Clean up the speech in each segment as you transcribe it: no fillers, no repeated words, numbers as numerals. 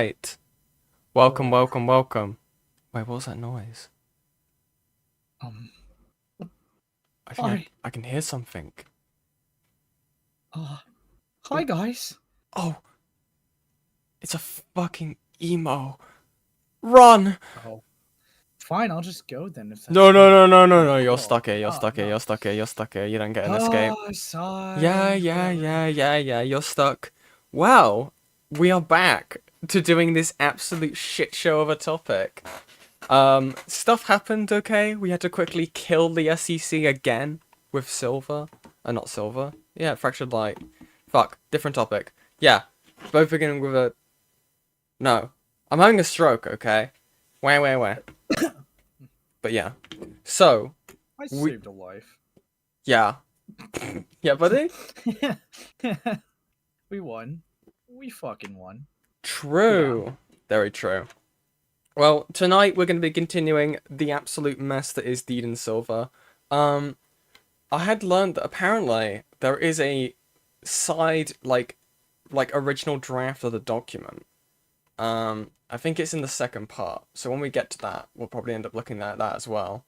Right. Welcome, welcome, welcome. Wait, what was that noise? Um, I Hi. think I can hear something. Hi guys. Oh, it's a fucking emo. Run! Oh, fine. I'll just go then. If that's No, no, no, no, no, no. Oh, You're stuck here. You're oh, stuck here. no. You're stuck here. You're stuck here. You don't get an escape. Sorry. Yeah. You're stuck. Well, we are back to doing this absolute shit show of a topic. Stuff happened, okay? We had to quickly kill the SCC again with Silver. Not Silver. Yeah, Fractured Light. Fuck, different topic. Yeah, both beginning with a... No. I'm having a stroke, okay? Where? But yeah. So, I saved a life. yeah. Yeah, buddy? We won. We fucking won. True. Yeah. Very true. Well, tonight we're going to be continuing the absolute mess that is Deed and Silver. I had learned that apparently there is a side, like original draft of the document. I think it's in the second part, so when we get to that, we'll probably end up looking at that as well.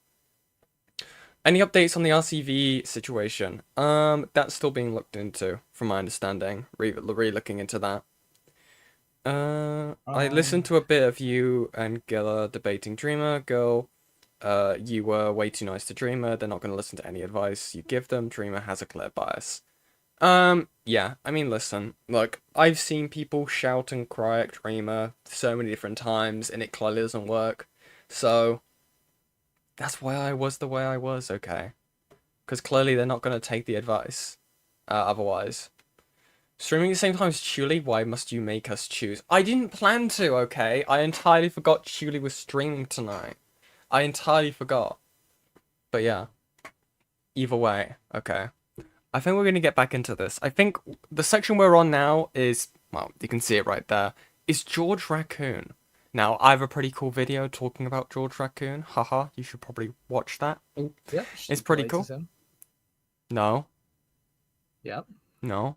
Any updates on the RCV situation? That's still being looked into, from my understanding. Re-looking into that. I listened to a bit of you and Gilla debating Dreamer. Girl, you were way too nice to Dreamer. They're not going to listen to any advice you give them. Dreamer has a clear bias. Yeah, I mean, listen, look, I've seen people shout and cry at Dreamer so many different times, and it clearly doesn't work. So, that's why I was the way I was, okay? Because clearly they're not going to take the advice, otherwise. Streaming at the same time as Chuli, why must you make us choose? I didn't plan to, okay? I entirely forgot Chuli was streaming tonight. I entirely forgot. But yeah. Either way, okay. I think we're going to get back into this. I think the section we're on now is, well, you can see it right there, is George Raccoon. Now, I have a pretty cool video talking about George Raccoon. Haha, you should probably watch that. Yep. It's pretty cool. No. Yep. No.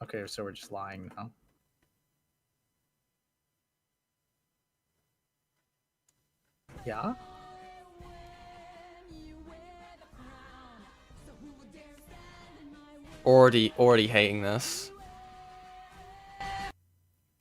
Okay, so we're just lying now. Yeah? Already hating this.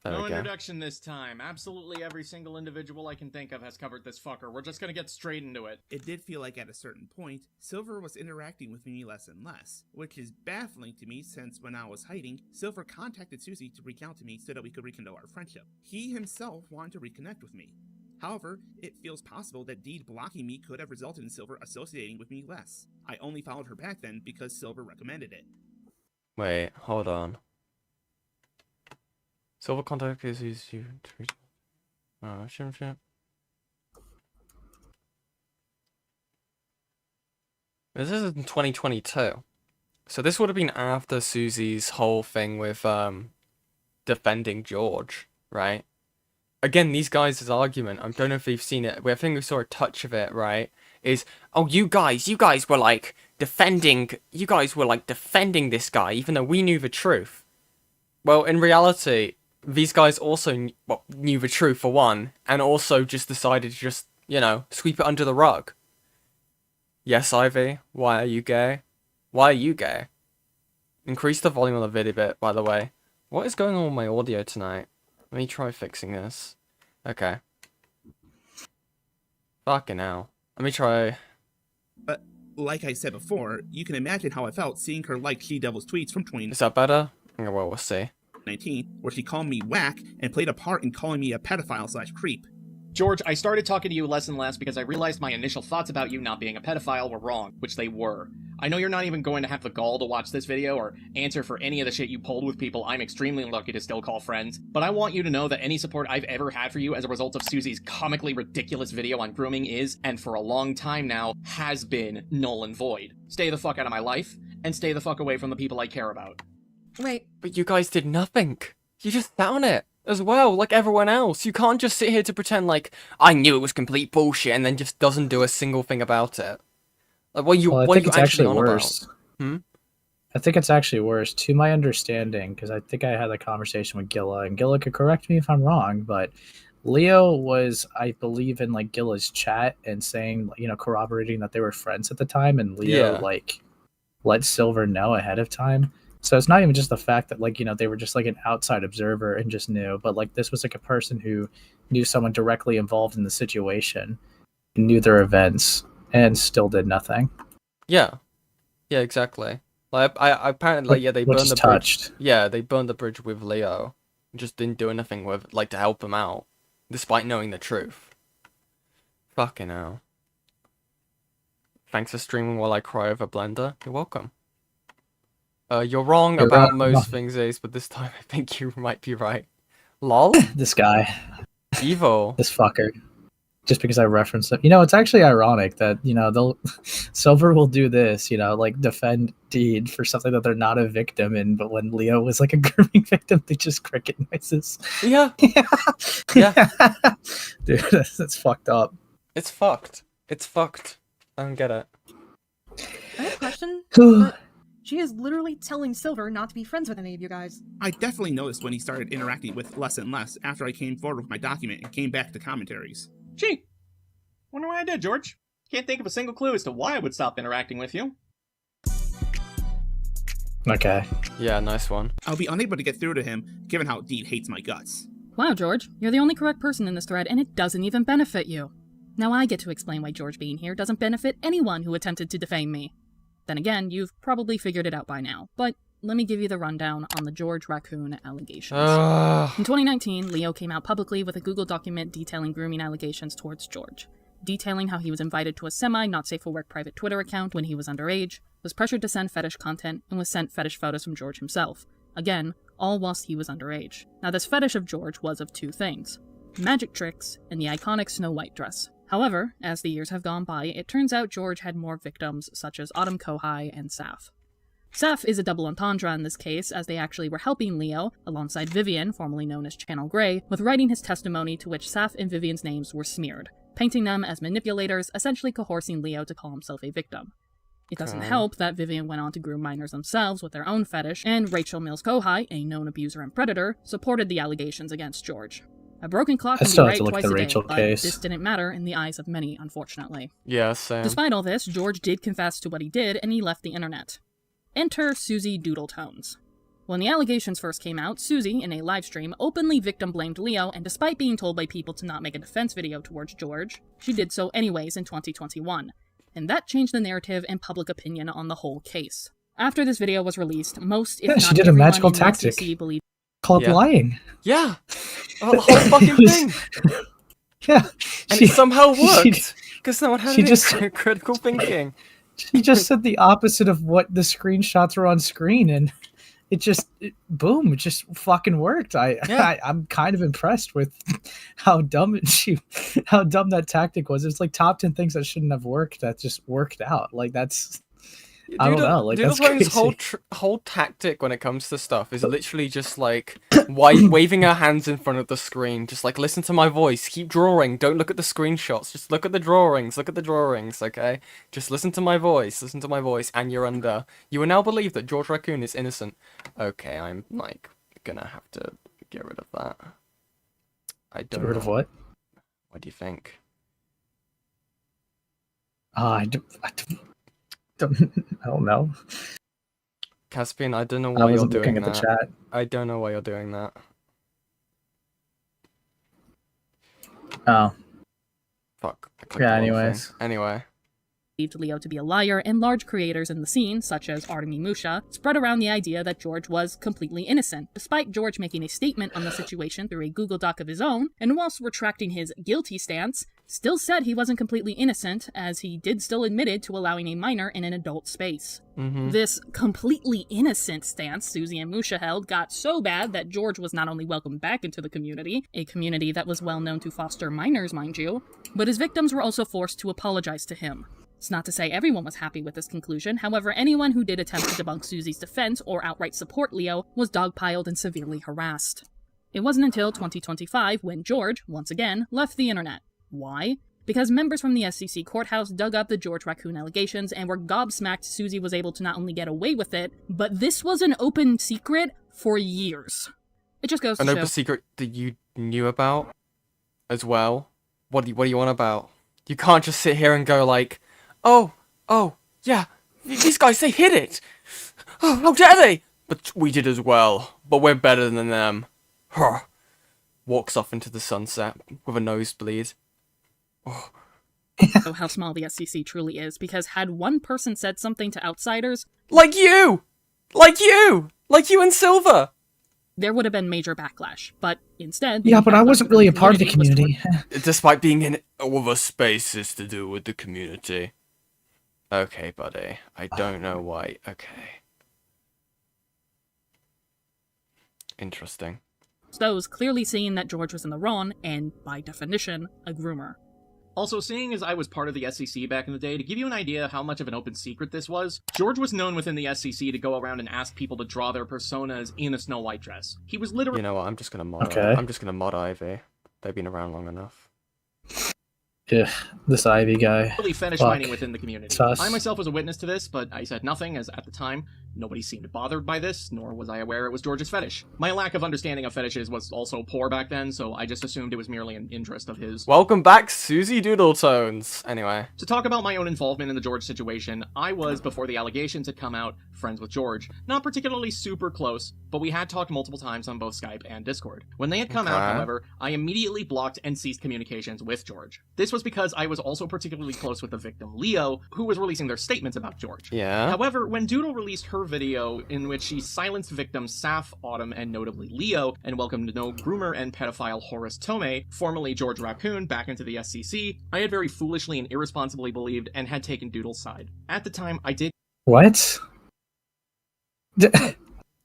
There No we go. introduction this time. Absolutely every single individual I can think of has covered this fucker. We're just gonna get straight into it. It did feel like at a certain point, Silver was interacting with me less and less, which is baffling to me since when I was hiding, Silver contacted Susie to reach out to me so that we could rekindle our friendship. He himself wanted to reconnect with me. However, it feels possible that Deed blocking me could have resulted in Silver associating with me less. I only followed her back then because Silver recommended it. Wait, hold on. Silver contact is you. Oh, shit. This is in 2022. So this would have been after Susie's whole thing with defending George, right? Again, these guys' argument, I don't know if you've seen it, I think we saw a touch of it, right? Is, oh, you guys were like defending this guy, even though we knew the truth. Well, in reality, these guys also knew the truth for one, and also just decided to just, sweep it under the rug. Yes, Ivy, why are you gay? Why are you gay? Increase the volume on the video bit, by the way. What is going on with my audio tonight? Let me try fixing this. Okay. Fucking hell. Let me try... But, like I said before, you can imagine how I felt seeing her like She-Devil's tweets from Is that better? Well, we'll see. 2019, where she called me whack and played a part in calling me a pedophile/creep. George, I started talking to you less and less because I realized my initial thoughts about you not being a pedophile were wrong, which they were. I know you're not even going to have the gall to watch this video or answer for any of the shit you pulled with people I'm extremely lucky to still call friends, but I want you to know that any support I've ever had for you as a result of Susie's comically ridiculous video on grooming is, and for a long time now, has been null and void. Stay the fuck out of my life, and stay the fuck away from the people I care about. Wait, but you guys did nothing. You just sat on it as well, like everyone else. You can't just sit here to pretend like, I knew it was complete bullshit, and then just doesn't do a single thing about it. Like, what you I what think are you it's actually on worse. about? I think it's actually worse. To my understanding, because I think I had a conversation with Gilla, and Gilla could correct me if I'm wrong, but Leo was, I believe, in like Gilla's chat and saying, corroborating that they were friends at the time, and Leo Yeah. like let Silver know ahead of time. So it's not even just the fact that they were just like an outside observer and just knew, but like this was like a person who knew someone directly involved in the situation, knew their events, and still did nothing. Yeah. Yeah, exactly. Like, I apparently, they Which burned is the bridge. touched. Yeah, they burned the bridge with Leo. Just didn't do anything with, like, to help him out, despite knowing the truth. Fucking hell. Thanks for streaming while I cry over Blender. You're welcome. You're wrong You're about right. most things, Ace, but this time I think you might be right. Lol? This guy, Evil. this fucker. Just because I referenced it. It's actually ironic that, Silver will do this, like defend Deed for something that they're not a victim in, but when Leo was like a grooming victim, they just cricket noises. Yeah. Yeah. Dude, that's fucked up. It's fucked. It's fucked. I don't get it. I have a question. But she is literally telling Silver not to be friends with any of you guys. I definitely noticed when he started interacting with less and less after I came forward with my document and came back to commentaries. Gee, wonder why I did, George. Can't think of a single clue as to why I would stop interacting with you. Okay. Yeah, nice one. I'll be unable to get through to him, given how Deed hates my guts. Wow, George, you're the only correct person in this thread, and it doesn't even benefit you. Now I get to explain why George being here doesn't benefit anyone who attempted to defame me. Then again, you've probably figured it out by now, but let me give you the rundown on the George Raccoon allegations. In 2019, Leo came out publicly with a Google document detailing grooming allegations towards George, detailing how he was invited to a semi-not-safe-for-work private Twitter account when he was underage, was pressured to send fetish content, and was sent fetish photos from George himself. Again, all whilst he was underage. Now this fetish of George was of two things: magic tricks and the iconic Snow White dress. However, as the years have gone by, it turns out George had more victims such as Autumn Kohai and Saf. Saf is a double entendre in this case, as they actually were helping Leo, alongside Vivian, formerly known as Channel Grey, with writing his testimony to which Saf and Vivian's names were smeared, painting them as manipulators, essentially coercing Leo to call himself a victim. It doesn't help that Vivian went on to groom minors themselves with their own fetish, and Rachel Mills Kohai, a known abuser and predator, supported the allegations against George. A broken clock I can be still have right to look at twice the a day, Rachel but case. this didn't matter in the eyes of many, unfortunately. Yeah, same. Despite all this, George did confess to what he did, and he left the internet. Enter Susie Doodletones. When the allegations first came out, Susie, in a livestream, openly victim-blamed Leo, and despite being told by people to not make a defense video towards George, she did so anyways in 2021. And that changed the narrative and public opinion on the whole case. After this video was released, most, if Yeah, not she did a everyone magical in the tactic. SCC believed Called Yeah. lying. Yeah! The whole fucking thing! Yeah. And it somehow she- worked! Because someone had she an just- critical thinking. She just said the opposite of what the screenshots were on screen, and it just boom, it just fucking worked. I'm kind of impressed with how dumb that tactic was. It's like top 10 things that shouldn't have worked that just worked out. Like that's I don't know. Like that's Doodletone's crazy. whole tactic when it comes to stuff is literally just like waving her hands in front of the screen, just like listen to my voice, keep drawing, don't look at the screenshots, just look at the drawings, okay? Just listen to my voice, and you're under. You will now believe that George Raccoon is innocent. Okay, I'm like gonna have to get rid of that. I don't Get rid of know. what? What do you think? I don't know. Caspian, I don't know I why you're wasn't doing looking at the that. chat. I don't know why you're doing that. Oh, Fuck. I clicked Yeah, the wrong thing. anyways. Anyway. Leo to be a liar, and large creators in the scene, such as Artemi Musha, spread around the idea that George was completely innocent, despite George making a statement on the situation through a Google Doc of his own, and whilst retracting his guilty stance, still said he wasn't completely innocent, as he did still admitted to allowing a minor in an adult space. This completely innocent stance Susie and Musha held got so bad that George was not only welcomed back into the community, a community that was well known to foster minors, mind you, but his victims were also forced to apologize to him. It's not to say everyone was happy with this conclusion, however, anyone who did attempt to debunk Susie's defense or outright support Leo was dogpiled and severely harassed. It wasn't until 2025 when George, once again, left the internet. Why? Because members from the SCC courthouse dug up the George Raccoon allegations and were gobsmacked Susie was able to not only get away with it, but this was an open secret for years. It just goes to An show... open secret that you knew about as well? What do you want about? You can't just sit here and go like, oh, yeah, these guys, they hid it! Oh, how dare they! But we did as well, but we're better than them. Huh. Walks off into the sunset with a nosebleed. Oh. how small the SCC truly is, because had one person said something to outsiders... Like you! Like you and Silver! There would have been major backlash, but instead... Yeah, but I wasn't really a part of the community. Despite being in other spaces to do with the community. Okay, buddy. I don't know why. Okay. Interesting. Those clearly seeing that George was in the wrong, and by definition, a groomer. Also, seeing as I was part of the SCC back in the day, to give you an idea how much of an open secret this was, George was known within the SCC to go around and ask people to draw their personas in a Snow White dress. He was literally... You know what? I'm just gonna mod. Okay. I'm just gonna mod Ivy. They've been around long enough. Yeah, this Ivy guy. fetish Fuck. mining within the community. Sus. I myself was a witness to this, but I said nothing, as at the time, nobody seemed bothered by this, nor was I aware it was George's fetish. My lack of understanding of fetishes was also poor back then, so I just assumed it was merely an interest of his. Welcome back, Susie Doodletones. Anyway. To talk about my own involvement in the George situation, I was, before the allegations had come out, friends with George. Not particularly super close, but we had talked multiple times on both Skype and Discord. When they had come out, Okay. however, I immediately blocked and ceased communications with George. This was because I was also particularly close with the victim, Leo, who was releasing their statements about George. Yeah. However, when Doodle released her video in which she silenced victims Saf, Autumn, and notably Leo, and welcomed no groomer and pedophile Horace Tomei, formerly George Raccoon, back into the SCC, I had very foolishly and irresponsibly believed and had taken Doodle's side. At the time, I did... What?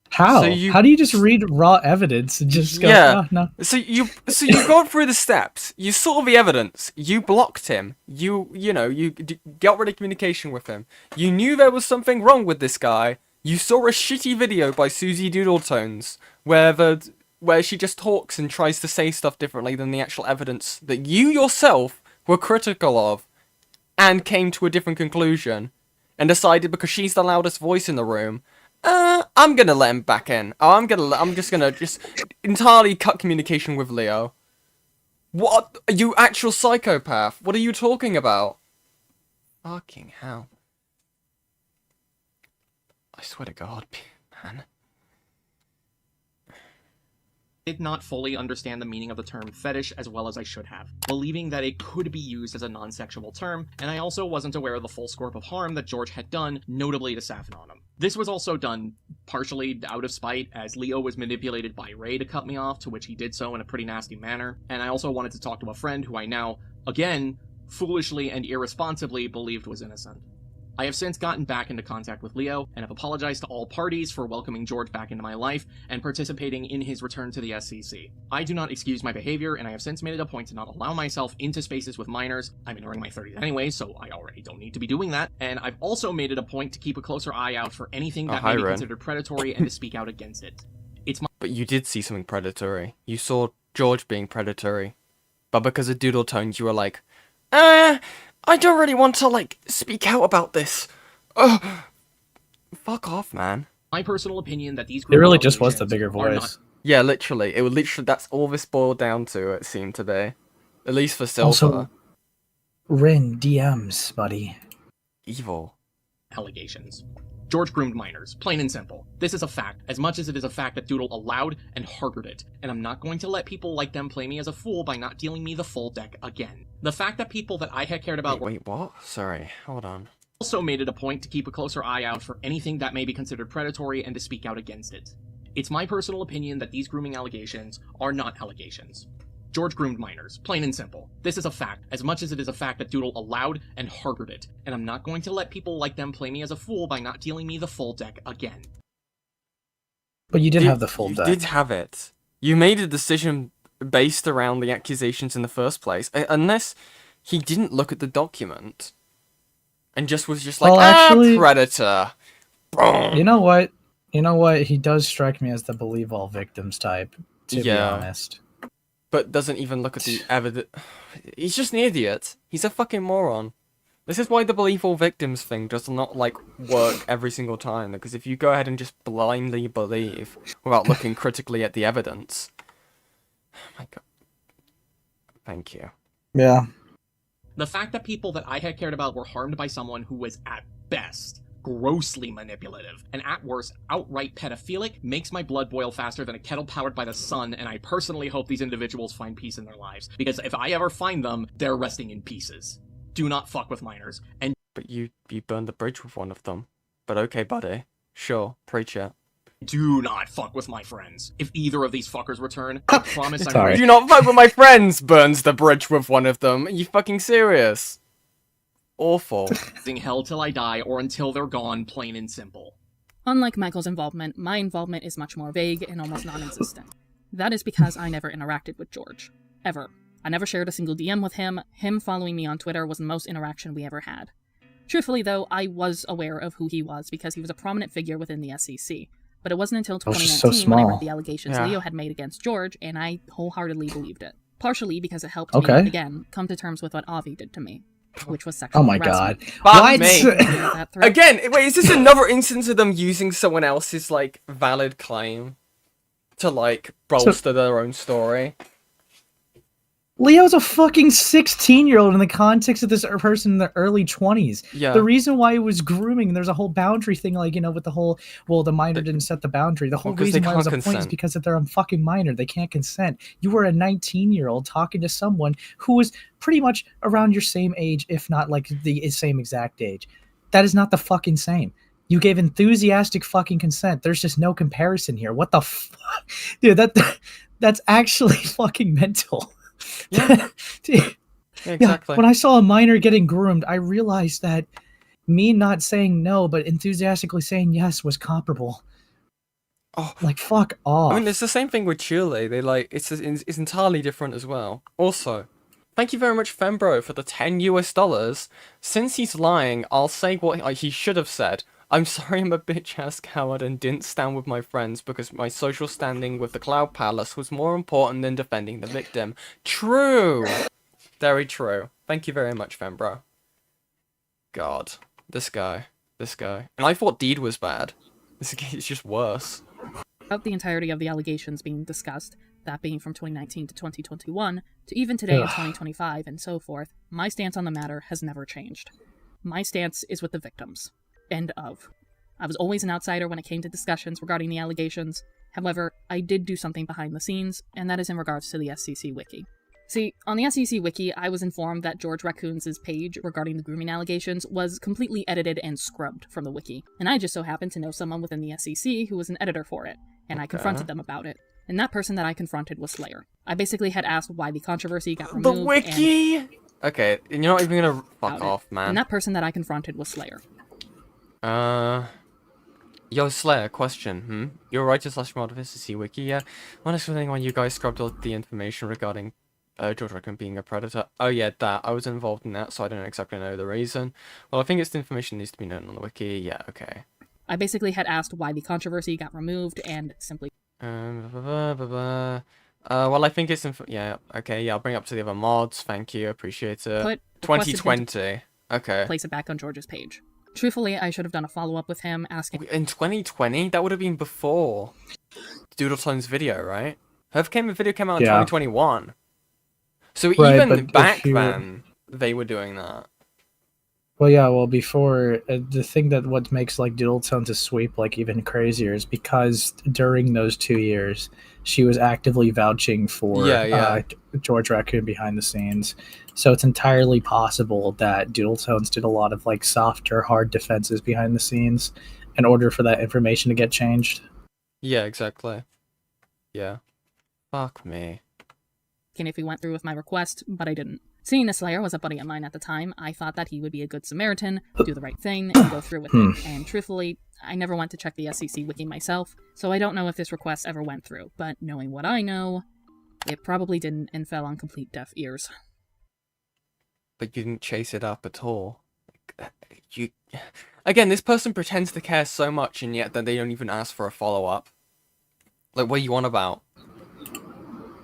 How? So you- How do you just read raw evidence and just go, Yeah. "Oh, no. So you got through the steps. You saw the evidence. You blocked him. You got rid of communication with him. You knew there was something wrong with this guy. You saw a shitty video by Susie Doodletones where she just talks and tries to say stuff differently than the actual evidence that you yourself were critical of, and came to a different conclusion, and decided because she's the loudest voice in the room, I'm gonna let him back in. I'm just gonna entirely cut communication with Leo. What? You actual psychopath. What are you talking about? Fucking hell. I swear to God, man. did not fully understand the meaning of the term fetish as well as I should have, believing that it could be used as a non-sexual term, and I also wasn't aware of the full scope of harm that George had done, notably to Saf and Autumn. This was also done partially out of spite, as Leo was manipulated by Ray to cut me off, to which he did so in a pretty nasty manner, and I also wanted to talk to a friend who I now, again, foolishly and irresponsibly believed was innocent. I have since gotten back into contact with Leo, and have apologized to all parties for welcoming George back into my life, and participating in his return to the SCC. I do not excuse my behavior, and I have since made it a point to not allow myself into spaces with minors. I'm entering my 30s anyway, so I already don't need to be doing that, and I've also made it a point to keep a closer eye out for anything that may be considered predatory and to speak out against it. But you did see something predatory. You saw George being predatory. But because of Doodle Tones, you were like, I don't really want to, speak out about this. Ugh. Fuck off, man. My personal opinion that these It really just was the bigger voice. Yeah, literally. That's all this boiled down to, it seemed to be. At least for Silver. Also, Rin DMs, buddy. Evil. Allegations. George groomed minors, plain and simple. This is a fact, as much as it is a fact that Doodle allowed and harbored it, and I'm not going to let people like them play me as a fool by not dealing me the full deck again. The fact that people that I had cared about Wait, what? Sorry, hold on. also made it a point to keep a closer eye out for anything that may be considered predatory and to speak out against it. It's my personal opinion that these grooming allegations are not allegations. George groomed minors, plain and simple. This is a fact, as much as it is a fact that Doodle allowed and harbored it, and I'm not going to let people like them play me as a fool by not dealing me the full deck again. But you did have the full deck. You did have it. You made a decision based around the accusations in the first place, unless he didn't look at the document and was just like, Well, actually, predator. You know what? He does strike me as the believe all victims type, to be honest. but doesn't even look at the evidence. He's just an idiot. He's a fucking moron. This is why the believe all victims thing does not, like, work every single time, because if you go ahead and just blindly believe without looking critically at the evidence... Oh my god. Thank you. Yeah. The fact that people that I had cared about were harmed by someone who was, at best, grossly manipulative, and at worst, outright pedophilic, makes my blood boil faster than a kettle powered by the sun, and I personally hope these individuals find peace in their lives, because if I ever find them, they're resting in pieces. Do not fuck with minors, and But you burned the bridge with one of them. But okay, buddy. Sure, preach it. do not fuck with my friends. If either of these fuckers return, I promise I'm Sorry. ready. Do not fuck with my friends! Burns the bridge with one of them. Are you fucking serious? Awful. Hell till I die, or until they're gone, plain and simple. Unlike Michael's involvement, my involvement is much more vague and almost non-existent. That is because I never interacted with George. Ever. I never shared a single DM with him. Him following me on Twitter was the most interaction we ever had. Truthfully, though, I was aware of who he was because he was a prominent figure within the SCC. But it wasn't until just so 2019 when I small. read the allegations Yeah. Leo had made against George, and I wholeheartedly believed it. Partially because it helped Okay. me, again, come to terms with what Avi did to me, which was sexual Oh my harassment. god. Fuck What? me. That threat- Again, wait, is this another instance of them using someone else's, like, valid claim to, like, bolster their own story? Leo's a fucking 16-year-old in the context of this person in the early 20s. Yeah. The reason why it was grooming, and there's a whole boundary thing, like, you know, with the whole, well, the minor didn't set the boundary. The whole Well, 'cause they reason why it was a can't point is consent. because that they're a fucking minor. They can't consent. You were a 19-year-old talking to someone who was pretty much around your same age, if not, like, the same exact age. That is not the fucking same. You gave enthusiastic fucking consent. There's just no comparison here. What the fuck? Dude, that's actually fucking mental. Yeah. Dude, Yeah, exactly. yeah, when I saw a minor getting groomed, I realized that me not saying no, but enthusiastically saying yes was comparable. Oh, Like, fuck off. I mean, it's the same thing with Chile. They, like, it's entirely different as well. Also, thank you very much, Fembro, for the $10 US. Since he's lying, I'll say what he should have said. I'm sorry I'm a bitch-ass coward and didn't stand with my friends because my social standing with the Cloud Palace was more important than defending the victim. True! Very true. Thank you very much, Fembro. God. This guy. And I thought Deed was bad. This is just worse. Throughout the entirety of the allegations being discussed, that being from 2019 to 2021, to even today in Ugh. 2025 and so forth, my stance on the matter has never changed. My stance is with the victims. End of. I was always an outsider when it came to discussions regarding the allegations. However, I did do something behind the scenes, and that is in regards to the SCC Wiki. See, on the SCC Wiki, I was informed that George Raccoon's page regarding the grooming allegations was completely edited and scrubbed from the wiki, and I just so happened to know someone within the SCC who was an editor for it, and I confronted them about it. And that person that I confronted was Slayer. I basically had asked why the controversy got The removed. wiki! Okay, you're not even gonna fuck About it. off, man. And that person that I confronted was Slayer. Yo, Slayer, question, You're a writer / mod of SCC Wiki, yeah? When explaining why you guys scrubbed all the information regarding George Raccoon being a predator. Oh yeah, that. I was involved in that, so I don't exactly know the reason. Well, I think it's the information needs to be known on the wiki, yeah, okay. I basically had asked why the controversy got removed, and simply Well, I think it's yeah, okay, yeah, I'll bring it up to the other mods, thank you, appreciate it. put requested him 2020, okay. to place it back on George's page. Truthfully, I should have done a follow-up with him, asking In 2020? That would have been before Doodletone's video, right? Her video came out in Yeah. 2021. So Right, even but back if you- then, they were doing that. Well, yeah, well, before, the thing that what makes, like, Doodletones a sweep, like, even crazier is because during those 2 years, she was actively vouching for George Raccoon behind the scenes. So it's entirely possible that Doodletones did a lot of, like, soft or hard defenses behind the scenes in order for that information to get changed. Yeah, exactly. Yeah. Fuck me. if he went through with my request, but I didn't. Seeing this Slayer was a buddy of mine at the time, I thought that he would be a good Samaritan, do the right thing, and go through with it. And truthfully, I never went to check the SCC wiki myself, so I don't know if this request ever went through, but knowing what I know, it probably didn't and fell on complete deaf ears. But you didn't chase it up at all. You... Again, this person pretends to care so much, and yet then they don't even ask for a follow-up. Like, what are you on about?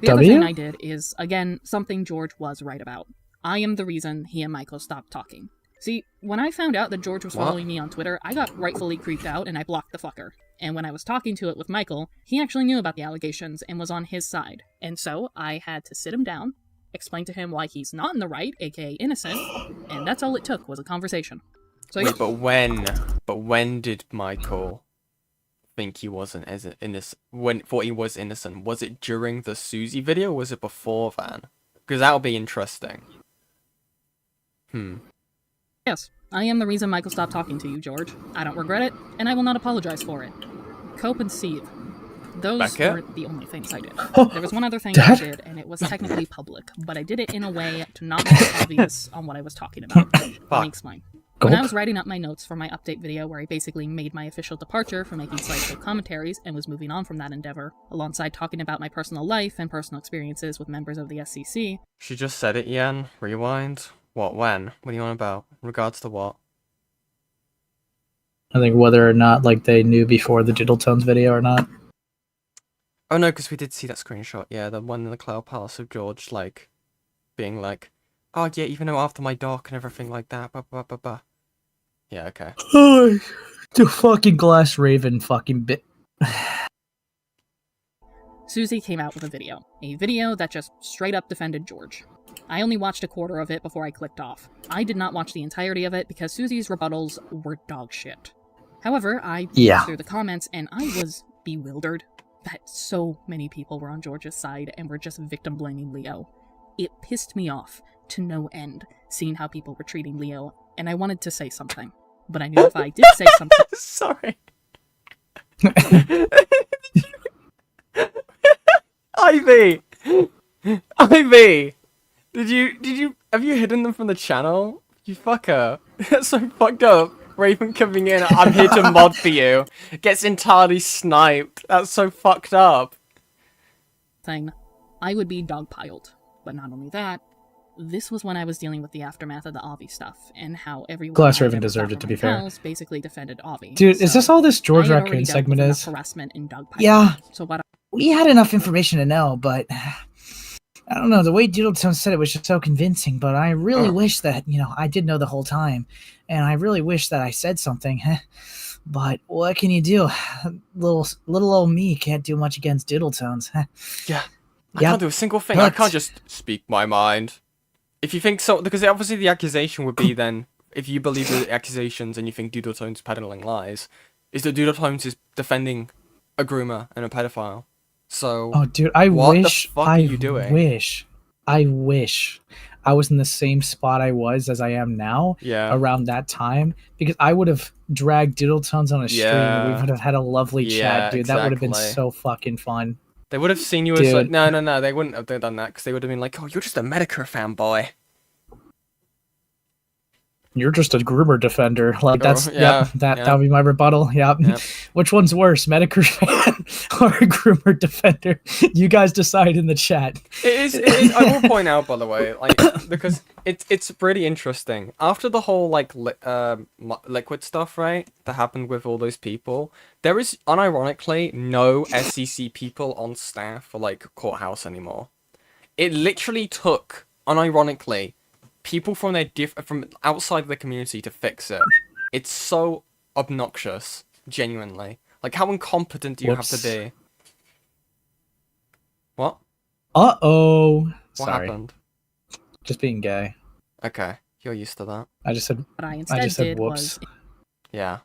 The other W? thing I did is, again, something George was right about. I am the reason he and Michael stopped talking. See, when I found out that George was following me on Twitter, I got rightfully creeped out and I blocked the fucker. And when I was talking to it with Michael, he actually knew about the allegations and was on his side. And so I had to sit him down, explain to him why he's not in the right, aka innocent, and that's all it took was a conversation. So Wait, but when did Michael think he wasn't as innocent? When thought he was innocent? Was it during the Susie video, or was it before then? Because that'll be interesting. yes, I am the reason Michael stopped talking to you, George. I don't regret it, and I will not apologize for it. Cope and seethe. Those Becca? weren't the only things I did. Oh, There was one other thing Dad? I did, and it was technically public, but I did it in a way to not make it obvious on what I was talking about. Let me Fuck. explain. When I Gulp. was writing up my notes for my update video where I basically made my official departure for making slideshow commentaries and was moving on from that endeavor, alongside talking about my personal life and personal experiences with members of the SCC, She just said it, Ian. Rewind. What? When? What are you on about? In regards to what? I think whether or not like they knew before the Diddle Tones video or not. Oh no, because we did see that screenshot. Yeah, the one in the Cloud Palace of George, like, being like, "Oh yeah, even though after my doc and everything like that." Bah, bah, bah, bah. Yeah. Okay. Oh, the fucking Glass Raven fucking bit. Susie came out with a video that just straight up defended George. I only watched a quarter of it before I clicked off. I did not watch the entirety of it because Susie's rebuttals were dog shit. However, I looked through the comments and I was bewildered that so many people were on George's side and were just victim blaming Leo. It pissed me off to no end seeing how people were treating Leo, and I wanted to say something. But I knew if I did say something... Sorry. Ivy! Ivy! Have you hidden them from the channel? You fucker. That's so fucked up. Raven coming in, I'm here to mod for you. Gets entirely sniped. That's so fucked up. thing, I would be dogpiled. But not only that, this was when I was dealing with the aftermath of the Avi stuff, and how everyone Glass I Raven ever deserved thought it, to were be my fair. pals basically defended Avi. Dude, is this all this George I had already Raccoon dealt segment with enough is? harassment and dogpiling. Yeah. So what We had enough information to know, but I don't know. The way Doodletone said it was just so convincing, but I really wish that, I did know the whole time. And I really wish that I said something. But what can you do? Little old me can't do much against Doodletones. Yeah. I Yep. can't do a single thing. I But- can't just speak my mind. If you think so, because obviously the accusation would be then, if you believe the accusations and you think Doodletone's peddling lies, is that Doodletones is defending a groomer and a pedophile. So, Oh, dude, I what the wish. fuck are you doing? I wish I was in the same spot I was as I am now yeah. around that time, because I would have dragged Doodletones on a stream. Yeah. We would have had a lovely Yeah, chat, dude. That would have been exactly. so fucking fun. They would have seen you as like, Dude. no, they wouldn't have done that, because they would have been like, oh, you're just a Medicare fanboy. You're just a groomer defender. Like that's yeah, that yeah. that would be my rebuttal. Yep. Yep. Which one's worse, Medicare fan or a groomer defender? You guys decide in the chat. It is. I will point out, by the way, like, because it's really interesting. After the whole like liquid stuff, right, that happened with all those people, there is unironically no SCC people on staff for like courthouse anymore. It literally took, unironically, people from from outside of the community to fix it. It's so obnoxious, genuinely. Like, how incompetent do you have to Whoops. be? What? Uh-oh. What Sorry. happened? Just being gay. Okay, you're used to that. I just said I instead just said did whoops. was, Yeah.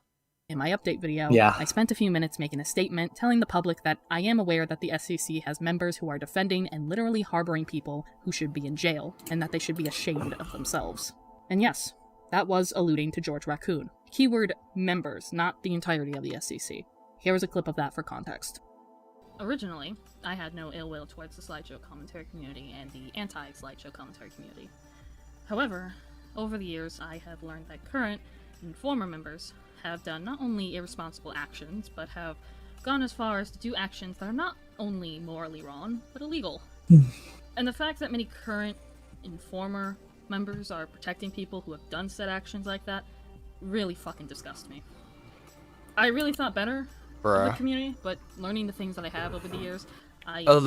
in my update video, Yeah. I spent a few minutes making a statement telling the public that I am aware that the SCC has members who are defending and literally harboring people who should be in jail, and that they should be ashamed of themselves. And yes, that was alluding to George Raccoon. Keyword members, not the entirety of the SCC. Here is a clip of that for context. Originally, I had no ill will towards the slideshow commentary community and the anti-slideshow commentary community. However, over the years, I have learned that current and former members have done not only irresponsible actions, but have gone as far as to do actions that are not only morally wrong, but illegal. And the fact that many current and former members are protecting people who have done said actions like that really fucking disgusts me. I really thought better of the Bruh. community, but learning the things that I have over the years,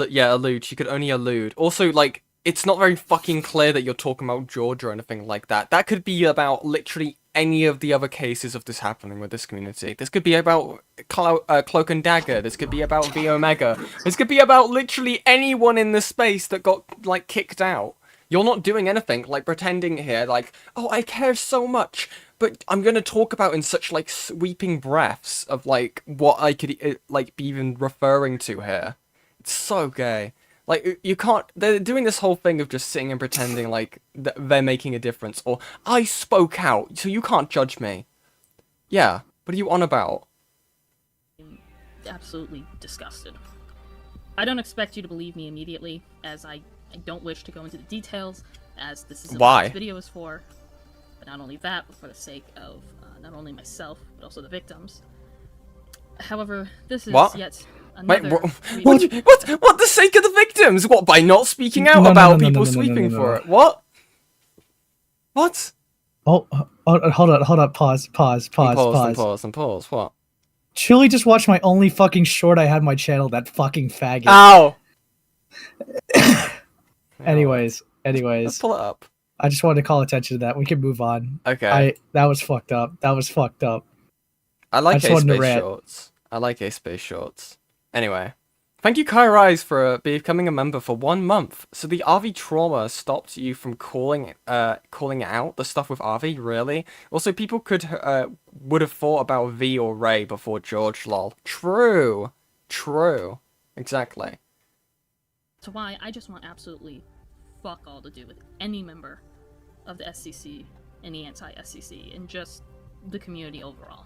Yeah, allude. She could only allude. Also, like, it's not very fucking clear that you're talking about George or anything like that. That could be about literally any of the other cases of this happening with this community. This could be about Cloak and Dagger. This could be about V Omega. This could be about literally anyone in the space that got, like, kicked out. You're not doing anything, like, pretending here, like, oh, I care so much, but I'm gonna talk about in such, like, sweeping breaths of, like, what I could, like, be even referring to here. It's so gay. Like, you can't... They're doing this whole thing of just sitting and pretending like they're making a difference. Or, I spoke out, so you can't judge me. Yeah, what are you on about? Absolutely disgusted. I don't expect you to believe me immediately, as I don't wish to go into the details, as this is what this video is for. But not only that, but for the sake of not only myself, but also the victims. However, this is yet... Wait, what? The sake of the victims? What, by not speaking out about people sweeping for it? What? What? Oh, hold on, pause. What? Chili just watched my only fucking short I had on my channel, that fucking faggot. Ow! Anyways. Let's pull it up. I just wanted to call attention to that. We can move on. Okay. That was fucked up. I like A-Space Shorts. I like A-Space Shorts. Anyway, thank you, Kai Rise, for becoming a member for 1 month. So the RV trauma stopped you from calling out the stuff with RV, really? Also, people would have thought about V or Ray before George, lol. True. Exactly. So why I just want absolutely fuck all to do with any member of the SCC, any anti-SCC, and just the community overall.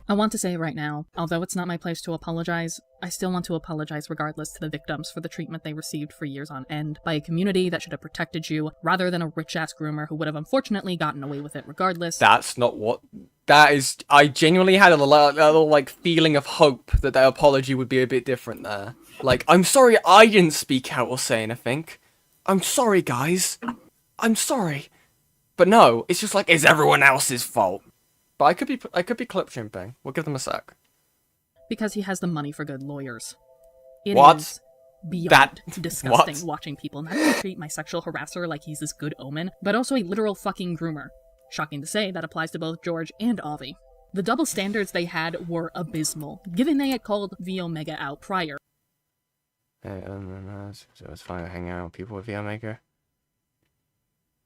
I want to say right now, although it's not my place to apologize, I still want to apologize regardless to the victims for the treatment they received for years on end by a community that should have protected you, rather than a rich-ass groomer who would have unfortunately gotten away with it regardless. That's not what... That is... I genuinely had a little like, feeling of hope that their apology would be a bit different there. Like, I'm sorry I didn't speak out or say anything. I'm sorry, guys. I'm sorry. But no, it's just like, it's everyone else's fault. But I could be clip chimping. We'll give them a sec. Because he has the money for good lawyers. It is beyond disgusting watching people not only treat my sexual harasser like he's this good omen, but also a literal fucking groomer. Shocking to say, that applies to both George and Avi. The double standards they had were abysmal, given they had called V Omega out prior. Hey, so it's fine to hang out with people with V Omega.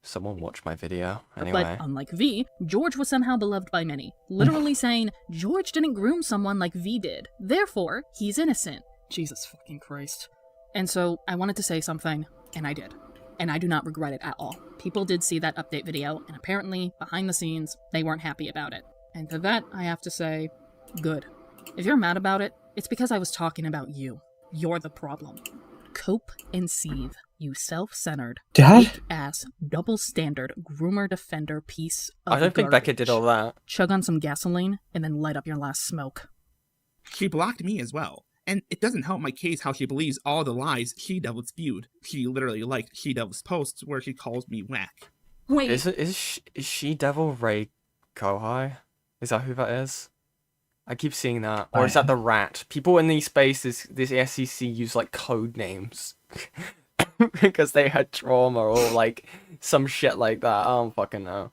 Someone watched my video, anyway. But unlike V, George was somehow beloved by many, literally saying, George didn't groom someone like V did, therefore, he's innocent. Jesus fucking Christ. And so, I wanted to say something, and I did. And I do not regret it at all. People did see that update video, and apparently, behind the scenes, they weren't happy about it. And to that, I have to say, good. If you're mad about it, it's because I was talking about you. You're the problem. Cope and seethe, you self-centered, fake-ass, double-standard, groomer defender piece of I don't think garbage. Becca did all that. Chug on some gasoline, and then light up your last smoke. She blocked me as well. And it doesn't help my case how she believes all the lies She-Devil spewed. She literally liked She-Devil's posts where she calls me whack. Wait. Is She-Devil Ray Kohai? Is that who that is? I keep seeing that. Or is that the rat? People in these spaces, this SCC, use, like, code names. Because they had trauma or, like, some shit like that. I don't fucking know.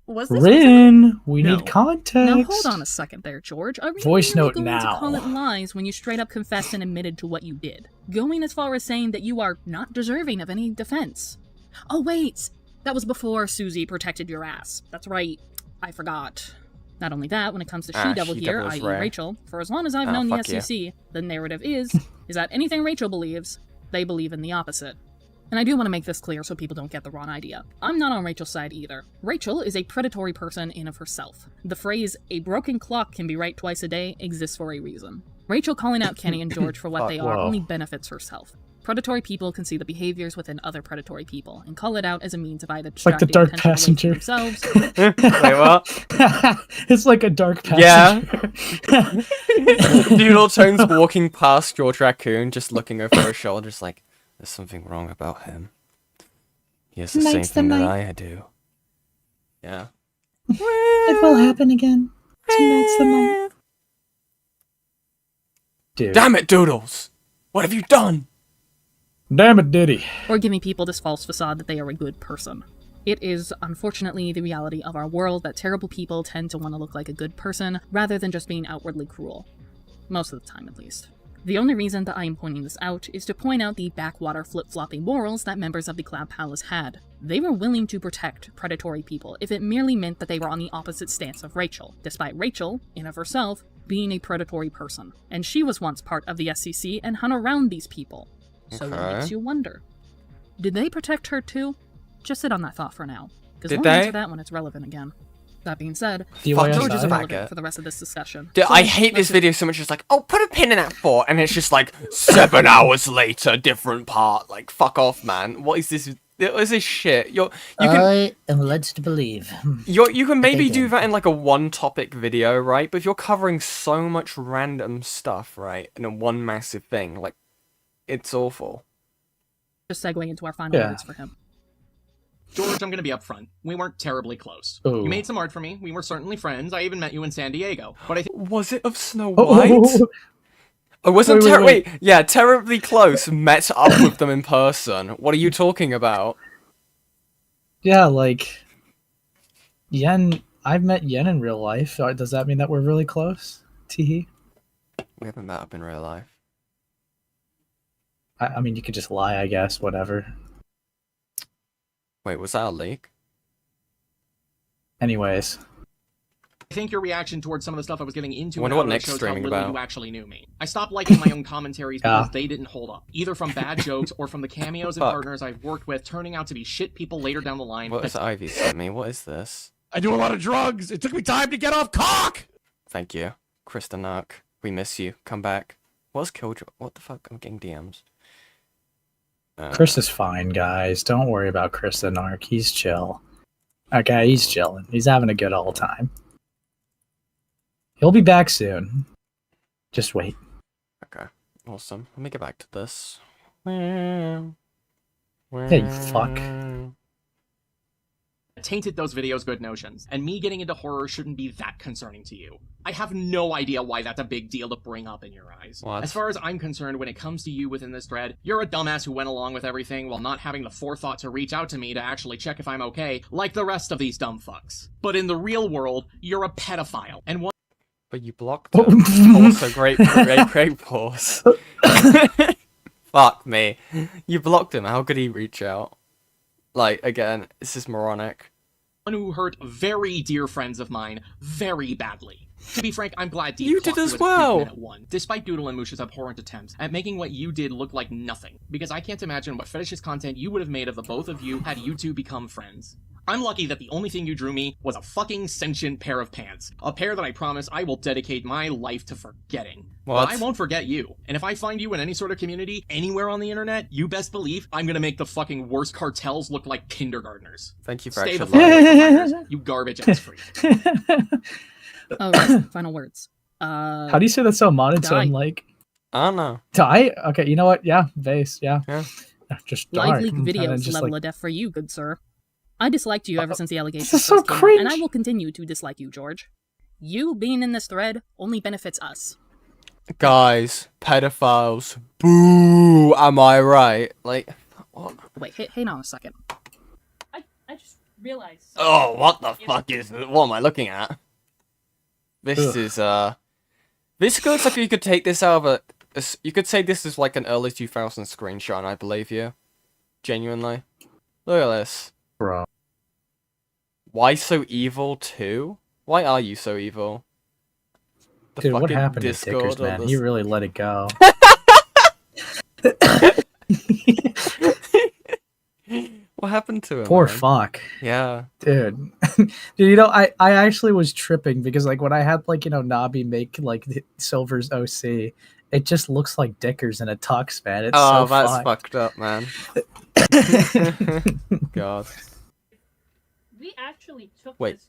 Was this Rin, we need context. Now hold on a second there, George. Are you Voice note going now. to call it lies when you straight up confessed and admitted to what you did? Going as far as saying that you are not deserving of any defense. Oh wait, that was before Susie protected your ass. That's right, I forgot. Not only that, when it comes to She-Devil here, i.e. Rachel, for as long as I've known the SCC, the narrative is that anything Rachel believes, they believe in the opposite. And I do want to make this clear so people don't get the wrong idea. I'm not on Rachel's side either. Rachel is a predatory person in of herself. The phrase, a broken clock can be right twice a day, exists for a reason. Rachel calling out Kenny and George for what they are only benefits herself. Predatory people can see the behaviors within other predatory people and call it out as a means of either distracting like the dark attention passenger. away from themselves. Wait, what? It's like a dark passenger. Yeah. Doodle Tone's walking past George Raccoon, just looking over her shoulder, just like, there's something wrong about him. He has the same thing that I do. Yeah. It will happen again. Tonight's the night. Dude. Damn it, Doodles! What have you done? Damn it, Diddy. or giving people this false facade that they are a good person. It is, unfortunately, the reality of our world that terrible people tend to want to look like a good person rather than just being outwardly cruel. Most of the time, at least. The only reason that I am pointing this out is to point out the backwater flip-flopping morals that members of the Cloud Palace had. They were willing to protect predatory people if it merely meant that they were on the opposite stance of Rachel, despite Rachel, in of herself, being a predatory person. And she was once part of the SCC and hung around these people. So it makes you wonder. Did they protect her too? Just sit on that thought for now, because we'll answer that when it's relevant again. That being said, Fuck George is outside. irrelevant for the rest of this discussion. Dude, So I hate this let's video so much. It's like, oh, put a pin in that thought, and it's just like 7 hours later, different part. Like, fuck off, man. What is this? What is this shit? You can I am led to believe. you can maybe Okay, do good. that in like a one-topic video, right? But if you're covering so much random stuff, right, in a one massive thing, like, it's awful. just segue into our final Yeah. words for him. George, I'm gonna be upfront. We weren't terribly close. Ooh. You made some art for me. We were certainly friends. I even met you in San Diego. But I think Was it of Snow White? Oh, I wasn't Wait. yeah, terribly close. Met up with them in person. What are you talking about? yeah, like Yen. I've met Yen in real life. Does that mean that we're really close? Teehee. We haven't met up in real life. I mean, you could just lie, I guess. Whatever. Wait, was that a leak? Anyways, your reaction towards some of the stuff I was getting into Wonder in what Outer Nick's shows how streaming little about. you actually knew me. I stopped liking my own commentaries Yeah. because they didn't hold up, either from bad jokes or from the cameos and Fuck. partners I've worked with turning out to be shit people later down the line. What is Ivy sent me? What is this? I do a lot of drugs. It took me time to get off cock. Thank you. Krista Nuck. We miss you. Come back. What's Killjoy? What the fuck? I'm getting DMs. Chris is fine, guys. Don't worry about Chris and Narc. He's chill. Okay, he's chilling. He's having a good old time. He'll be back soon. Just wait. Okay. Awesome. Let me get back to this. Yeah, you fuck. tainted those videos' good notions, and me getting into horror shouldn't be that concerning to you. I have no idea why that's a big deal to bring up in your eyes. What? As far as I'm concerned, when it comes to you within this thread, you're a dumbass who went along with everything while not having the forethought to reach out to me to actually check if I'm okay, like the rest of these dumb fucks. But in the real world, you're a pedophile, and one But you blocked him. Also, great pause. Fuck me. You blocked him. How could he reach out? Like, again, this is moronic. who hurt very dear friends of mine very badly. To be frank, I'm glad Deed You did clocked as at well. minute 1, despite Doodle and Moosh's abhorrent attempts at making what you did look like nothing, because I can't imagine what fetishist content you would have made of the both of you had you two become friends. I'm lucky that the only thing you drew me was a fucking sentient pair of pants. A pair that I promise I will dedicate my life to forgetting. What? But I won't forget you. And if I find you in any sort of community, anywhere on the internet, you best believe I'm gonna make the fucking worst cartels look like kindergartners. Thank you for Stay the actually fuck lying. away from fighters, you garbage ass freak. Oh, right. Final words. How do you say that so monotone? Die. Like, I don't know. die? Okay, you know what? Yeah, base. Yeah. Yeah. Just Live dark. leak And then videos just level like, of death for you, good sir. I disliked you ever since the allegations this is so first came out, and I cringe. will continue to dislike you, George. You being in this thread only benefits us. Guys, pedophiles. Boo! Am I right? Like, what? Wait, hang on a second. I just realized. Oh, what the fuck is... What am I looking at? This Ugh. is, This looks like you could take this out of a... You could say this is like an early 2000s screenshot, and I believe you. Genuinely. Look at this. bro. Why so evil, too? Why are you so evil? The Dude, what fucking happened to Discord Dickers, on man? this- He really let it go. What happened to him? Poor man? fuck. Yeah. Dude. Dude, you know, I actually was tripping because, like, when I had, like, you know, Nabi make, like, the Silver's OC, it just looks like Dickers in a tux, man. It's Oh, so that's fucked. fucked up, man. God. We actually took Wait. this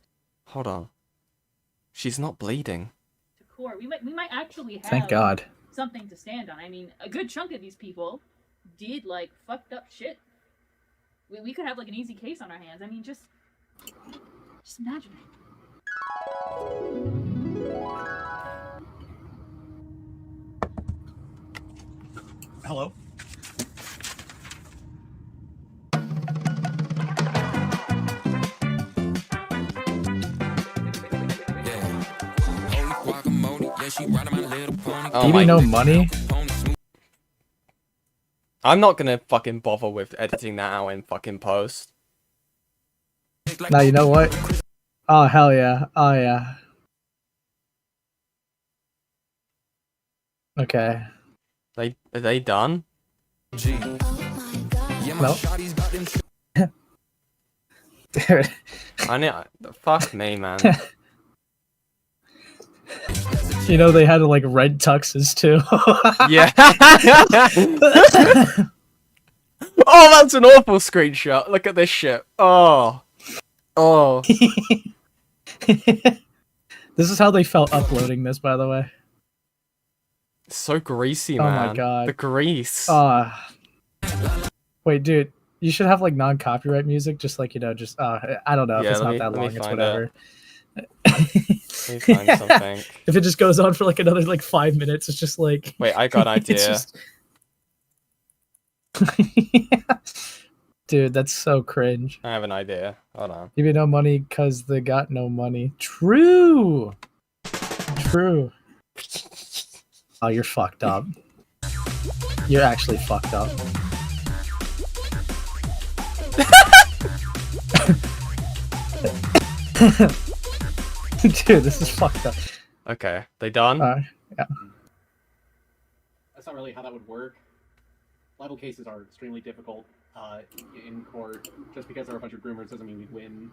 Hold on. She's not bleeding. to court. We might actually have Thank God. something to stand on. I mean, a good chunk of these people did like fucked up shit. We could have like an easy case on our hands. I mean, just imagine it. Hello? Oh Give my me no money. I'm not gonna fucking bother with editing that out in fucking post. Now you know what? Oh hell yeah! Oh yeah. Okay. Are they done? No. Dude. I need. Fuck me, man. You know they had like red tuxes too. Yeah. Oh, that's an awful screenshot. Look at this shit. Oh. Oh. This is how they felt uploading this, by the way. So greasy, Oh man. my God. The grease. Wait, dude. You should have like non-copyright music, just like, you know, just I don't know if Yeah, it's let not me- that let me long, it's find whatever. Let me find something. If it just goes on for like another like 5 minutes, it's just like Wait, I got an it's idea. just- Dude, that's so cringe. I have an idea. Hold on. Give me no money because they got no money. True. True. Oh, you're fucked up. You're actually fucked up. Dude, this is fucked up. Okay, they done? Yeah. That's not really how that would work. Libel cases are extremely difficult in court. Just because there are a bunch of groomers doesn't mean we win.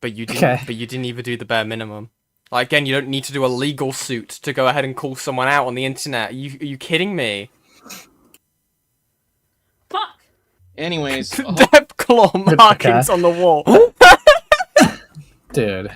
But you didn't. Okay. But you didn't even do the bare minimum. Like, again, you don't need to do a legal suit to go ahead and call someone out on the internet. Are you kidding me? Fuck! Anyways, Depth claw markings on the wall. Dude.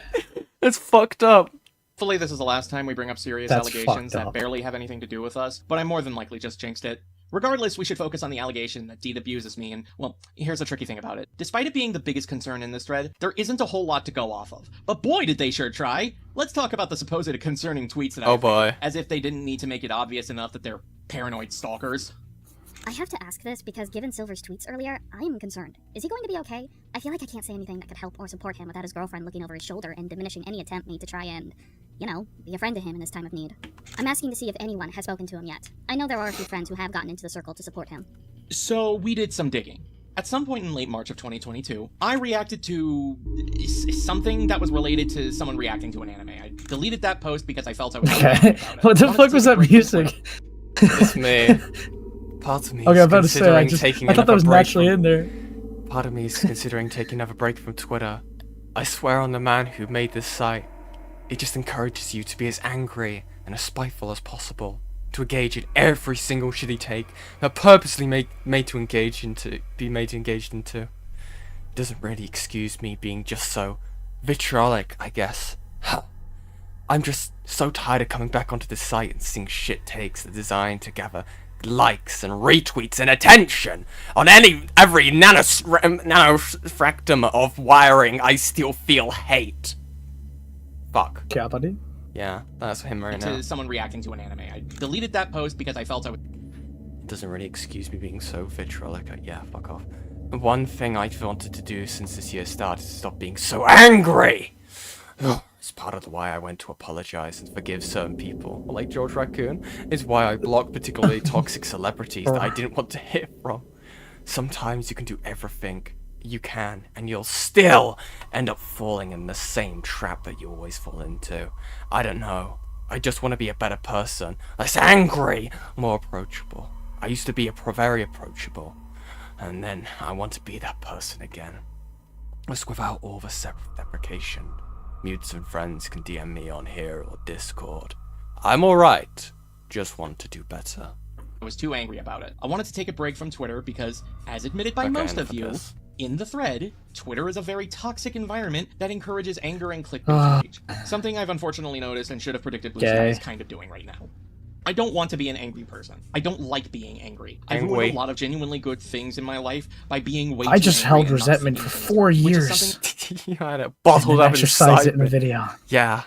It's fucked up. hopefully this is the last time we bring up serious That's allegations fucked that up. barely have anything to do with us, but I more than likely just jinxed it. Regardless, we should focus on the allegation that Deed abuses me, and, well, here's the tricky thing about it. Despite it being the biggest concern in this thread, there isn't a whole lot to go off of. But boy, did they sure try! Let's talk about the supposed concerning tweets that Oh I've made, boy. as if they didn't need to make it obvious enough that they're paranoid stalkers. I have to ask this because given Silver's tweets earlier, I am concerned. Is he going to be okay? I feel like I can't say anything that could help or support him without his girlfriend looking over his shoulder and diminishing any attempt made to try and, you know, be a friend to him in his time of need. I'm asking to see if anyone has spoken to him yet. I know there are a few friends who have gotten into the circle to support him. So, we did some digging. At some point in late March of 2022, I reacted to something that was related to someone reacting to an anime. I deleted that post because I felt I was Okay. What the fuck was that music? It's me. Part of me Okay, is I'm about to say, I considering taking thought that another was break naturally from- in there. Part of me is considering taking another break from Twitter. I swear on the man who made this site. It just encourages you to be as angry and as spiteful as possible. To engage in every single shitty take that purposely made to engage into. It doesn't really excuse me being just so vitriolic, I guess. I'm just so tired of coming back onto this site and seeing shit takes that are designed to gather likes and retweets and attention on every nanofractum of wiring. I still feel hate. Fuck. Yeah, buddy. Yeah, that's him right now. to someone reacting to an anime. I deleted that post because I felt I would. Doesn't really excuse me being so vitriolic. Yeah, fuck off. One thing I've wanted to do since this year started is stop being so angry. It's part of why I went to apologize and forgive certain people, like George Raccoon. Is why I blocked particularly toxic celebrities that I didn't want to hear from. Sometimes you can do everything you can, and you'll still end up falling in the same trap that you always fall into. I don't know. I just want to be a better person. Less angry, more approachable. I used to be very approachable. And then I want to be that person again. Just without all the self-deprecation. Mutes and friends can DM me on here or Discord. I'm alright. Just want to do better. I was too angry about it. I wanted to take a break from Twitter because, as admitted by Okay, most enough of you, this. in the thread, Twitter is a very toxic environment that encourages anger and clickbait rage. Something I've unfortunately noticed and should have predicted Blue Sky Okay. is kind of doing right now. I don't want to be an angry person. I don't like being angry. I've Angry. ruined a lot of genuinely good things in my life by being way I too just angry held and not resentment seeing for things, 4 which is years. something- You had it And bottled then up exercise inside it in the me. video. Yeah.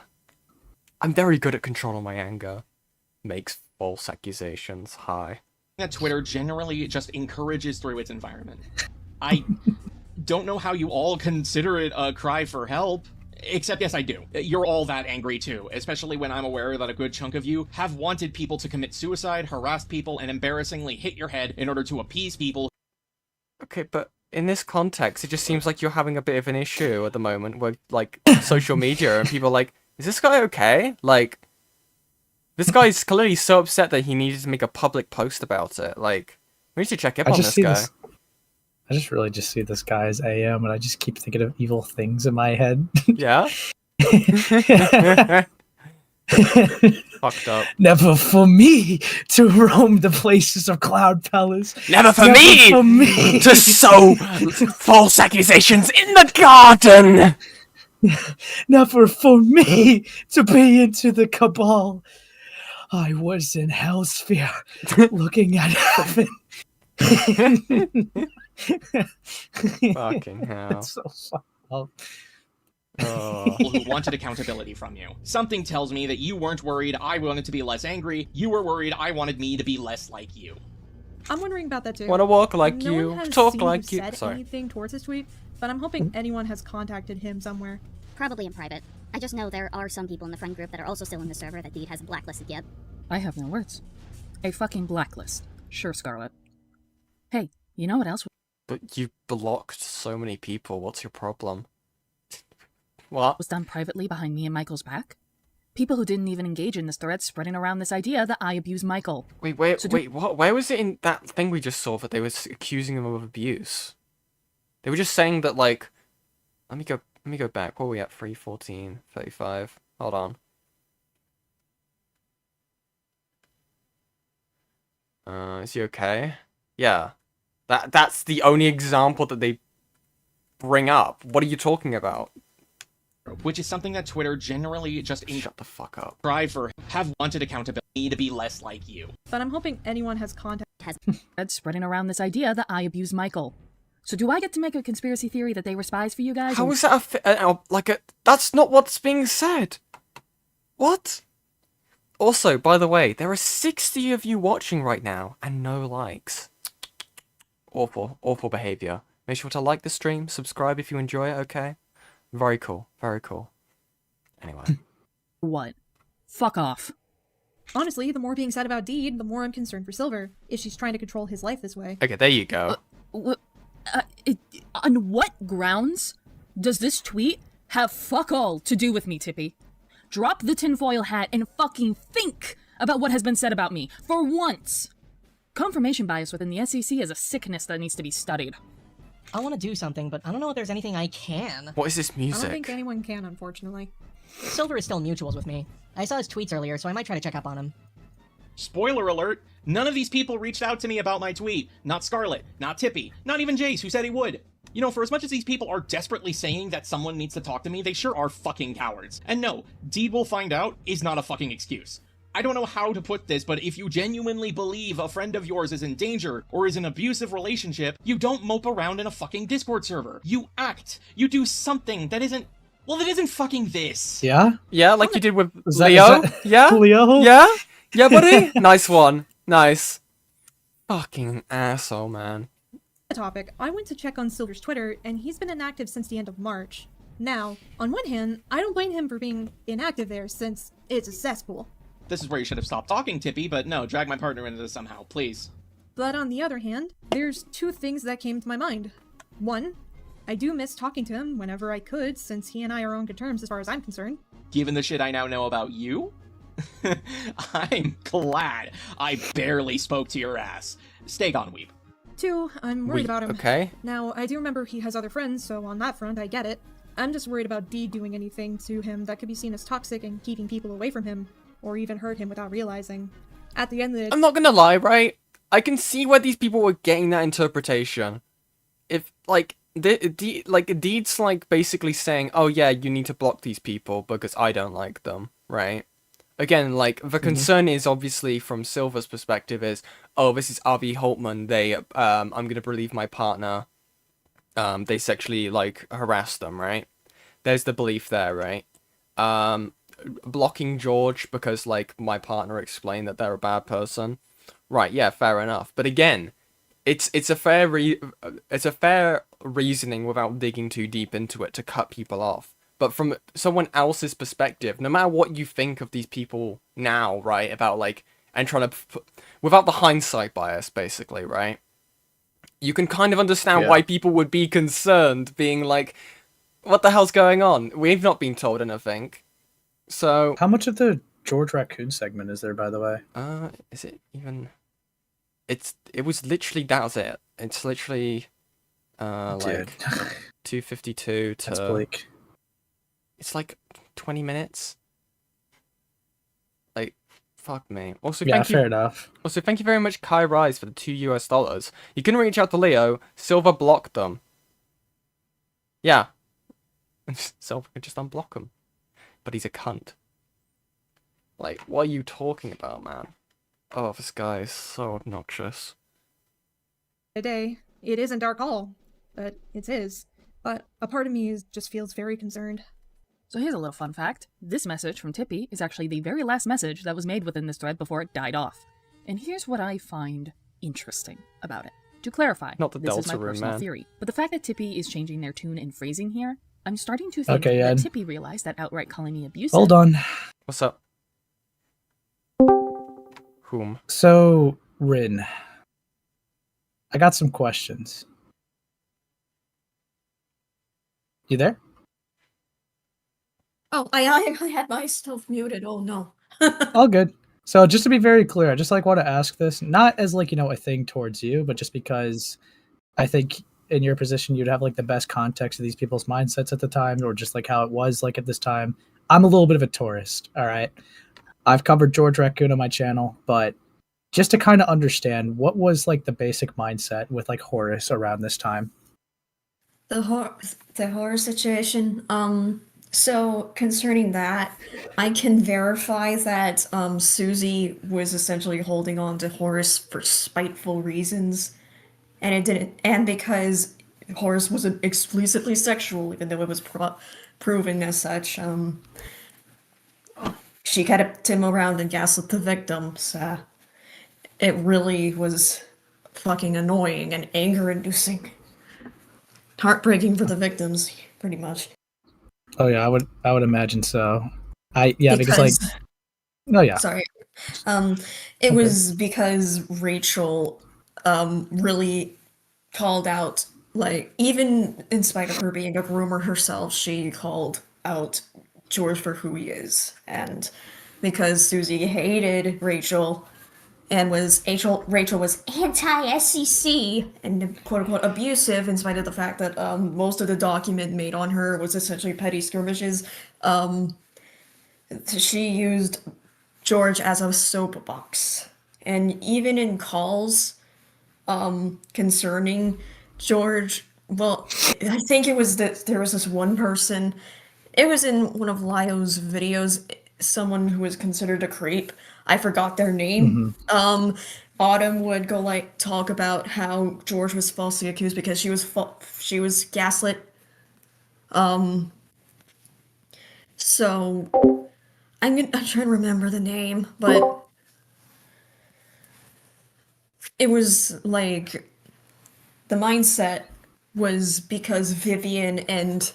I'm very good at controlling my anger. Makes False accusations. Hi. that Twitter generally just encourages through its environment. I don't know how you all consider it a cry for help. Except, yes, I do. You're all that angry too, especially when I'm aware that a good chunk of you have wanted people to commit suicide, harassed people, and embarrassingly hit your head in order to appease people. Okay, but in this context, it just seems like you're having a bit of an issue at the moment with, like, social media, and people are like, is this guy okay? Like, this guy's clearly so upset that he needed to make a public post about it. Like, we need to check up on this guy. I just really just see this guy as AM, and I just keep thinking of evil things in my head. Yeah? Fucked up. Never for me to roam the places of Cloud Palace. Never for Never me, for me to sow false accusations in the garden. Never for me to be into the cabal. I was in Hellsphere, looking at heaven. Fucking hell. It's so fucked up. Oh. People who wanted accountability from you. Something tells me that you weren't worried I wanted to be less angry. You were worried I wanted me to be less like you. I'm wondering about that too. Wanna walk like no you, one has talk seen like you. you. Said Sorry. anything towards his tweet, but I'm hoping anyone has contacted him somewhere. Probably in private. I just know there are some people in the friend group that are also still in the server that Deed hasn't blacklisted yet. I have no words. A fucking blacklist. Sure, Scarlet. Hey, you know what else? But you blocked so many people. What's your problem? What? Was done privately behind me and Michael's back? People who didn't even engage in this thread spreading around this idea that I abuse Michael. Wait, what? Where was it in that thing we just saw that they were accusing him of abuse? They were just saying that, like... Let me go back. What are we at? 3:14, 35. Hold on. Is he okay? Yeah. That's the only example that they bring up. What are you talking about? Which is something that Twitter generally just Shut the fuck up. cry for, have wanted accountability to be less like you. But I'm hoping anyone has contacted. Thread spreading around this idea that I abuse Michael. So do I get to make a conspiracy theory that they were spies for you guys? How is that that's not what's being said. What? Also, by the way, there are 60 of you watching right now and no likes. Awful behavior. Make sure to like the stream, subscribe if you enjoy it, okay? Very cool, very cool. Anyway. What? Fuck off. Honestly, the more being said about Deed, the more I'm concerned for Silver, if she's trying to control his life this way. Okay, there you go. On what grounds does this tweet have fuck all to do with me, Tippy? Drop the tinfoil hat and fucking think about what has been said about me, for once. Confirmation bias within the SCC is a sickness that needs to be studied. I want to do something, but I don't know if there's anything I can. What is this I don't music? think anyone can, unfortunately. Silver is still mutuals with me. I saw his tweets earlier, so I might try to check up on him. Spoiler alert, none of these people reached out to me about my tweet. Not Scarlet, not Tippy, not even Jace, who said he would. You know, for as much as these people are desperately saying that someone needs to talk to me, they sure are fucking cowards. And no, Deed will find out is not a fucking excuse. I don't know how to put this, but if you genuinely believe a friend of yours is in danger or is in an abusive relationship, you don't mope around in a fucking Discord server. You act. You do something that isn't... Well, that isn't fucking this. Yeah? Yeah, like you did with Is that- Leo? is that- Yeah? Leo? Yeah? Yeah, buddy? Nice one. Nice. Fucking asshole, man. The topic, I went to check on Silver's Twitter, and he's been inactive since the end of March. Now, on one hand, I don't blame him for being inactive there, since it's a cesspool. This is where you should have stopped talking, Tippy, but no, drag my partner into this somehow, please. But on the other hand, there's two things that came to my mind. One, I do miss talking to him whenever I could, since he and I are on good terms as far as I'm concerned. Given the shit I now know about you, I'm glad I barely spoke to your ass. Stay gone, Weep. Two, I'm worried about him. Okay. Now, I do remember he has other friends, so on that front, I get it. I'm just worried about Dee doing anything to him that could be seen as toxic and keeping people away from him, or even hurt him without realizing. At the end of the I'm not gonna lie, right? I can see where these people were getting that interpretation. If, like, Deed's, like, basically saying, oh yeah, you need to block these people because I don't like them, right? Again, like, the concern is obviously from Silver's perspective is, oh, this is R.V. Holtman, I'm gonna believe my partner, they sexually, like, harassed them, right? There's the belief there, right? blocking George because like my partner explained that they're a bad person. Right, yeah, fair enough. But again, it's a fair reasoning without digging too deep into it to cut people off. But from someone else's perspective, no matter what you think of these people now, right, about like and trying to without the hindsight bias, basically, right? You can kind of understand why people would be concerned, being like, "What the hell's going on? We've not been told anything." So, how much of the George Raccoon segment is there, by the way? Is it even? It was literally that was it. It's literally, like 2:52 to. That's bleak. It's like 20 minutes. Like, fuck me. Also, Yeah, thank you. fair enough. Also, thank you very much, Kai Rise, for the $2. You can reach out to Leo. Silver blocked them. Yeah. Silver can just unblock him. But he's a cunt. Like, what are you talking about, man? Oh, this guy is so obnoxious. Today, it isn't Dark Hall, but it's his. But a part of me just feels very concerned. So here's a little fun fact. This message from Tippy is actually the very last message that was made within this thread before it died off. And here's what I find interesting about it. To clarify, Not the this is Delta my room, personal man. theory, but the fact that Tippy is changing their tune and phrasing here, I'm starting to think Okay, that Ed. Tippy realized that outright calling me abusive. Hold on. What's up? Whom? So, Rin, I got some questions. You there? Oh, I had myself muted. Oh no. All good. So just to be very clear, I just like want to ask this, not as like, a thing towards you, but just because I think in your position you'd have like the best context of these people's mindsets at the time, or just like how it was like at this time. I'm a little bit of a tourist, all right? I've covered George Raccoon on my channel, but just to kind of understand, what was like the basic mindset with like Horus around this time? The horror situation. So concerning that, I can verify that Susie was essentially holding on to Horace for spiteful reasons, and it didn't. And because Horace wasn't explicitly sexual, even though it was proven as such, she kept him around and gaslit the victims. It really was fucking annoying and anger-inducing, heartbreaking for the victims, pretty much. Oh yeah, I would imagine so. Because like, oh yeah. Sorry. It was because Rachel really called out, like, even in spite of her being a groomer herself, she called out George for who he is. And because Susie hated Rachel and Rachel was anti-SCC and quote-unquote abusive, in spite of the fact that most of the document made on her was essentially petty skirmishes, she used George as a soapbox. And even in calls concerning George, well, I think it was that there was this one person, it was in one of Lio's videos, someone who was considered a creep. I forgot their name. Autumn would go like talk about how George was falsely accused because she was gaslit. So I'm trying to remember the name, but it was like the mindset was because Vivian and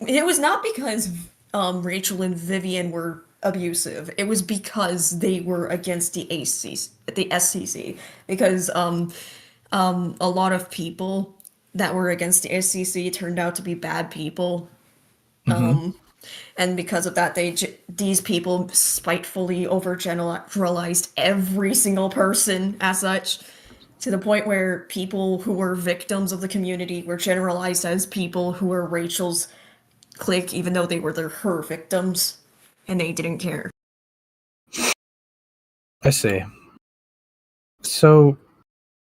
it was not because Rachel and Vivian were abusive. It was because they were against the SCC. Because a lot of people that were against the SCC turned out to be bad people. And because of that, these people spitefully overgeneralized every single person as such, to the point where people who were victims of the community were generalized as people who were Rachel's clique, even though they were her victims, and they didn't care. I see. So,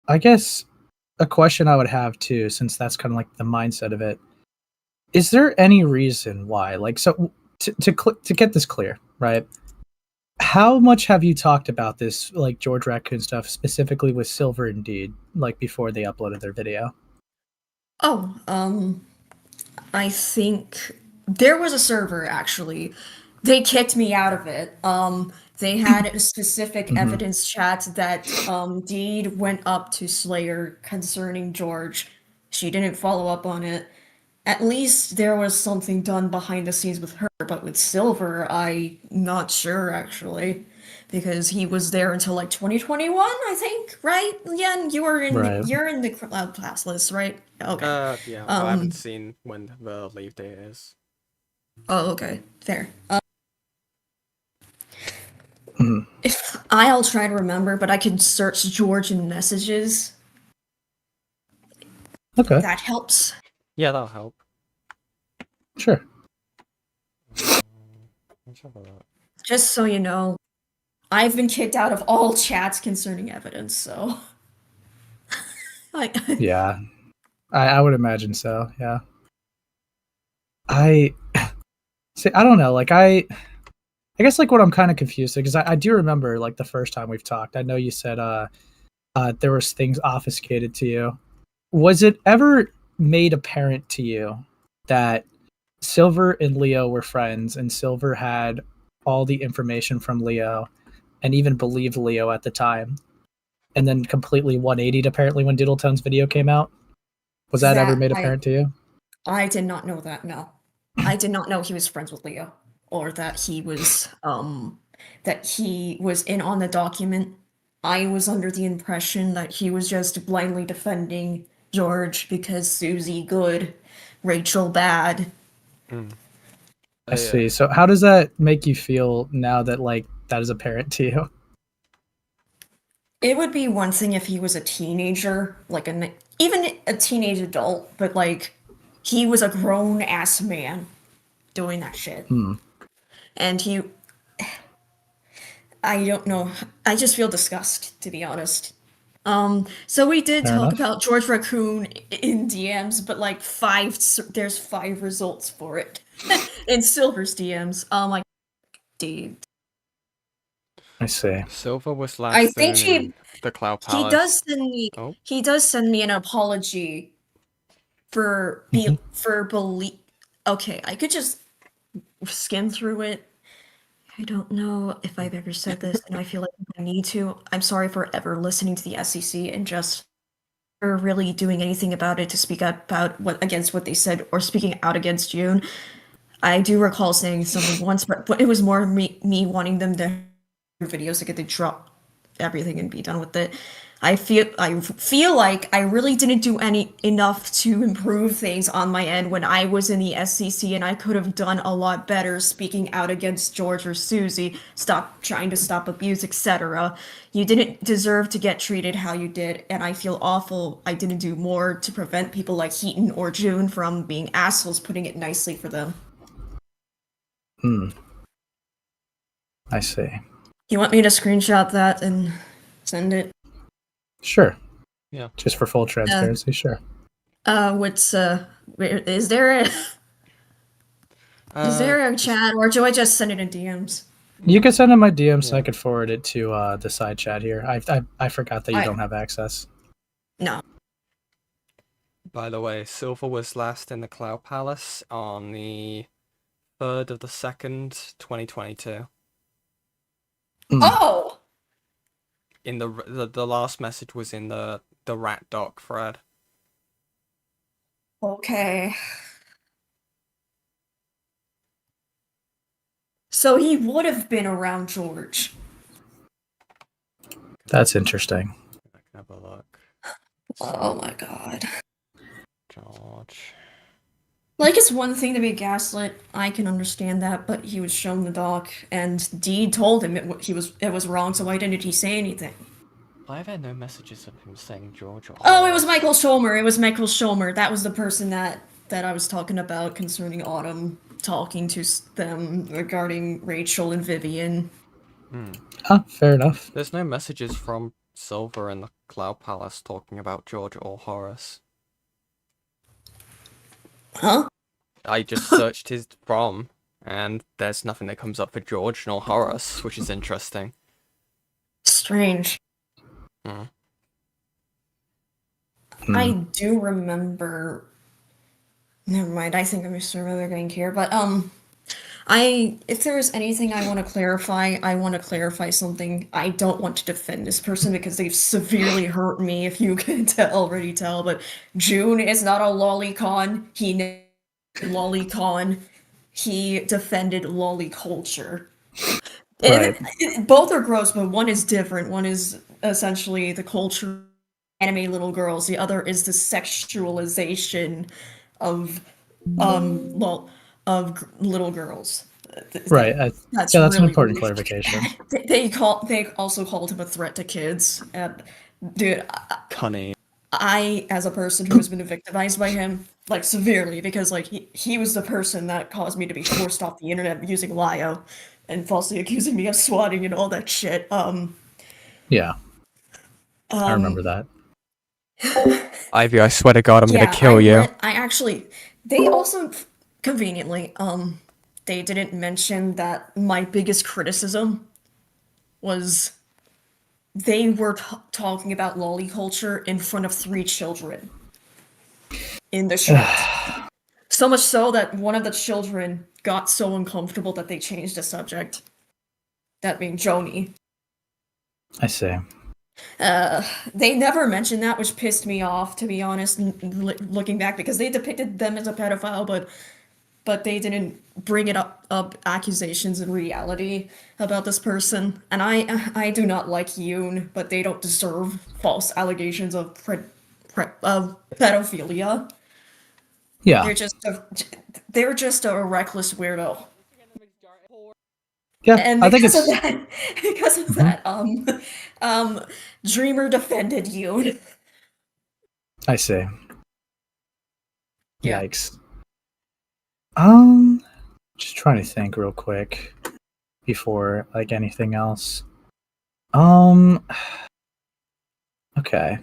I guess a question I would have too, since that's kind of like the mindset of it, is there any reason why, like, so to get this clear, right? How much have you talked about this, like George Raccoon stuff, specifically with Silver and Deed, like before they uploaded their video? Oh, I think there was a server actually they kicked me out of it. They had a specific evidence chat that Deed went up to Slayer concerning George. She didn't follow up on it. At least there was something done behind the scenes with her, but with Silver, I'm not sure actually, because he was there until like 2021, I think, right? Yen, Right. you're in the Cloud Pass list, right? Okay. Yeah, but I haven't seen when the leave date is. Oh, okay, fair. Mhm. If I'll try to remember, but I can search George in messages. Okay. That helps. Yeah, that'll help. Sure. Let's have a look. Just so you know, I've been kicked out of all chats concerning evidence, so. Like, Yeah. I would imagine so, yeah. I see, I don't know, like I guess like what I'm kind of confused because I do remember like the first time we've talked. I know you said there was things obfuscated to you. Was it ever made apparent to you that Silver and Leo were friends and Silver had all the information from Leo and even believed Leo at the time and then completely 180'd apparently when Doodletone's video came out? Was that ever made apparent to you? I did not know that, no. I did not know he was friends with Leo, or that he was in on the document. I was under the impression that he was just blindly defending George because Susie good, Rachel bad. I see. So how does that make you feel now that like that is apparent to you? It would be one thing if he was a teenager, like even a teenage adult, but like he was a grown ass man doing that shit. And I don't know. I just feel disgust, to be honest. So we did Fair talk enough. about George Raccoon in DMs, but like there's 5 results for it in Silver's DMs. Like, dude. I see. Silver was last I think in the Cloud Palace. He does send me an apology for belief. Okay, I could just skim through it. I don't know if I've ever said this, and I feel like I need to. I'm sorry for ever listening to the SCC and just for really doing anything about it to speak up about against what they said or speaking out against June. I do recall saying something once, but it was more me wanting them to videos to get to drop everything and be done with it. I feel like I really didn't do enough to improve things on my end when I was in the SCC, and I could have done a lot better speaking out against George or Susie, trying to stop abuse, etc. You didn't deserve to get treated how you did, and I feel awful I didn't do more to prevent people like Heaton or June from being assholes, putting it nicely for them. I see. You want me to screenshot that and send it? Sure. Yeah. Just for full transparency, sure. Is there a chat, or do I just send it in DMs? You can send in my DM so I could forward it to the side chat here. I forgot that you don't have access. No. By the way, Silver was last in the Cloud Palace on the 3rd of the 2nd, 2022. Oh! In the last message was in the rat doc thread. Okay. So he would have been around George. That's interesting. I can have a look. Oh my god. George. Like, it's one thing to be gaslit. I can understand that, but he was shown the doc, and Deed told him it was wrong. So why didn't he say anything? I've had no messages of him saying George. Oh, it was Michael Schomer. It was Michael Schomer. That was the person that I was talking about concerning Autumn talking to them regarding Rachel and Vivian. Fair enough. There's no messages from Silver in the Cloud Palace talking about George or Horace. Huh? I just searched his from, and there's nothing that comes up for George nor Horace, which is interesting. Strange. I do remember. Never mind. I think I'm just remembering here, but If there's anything I want to clarify something. I don't want to defend this person because they've severely hurt me, if you can already tell, but June is not a lolicon. Lolicon. He defended lolly culture. Right. Both are gross, but one is different. One is essentially the culture anime little girls. The other is the sexualization of little girls. Right. That's Yeah, that's an really, important really clarification. bad. They also called him a threat to kids. And dude, Cunny. I, as a person who has been victimized by him, like severely, because like he was the person that caused me to be forced off the internet using Lio and falsely accusing me of swatting and all that shit. Yeah. I remember that. Ivy, I swear to God, I'm Yeah, gonna kill you. I actually, they also conveniently, they didn't mention that my biggest criticism was they were talking about lolly culture in front of 3 children in the chat. So much so that one of the children got so uncomfortable that they changed the subject. That being Joni. I see. They never mentioned that, which pissed me off, to be honest, looking back, because they depicted them as a pedophile, but they didn't bring up accusations in reality about this person. And I do not like Yoon, but they don't deserve false allegations of pedophilia. Yeah. They're just a reckless weirdo. Yeah, And I think because it's of that, because of that, Dreamer defended Yoon. I see. Yeah. Yikes. Just trying to think real quick before like anything else. Okay.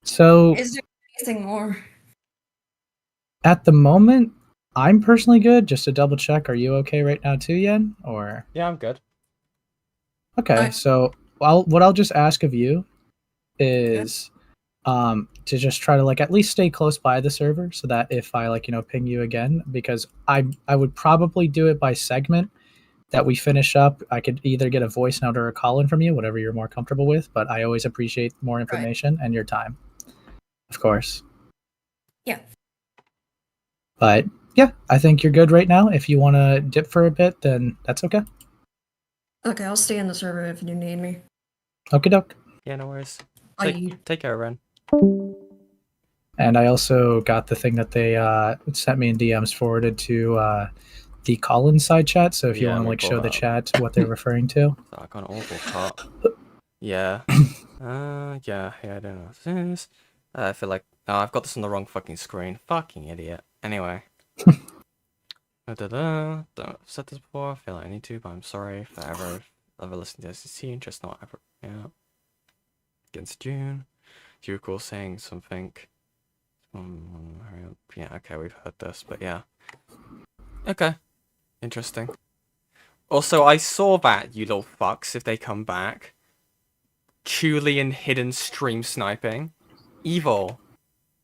So Is there anything more? at the moment, I'm personally good. Just to double check, are you okay right now too, Yen? Or Yeah, I'm good. okay, so what I'll just ask of you is to just try to like at least stay close by the server so that if I like ping you again, because I would probably do it by segment that we finish up. I could either get a voice note or a call in from you, whatever you're more comfortable with, but I always appreciate more information and your time, of course. Yeah. But yeah, I think you're good right now. If you want to dip for a bit, then that's okay. Okay, I'll stay in the server if you need me. Okie doke. Yeah, no worries. Bye. Take care, Ren. And I also got the thing that they sent me in DMs forwarded to the Collins side chat. So if you Yeah, want to let me like pull show that the up. chat what they're referring to. I got an awful cut. Yeah. Yeah, I don't know what this is. I feel like I've got this on the wrong fucking screen. Fucking idiot. Anyway. Don't I've said this before. I feel like I need to, but I'm sorry for ever listening to SCC and just not ever. Yeah. Against June. Do you recall saying something? Hurry up. Yeah, okay, we've heard this, but yeah. Okay. Interesting. Also, I saw that, you little fucks, if they come back. Julian hidden stream sniping. Evil.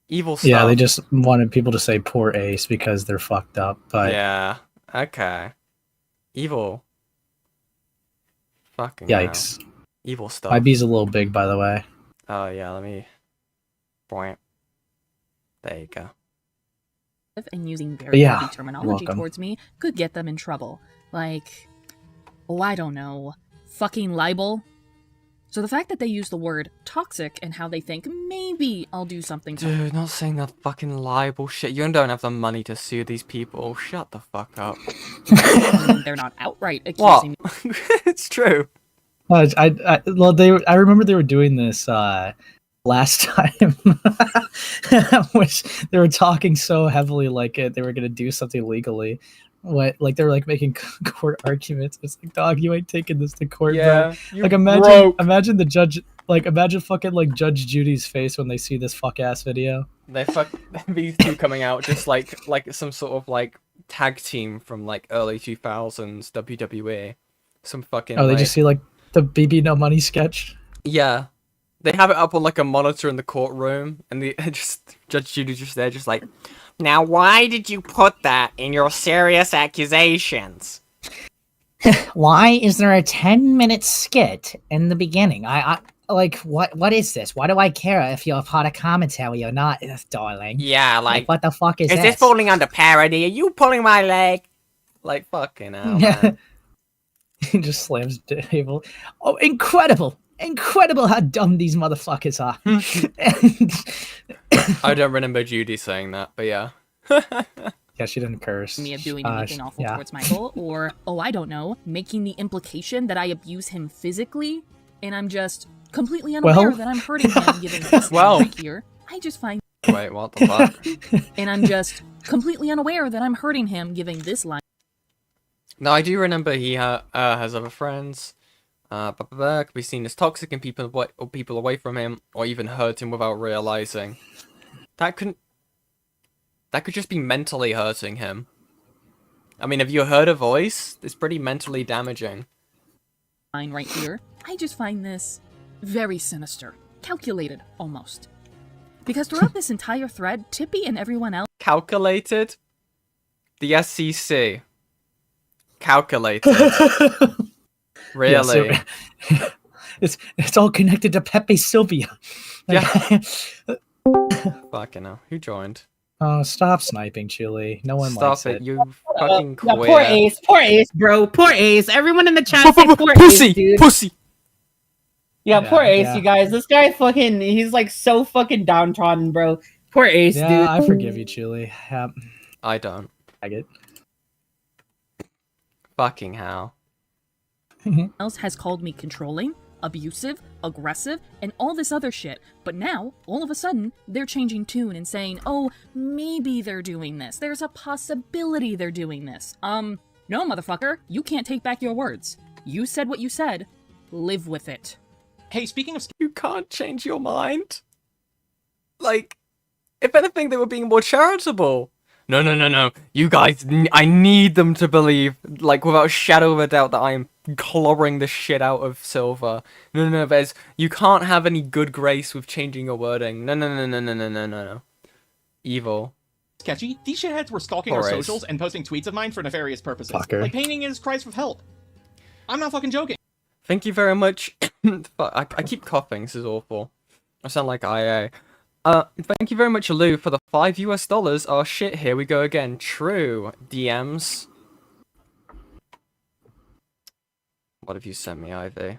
Evil stuff. Yeah, they just wanted people to say poor Ace because they're fucked up, but yeah, okay. Evil. Fucking yikes. hell. Evil stuff. My B's a little big, by the way. Oh, yeah, let me... There you go. And using very Yeah, heavy terminology welcome. towards me could get them in trouble. Like, oh, I don't know, fucking libel? So the fact that they use the word toxic and how they think maybe I'll do something to Dude, not saying that fucking libel shit. You don't have the money to sue these people. Shut the fuck up. they're not outright accusing me. What? It's true. I remember they were doing this last time, which they were talking so heavily like they were gonna do something legally. What, like they were like making court arguments. It's like, dog, you ain't taking this to court, Yeah, bro. Like imagine the judge, like imagine fucking like Judge Judy's face when they see this fuck ass video. These two coming out just like some sort of like tag team from like early 2000s WWE. Some fucking. Oh, they just see like the BB No Money sketch. Yeah. They have it up on like a monitor in the courtroom, and the just Judge Judy's just there, just like, Now, why did you put that in your serious accusations? Why is there a 10-minute skit in the beginning? I like what is this? Why do I care if you're a part of commentary or not, darling? Yeah, like what the fuck is this this? falling under parody? Are you pulling my leg? Like, fucking hell, man. He just slams the table. Oh, incredible! Incredible how dumb these motherfuckers are. I don't remember Judy saying that, but yeah. Yeah, she didn't curse. Me of doing anything awful towards Michael, or, oh, I don't know, making the implication that I abuse him physically, and I'm just completely unaware that I'm hurting him given this right here. I just find... Wait, what the fuck? And I'm just completely unaware that I'm hurting him giving this line. No, I do remember he has other friends. Could be seen as toxic and people away from him, or even hurt him without realizing. That could just be mentally hurting him. I mean, have you heard a voice? It's pretty mentally damaging. Line right here. I just find this very sinister, calculated almost. Because throughout this entire thread, Tippy and everyone else... Calculated? The SCC. Calculated. Really? Yeah, so it's all connected to Pepe Sylvia. Yeah. Fucking hell. Who joined? Oh, stop sniping, Chili. No one likes Stop it, it. you fucking queer. Poor Ace, bro. Poor Ace. Everyone in the chat said poor Pussy! Ace, dude. Pussy! Yeah, poor Ace, you guys. This guy fucking, he's like so fucking downtrodden, bro. Poor Ace, Yeah, dude. I forgive you, Chili. Yep. I don't. I get. Fucking hell. else has called me controlling, abusive, aggressive, and all this other shit. But now, all of a sudden, they're changing tune and saying, oh, maybe they're doing this. There's a possibility they're doing this. No, motherfucker. You can't take back your words. You said what you said. Live with it. Hey, speaking of... You can't change your mind. Like, if anything, they were being more charitable. No. You guys, I need them to believe, like, without a shadow of a doubt, that I am clobbering the shit out of Silver. No, you can't have any good grace with changing your wording. No. Evil. Sketchy, these shitheads were stalking Poor our Ace. socials and posting tweets of mine for nefarious purposes. Fucker. Like painting his cries for help. I'm not fucking joking. Thank you very much. I keep coughing, this is awful. I sound like IA. Thank you very much, Lou, for the $5 US. Oh shit, here we go again. True. DMs. What have you sent me, Ivy?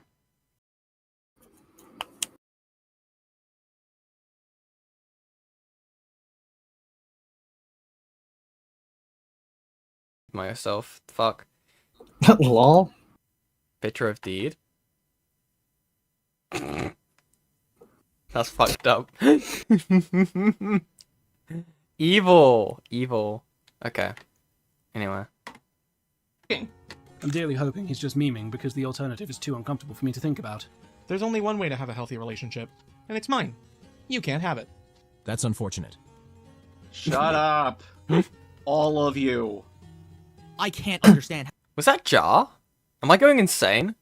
Myself. Fuck. Lol. Picture of Deed. That's fucked up. Evil. Okay. Anyway. I'm dearly hoping he's just memeing because the alternative is too uncomfortable for me to think about. There's only one way to have a healthy relationship, and it's mine. You can't have it. That's unfortunate. Shut up. All of you. I can't understand. Was that Jar? Am I going insane?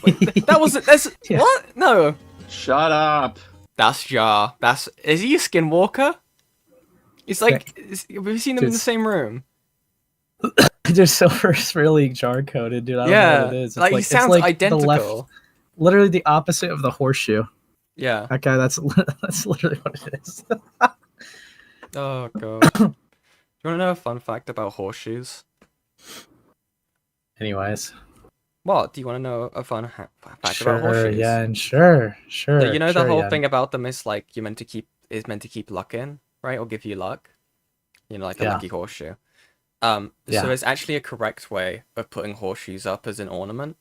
Wait, that wasn't. Yeah. What? No. Shut up. That's Jar. Is he a skinwalker? It's like, have you seen them in the same room? Just Silver's really jar coded, dude. I don't know what it is. It's like he sounds it's identical. Literally the opposite of the horseshoe. Yeah. Okay, that's literally what it is. Oh god. Do you want to know a fun fact about horseshoes? Anyways. What? Do you want to know a fun fact about horseshoes? Yeah, and sure. So you know the whole yeah. thing about them is like you're meant to keep luck in, right? Or give you luck. You know, like a lucky horseshoe. So there's actually a correct way of putting horseshoes up as an ornament,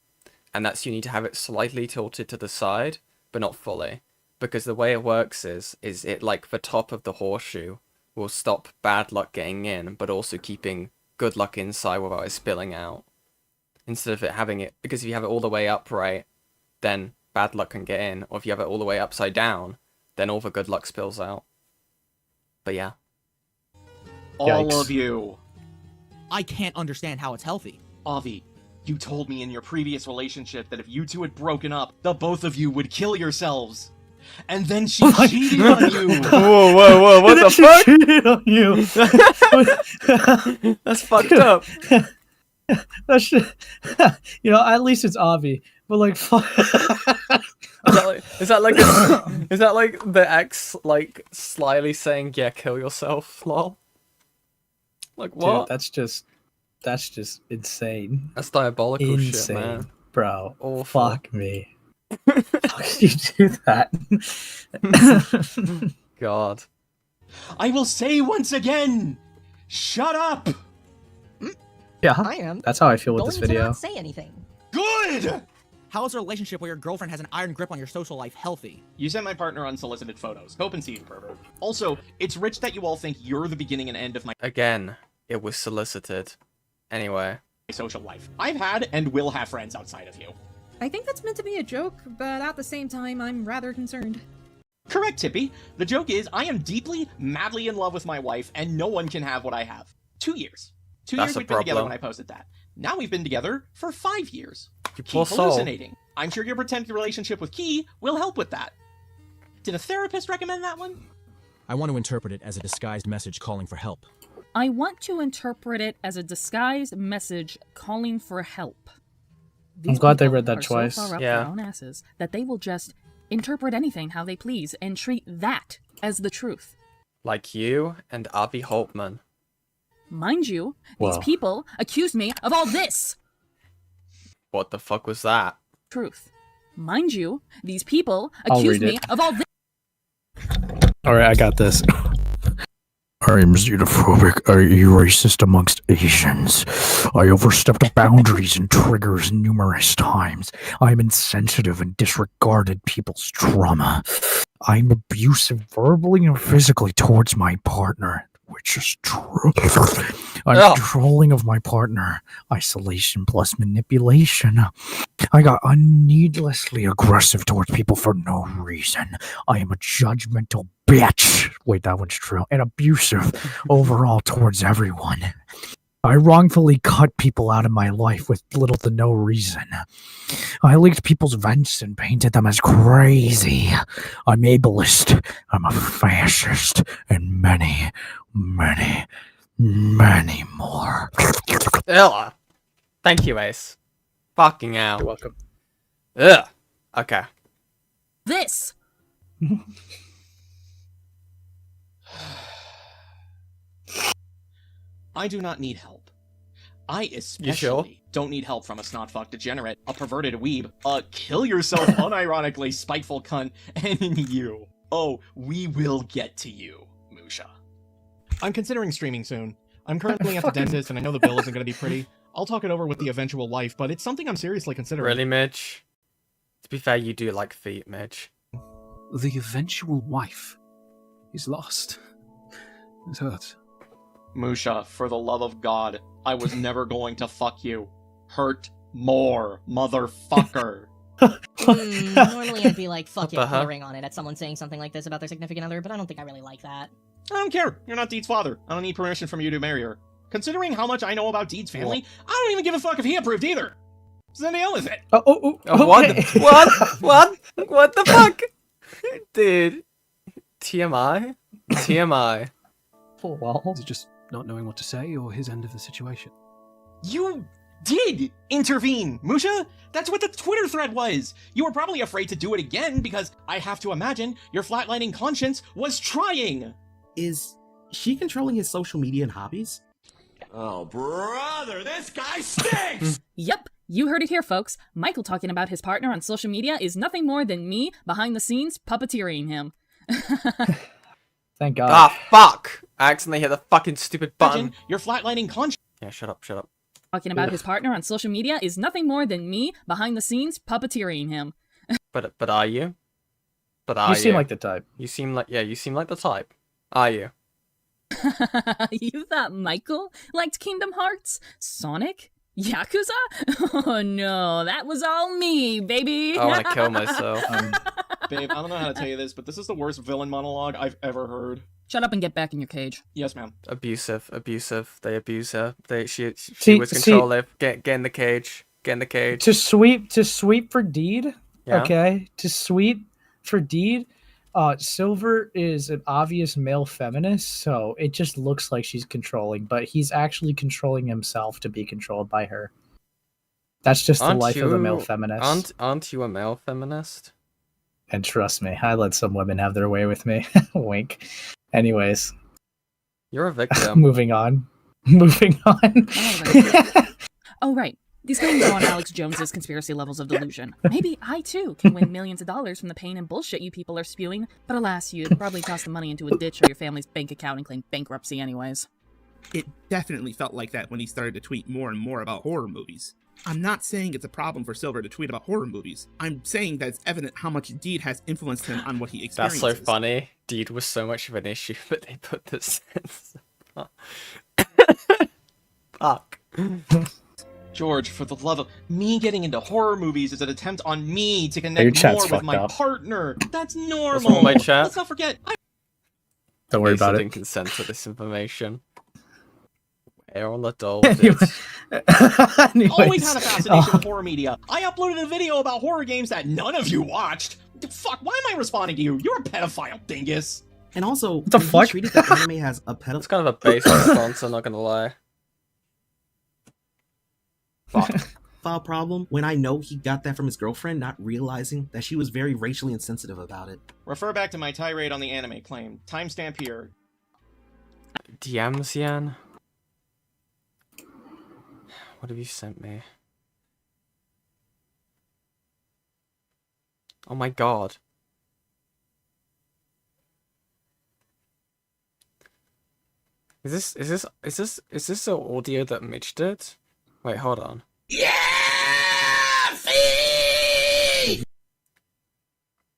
and that's you need to have it slightly tilted to the side, but not fully. Because the way it works is it like the top of the horseshoe will stop bad luck getting in, but also keeping good luck inside without it spilling out. Instead of it having it, because if you have it all the way upright, then bad luck can get in, or if you have it all the way upside down, then all the good luck spills out. But yeah. All of you. I can't understand how it's healthy. Avi, you told me in your previous relationship that if you two had broken up, the both of you would kill yourselves. and then she cheated on you. Whoa, what the She fuck? cheated on you. That's fucked up. That shit, at least it's Avi. But like, fuck. Is that like the ex like slyly saying, "Yeah, kill yourself"? Lol. Like what? Dude, that's just insane. That's diabolical Insane, shit, man. Bro. Awful. Fuck me. How could you do that? God. I will say once again, shut up. Yeah, I am. that's how I feel with going this video. to not say anything. Good. How is a relationship where your girlfriend has an iron grip on your social life healthy? You sent my partner unsolicited photos. Hope and see you, pervert. Also, it's rich that you all think you're the beginning and end of my Again, it was solicited. Anyway. social life. I've had and will have friends outside of you. I think that's meant to be a joke, but at the same time, I'm rather concerned. Correct, Tippy. The joke is, I am deeply, madly in love with my wife, and no one can have what I have. 2 years. 2 That's years a we've been together problem. when I posted that. Now we've been together for 5 years. You Keep poor soul. hallucinating. I'm sure your pretend relationship with Key will help with that. Did a therapist recommend that one? I want to interpret it as a disguised message calling for help. I want to interpret it as a disguised message calling for help. I'm glad they people read that are twice. So far up Yeah. their own asses that they will just interpret anything how they please and treat that as the truth. Like you and Avi Holtman. Mind you, these Whoa. people accuse me of all this. What the fuck was that? Truth. Mind you, these people I'll accuse read me it. of all this. Alright, I got this. I am xenophobic. I am racist amongst Asians. I overstepped boundaries and triggers numerous times. I'm insensitive and disregarded people's trauma. I'm abusive verbally and physically towards my partner, which is true. I'm Ugh. controlling of my partner. Isolation plus manipulation. I got needlessly aggressive towards people for no reason. I am a judgmental bitch. Wait, that one's true. And abusive overall towards everyone. I wrongfully cut people out of my life with little to no reason. I leaked people's vents and painted them as crazy. I'm ableist. I'm a fascist. And many, many, many more. Ugh. Thank you, Ace. Fucking hell. You're welcome. Ugh. Okay. This. I do not need help. I especially sure? don't need help from a snot-fuck degenerate, a perverted weeb, a kill-yourself unironically spiteful cunt, and you. Oh, we will get to you, Musha. I'm considering streaming soon. I'm currently at the dentist, and I know the bill isn't going to be pretty. I'll talk it over with the eventual wife, but it's something I'm seriously considering. Really, Mitch? To be fair, you do like feet, Mitch. The eventual wife is lost. It hurts. Musha, for the love of God, I was never going to fuck you. Hurt more, motherfucker. Normally I'd be like, fuck What it, the put a heck? ring on it at someone saying something like this about their significant other, but I don't think I really like that. I don't care. You're not Deed's father. I don't need permission from you to marry her. Considering how much I know about Deed's family, I don't even give a fuck if he approved either. Zenniel is it? What? Okay. What the fuck? Dude. TMI? TMI. Well, Is it just not knowing what to say or his end of the situation? You did intervene, Musha! That's what the Twitter thread was! You were probably afraid to do it again because I have to imagine your flatlining conscience was trying! Is she controlling his social media and hobbies? Oh, brother, this guy stinks! Yep, you heard it here, folks. Michael talking about his partner on social media is nothing more than me behind the scenes puppeteering him. thank God. Ah, fuck! I accidentally hit the fucking stupid button. Imagine your flatlining conscience. Yeah, shut up, shut up. Talking about his partner on social media is nothing more than me behind the scenes puppeteering him. But are you? But are You you? seem like the type. You seem like the type. Are you? You thought Michael liked Kingdom Hearts? Sonic? Yakuza? Oh no, that was all me, baby! I want to kill myself. Babe, I don't know how to tell you this, but this is the worst villain monologue I've ever heard. Shut up and get back in your cage. Yes, ma'am. Abusive. They abuse her. She See- was see- controlling. Get in the cage. Get in the cage. To sweep for Deed. Yeah. Okay. To sweep for Deed. Silver is an obvious male feminist, so it just looks like she's controlling, but he's actually controlling himself to be controlled by her. That's just the life of a male feminist. Aren't you a male feminist? And trust me, I let some women have their way with me. Wink. Anyways. You're a victim. Moving on. Moving on. Oh, right. These claims go on Alex Jones's conspiracy levels of delusion. Maybe I, too, can win millions of dollars from the pain and bullshit you people are spewing, but alas, you'd probably toss the money into a ditch or your family's bank account and claim bankruptcy anyways. It definitely felt like that when he started to tweet more and more about horror movies. I'm not saying it's a problem for Silver to tweet about horror movies. I'm saying that it's evident how much Deed has influenced him on what he experiences. That's so funny. Deed was so much of an issue, but they put this in. Fuck. George, for the love of... Me getting into horror movies is an attempt on me to connect more with my partner. That's normal. What's wrong with my chat? Let's not forget... Don't worry about it. Didn't consent to this information. We're on the doll. Always had a fascination with horror media. I uploaded a video about horror games that none of you watched. Fuck, why am I responding to you? You're a pedophile, dingus. And also, what the fuck? Treated the anime as a pedophile. It's kind of a base response, I'm not gonna lie. File problem when I know he got that from his girlfriend, not realizing that she was very racially insensitive about it. Refer back to my tirade on the anime claim. Timestamp here. DMs, Yan? What have you sent me? Oh my god. Is this the audio that Mitch did? Wait, hold on. Yeah!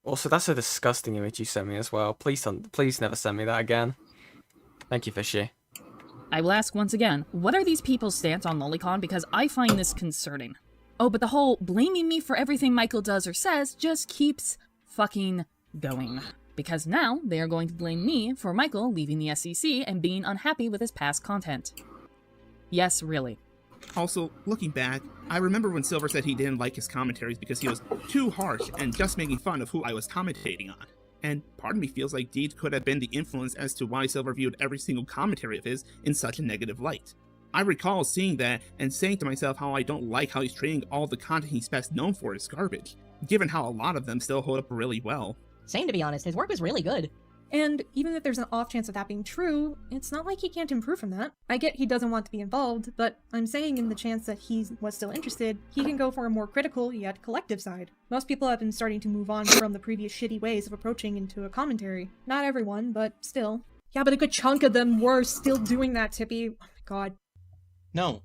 Also, that's a disgusting image you sent me as well. Please never send me that again. Thank you, Fishy. I will ask once again, what are these people's stance on Lolicon? Because I find this concerning. Oh, but the whole blaming me for everything Michael does or says just keeps fucking going. Because now they are going to blame me for Michael leaving the SCC and being unhappy with his past content. Yes, really. Also, looking back, I remember when Silver said he didn't like his commentaries because he was too harsh and just making fun of who I was commentating on. And part of me feels like Deed could have been the influence as to why Silver viewed every single commentary of his in such a negative light. I recall seeing that and saying to myself how I don't like how he's treating all the content he's best known for as garbage, given how a lot of them still hold up really well. Same, to be honest, his work was really good. And even if there's an off chance of that being true, it's not like he can't improve from that. I get he doesn't want to be involved, but I'm saying in the chance that he was still interested, he can go for a more critical yet collective side. Most people have been starting to move on from the previous shitty ways of approaching into a commentary. Not everyone, but still. Yeah, but a good chunk of them were still doing that, Tippy. Oh my god. No,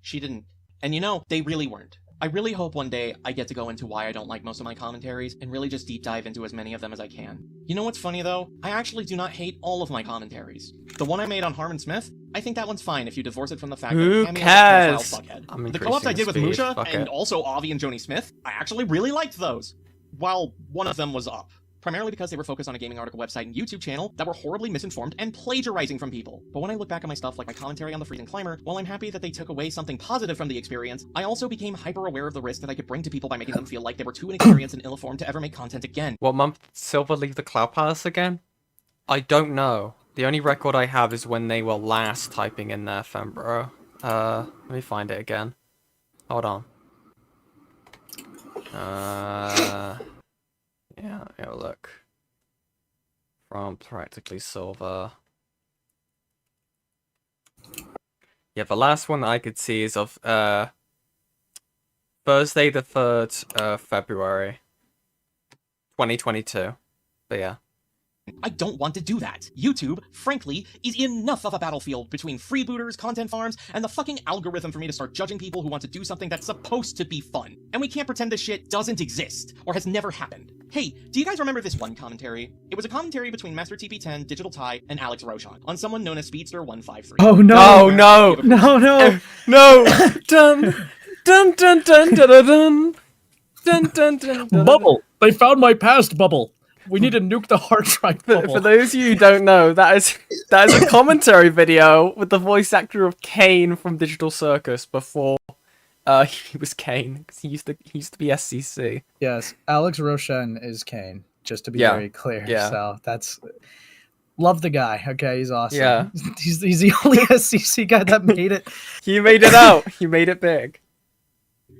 she didn't. And you know, they really weren't. I really hope one day I get to go into why I don't like most of my commentaries and really just deep dive into as many of them as I can. You know what's funny though? I actually do not hate all of my commentaries. The one I made on Harmon Smith, I think that one's fine if you divorce it from the fact Who that Cammy cares? is a pedophile fuckhead. The co-ops I did with Musha and also Avi and Joni Smith, I actually really liked those. While one of them was up. Primarily because they were focused on a gaming article website and YouTube channel that were horribly misinformed and plagiarizing from people. But when I look back at my stuff like my commentary on The Freezing Climber, while I'm happy that they took away something positive from the experience, I also became hyper aware of the risk that I could bring to people by making them feel like they were too inexperienced and ill-informed to ever make content again. What month did Silver leave the Cloud Palace again? I don't know. The only record I have is when they were last typing in there, Fembro. Let me find it again. Hold on. Yeah, look. From Practically Silver. Yeah, the last one that I could see is of Thursday the 3rd February 2022. But yeah. I don't want to do that. YouTube, frankly, is enough of a battlefield between freebooters, content farms, and the fucking algorithm for me to start judging people who want to do something that's supposed to be fun. And we can't pretend this shit doesn't exist, or has never happened. Hey, do you guys remember this one commentary? It was a commentary between Master TP10, Digital Ty, and Alex Roshan on someone known as Speedster153. Oh no! No! No! No! Dun! Dun dun dun dun dun dun dun dun dun. Bubble! They found my past bubble! We need to nuke the hard drive bubble. For those of you who don't know, that is a commentary video with the voice actor of Kane from Digital Circus before he was Kane. 'Cause he used to be SCC. Yes, Alex Roshan is Kane. just to be Yeah. very clear. Yeah. So that's love the guy. Okay, he's awesome. Yeah. he's the only SCC guy that made it. He made it out. He made it big.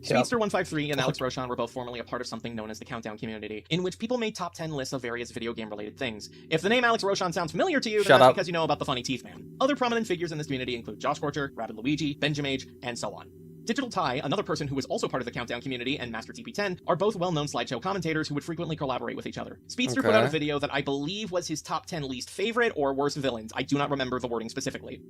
Speedster153 and Alex Roshan were both formerly a part of something known as the Countdown community, in which people made top 10 lists of various video game related things. If the name Alex Roshan sounds familiar to you, then Shut that's up. because you know about the Funny Teeth Man. Other prominent figures in this community include Josh Scorcher, Rabid Luigi, Benjamage, and so on. Digital Ty, another person who was also part of the Countdown community, and Master TP10 are both well-known slideshow commentators who would frequently collaborate with each other. Speedster put out a Okay. video that I believe was his top 10 least favorite or worst villains. I do not remember the wording specifically.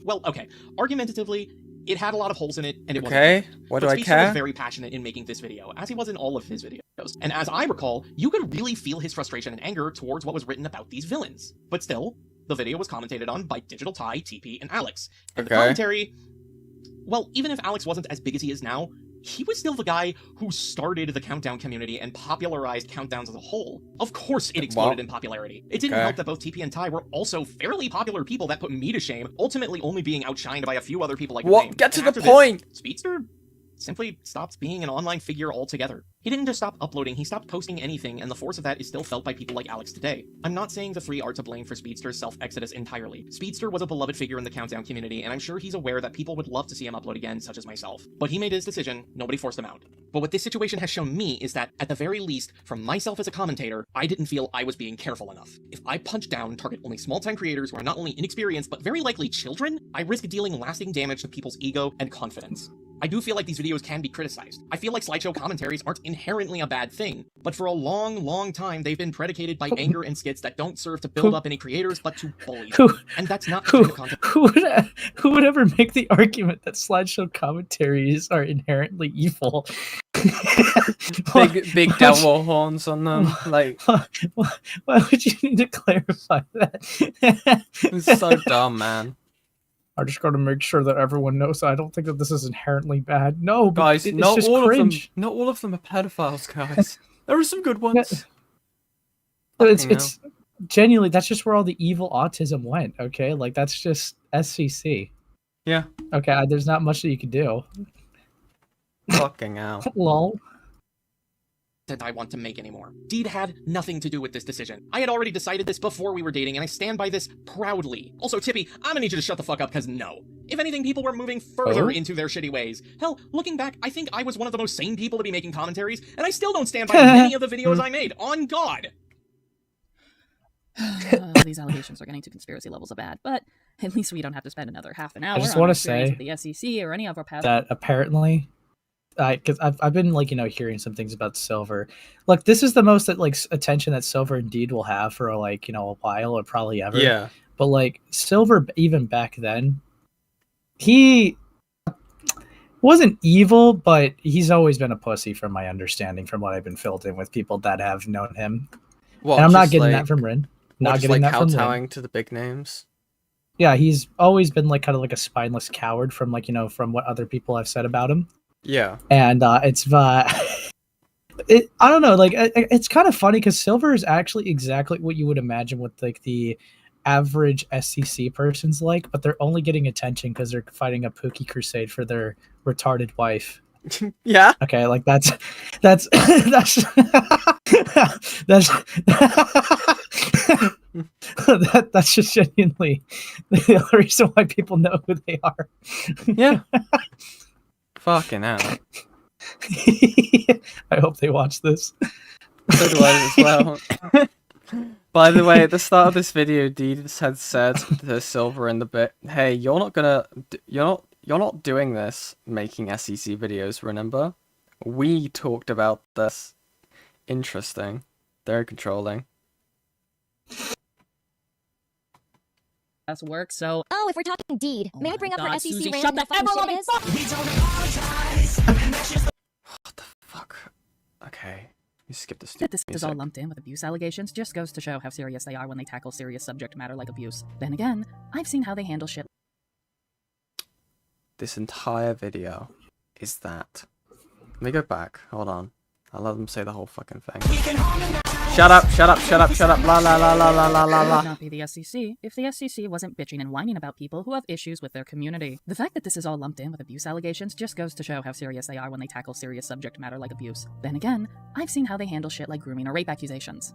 Well, okay. Argumentatively, it had a lot of holes in it, and it wasn't Okay, good. what But do I Speedster was care? very passionate in making this video, as he was in all of his videos. And as I recall, you could really feel his frustration and anger towards what was written about these villains. But still, the video was commentated on by Digital Ty, TP, and Alex. And the Okay. commentary... Well, even if Alex wasn't as big as he is now, he was still the guy who started the Countdown community and popularized countdowns as a whole. Of course it exploded in popularity. It didn't Okay. help that both TP and Ty were also fairly popular people that put me to shame, ultimately only being outshined by a few other people like What? Name. Get to And the after this, point! Speedster simply stopped being an online figure altogether. He didn't just stop uploading, he stopped posting anything, and the force of that is still felt by people like Alex today. I'm not saying the three are to blame for Speedster's self-exodus entirely. Speedster was a beloved figure in the Countdown community, and I'm sure he's aware that people would love to see him upload again, such as myself. But he made his decision, nobody forced him out. But what this situation has shown me is that, at the very least, from myself as a commentator, I didn't feel I was being careful enough. If I punch down, target only small-time creators who are not only inexperienced, but very likely children, I risk dealing lasting damage to people's ego and confidence. I do feel like these videos can be criticized. I feel like slideshow commentaries aren't inherently a bad thing, but for a long, long time they've been predicated by anger and skits that don't serve to build up any creators, but to bully them. And that's not the kind of content. Who would ever make the argument that slideshow commentaries are inherently evil? Big devil horns on them. Like, why would you need to clarify that? it's so dumb, man. I just got to make sure that everyone knows. I don't think that this is inherently bad. No, but Guys, it's not just all cringe. of them. Not all of them are pedophiles, guys. There are some good ones. It's genuinely, that's just where all the evil autism went. Okay, like that's just SCC. Yeah. Okay, there's not much that you can do. Fucking hell. Lol. That I want to make anymore. Deed had nothing to do with this decision. I had already decided this before we were dating, and I stand by this proudly. Also, Tippy, I'm gonna need you to shut the fuck up, because no. If anything, people were moving further into their shitty ways. Hell, looking back, I think I was one of the most sane people to be making commentaries, and I still don't stand by many of the videos I made. On God! These allegations are getting to conspiracy levels of bad, but at least we don't have to spend another half an hour just on wanna our experience say with the SCC or any of our past... That apparently, because I've been like hearing some things about Silver. Look, this is the most attention that Silver indeed will have for a while or probably ever. Yeah. But like Silver, even back then, he wasn't evil, but he's always been a pussy, from my understanding, from what I've been filled in with people that have known him. What, and I'm not just getting like- that from Rin. Not Not just getting like that from Rin. kowtowing to the big names. Yeah, he's always been kind of like a spineless coward from from what other people have said about him. Yeah. And it's I don't know, it's kind of funny because Silver is actually exactly what you would imagine what the average SCC person's like, but they're only getting attention because they're fighting a Pookie crusade for their retarded wife. Yeah. Okay, like that's that's that's just genuinely the reason why people know who they are. Yeah. Fucking hell. I hope they watch this. So do I as well. By the way, at the start of this video, Deed had said to Silver in the bit, "Hey, you're not doing this, making SCC videos. Remember, we talked about this. Interesting. They're controlling." That's work, so... Oh, if we're talking Deed, may I bring up God, her SCC Susie, rant shut and the fucking F up, shit it is? we don't What the fuck? Okay. You skip the That stupid this is all lumped in with abuse allegations just goes to show how serious they are when they tackle serious subject matter like abuse. Then again, I've seen how they handle shit. This entire video is that. Let me go back. Hold on. I'll let them say the whole fucking thing. Shut up, shut up, shut up, shut up, la la la la la la la It la. would not be the SCC if the SCC wasn't bitching and whining about people who have issues with their community. The fact that this is all lumped in with abuse allegations just goes to show how serious they are when they tackle serious subject matter like abuse. Then again, I've seen how they handle shit like grooming or rape accusations.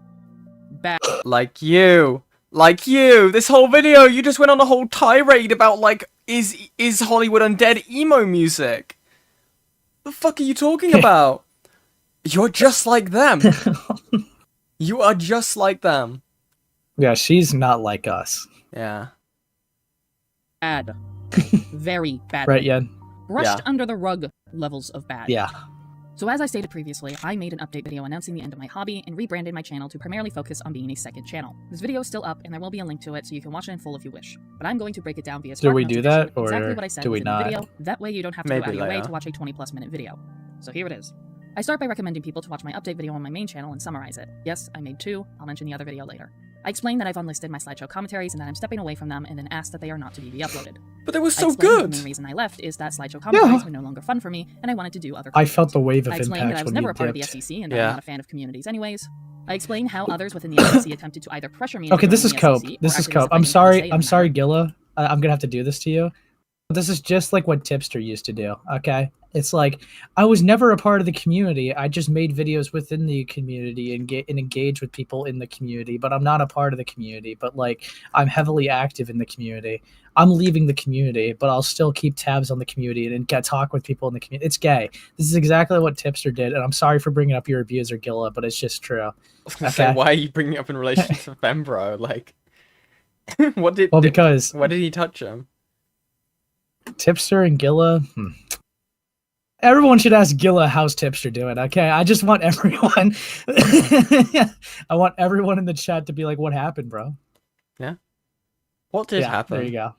Bad. Like you. Like you. This whole video, you just went on a whole tirade about, like, is Hollywood undead emo music? The fuck are you talking about? You're just like them. You are just like them. Yeah, she's not like us. Yeah. Bad. Very bad. Right, Yen? Brushed Yeah. under the rug levels of bad. Yeah. So as I stated previously, I made an update video announcing the end of my hobby and rebranded my channel to primarily focus on being a second channel. This video is still up and there will be a link to it so you can watch it in full if you wish. But I'm going to break it down via Do Spark we Notes do edition, that, or exactly what I said do we within the not? video. That way you don't have to go Maybe out of your way later. to watch a 20+ minute video. So here it is. I start by recommending people to watch my update video on my main channel and summarize it. Yes, I made 2, I'll mention the other video later. I explain that I've unlisted my slideshow commentaries and that I'm stepping away from them and then asked that they are not to be re-uploaded. But they were I so explained good! The main reason I left is that slideshow commentaries were no longer fun for me and I wanted to do other I content. felt the wave of I explained that impact I was when never you a part of the dipped. SCC and that Yeah. I'm not a fan of communities anyways. I explained how others within the SCC attempted to either pressure me into Okay, this is joining the Cope. SCC or This is acted as Cope. if I I'm didn't have a say sorry. in I'm the sorry, matter. Gilla. I'm gonna have to do this to you. This is just like what Tipster used to do. Okay, it's like I was never a part of the community. I just made videos within the community and engage with people in the community. But I'm not a part of the community. But like I'm heavily active in the community. I'm leaving the community, but I'll still keep tabs on the community and get talk with people in the community. It's gay. This is exactly what Tipster did, and I'm sorry for bringing up your abuser, Gilla, but it's just true. I was gonna say, why are you bringing it up in relation to Fembro? Like, what did? Well, because why did he touch him? Tipster and Gilla. Everyone should ask Gilla how's Tipster doing. Okay, I just want everyone. I want everyone in the chat to be like, "What happened, bro?" Yeah. What did happen? There you go.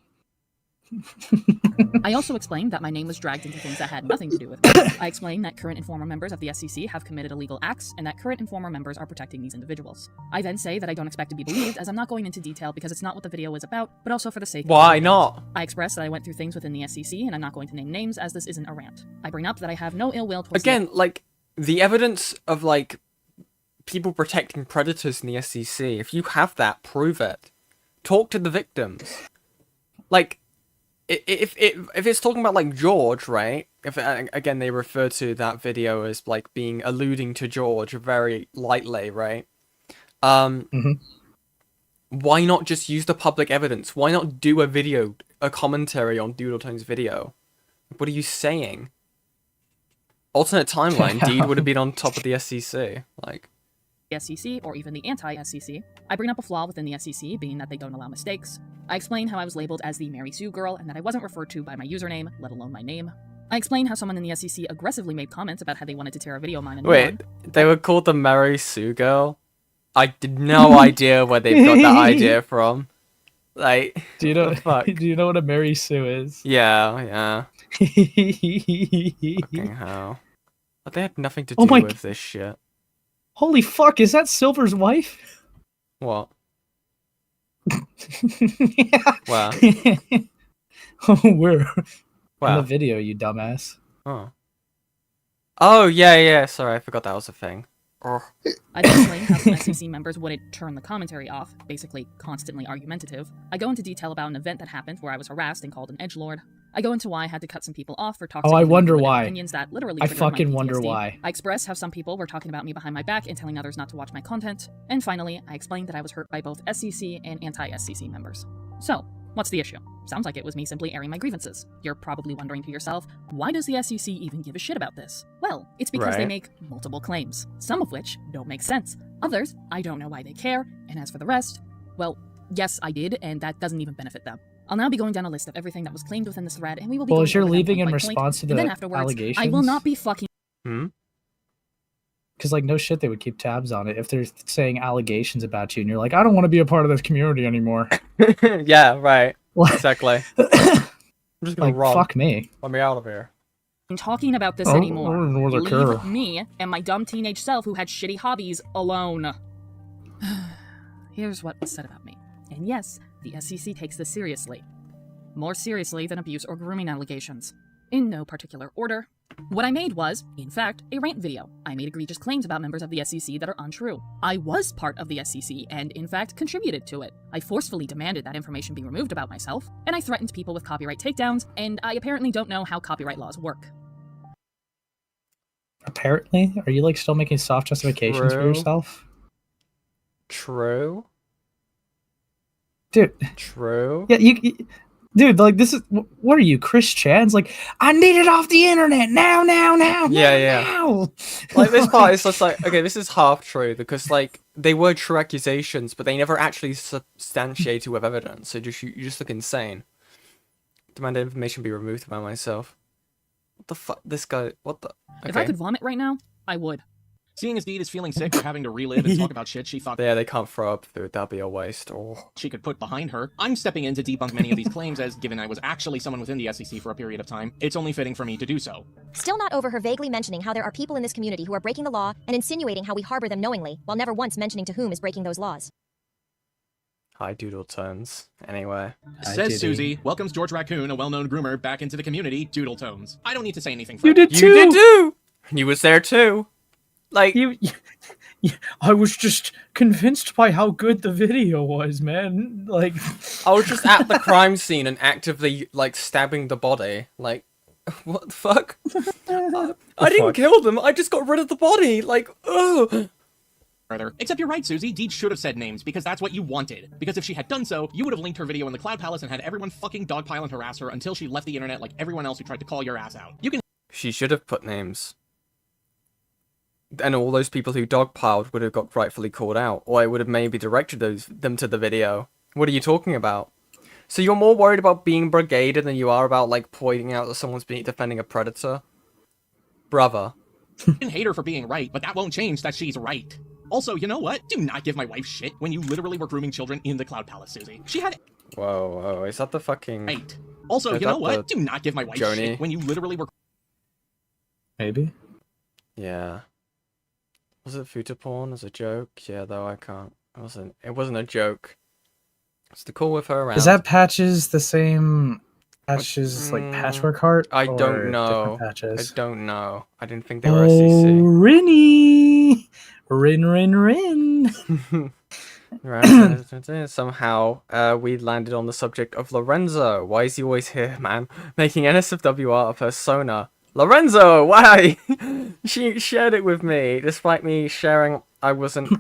I also explained that my name was dragged into things that had nothing to do with me. I explained that current Informer members of the SCC have committed illegal acts, and that current Informer members are protecting these individuals. I then say that I don't expect to be believed, as I'm not going into detail because it's not what the video is about, but also for the sake of Why not? I express that I went through things within the SCC, and I'm not going to name names, as this isn't a rant. I bring up that I have no ill will towards Again, like, the evidence of, like, people protecting predators in the SCC, if you have that, prove it. Talk to the victims. Like, if it's talking about, like, George, right? If, again, they refer to that video as, like, alluding to George very lightly, right? Why not just use the public evidence? Why not do a commentary on Doodletone's video? What are you saying? Alternate timeline, Deed would have been on top of the SCC. Like, the SCC, or even the anti-SCC. I bring up a flaw within the SCC, being that they don't allow mistakes. I explain how I was labeled as the Mary Sue girl, and that I wasn't referred to by my username, let alone my name. I explain how someone in the SCC aggressively made comments about how they wanted to tear a video of mine and wait, they were called the Mary Sue girl? I did no idea where they got that idea from. Like, do you know? what the fuck? Do you know what a Mary Sue is? Yeah. Fucking hell. But they had nothing to do with this shit. Holy fuck! Is that Silver's wife? What? Yeah. Wow. Where? Wow. In the video, you dumbass. Oh, yeah. Sorry, I forgot that was a thing. I then explain how some SCC members wouldn't turn the commentary off, basically constantly argumentative. I go into detail about an event that happened where I was harassed and called an edgelord. I go into why I had to cut some people off for toxic I wonder opinions why. opinions that literally I triggered my fucking wonder PTSD. why. I express how some people were talking about me behind my back and telling others not to watch my content. And finally, I explained that I was hurt by both SCC and anti-SCC members. So, what's the issue? Sounds like it was me simply airing my grievances. You're probably wondering to yourself, why does the SCC even give a shit about this? Well, it's because they Right. make multiple claims, some of which don't make sense. Others, I don't know why they care, and as for the rest, well, yes, I did, and that doesn't even benefit them. I'll now be going down a list of everything that was claimed within this thread, and we will be Well, going as you're over them leaving point in by response point, to and then the afterwards, I allegations? will not be fucking Because, like, no shit, they would keep tabs on it if they're saying allegations about you, and you're like, I don't want to be a part of this community anymore. Yeah, right. What? Exactly. I'm just gonna Like, run. fuck me. Let me out of here. talking about this Oh, anymore. I don't know what I Leave care. me and my dumb teenage self who had shitty hobbies alone. Here's what was said about me. And yes, the SCC takes this seriously. More seriously than abuse or grooming allegations. In no particular order. What I made was, in fact, a rant video. I made egregious claims about members of the SCC that are untrue. I was part of the SCC and, in fact, contributed to it. I forcefully demanded that information be removed about myself, and I threatened people with copyright takedowns, and I apparently don't know how copyright laws work. Apparently? Are you, like, still making soft justifications for True. yourself? True. Dude. True. Yeah, dude, like, this is, what are you, Chris Chan's? Like, I need it off the internet now. Yeah. Like, this part is just like, okay, this is half true, because, like, they were true accusations, but they never actually substantiated with evidence, so you just look insane. Demand information be removed about myself. What the fuck? This guy, what the? Okay. If I could vomit right now, I would. Seeing as Deed is feeling sick or having to relive and talk about shit she thought Yeah, they can't throw up food, that'd be a waste. Oh. she could put behind her, I'm stepping in to debunk many of these claims as, given I was actually someone within the SCC for a period of time, it's only fitting for me to do so. Still not over her vaguely mentioning how there are people in this community who are breaking the law and insinuating how we harbor them knowingly, while never once mentioning to whom is breaking those laws. Hi, Doodle Tones. Anyway. Says Susie, welcomes George Raccoon, a well-known groomer, back into the community, Doodle Tones. I don't need to say anything for You did too! You did too! You was there too! Like... I was just convinced by how good the video was, man. Like... I was just at the crime scene and actively, like, stabbing the body. Like, what the fuck? I didn't kill them, I just got rid of the body! Like, ugh! Further. Except you're right, Susie. Deed should have said names, because that's what you wanted. Because if she had done so, you would have linked her video in the Cloud Palace and had everyone fucking dogpile and harass her until she left the internet like everyone else who tried to call your ass out. You can- She should have put names. And all those people who dogpiled would have got rightfully called out, or I would have maybe directed them to the video. What are you talking about? So you're more worried about being brigaded than you are about, like, pointing out that someone's defending a predator? Brother. You can hate her for being right, but that won't change that she's right. Also, you know what? Do not give my wife shit when you literally were grooming children in the Cloud Palace, Susie. She had... Whoa, is that the fucking... Right. Also, you know what? Do not give my wife shit when you literally were... Maybe? Yeah. Was it future porn as a joke? Yeah, though I can't. It wasn't a joke. It's the cool with her around. Is that Patches the same Patches, like, Patchwork Heart? I or don't know. different Patches? I don't know. I didn't think they were SCC. Rinny! Rin. Right. Somehow, we landed on the subject of Lorenzo. Why is he always here, man? Making NSFWR a persona. Lorenzo, why? She shared it with me, despite me saying I wasn't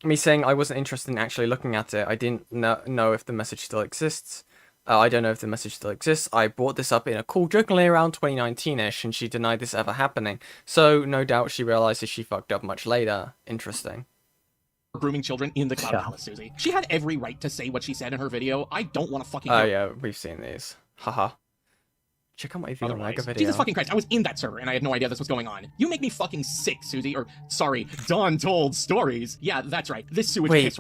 interested in actually looking at it. I didn't know if the message still exists. I don't know if the message still exists. I brought this up in a call jokingly around 2019-ish, and she denied this ever happening. So, no doubt she realizes she fucked up much later. Interesting. Grooming children in the Cloud Palace, Susie. She had every right to say what she said in her video. I don't want to fucking... Oh yeah, we've seen these. Haha. Check out my Mega video. Jesus fucking Christ, I was in that server and I had no idea this was going on. You make me fucking sick, Susie. Or, sorry, Dawn told stories. Yeah, that's right. This sewage piss...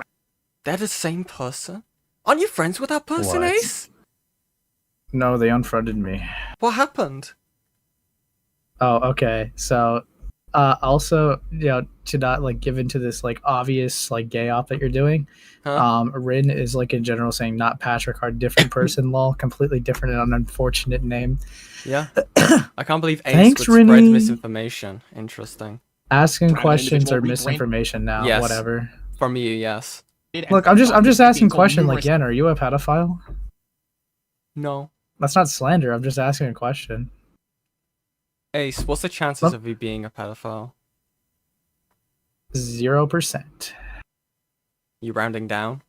They're the same person? Aren't you friends with that person, What? Ace? No, they unfriended me. What happened? Oh, okay. So, also, you know, to not, like, give into this, like, obvious, like, gay op that you're doing, Rin is, like, in general saying not Patrick, our different person, lol, completely different and an unfortunate name. Yeah. I can't believe Ace Thanks, would spread Rinny. misinformation. Interesting. Asking Private questions or individual rebrain- misinformation now, Yes. whatever. From you, yes. Look, I'm just asking question, like, Yen, are you a pedophile? No. That's not slander, I'm just asking a question. Ace, what's the chances of you being a pedophile? 0%. You rounding down?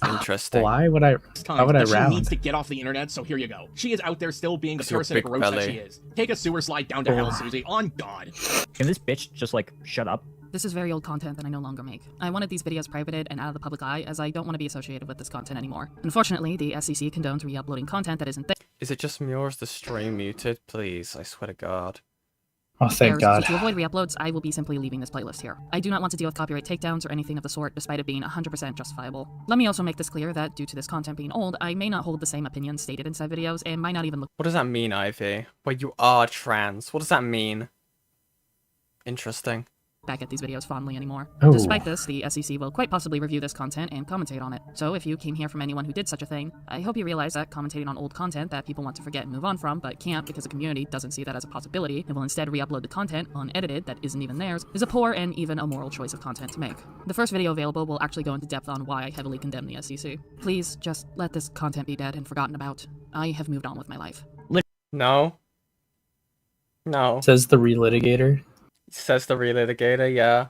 Interesting. Why would I She round? needs to get off the internet, so here you go. She is out there still being the It's your parasitic big roach that belly. she is. Take a sewer slide down to hell, Susie. On God. Can this bitch just, like, shut up? This is very old content that I no longer make. I wanted these videos privated and out of the public eye, as I don't want to be associated with this content anymore. Unfortunately, the SCC condones re-uploading content that isn't there. Is it just me or is the stream muted? Please, I swear to God. Oh, thank God. To avoid re-uploads, I will be simply leaving this playlist here. I do not want to deal with copyright takedowns or anything of the sort, despite it being 100% justifiable. Let me also make this clear that, due to this content being old, I may not hold the same opinions stated in said videos, and might not even look— What does that mean, Ivy? Well, you are trans. What does that mean? Interesting. back at these videos fondly anymore. Oh. Despite this, the SCC will quite possibly review this content and commentate on it. So if you came here from anyone who did such a thing, I hope you realize that commentating on old content that people want to forget and move on from, but can't because the community doesn't see that as a possibility, and will instead re-upload the content, unedited, that isn't even theirs, is a poor and even immoral choice of content to make. The first video available will actually go into depth on why I heavily condemn the SCC. Please, just let this content be dead and forgotten about. I have moved on with my life. No. No. Says the relitigator. Says the relitigator, yeah.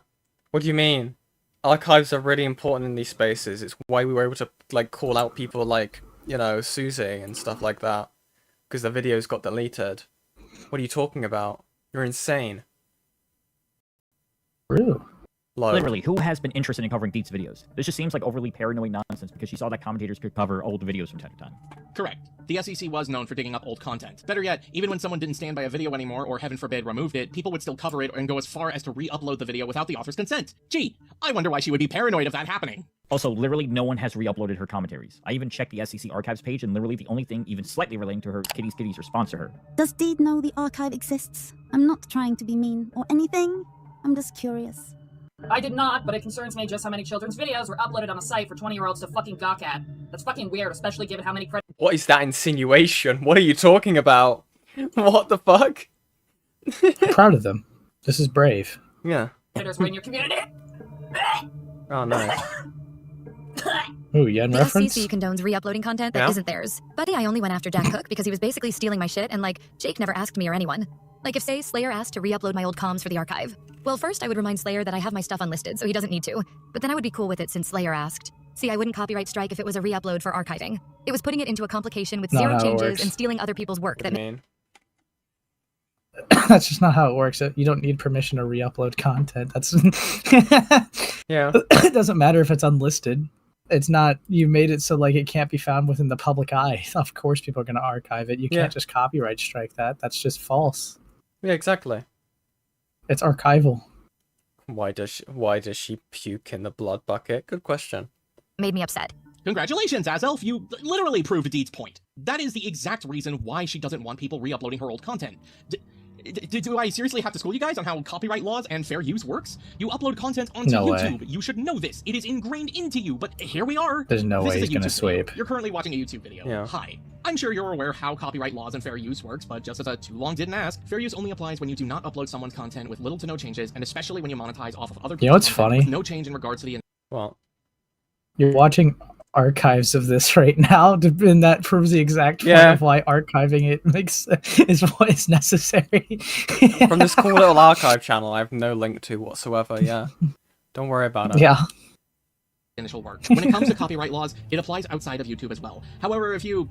What do you mean? Archives are really important in these spaces. It's why we were able to, like, call out people like, you know, Susie and stuff like that. Because the videos got deleted. What are you talking about? You're insane. True. Literally, who has been interested in covering Deed's videos? This just seems like overly paranoid nonsense because she saw that commentators could cover old videos from time to time. Correct. The SEC was known for digging up old content. Better yet, even when someone didn't stand by a video anymore, or heaven forbid removed it, people would still cover it and go as far as to re-upload the video without the author's consent. Gee, I wonder why she would be paranoid of that happening. Also, literally no one has re-uploaded her commentaries. I even checked the SEC archives page, and literally the only thing even slightly relating to her Kitty's response to her. Does Deed know the archive exists? I'm not trying to be mean or anything. I'm just curious. I did not, but it concerns me just how many children's videos were uploaded on a site for 20-year-olds to fucking gawk at. That's fucking weird, especially given how many What is that insinuation? What are you talking about? What the fuck? Proud of them. This is brave. Yeah. predators were in your community. Oh, nice. Ooh, Yen The reference? SCC condones re-uploading content that Yeah. isn't theirs. Buddy, I only went after Jack Cook because he was basically stealing my shit, and like, Jake never asked me or anyone. Like, if, say, Slayer asked to re-upload my old comms for the archive. Well, first I would remind Slayer that I have my stuff unlisted, so he doesn't need to. But then I would be cool with it since Slayer asked. See, I wouldn't copyright strike if it was a re-upload for archiving. It was putting it into a complication with Not zero how it changes works. and stealing other people's work that That's just not how it works. You don't need permission to re-upload content. That's yeah. It doesn't matter if it's unlisted. It's not, you made it so like it can't be found within the public eye. Of course people are going to archive it. You Yeah. can't just copyright strike that. That's just false. Yeah, exactly. It's archival. Why does she puke in the blood bucket? Good question. made me upset. Congratulations, Azelf, you literally proved Deed's point. That is the exact reason why she doesn't want people re-uploading her old content. Do I seriously have to school you guys on how copyright laws and fair use works? You upload content onto No way. YouTube. You should know this. It is ingrained into you, but here we are. There's no This way is a he's gonna YouTube video. sweep. You're currently watching a YouTube video. Yeah. Hi. I'm sure you're aware how copyright laws and fair use works, but just as a too long didn't ask, fair use only applies when you do not upload someone's content with little to no changes, and especially when you monetize off of other You know what's people's content funny? with no change in regards to the... Well, You're watching archives of this right now, and that proves the exact point Yeah. of why archiving it is what is necessary. from this cool little archive channel I have no link to whatsoever, yeah. Don't worry about it. Yeah. initial work. When it comes to copyright laws, it applies outside of YouTube as well. However, if you,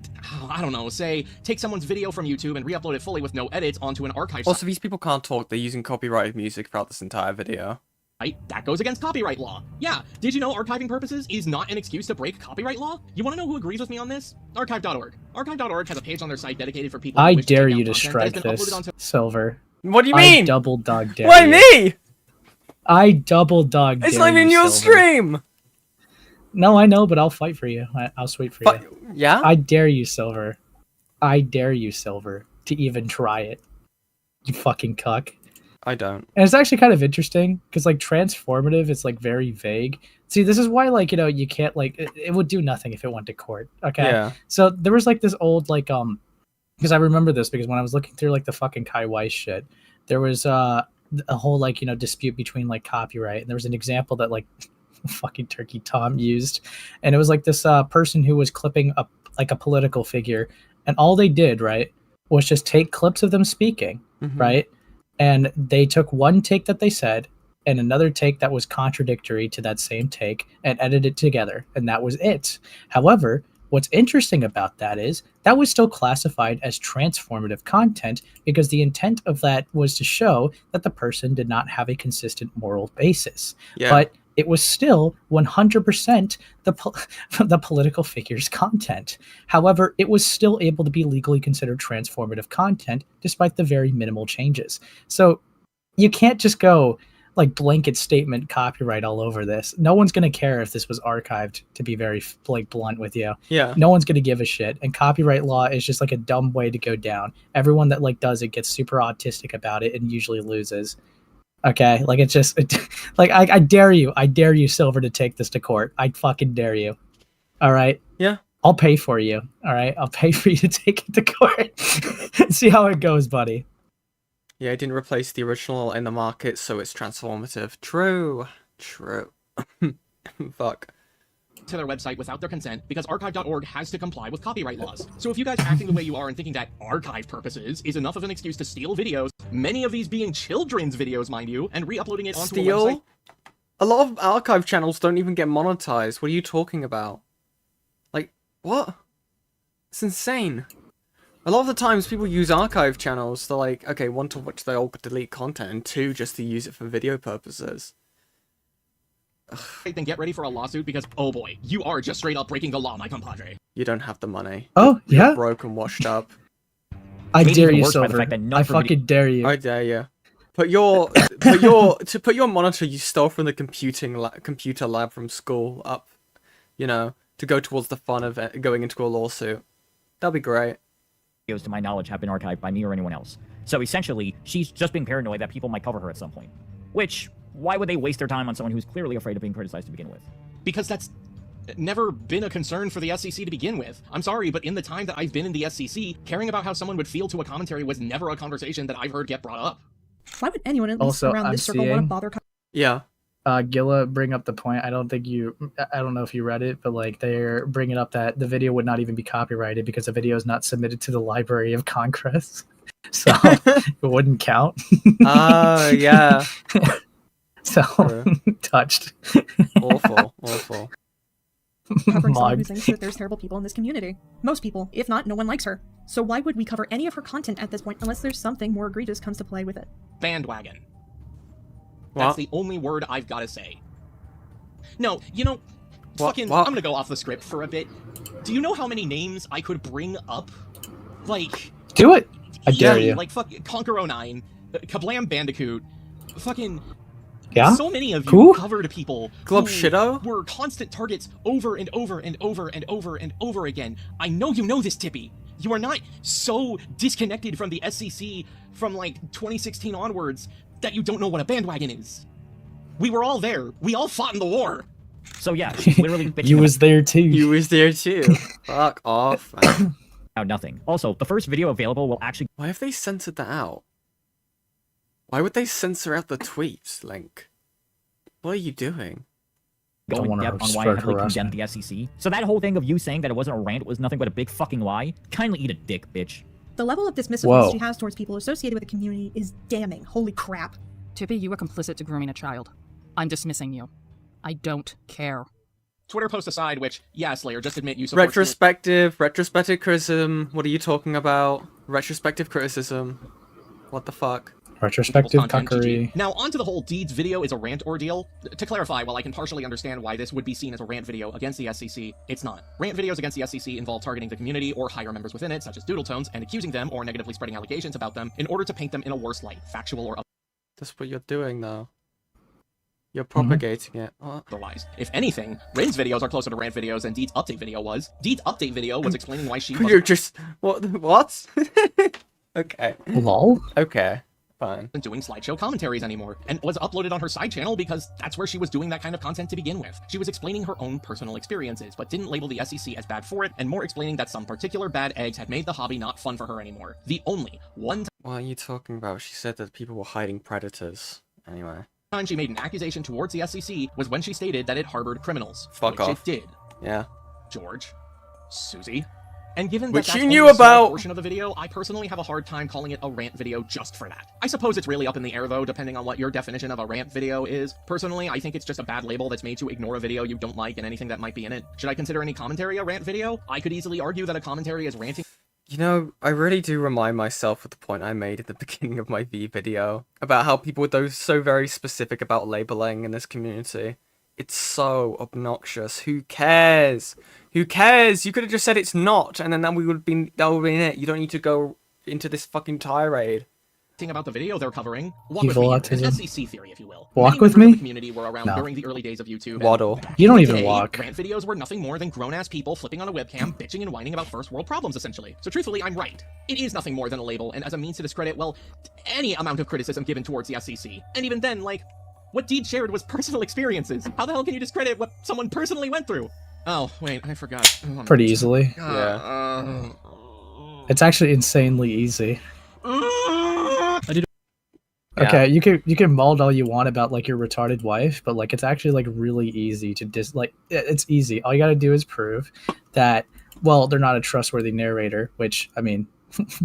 I don't know, say, take someone's video from YouTube and re-upload it fully with no edits onto an archive Also, these people can't talk. They're using copyrighted music throughout this entire video. site, that goes against copyright law. Yeah, did you know archiving purposes is not an excuse to break copyright law? You want to know who agrees with me on this? Archive.org. Archive.org has a page on their site dedicated for people who I wish to dare take you down to content that has strike been this, uploaded onto... Silver. What do you I mean? double dog dare Why you. me? I double dog It's dare not even you, your Silver. stream! No, I know, but I'll fight for you. I'll sweep for you. Yeah? I dare you, Silver. I dare you, Silver, to even try it. You fucking cuck. I don't. And it's actually kind of interesting because like transformative is like very vague. See, this is why like, you know, you can't like it would do nothing if it went to court. Okay. Yeah. So there was like this old like because I remember this because when I was looking through like the fucking Kai Weiss shit, there was a whole like, you know, dispute between like copyright, and there was an example that like fucking Turkey Tom used, and it was like this person who was clipping up like a political figure, and all they did, right, was just take clips of them speaking, Mhm. right? And they took one take that they said and another take that was contradictory to that same take and edited it together, and that was it. However, what's interesting about that is that was still classified as transformative content because the intent of that was to show that the person did not have a consistent moral basis. Yeah. But it was still 100% the political figure's content. However, it was still able to be legally considered transformative content despite the very minimal changes. So you can't just go like blanket statement copyright all over this. No one's going to care if this was archived, to be very like blunt with you. Yeah. No one's going to give a shit. And copyright law is just like a dumb way to go down. Everyone that like does it gets super autistic about it and usually loses. Okay, like it's just like I dare you, Silver, to take this to court. I fucking dare you. All right. Yeah. I'll pay for you. All right. I'll pay for you to take it to court. See how it goes, buddy. Yeah, it didn't replace the original in the market, so it's transformative. True. Fuck. To their website without their consent because archive.org has to comply with copyright laws. So if you guys are acting the way you are and thinking that archive purposes is enough of an excuse to steal videos, many of these being children's videos, mind you, and re-uploading it onto a website. A lot of archive channels don't even get monetized. What are you talking about? Like, what? It's insane. A lot of the times people use archive channels to like, okay, one, to watch their old delete content, and two, just to use it for video purposes. Then get ready for a lawsuit because, oh boy, you are just straight up breaking the law, my compadre. You don't have the money. Oh, You're yeah? broke and washed up. I Made dare even you, worse by the Silver. fact that none I of her fucking dare you. I dare you. Put your monitor you stole from the computer lab from school up, you know, to go towards the fun of going into a lawsuit. That'll be great. Videos, to my knowledge, have been archived by me or anyone else. So essentially, she's just being paranoid that people might cover her at some point. Which, why would they waste their time on someone who's clearly afraid of being criticized to begin with? Because that's never been a concern for the SCC to begin with. I'm sorry, but in the time that I've been in the SCC, caring about how someone would feel to a commentary was never a conversation that I've heard get brought up. Why would anyone at least Also, around I'm this circle want to seeing- bother? Yeah. Gilla bring up the point. I don't know if you read it, but like they're bringing up that the video would not even be copyrighted because the video is not submitted to the Library of Congress, so it wouldn't count. Oh, yeah. So touched. Awful. Covering someone who Mugged. thinks that there's terrible people in this community. Most people, if not, no one likes her. So why would we cover any of her content at this point unless there's something more egregious comes to play with it? Bandwagon. What? That's the only word I've got to say. No, you know, What? I'm gonna go off the script for a bit. Do you know how many names I could bring up? Like... Do it! I dare you. Like, fuck, Conquer 09, Kablam Bandicoot, fucking... Yeah? So many of you Who? covered people Glob who Shido? were constant targets over and over and over and over and over again. I know you know this, Tippy. You are not so disconnected from the SCC from like 2016 onwards that you don't know what a bandwagon is. We were all there. We all fought in the war. So yeah, she's literally bitching You was there too. You was there too. Fuck off, man. about nothing. Also, the first video available will actually... Why have they censored that out? Why would they censor out the tweets, Link? What are you doing? go in depth on why I heavily condemned the SCC. So that whole thing of you saying that it wasn't a rant was nothing but a big fucking lie, kindly eat a dick, bitch. The level of dismissiveness she has towards people associated with the community is damning. Holy crap. Tippy, you were complicit to grooming a child. I'm dismissing you. I don't care. Twitter post aside, which, yeah, Slayer, just admit you support... Retrospective criticism. What are you talking about? Retrospective criticism. What the fuck? Retrospective cuckery. Now, onto the whole Deed's video is a rant ordeal. To clarify, while I can partially understand why this would be seen as a rant video against the SCC, it's not. Rant videos against the SCC involve targeting the community or higher members within it, such as doodle tones, and accusing them or negatively spreading allegations about them in order to paint them in a worse light, factual or That's what you're doing now. You're propagating it. What? otherwise. If anything, Rin's videos are closer to rant videos than Deed's update video was. Deed's update video was explaining why she You're just... What? Okay. Lol? Okay. Fine. Wasn't doing slideshow commentaries anymore, and was uploaded on her side channel because that's where she was doing that kind of content to begin with. She was explaining her own personal experiences, but didn't label the SCC as bad for it, and more explaining that some particular bad eggs had made the hobby not fun for her anymore. The only one What are you talking about? She said that people were hiding predators. Anyway. time she made an accusation towards the SCC was when she stated that it harbored criminals. Fuck which off. it did. Yeah. George. Susie. And given Which that that's you knew only a small about. portion of the video, I personally have a hard time calling it a rant video just for that. I suppose it's really up in the air though, depending on what your definition of a rant video is. Personally, I think it's just a bad label that's made to ignore a video you don't like and anything that might be in it. Should I consider any commentary a rant video? I could easily argue that a commentary is ranting. You know, I really do remind myself of the point I made at the beginning of my V video about how people are so very specific about labeling in this community. It's so obnoxious. Who cares? Who cares? You could have just said it's not, and then that would have been it. You don't need to go into this fucking tirade. about the video they're covering. Walk Evil with me here, an autism. SCC theory, if you will. Walk Many with members of me? the community were around No. during the early days of YouTube. and Waddle. You don't even today, walk. Rant videos were nothing more than grown-ass people flipping on a webcam, bitching and whining about first-world problems, essentially. So truthfully, I'm right. It is nothing more than a label, and as a means to discredit, well, any amount of criticism given towards the SCC. And even then, like, what Deed shared was personal experiences. How the hell can you discredit what someone personally went through? Oh, wait, I forgot. Oh, Pretty easily. It's actually insanely easy. Okay, you can maul all you want about like your retarded wife, but like it's actually like really easy to it's easy. All you gotta do is prove that, well, they're not a trustworthy narrator, which I mean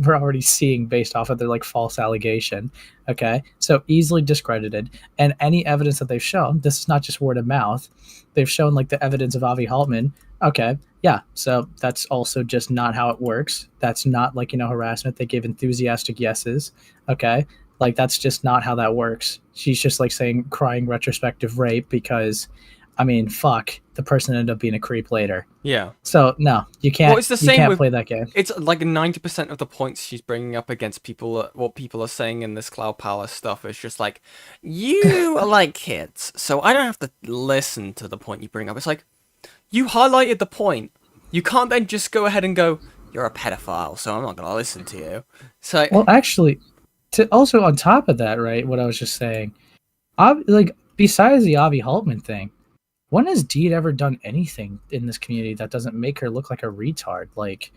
we're already seeing based off of their like false allegation. Okay, so easily discredited, and any evidence that they've shown, this is not just word of mouth. They've shown like the evidence of Avi Haltman. Okay, yeah, so that's also just not how it works. That's not like, you know, harassment. They give enthusiastic yeses. Okay, like that's just not how that works. She's just like saying crying retrospective rape because, I mean, fuck, the person ended up being a creep later. Yeah. So no, you can't. Well, it's the you same can't with, play that game. It's like 90% of the points she's bringing up against people, what people are saying in this Cloud Palace stuff is just like, you are like kids, so I don't have to listen to the point you bring up. It's like, you highlighted the point. You can't then just go ahead and go, you're a pedophile, so I'm not going to listen to you. So, Well, actually, to also on top of that, right? What I was just saying, like besides the Avi Haltman thing, when has Deed ever done anything in this community that doesn't make her look like a retard? Like,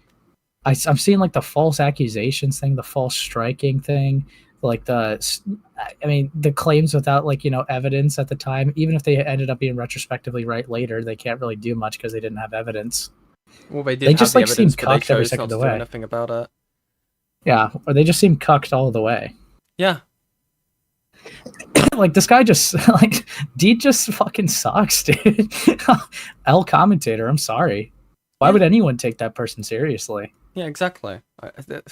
I'm seeing like the false accusations thing, the false striking thing, like the claims without like, you know, evidence at the time. Even if they ended up being retrospectively right later, they can't really do much because they didn't have evidence. well, they did They have just the like seem evidence, but they cucked every chose second not of to the do way. anything about it. Yeah, or they just seem cucked all the way. Yeah. Like this guy just like Deed just fucking sucks, dude. L commentator, I'm sorry. Why would anyone take that person seriously? Yeah, exactly.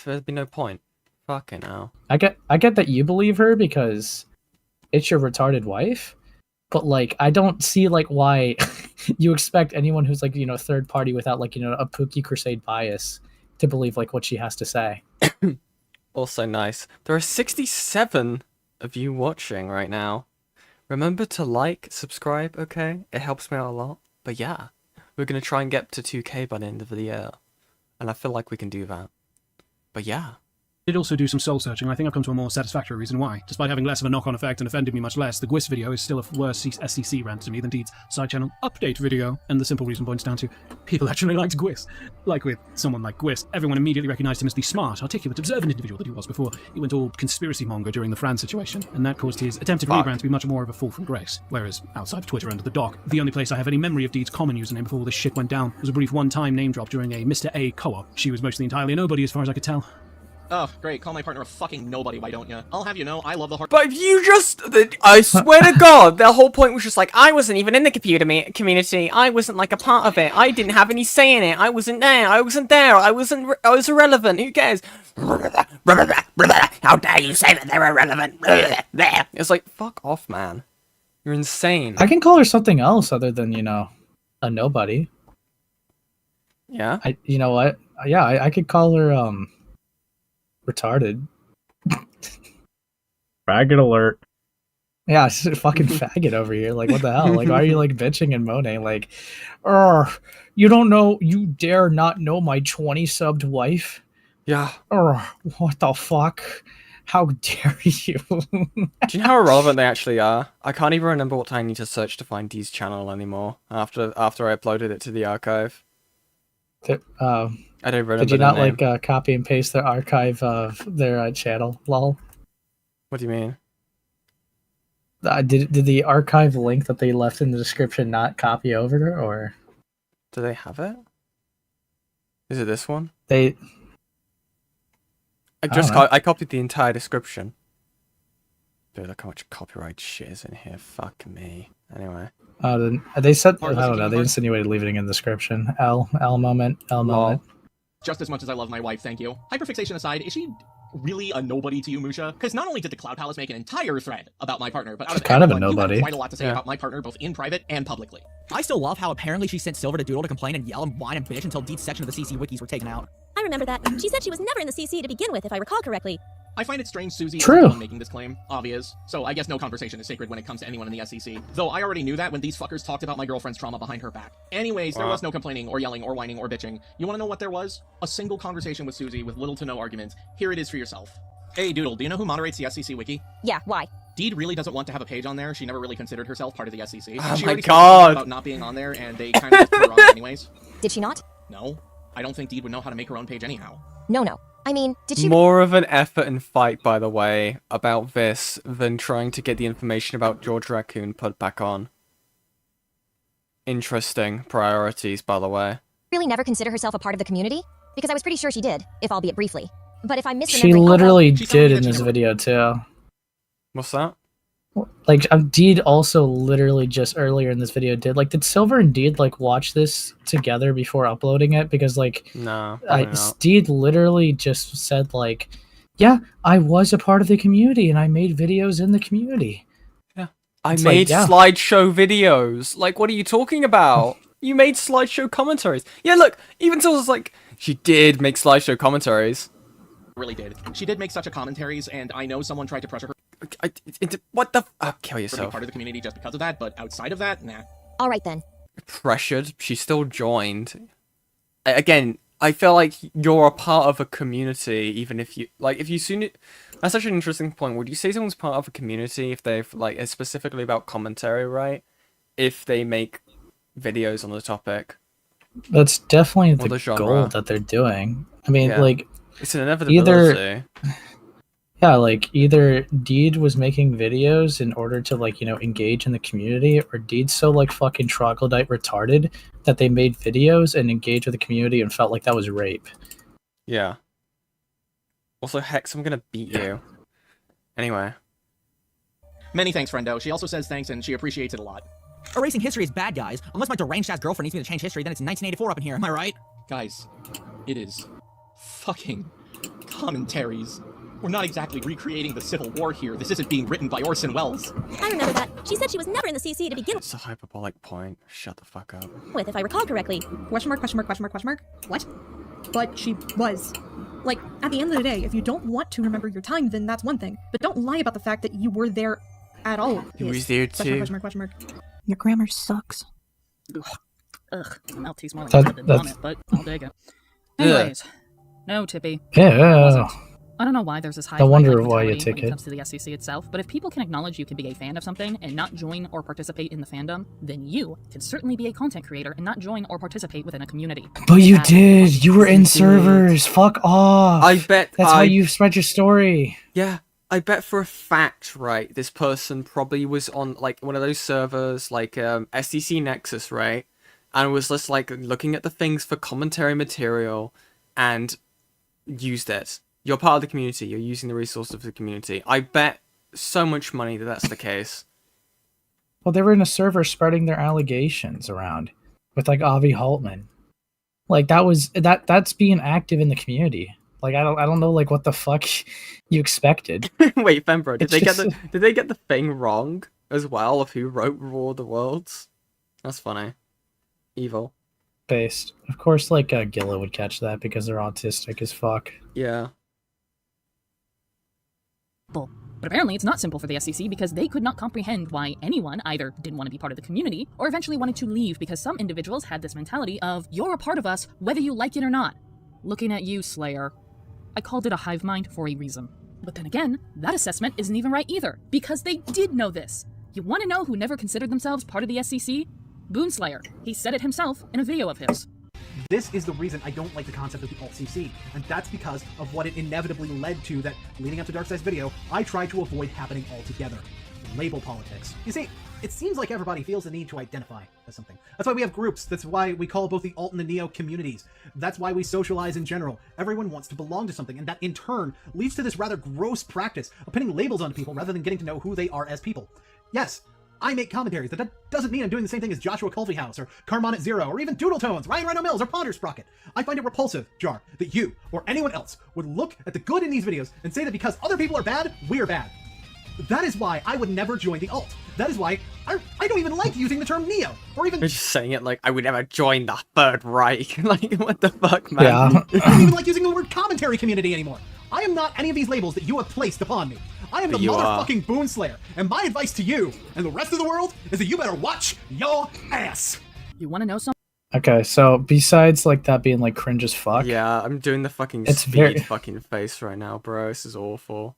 There'd be no point. Fucking hell. I get that you believe her because it's your retarded wife, but like I don't see like why you expect anyone who's like, you know, third party without like, you know, a Pookie Crusade bias to believe like what she has to say. Also nice. There are 67 of you watching right now. Remember to like, subscribe, okay? It helps me out a lot. But yeah, we're going to try and get to 2K by the end of the year. And I feel like we can do that. But yeah. Did also do some soul searching. I think I've come to a more satisfactory reason why. Despite having less of a knock-on effect and offended me much less, the Gwis video is still a worse SCC rant to me than Deed's side channel update video, and the simple reason points down to people actually liked Gwis. Like with someone like Gwis, everyone immediately recognized him as the smart, articulate, observant individual that he was before he went all conspiracy monger during the Fran situation, and that caused his attempted rebrand to be much more of a fall from grace. Whereas outside of Twitter and the doc, the only place I have any memory of Deed's common username before all this shit went down was a brief one-time name drop during a Mr. A co-op. She was mostly entirely a nobody as far as I could tell. Oh, great. Call my partner a fucking nobody, why don't ya? I'll have you know, I love the hard- But you just... I swear to God, the whole point was just like, I wasn't even in the computer community. I wasn't like a part of it. I didn't have any say in it. I wasn't there. I was irrelevant. Who cares? How dare you say that they're irrelevant? It's like, fuck off, man. You're insane. I can call her something else other than, you know, a nobody. Yeah? You know what? Yeah, I could call her, retarded. Faggot alert. Yeah, it's just a fucking faggot over here. Like, what the hell? Like, why are you like bitching and moaning? Like, you don't know, you dare not know my 20 subbed wife? Yeah. What the fuck? How dare you? Do you know how irrelevant they actually are? I can't even remember what I need to search to find Dee's channel anymore after I uploaded it to the archive. I don't remember. Did you the not name. like copy and paste their archive of their channel? Lol. What do you mean? Did the archive link that they left in the description not copy over, or do they have it? Is it this one? They. I copied the entire description. Dude, look how much copyright shit is in here. Fuck me. Anyway. They said I don't know. They insinuated leaving it in the description. L moment. Just as much as I love my wife, thank you. Hyperfixation aside, is she really a nobody to you, Musha? Because not only did the Cloud Palace make an entire thread about my partner, but out of kind of a everyone, you nobody. have quite a lot to say about my partner, both in private and publicly. I still love how apparently she sent Silver to Doodle to complain and yell and whine and bitch until Deed's section of the CC wikis were taken out. I remember that. She said she was never in the CC to begin with, if I recall correctly. I find it strange Susie True. is the one making this claim, obvious, so I guess no conversation is sacred when it comes to anyone in the SCC. Though I already knew that when these fuckers talked about my girlfriend's trauma behind her back. Anyways, there was no complaining or yelling or whining or bitching. You wanna know what there was? A single conversation with Susie with little to no argument. Here it is for yourself. Hey Doodle, do you know who moderates the SCC wiki? Yeah, why? Deed really doesn't want to have a page on there. She never really considered herself part of the SCC. Oh She my already started God. talking about not being on there, and they kind of just put her on there anyways. Did she not? No, I don't think Deed would know how to make her own page anyhow. No. I mean, did she... More of an effort and fight, by the way, about this than trying to get the information about George Raccoon put back on. Interesting priorities, by the way. really never consider herself a part of the community? Because I was pretty sure she did, if albeit briefly. But if I'm misremembering... She literally did in this video, too. What's that? Like, Deed also literally just earlier in this video did. Like, did Silver and Deed, like, watch this together before uploading it? Because, like, no, Deed literally just said, like, yeah, I was a part of the community and I made videos in the community. Yeah. I It's made like, yeah. slideshow videos. Like, what are you talking about? You made slideshow commentaries. Yeah, look, even Silver's like, she did make slideshow commentaries. Really did. She did make such a commentaries, and I know someone tried to pressure her. What the? Kill To be yourself. part of the community just because of that, but outside of that, nah. All right then. Pressured. She still joined. Again, I feel like you're a part of a community, even if you if you soon. That's such an interesting point. Would you say someone's part of a community if they've it's specifically about commentary, right? If they make videos on the topic. That's definitely Or the the goal genre. that they're doing. I mean, Yeah. like, It's an inevitability. Either Deed was making videos in order to, engage in the community, or Deed's so, fucking troglodyte retarded that they made videos and engaged with the community and felt like that was rape. Yeah. Also, Hex, I'm gonna beat you. Anyway. Many thanks, friendo. She also says thanks, and she appreciates it a lot. Erasing history is bad, guys. Unless my deranged-ass girlfriend needs me to change history, then it's 1984 up in here, am I right? Guys, it is fucking commentaries. We're not exactly recreating the Civil War here. This isn't being written by Orson Welles. I remember that. She said she was never in the CC to begin It's a hyperbolic point. Shut the fuck up. with, if I recall correctly. Question mark, question mark, question mark, question mark. What? But she was. Like, at the end of the day, if you don't want to remember your time, then that's one thing. But don't lie about the fact that you were there at all. He was there Question too. mark, question mark, question mark. Your grammar sucks. Ugh, mouth tastes more like That- blood than that's- vomit, but I'll take it. Anyways, no, Tippy. Yeah. I don't know why there's this high I wonder mentality why you when take it it. comes to the SCC itself, but if people can acknowledge you can be a fan of something and not join or participate in the fandom, then you can certainly be a content creator and not join or participate within a community. But you That- did! You were in You did. servers! Fuck off! I bet That's how you spread your story. Yeah, I bet for a fact, right, this person probably was on, one of those servers, SCC Nexus, right? And was just, looking at the things for commentary material and used it. You're part of the community. You're using the resources of the community. I bet so much money that that's the case. Well, they were in a server spreading their allegations around with, Avi Haltman. That's being active in the community. I don't know, what the fuck you expected. Wait, Fembro, did It's they just- get the thing wrong as well of who wrote War of the Worlds? That's funny. Evil. Based. Of course, Gilla would catch that because they're autistic as fuck. Yeah. But apparently it's not simple for the SCC because they could not comprehend why anyone either didn't want to be part of the community or eventually wanted to leave because some individuals had this mentality of, you're a part of us whether you like it or not. Looking at you, Slayer. I called it a hive mind for a reason. But then again, that assessment isn't even right either, because they did know this. You want to know who never considered themselves part of the SCC? Boonslayer. He said it himself in a video of his. This is the reason I don't like the concept of the alt-CC, and that's because of what it inevitably led to that, leading up to Darkseid's video, I tried to avoid happening altogether. Label politics. You see, it seems like everybody feels the need to identify as something. That's why we have groups. That's why we call both the alt and the neo communities. That's why we socialize in general. Everyone wants to belong to something, and that in turn leads to this rather gross practice of putting labels on people rather than getting to know who they are as people. Yes, I make commentaries. That doesn't mean I'm doing the same thing as Joshua Culveyhouse, or Carmon at Zero, or even Doodle Tones, Ryan Rhino Mills, or Ponder Sprocket. I find it repulsive, Jar, that you, or anyone else, would look at the good in these videos and say that because other people are bad, we're bad. That is why I would never join the alt. That is why I don't even like using the term Neo, or even... You're just saying it like, I would never join the Third Reich. Like, what the fuck, man? Yeah. I don't even like using the word commentary community anymore. I am not any of these labels that you have placed upon me. I am the motherfucking Boonslayer, and my advice to you and the rest of the world is that you better watch your ass. You want to know something? Okay, so besides like that being like cringe as fuck. Yeah, I'm doing the fucking It's speed very- fucking face right now, bro. This is awful.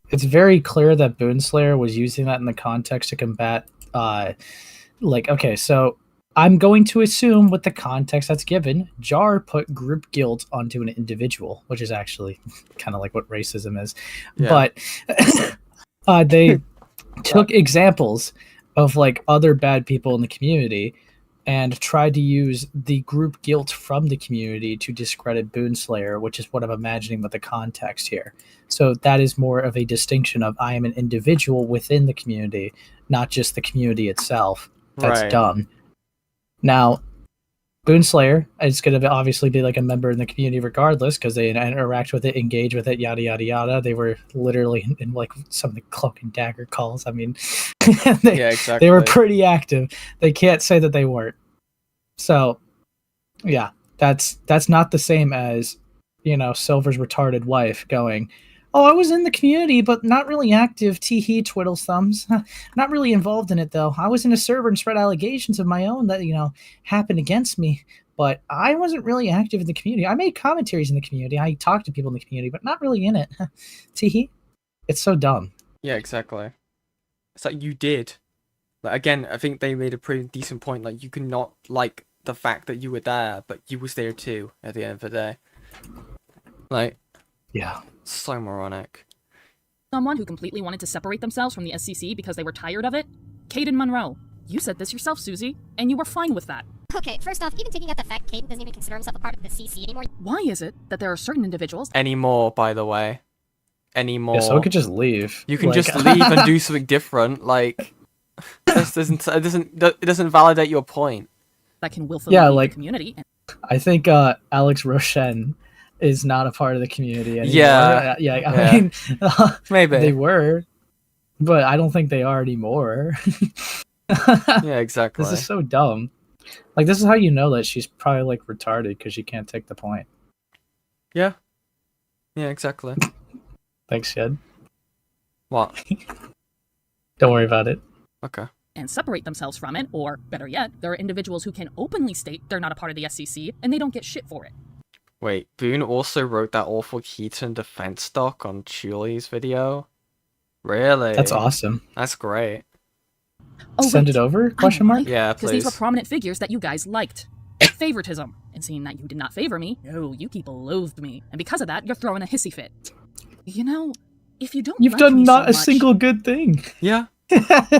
It's very clear that Boonslayer was using that in the context to combat, okay, so I'm going to assume with the context that's given, Jar put group guilt onto an individual, which is actually kind of like what racism is. Yeah. But they took examples of like other bad people in the community and tried to use the group guilt from the community to discredit Boonslayer, which is what I'm imagining with the context here. So that is more of a distinction of I am an individual within the community, not just the community itself. That's Right. dumb. Now, Boonslayer is going to obviously be like a member in the community regardless because they interact with it, engage with it, yada, yada, yada. They were literally in like some of the Cloak and Dagger calls. I mean, Yeah, exactly. they were pretty active. They can't say that they weren't. So, yeah, that's not the same as, Silver's retarded wife going, oh, I was in the community, but not really active. Tee-hee, twiddles thumbs. Not really involved in it, though. I was in a server and spread allegations of my own that, happened against me. But I wasn't really active in the community. I made commentaries in the community. I talked to people in the community, but not really in it. Tee-hee. It's so dumb. Yeah, exactly. It's like you did. Like, again, I think they made a pretty decent point. Like, you can not like the fact that you were there, but you was there too at the end of the day. Like, yeah, so moronic. Someone who completely wanted to separate themselves from the SCC because they were tired of it? Caden Monroe. You said this yourself, Susie, and you were fine with that. Okay, first off, even taking out the fact Caden doesn't even consider himself a part of the CC anymore. Why is it that there are certain individuals... Anymore, by the way. Anymore. Yeah, so we could just leave. You can Like- just leave and do something different. Like, it doesn't validate your point. that can willfully Yeah, leave like- the community. And I think Alex Roshen is not a part of the community anymore. Yeah. I mean, Maybe. they were, but I don't think they are anymore. Yeah, exactly. This is so dumb. Like, this is how you know that she's probably like retarded because she can't take the point. Yeah. Yeah, exactly. Thanks, Shed. What? Don't worry about it. Okay. and separate themselves from it, or better yet, there are individuals who can openly state they're not a part of the SCC and they don't get shit for it. Wait, Boone also wrote that awful Keaton defense doc on Chuli's video? Really? That's awesome. That's great. Oh, Send wait. it over? I Question know mark? why. Yeah, Because these were please. prominent figures that you guys liked. Favoritism. And seeing that you did not favor me, no, you people loathed me. And because of that, you're throwing a hissy fit. You know, if you don't You've like done me not so a much- single good thing. Yeah.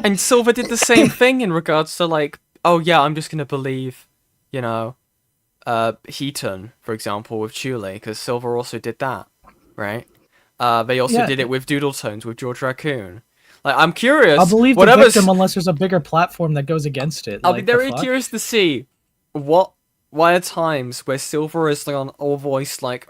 And Silver did the same thing in regards to, like, oh yeah, I'm just gonna believe, you know, Heaton, for example, with Chuli, because Silver also did that, right? They also Yeah. did it with Doodle Tones, with George Raccoon. Like, I'm curious. I'll believe the whatever's- victim unless there's a bigger platform that goes against it. I'll be Like, the very fuck? curious to see why are times where Silver is like on all voice like,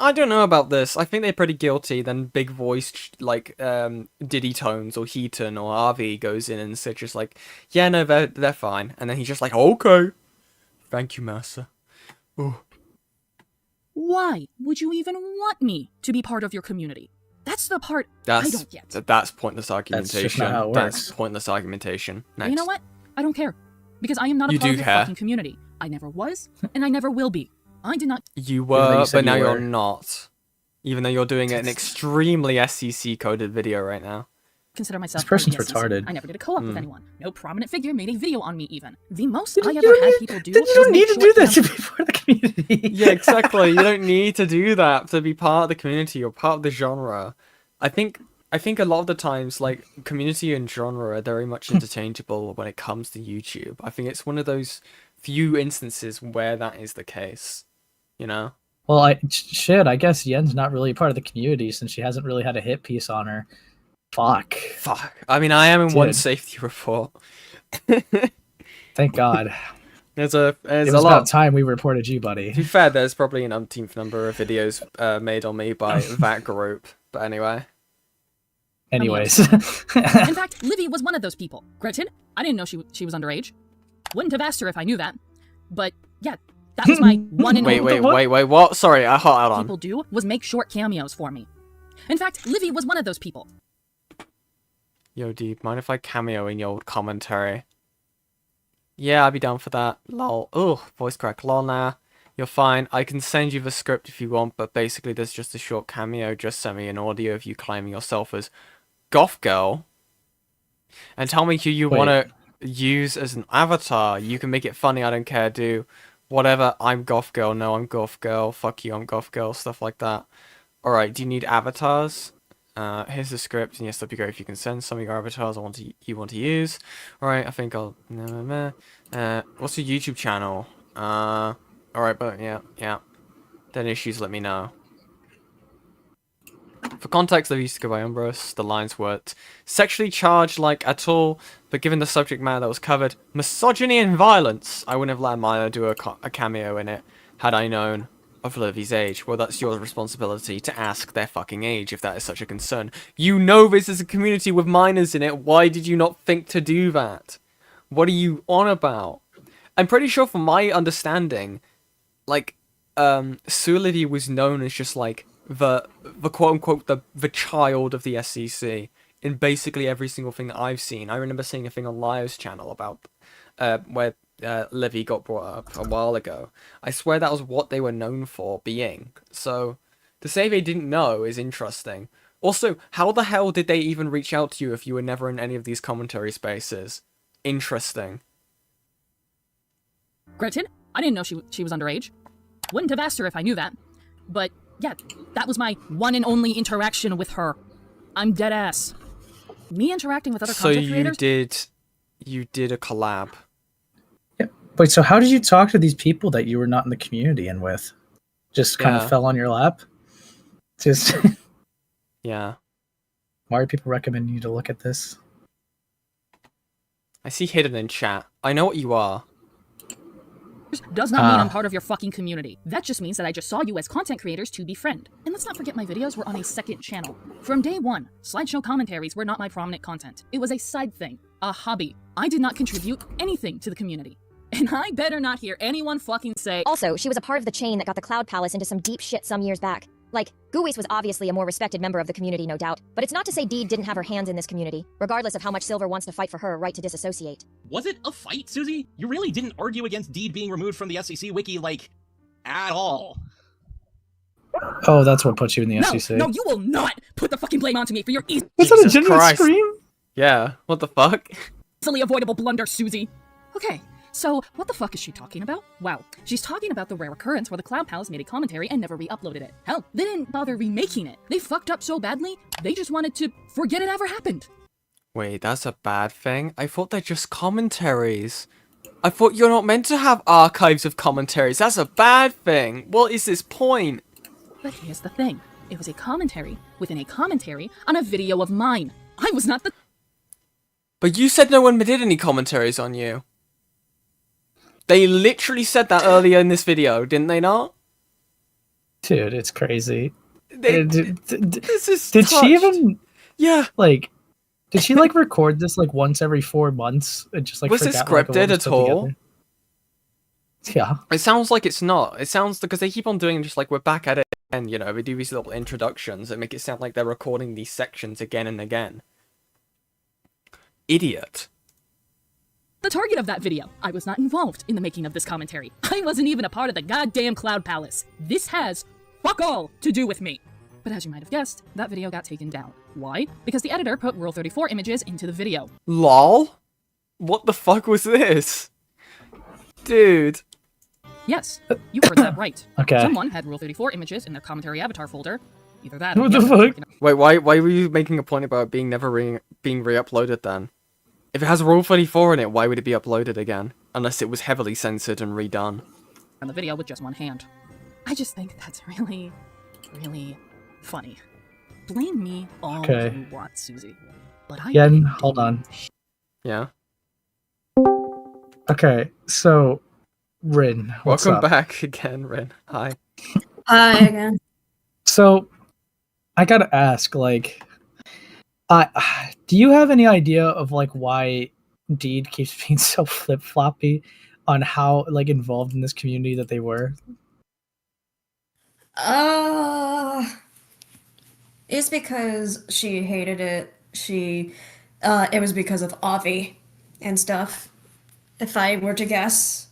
I don't know about this. I think they're pretty guilty. Then big voice like Diddy Tones or Heaton or RV goes in and says just like, yeah, no, they're fine. And then he's just like, okay, thank you, Master. Oh. Why would you even want me to be part of your community? That's the part I That's don't get. that's pointless argumentation. just not how it That's works. pointless argumentation. Next. You know what? I don't care. Because I am not a You part do of your care. fucking community. I never was, and I never will be. I did not... You though you were, said but now you you're were. not. Even though you're doing an extremely SCC coded video right now. consider myself This person's part of the SCC. retarded. I never did a co-op with Mm. anyone. No prominent figure made a video on me even. The most I You ever don't had need- people do then you was don't make need to short do that to films. be part of the community. Yeah, exactly. You don't need to do that to be part of the community. You're part of the genre. I think a lot of the times, like, community and genre are very much interchangeable when it comes to YouTube. I think it's one of those few instances where that is the case. You know? Well, I guess Yen's not really part of the community since she hasn't really had a hit piece on her. Fuck. Fuck. I mean, I am in one Dude. safety report. Thank God. There's It a was lot. about time we reported you, buddy. To be fair, there's probably an umpteenth number of videos made on me by that group. But anyway. Anyways. In fact, Livy was one of those people. Granted, I didn't know she was underage. Wouldn't have asked her if I knew that. But yeah, that was my one and only... Wait, what? Sorry, hold on. People do was make short cameos for me. In fact, Livy was one of those people. Yo, Deed, mind if I cameo in your old commentary? Yeah, I'd be down for that. Lol. Ugh, voice crack. Lol, nah. You're fine. I can send you the script if you want, but basically there's just a short cameo. Just send me an audio of you claiming yourself as Goth Girl. And tell me who you want to use as an avatar. You can make it funny, I don't care, do whatever. I'm Goth Girl, no, I'm Goth Girl. Fuck you, I'm Goth Girl, stuff like that. Alright, do you need avatars? Here's the script, and yes, that'd be great if you can send some of your avatars you want to use. Alright, I think I'll... what's your YouTube channel? Alright, but yeah. Then issues, let me know. For context, I used to go by Umbros. The lines weren't sexually charged like at all, but given the subject matter that was covered, misogyny and violence, I wouldn't have let Maya do a cameo in it had I known of Livy's age. Well, that's your responsibility to ask their fucking age if that is such a concern. You know this is a community with minors in it. Why did you not think to do that? What are you on about? I'm pretty sure from my understanding, like, Sue Livy was known as just like the quote-unquote the child of the SCC in basically every single thing that I've seen. I remember seeing a thing on Lio's channel about where Livy got brought up a while ago. I swear that was what they were known for being. So to say they didn't know is interesting. Also, how the hell did they even reach out to you if you were never in any of these commentary spaces? Interesting. Granted, I didn't know she was underage. Wouldn't have asked her if I knew that. But yeah, that was my one and only interaction with her. I'm dead ass. Me interacting with other content creators... So you did a collab. Yeah. Wait, so how did you talk to these people that you were not in the community and with? Just kind of fell on your lap? Just... Yeah. Why are people recommending you to look at this? I see hidden in chat. I know what you are. Does not mean I'm part of your fucking community. That just means that I just saw you as content creators to befriend. And let's not forget my videos were on a second channel. From day one, slideshow commentaries were not my prominent content. It was a side thing, a hobby. I did not contribute anything to the community. And I better not hear anyone fucking say... Also, she was a part of the chain that got the Cloud Palace into some deep shit some years back. Like, Guis was obviously a more respected member of the community, no doubt, but it's not to say Deed didn't have her hands in this community, regardless of how much Silver wants to fight for her right to disassociate. Was it a fight, Susie? You really didn't argue against Deed being removed from the SCC wiki, like, at all. Oh, that's what put you in the SCC. No, you will not put the fucking blame onto me for your Was that a genuine scream? Yeah, what the fuck? easily avoidable blunder, Susie. Okay. So, what the fuck is she talking about? Wow, she's talking about the rare occurrence where the Cloud Palace made a commentary and never re-uploaded it. Hell, they didn't bother remaking it. They fucked up so badly, they just wanted to forget it ever happened. Wait, that's a bad thing? I thought they're just commentaries. I thought you're not meant to have archives of commentaries. That's a bad thing. What is this point? But here's the thing. It was a commentary within a commentary on a video of mine. I was not the... But you said no one did any commentaries on you. They literally said that earlier in this video, didn't they not? Dude, it's crazy. This is Did she even... Yeah. Like, did she, like, record this, like, once every 4 months? And just, like, was it scripted at all? Yeah. It sounds like it's not. It sounds... Because they keep on doing just, like, we're back at it again, you know? They do these little introductions that make it sound like they're recording these sections again and again. Idiot. The target of that video. I was not involved in the making of this commentary. I wasn't even a part of the goddamn Cloud Palace. This has fuck all to do with me. But as you might have guessed, that video got taken down. Why? Because the editor put Rule 34 images into the video. LOL? What the fuck was this? Dude. Yes, you heard that right. Okay. Someone had Rule 34 images in their commentary avatar folder. Either that or What the fuck? Wait, why were you making a point about it being being re-uploaded then? If it has Rule 34 in it, why would it be uploaded again? Unless it was heavily censored and redone. On the video with just one hand. I just think that's really, really funny. Blame me all you want, Susie. But I Yen, hold on. Yeah? Okay, so... Rin, what's Welcome up? back again, Rin. Hi. Hi again. So, I gotta ask, like... Do you have any idea of like why Deed keeps being so flip floppy on how like involved in this community that they were? It's because she hated it. It was because of Avi and stuff. If I were to guess.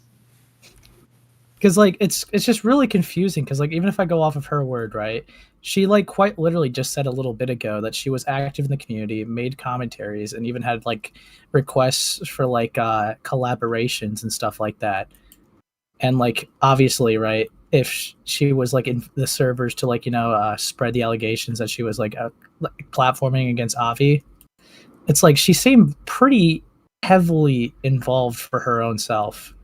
Because like it's just really confusing. Because like even if I go off of her word, right? She like quite literally just said a little bit ago that she was active in the community, made commentaries, and even had like requests for like collaborations and stuff like that. And like obviously, right? If she was like in the servers to like spread the allegations that she was like platforming against Avi, it's like she seemed pretty heavily involved for her own self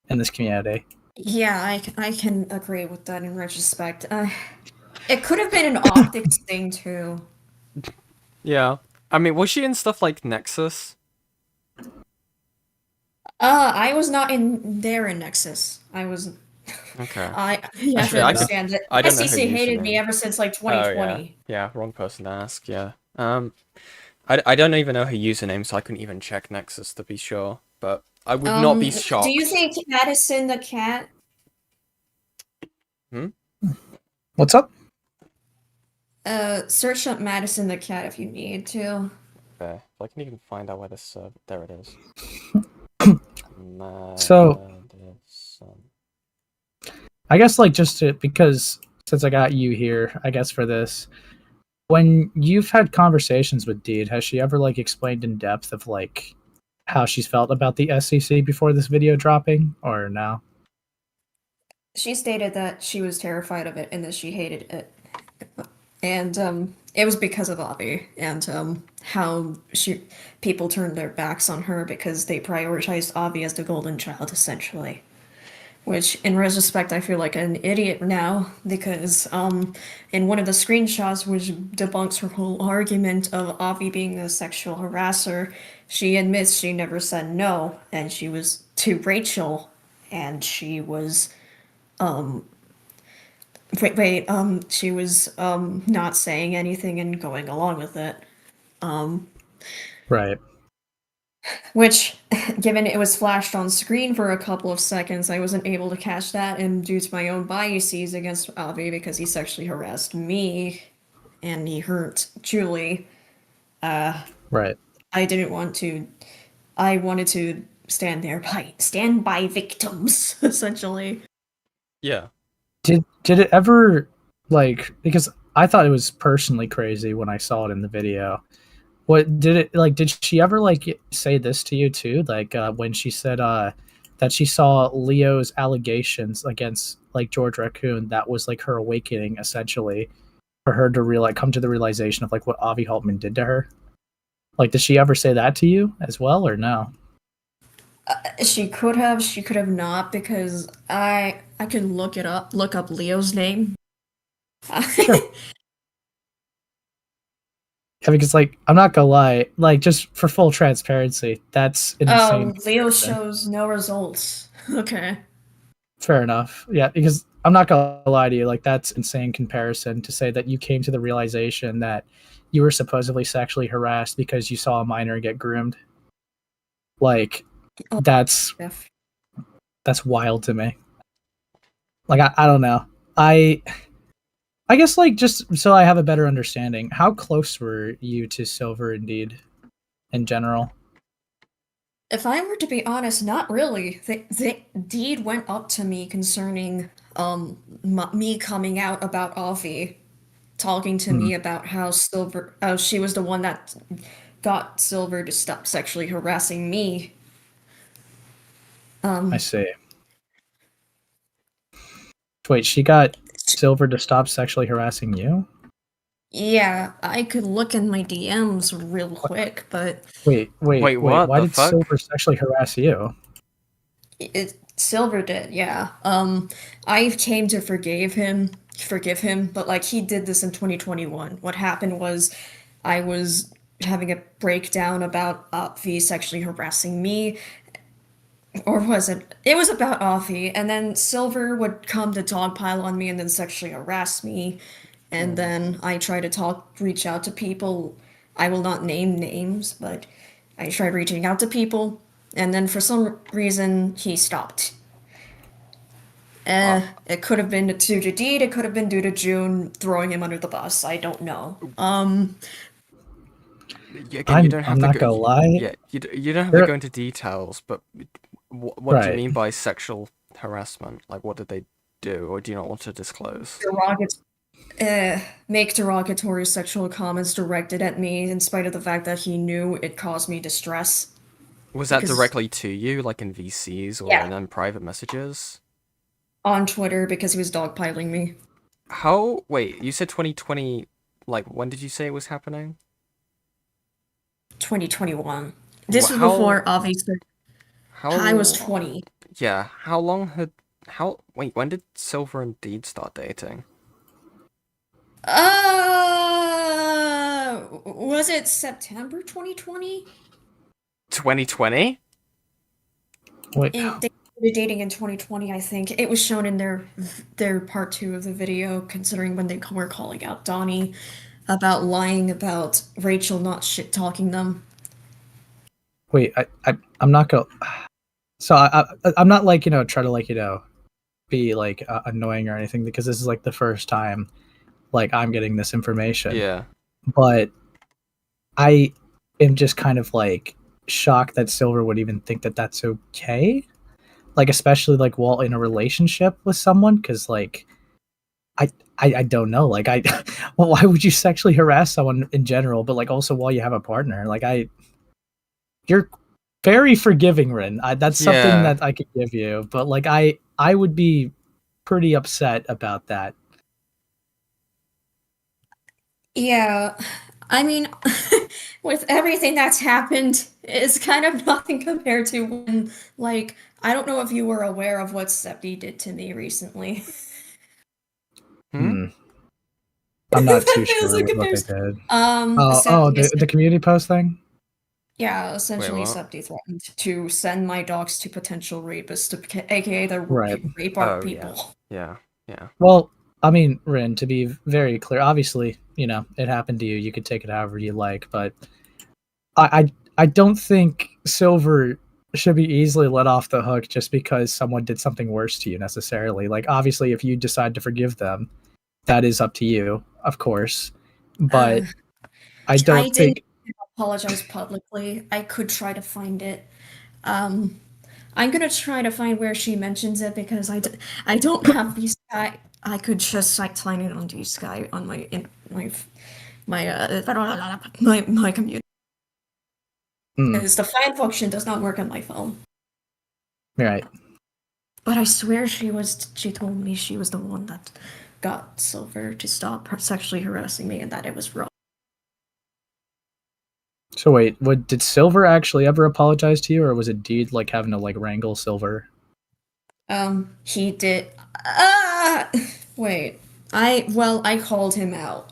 in this community. Yeah, I can agree with that in retrospect. It could have been an optics thing too. Yeah. I mean, was she in stuff like Nexus? I was not in Nexus. I was. Okay. You have to understand that I don't know her SCC hated username. me ever since like Oh, 2020. yeah, wrong person to ask, yeah. I don't even know her username, so I couldn't even check Nexus to be sure, but I would not be shocked. Do you think Madison the cat? What's up? Search up Madison the cat if you need to. Okay, if I can even find out where this, there it is. So, I guess like because since I got you here, I guess for this, when you've had conversations with Deed, has she ever like explained in depth of like how she's felt about the SCC before this video dropping, or no? She stated that she was terrified of it and that she hated it. And it was because of Avi and how people turned their backs on her because they prioritized Avi as the golden child, essentially. Which, in retrospect, I feel like an idiot now because in one of the screenshots, which debunks her whole argument of Avi being a sexual harasser, she admits she never said no, and she was to Rachel, and she was she was not saying anything and going along with it. Right. Which, given it was flashed on screen for a couple of seconds, I wasn't able to catch that, and due to my own biases against Avi because he sexually harassed me and he hurt Julie, right. I didn't want to. I wanted to stand by victims, essentially. Yeah. Did it ever like, because I thought it was personally crazy when I saw it in the video. What did it like? Did she ever like say this to you too? Like when she said that she saw Leo's allegations against like George Raccoon, that was like her awakening essentially for her to come to the realization of like what Avi Haltman did to her. Like, did she ever say that to you as well, or no? She could have not, because I could look up Leo's name. Sure. Yeah, because like I'm not gonna lie, like just for full transparency, that's insane. Leo shows no results. Okay. Fair enough. Yeah, because I'm not gonna lie to you, like that's insane comparison to say that you came to the realization that you were supposedly sexually harassed because you saw a minor get groomed. Like that's wild to me. Like I don't know. I guess like just so I have a better understanding, how close were you to Silver and Deed in general? If I were to be honest, not really. Deed went up to me concerning me coming out about Avi, talking to me about how Silver she was the one that got Silver to stop sexually harassing me. I see. Wait, she got Silver to stop sexually harassing you? Yeah, I could look in my DMs real quick, but Wait, what? Why The did fuck? Silver sexually harass you? Silver did, yeah. I came to forgive him, but like he did this in 2021. What happened was I was having a breakdown about Avi sexually harassing me. Or was it? It was about Avi, and then Silver would come to dogpile on me and then sexually harass me. And then I tried to reach out to people. I will not name names, but I tried reaching out to people, and then for some reason he stopped. It could have been due to Deed, it could have been due to June throwing him under the bus. I don't know. Yeah, again, you don't have I'm to not go, gonna lie. Yeah, you don't have to There- go into details, but what do you Right. mean by sexual harassment? Like, what did they do, or do you not want to disclose? Make derogatory sexual comments directed at me in spite of the fact that he knew it caused me distress. Was that Because- directly to you, like in VCs or Yeah. in private messages? On Twitter because he was dogpiling me. Wait, you said 2020, like, when did you say it was happening? 2021. This was How- before, obviously. How I was 20. Yeah, wait, when did Silver and Deed start dating? Was it September 2020? 2020? Wait. They started dating in 2020, I think. It was shown in their part 2 of the video, considering when they were calling out Donnie about lying about Rachel not shit-talking them. Wait, I'm not gonna. So I'm not like try to like be like annoying or anything, because this is like the first time like I'm getting this information. Yeah. But I am just kind of like shocked that Silver would even think that that's okay. Like, especially like while in a relationship with someone, because like I don't know. Like well, why would you sexually harass someone in general, but like also while you have a partner? Like you're very forgiving, Rin. That's something Yeah. that I could give you, but like I would be pretty upset about that. Yeah, I mean, with everything that's happened, it's kind of nothing compared to when, like, I don't know if you were aware of what Septi did to me recently. I'm not too That feels sure like what they there's- did. Septi The community post thing. Yeah, essentially, what? Septi threatened to send my dogs to potential rapists, aka the Right. rape our Oh, people. Yeah. Well, I mean, Rin, to be very clear, obviously, it happened to you. You could take it however you like, but I don't think Silver should be easily let off the hook just because someone did something worse to you necessarily. Like, obviously, if you decide to forgive them, that is up to you, of course. But I don't think. didn't apologize publicly. I could try to find it. I'm gonna try to find where she mentions it because I don't have these. I could just like find it on Sky on my computer. Because the find function does not work on my phone. Right. But I swear she told me she was the one that got Silver to stop sexually harassing me and that it was wrong. So wait, did Silver actually ever apologize to you, or was it Deed like having to like wrangle Silver? He did. Wait. I called him out.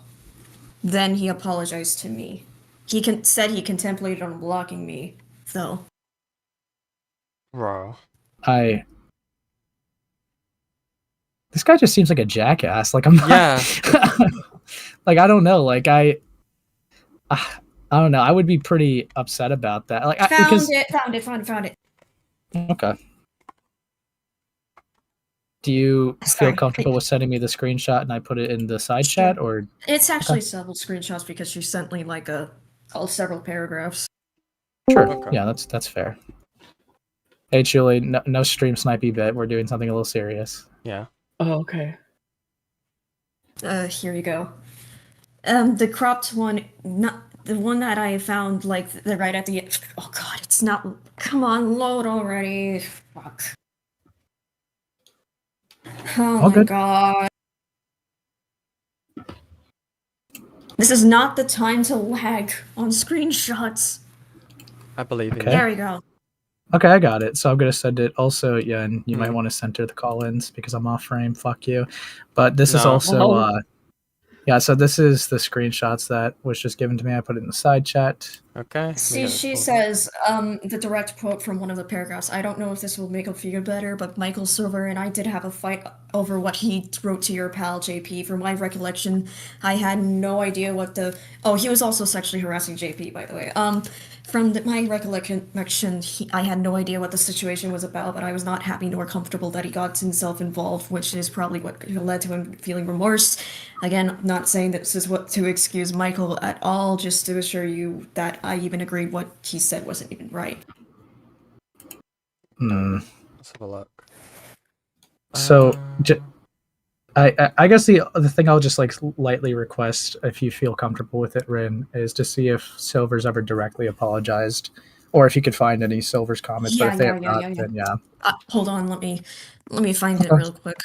Then he apologized to me. He said he contemplated on blocking me, though. Bro. This guy just seems like a jackass. Like I'm not. Yeah. Like I don't know. Like I don't know. I would be pretty upset about that. Like Found it. Okay. Do you feel comfortable with sending me the screenshot and I put it in the side chat, or? It's actually several screenshots because she sent me like several paragraphs. Sure. Okay. Yeah, that's fair. Hey, Julie, no stream snipey bit. We're doing something a little serious. Yeah. Oh, okay. Here you go. The cropped one, not the one that I found, like right at the end. Oh god, it's not. Come on, load already. Fuck. Oh All my good. god. This is not the time to lag on screenshots. I believe in Okay. you. There we go. Okay, I got it. So I'm gonna send it. Also, yeah, and you might want to center the call-ins because I'm off frame. Fuck you. But this is No. also Yeah, so this is the screenshots that was just given to me. I put it in the side chat. Okay. See, she says, the direct quote from one of the paragraphs. I don't know if this will make him feel better, but Michael Silver and I did have a fight over what he wrote to your pal JP. From my recollection, I had no idea what the. Oh, he was also sexually harassing JP, by the way. My recollection, I had no idea what the situation was about, but I was not happy nor comfortable that he got himself involved, which is probably what led to him feeling remorse. Again, not saying that this is what to excuse Michael at all, just to assure you that I even agreed what he said wasn't even right. Let's have a look. So, I guess the thing I'll just like lightly request, if you feel comfortable with it, Rin, is to see if Silver's ever directly apologized, or if you could find any Silver's comments. But if they have not, then yeah. Hold on, let me find it real quick.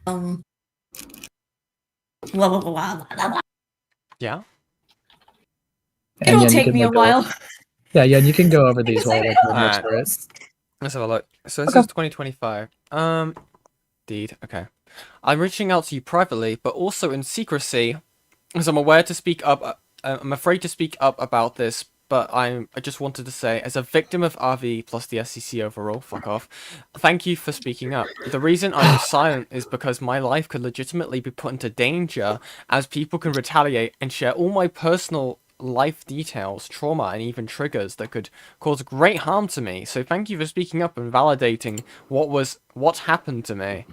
Blah, blah, blah, blah, blah. Yeah. It'll take me a while. Yeah, and you can go over these while like Alright. for it. Let's have a look. So this is 2025. Deed. Okay. I'm reaching out to you privately, but also in secrecy, as I'm aware to speak up. I'm afraid to speak up about this, but I just wanted to say, as a victim of RV plus the SCC overall, fuck off. Thank you for speaking up. The reason I'm silent is because my life could legitimately be put into danger, as people can retaliate and share all my personal life details, trauma, and even triggers that could cause great harm to me. So thank you for speaking up and validating what happened to me.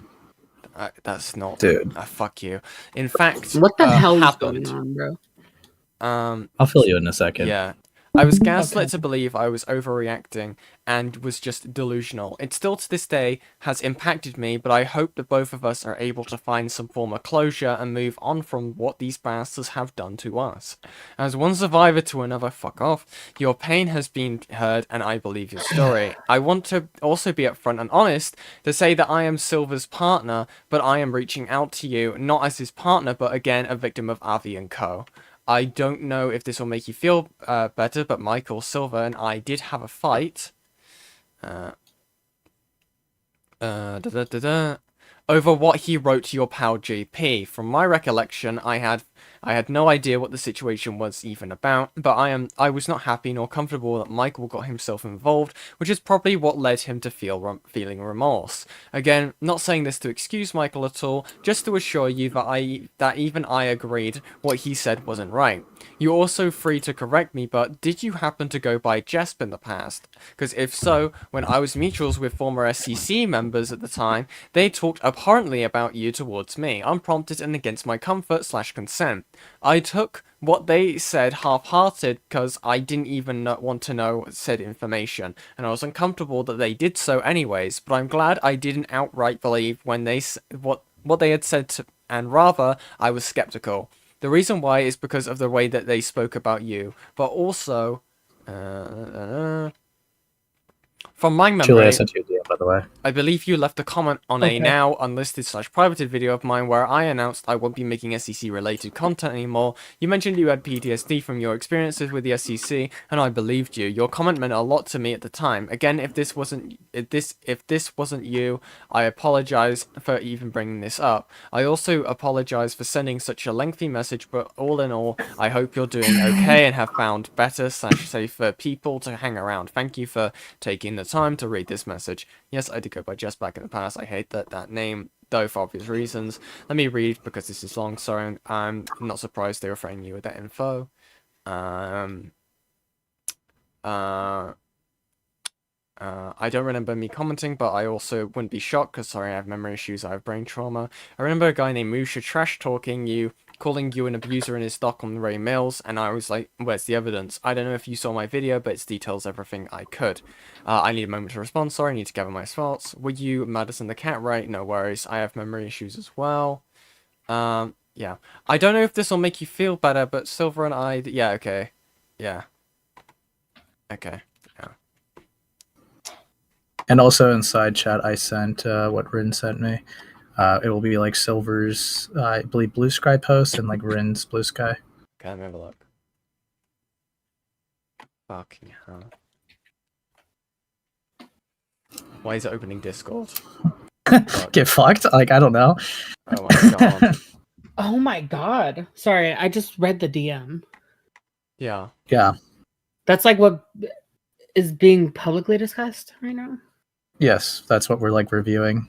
That's not, dude. Fuck you. In fact, what the hell is happened. going on, bro? I'll fill you in a second. Yeah. I was gaslit to believe I was overreacting and was just delusional. It still to this day has impacted me, but I hope that both of us are able to find some form of closure and move on from what these bastards have done to us. As one survivor to another, fuck off, your pain has been heard and I believe your story. I want to also be upfront and honest to say that I am Silver's partner, but I am reaching out to you, not as his partner, but again, a victim of Avi and Co. I don't know if this will make you feel better, but Michael Silver and I did have a fight. Over what he wrote to your pal JP. From my recollection, I had no idea what the situation was even about, but I was not happy nor comfortable that Michael got himself involved, which is probably what led him to feeling remorse. Again, not saying this to excuse Michael at all, just to assure you that even I agreed what he said wasn't right. You're also free to correct me, but did you happen to go by Jesp in the past? Because if so, when I was mutuals with former SCC members at the time, they talked abhorrently about you towards me, unprompted and against my comfort/consent. I took what they said half-hearted because I didn't even want to know said information, and I was uncomfortable that they did so anyways, but I'm glad I didn't outright believe when they what they had said and rather I was skeptical. The reason why is because of the way that they spoke about you, but also from my memory, Julia sent you a DM, by the way. I believe you left a comment on a now unlisted/privated video of mine where I announced I won't be making SCC related content anymore. You mentioned you had PTSD from your experiences with the SCC, and I believed you. Your comment meant a lot to me at the time. Again, if this wasn't you, I apologize for even bringing this up. I also apologize for sending such a lengthy message, but all in all, I hope you're doing okay and have found better/safer people to hang around. Thank you for taking the time to read this message. Yes, I did go by Just back in the past. I hate that name, though, for obvious reasons. Let me read, because this is long, sorry. I'm not surprised they were threatening you with that info. I don't remember me commenting, but I also wouldn't be shocked, because, sorry, I have memory issues, I have brain trauma. I remember a guy named Musha trash-talking you, calling you an abuser in his stock on Ray Mills, and I was like, where's the evidence? I don't know if you saw my video, but it details everything I could. I need a moment to respond, sorry, I need to gather my thoughts. Were you Madison the cat, right? No worries, I have memory issues as well. Yeah. I don't know if this will make you feel better, but Silver and I, yeah, okay. Yeah. Okay. And also in side chat, I sent what Rin sent me. It will be like Silver's, I believe, Blue Sky post and like Rin's Blue Sky. Okay, let me have a look. Fucking hell. Why is it opening Discord? Get fucked? Like, I don't know. Oh my god. Oh my god. Sorry, I just read the DM. Yeah. Yeah. That's like what is being publicly discussed right now? Yes, that's what we're like reviewing.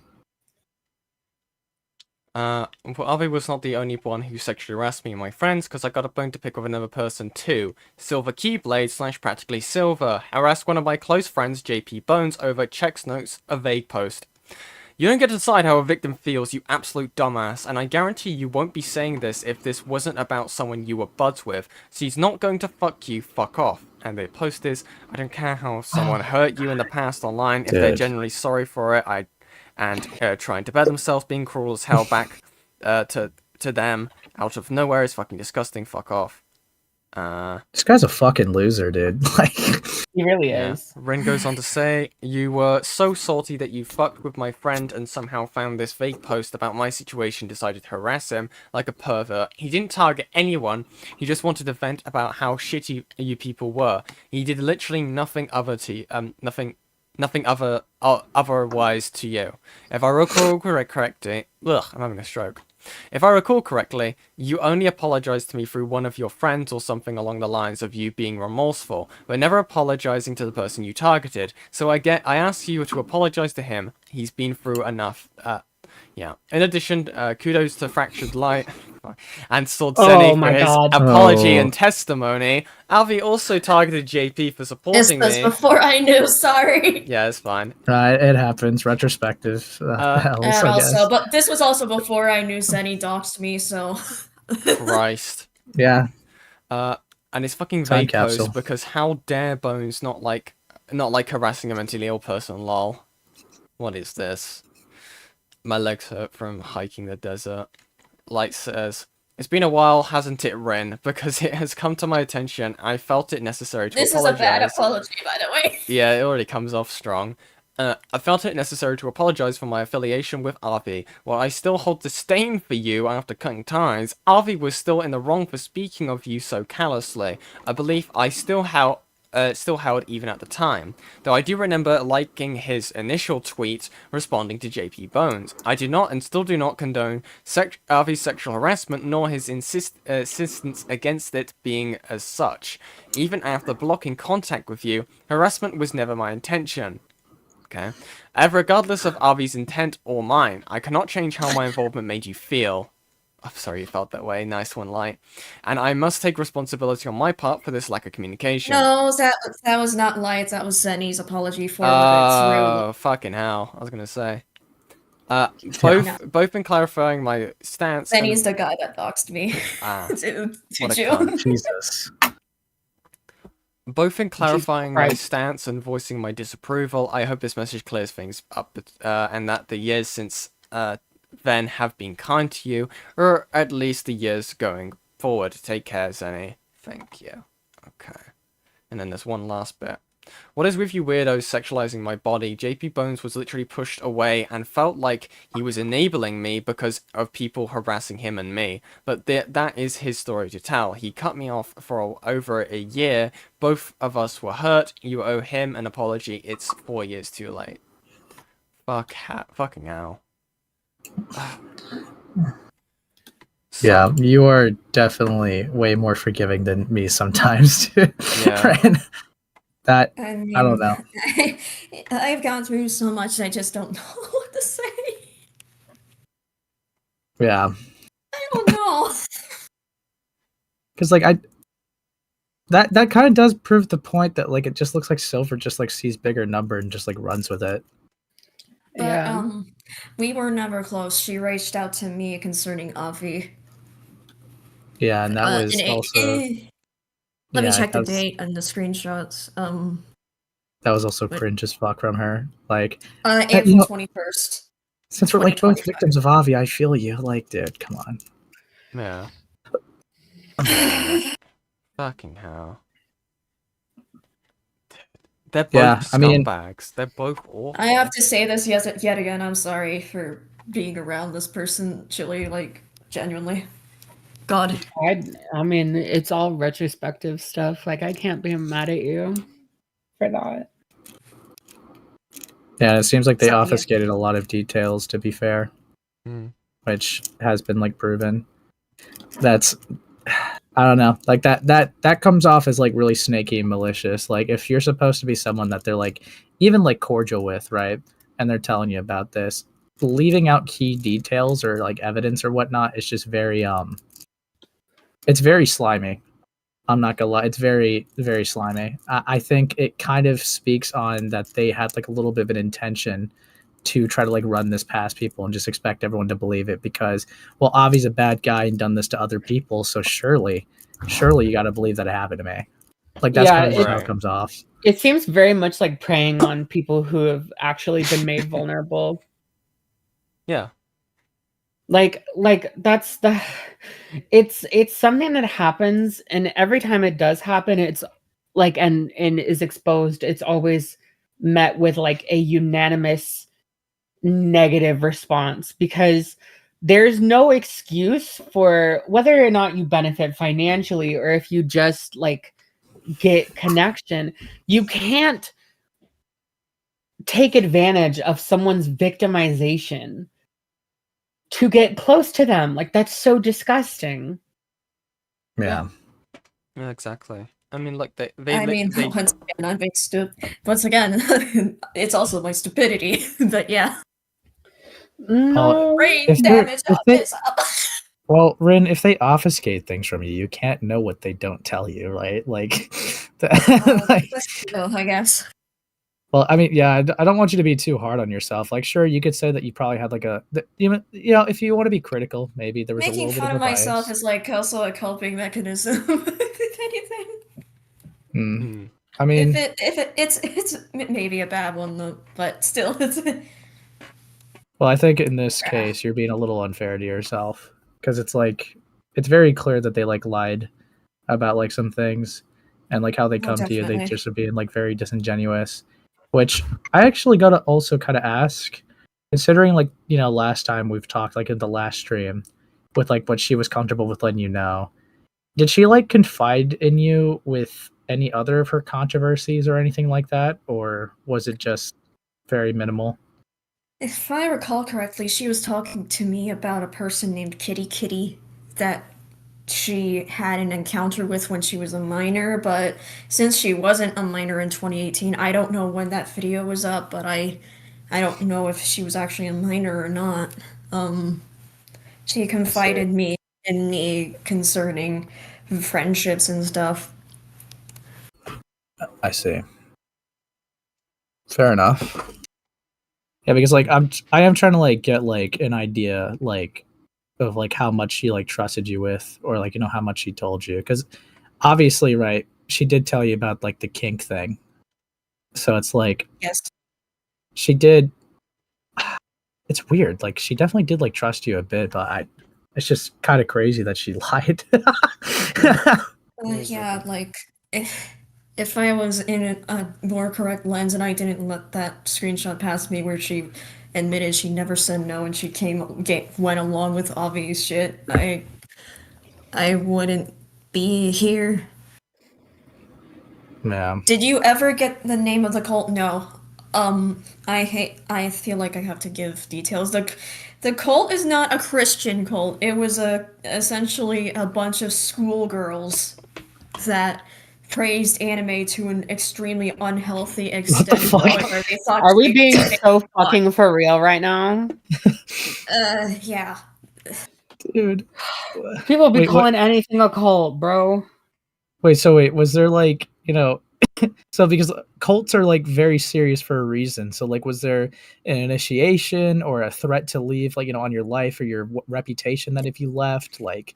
Well, Avi was not the only one who sexually harassed me and my friends, because I got a bone to pick with another person too. Silver Keyblade / Practically Silver harassed one of my close friends, JP Bones, over checks notes, a vague post. You don't get to decide how a victim feels, you absolute dumbass, and I guarantee you won't be saying this if this wasn't about someone you were buds with. So he's not going to fuck you, fuck off. And the post is, I don't care how someone hurt you in the past online, if they're Dude. genuinely sorry for it, trying to better themselves, being cruel as hell back to them out of nowhere is fucking disgusting, fuck off. This guy's a fucking loser, dude. Like, He really yeah. is. Ren goes on to say, you were so salty that you fucked with my friend and somehow found this fake post about my situation, decided to harass him like a pervert. He didn't target anyone, he just wanted to vent about how shitty you people were. He did literally nothing other to nothing otherwise to you. If I recall correctly, I'm having a stroke. If I recall correctly, you only apologized to me through one of your friends or something along the lines of you being remorseful, but never apologizing to the person you targeted. So I asked you to apologize to him. He's been through enough. Yeah. In addition, kudos to Fractured Light and Sword Zeni for his apology and testimony. Alvi also targeted JP for supporting This me. was before I knew, sorry. Yeah, it's fine. it happens. Retrospective. And also, but this was also before I knew Zeni doxed me, so. Christ. Yeah. And his fucking Time vague capsule. post, because how dare Bones not like harassing a mentally ill person, lol. What is this? My legs hurt from hiking the desert. Light says, it's been a while, hasn't it, Ren? Because it has come to my attention, I felt it necessary to This apologize. is a bad apology, by the way. Yeah, it already comes off strong. I felt it necessary to apologize for my affiliation with Arvi. While I still hold disdain for you after cutting ties, Arvi was still in the wrong for speaking of you so callously. A belief I still held even at the time, though I do remember liking his initial tweet responding to JP Bones. I do not and still do not condone Arvi's sexual harassment nor his insistence against it being as such. Even after blocking contact with you, harassment was never my intention. Okay. Regardless of Arvi's intent or mine, I cannot change how my involvement made you feel. I'm sorry you felt that way. Nice one, Light. And I must take responsibility on my part for this lack of communication. No, that was not Light, that was Zeni's apology for Oh, fucking hell. I was gonna say. Both in clarifying my stance. Zeni's the guy that doxed me. to what a June. cunt. Jesus. Both in clarifying my Christ. stance and voicing my disapproval, I hope this message clears things up, and that the years since then have been kind to you, or at least the years going forward. Take care, Zeni. Thank you. Okay. And then there's one last bit. What is with you weirdos sexualizing my body? JP Bones was literally pushed away and felt like he was enabling me because of people harassing him and me. But that is his story to tell. He cut me off for over a year. Both of us were hurt. You owe him an apology. It's 4 years too late. Fucking hell. Yeah, you are definitely way more forgiving than me sometimes. Yeah. Ren. That I mean, I don't know. I've gone through so much, I just don't know what to say. Yeah, I don't know. because like that kind of does prove the point that like it just looks like Silver just like sees bigger number and just like runs with it. But we were never close. She reached out to me concerning Avi. Yeah, and that was also. Let me yeah, check the that's- date and the screenshots. That was also cringe as fuck from her. Like, April 21st. Since we're like both victims of Avi, I feel you. Like, dude, come on. Yeah. Fucking hell. They're both scumbags. They're both awful. I have to say this yet again. I'm sorry for being around this person, Chili. Like, genuinely. God. I mean, it's all retrospective stuff. Like, I can't be mad at you for that. Yeah, it seems like they Something- obfuscated a lot of details, to be fair. Mm. Which has been, like, proven. That's, I don't know, like that comes off as like really snaky and malicious. Like if you're supposed to be someone that they're like even like cordial with, right, and they're telling you about this, leaving out key details or like evidence or whatnot is just very it's very slimy. I'm not gonna lie, it's very, very slimy. I think it kind of speaks on that they had like a little bit of an intention to try to like run this past people and just expect everyone to believe it because, well, Avi's a bad guy and done this to other people, so surely you got to believe that it happened to me. Like that's kind of how it comes off. It seems very much like preying on people who have actually been made vulnerable. Yeah. Like that's the it's something that happens, and every time it does happen, it's like and is exposed, it's always met with like a unanimous negative response because there's no excuse for whether or not you benefit financially or if you just like get connection. You can't take advantage of someone's victimization to get close to them. Like that's so disgusting. Yeah. Yeah, exactly. I mean, like they once again, it's also my stupidity. But yeah. No. Brain If damage if on they- this. Well, Rin, if they obfuscate things from you, you can't know what they don't tell you, right? Like, I guess. well, I mean, yeah, I don't want you to be too hard on yourself. Like, sure, you could say that you probably had like you know, if you want to be critical, maybe there was a Making little bit fun of of a bias. myself is like also a coping mechanism. If anything. I mean, It's maybe a bad one though, but still it's. well, I think in this case, you're being a little unfair to yourself because it's like it's very clear that they like lied about like some things and like how they come to you. They definitely. just are being like very disingenuous, which I actually got to also kind of ask, considering like, you know, last time we've talked like in the last stream with like what she was comfortable with letting you know. Did she like confide in you with any other of her controversies or anything like that? Or was it just very minimal? If I recall correctly, she was talking to me about a person named Kitty that she had an encounter with when she was a minor, but since she wasn't a minor in 2018, I don't know when that video was up, but I don't know if she was actually a minor or not. She confided in me concerning friendships and stuff. I see. Fair enough. Yeah, because like I am trying to like get like an idea like of like how much she like trusted you with, or like, you know, how much she told you, because obviously, right, she did tell you about like the kink thing, so it's like yes, she did. It's weird, like she definitely did like trust you a bit, but it's just kind of crazy that she lied. Yeah, like if I was in a more correct lens and I didn't let that screenshot pass me where she admitted she never said no and she went along with obvious shit, I wouldn't be here. Yeah. Did you ever get the name of the cult? No. I feel like I have to give details. The cult is not a Christian cult. It was essentially a bunch of schoolgirls that praised anime to an extremely unhealthy extent. Where they thought Are we they being did so a lot. fucking for real right now? Yeah. Dude. People be Wait, calling anything a cult, bro. Wait, was there like, you know, so because cults are like very serious for a reason. So like, was there an initiation or a threat to leave, like, you know, on your life or your reputation that if you left, like...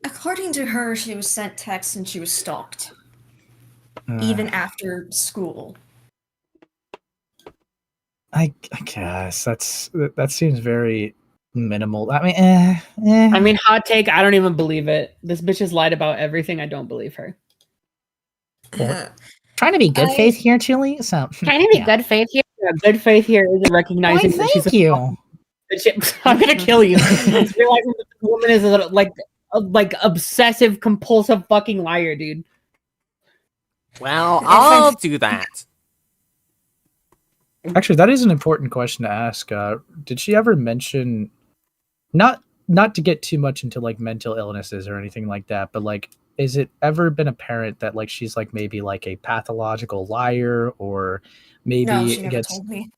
According to her, she was sent texts and she was stalked. Even after school. I guess that seems very minimal. I mean, I mean, hot take, I don't even believe it. This bitch has lied about everything. I don't believe her. Trying to be good faith here, Chili. So Trying to be good faith here. Yeah, good faith here isn't recognizing that she's I'm gonna kill you. It's realizing that the woman is like obsessive compulsive fucking liar, dude. Well, I'll do that. Actually, that is an important question to ask. Did she ever mention, not not to get too much into like mental illnesses or anything like that, but like, is it ever been apparent that like she's like maybe like a pathological liar, or maybe No, she never gets, told me.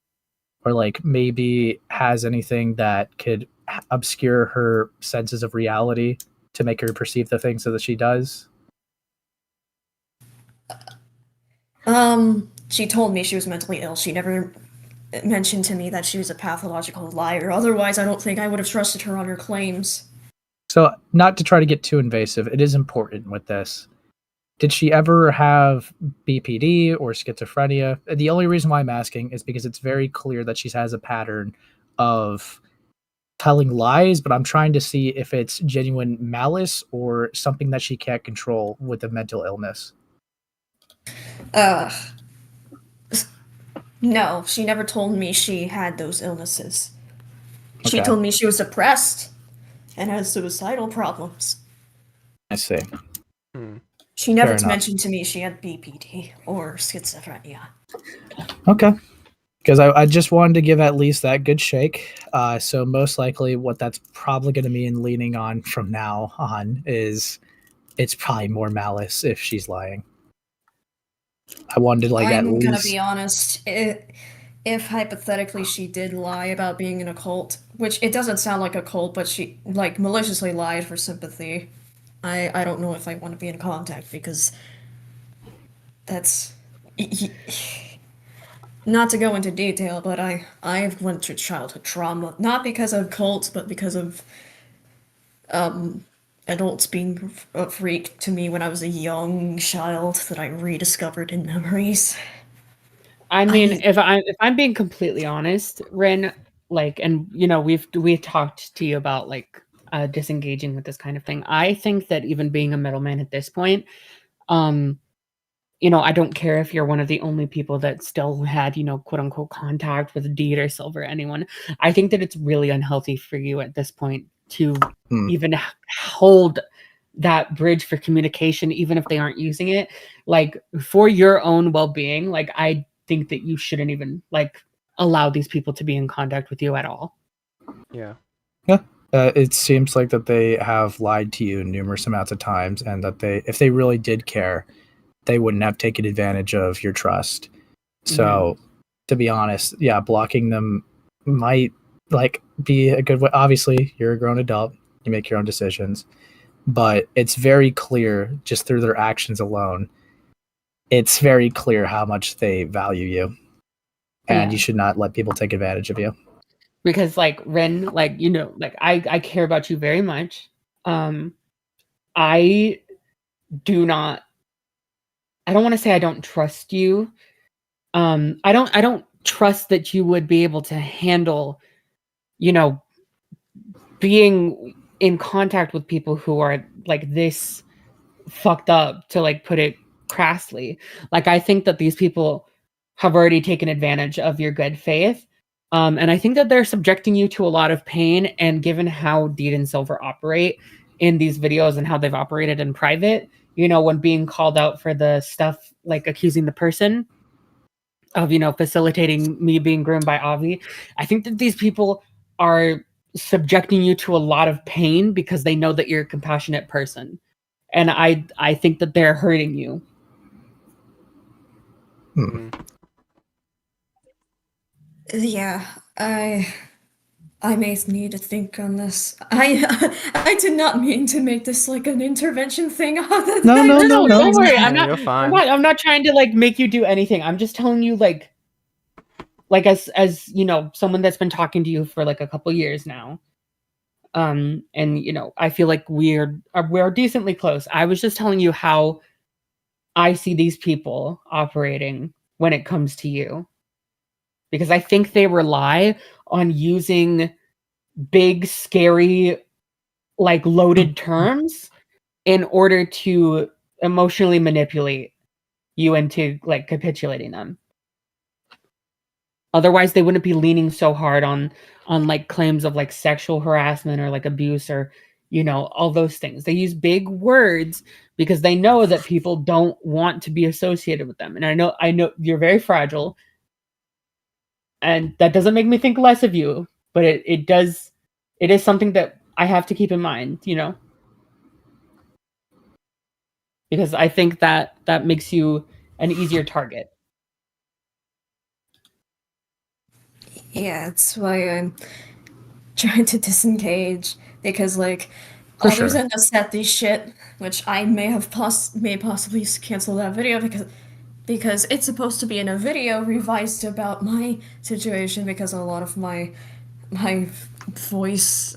or like maybe has anything that could obscure her senses of reality to make her perceive the things that she does? She told me she was mentally ill. She never mentioned to me that she was a pathological liar. Otherwise, I don't think I would have trusted her on her claims. So, not to try to get too invasive, it is important with this. Did she ever have BPD or schizophrenia? The only reason why I'm asking is because it's very clear that she has a pattern of telling lies, but I'm trying to see if it's genuine malice or something that she can't control with a mental illness. No, she never told me she had those illnesses. She Okay. told me she was depressed and has suicidal problems. I see. She never Fair enough. mentioned to me she had BPD or schizophrenia. Okay. Because I just wanted to give at least that good shake. So most likely what that's probably going to mean leaning on from now on is it's probably more malice if she's lying. I wanted to like at I'm gonna least... be honest. If hypothetically she did lie about being in a cult, which it doesn't sound like a cult, but she like maliciously lied for sympathy, I don't know if I want to be in contact because that's not to go into detail, but I went through childhood trauma, not because of cults, but because of adults being a freak to me when I was a young child that I rediscovered in memories. I mean, if I'm being completely honest, Rin, like, and you know, we've talked to you about like disengaging with this kind of thing. I think that even being a middleman at this point, you know, I don't care if you're one of the only people that still had, you know, quote unquote contact with Deed or Silver, anyone. I think that it's really unhealthy for you at this point to even hold that bridge for communication, even if they aren't using it, like for your own well-being. Like, I think that you shouldn't even like allow these people to be in contact with you at all. Yeah. Yeah. It seems like that they have lied to you numerous amounts of times, and that if they really did care, they wouldn't have taken advantage of your trust. So, to be honest, yeah, blocking them might like be a good way. Obviously, you're a grown adult, you make your own decisions, but it's very clear just through their actions alone. It's very clear how much they value you, and you should not let people take advantage of you. Because like Ren, like, you know, like I care about you very much. I don't want to say I don't trust you. I don't trust that you would be able to handle, you know, being in contact with people who are like this fucked up, to like put it crassly. Like, I think that these people have already taken advantage of your good faith. And I think that they're subjecting you to a lot of pain. And given how Deed and Silver operate in these videos and how they've operated in private, you know, when being called out for the stuff, like accusing the person of, you know, facilitating me being groomed by Avi, I think that these people are subjecting you to a lot of pain because they know that you're a compassionate person. And I think that they're hurting you. Yeah, I may need to think on this. I did not mean to make this like an intervention thing. No, Don't worry. You're fine. I'm not trying to like make you do anything. I'm just telling you, like as you know, someone that's been talking to you for like a couple years now. And you know, I feel like we're decently close. I was just telling you how I see these people operating when it comes to you. Because I think they rely on using big, scary, like loaded terms in order to emotionally manipulate you into like capitulating them. Otherwise, they wouldn't be leaning so hard on like claims of like sexual harassment or like abuse or, you know, all those things. They use big words because they know that people don't want to be associated with them. And I know you're very fragile. And that doesn't make me think less of you, but it is something that I have to keep in mind, you know, because I think that that makes you an easier target. Yeah, that's why I'm trying to disengage because like For others sure. end up set these shit, which I may possibly cancel that video because it's supposed to be in a video revised about my situation because a lot of my voice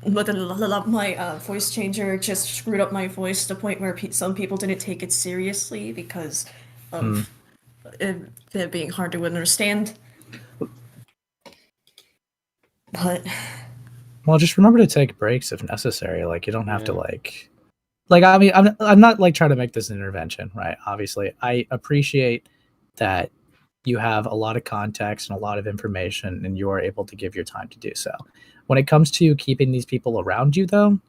my voice changer just screwed up my voice to the point where some people didn't take it seriously because of it being hard to understand. But Well, just remember to take breaks if necessary. Like, you don't have to like I mean, I'm not like trying to make this an intervention, right? Obviously, I appreciate that you have a lot of context and a lot of information, and you are able to give your time to do so. When it comes to keeping these people around you, though,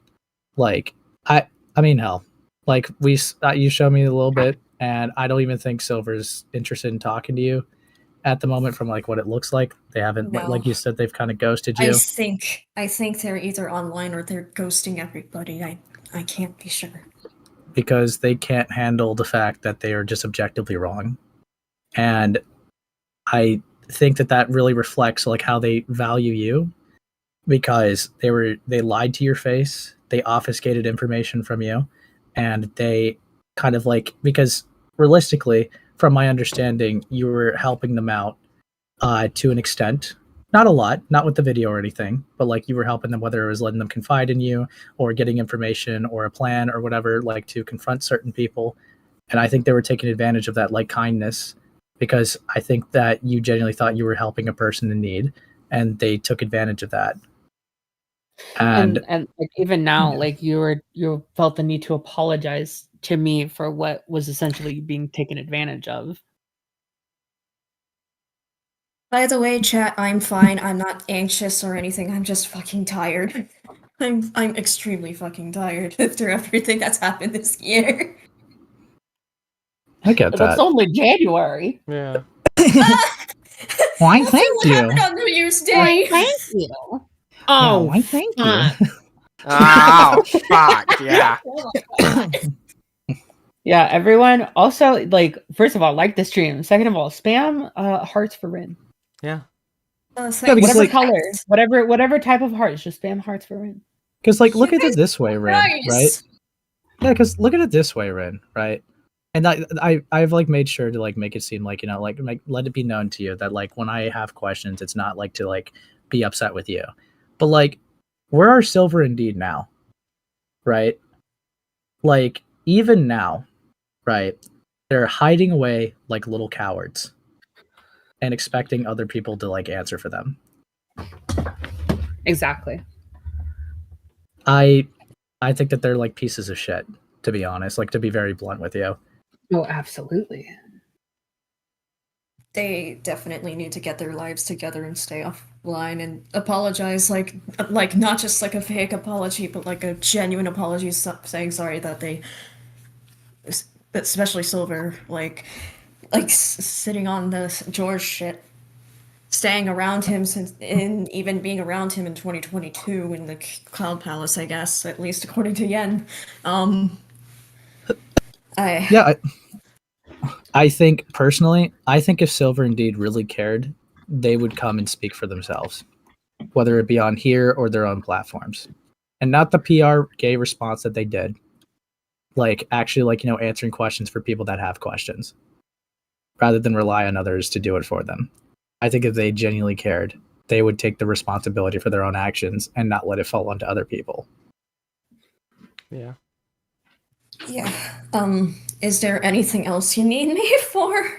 like I mean, hell, like you showed me a little bit, and I don't even think Silver's interested in talking to you at the moment. From like what it looks like, they haven't, No. like you said, they've kind of ghosted you. I think they're either online or they're ghosting everybody. I can't be sure. Because they can't handle the fact that they are just objectively wrong. And I think that that really reflects like how they value you, because they lied to your face, they obfuscated information from you, and they kind of like, because realistically, from my understanding, you were helping them out to an extent. Not a lot, not with the video or anything, but like you were helping them, whether it was letting them confide in you or getting information or a plan or whatever, like to confront certain people. And I think they were taking advantage of that like kindness, because I think that you genuinely thought you were helping a person in need, and they took advantage of that. And like even now, like you felt the need to apologize to me for what was essentially being taken advantage of. By the way, chat, I'm fine. I'm not anxious or anything. I'm just fucking tired. I'm extremely fucking tired after everything that's happened this year. I get But that. it's only January. Yeah. Why, thank you. Happened on New Year's Day. Thank you. Oh, why, thank you. Oh, fuck, yeah. Yeah, everyone. Also, like, first of all, like the stream. Second of all, spam hearts for Rin. Yeah. because, Whatever like- color, whatever type of hearts, just spam hearts for Rin. Because, like, look at it this way, Rin, Nice. right? Yeah, because look at it this way, Rin, right? And I've like made sure to like make it seem like, you know, like let it be known to you that like when I have questions, it's not like to like be upset with you, but like where are Silver and Deed now, right? Like even now, right? They're hiding away like little cowards and expecting other people to like answer for them. Exactly. I think that they're like pieces of shit, to be honest, like to be very blunt with you. Oh, absolutely. They definitely need to get their lives together and stay offline and apologize, like not just like a fake apology, but like a genuine apology, saying sorry that they, especially Silver, like sitting on the George shit, staying around him even being around him in 2022 in the Cloud Palace, I guess, at least according to Yen. I think personally, I think if Silver Indeed really cared, they would come and speak for themselves, whether it be on here or their own platforms, and not the PR gay response that they did. Like actually, like, you know, answering questions for people that have questions, rather than rely on others to do it for them. I think if they genuinely cared, they would take the responsibility for their own actions and not let it fall onto other people. Yeah. Yeah. Is there anything else you need me for?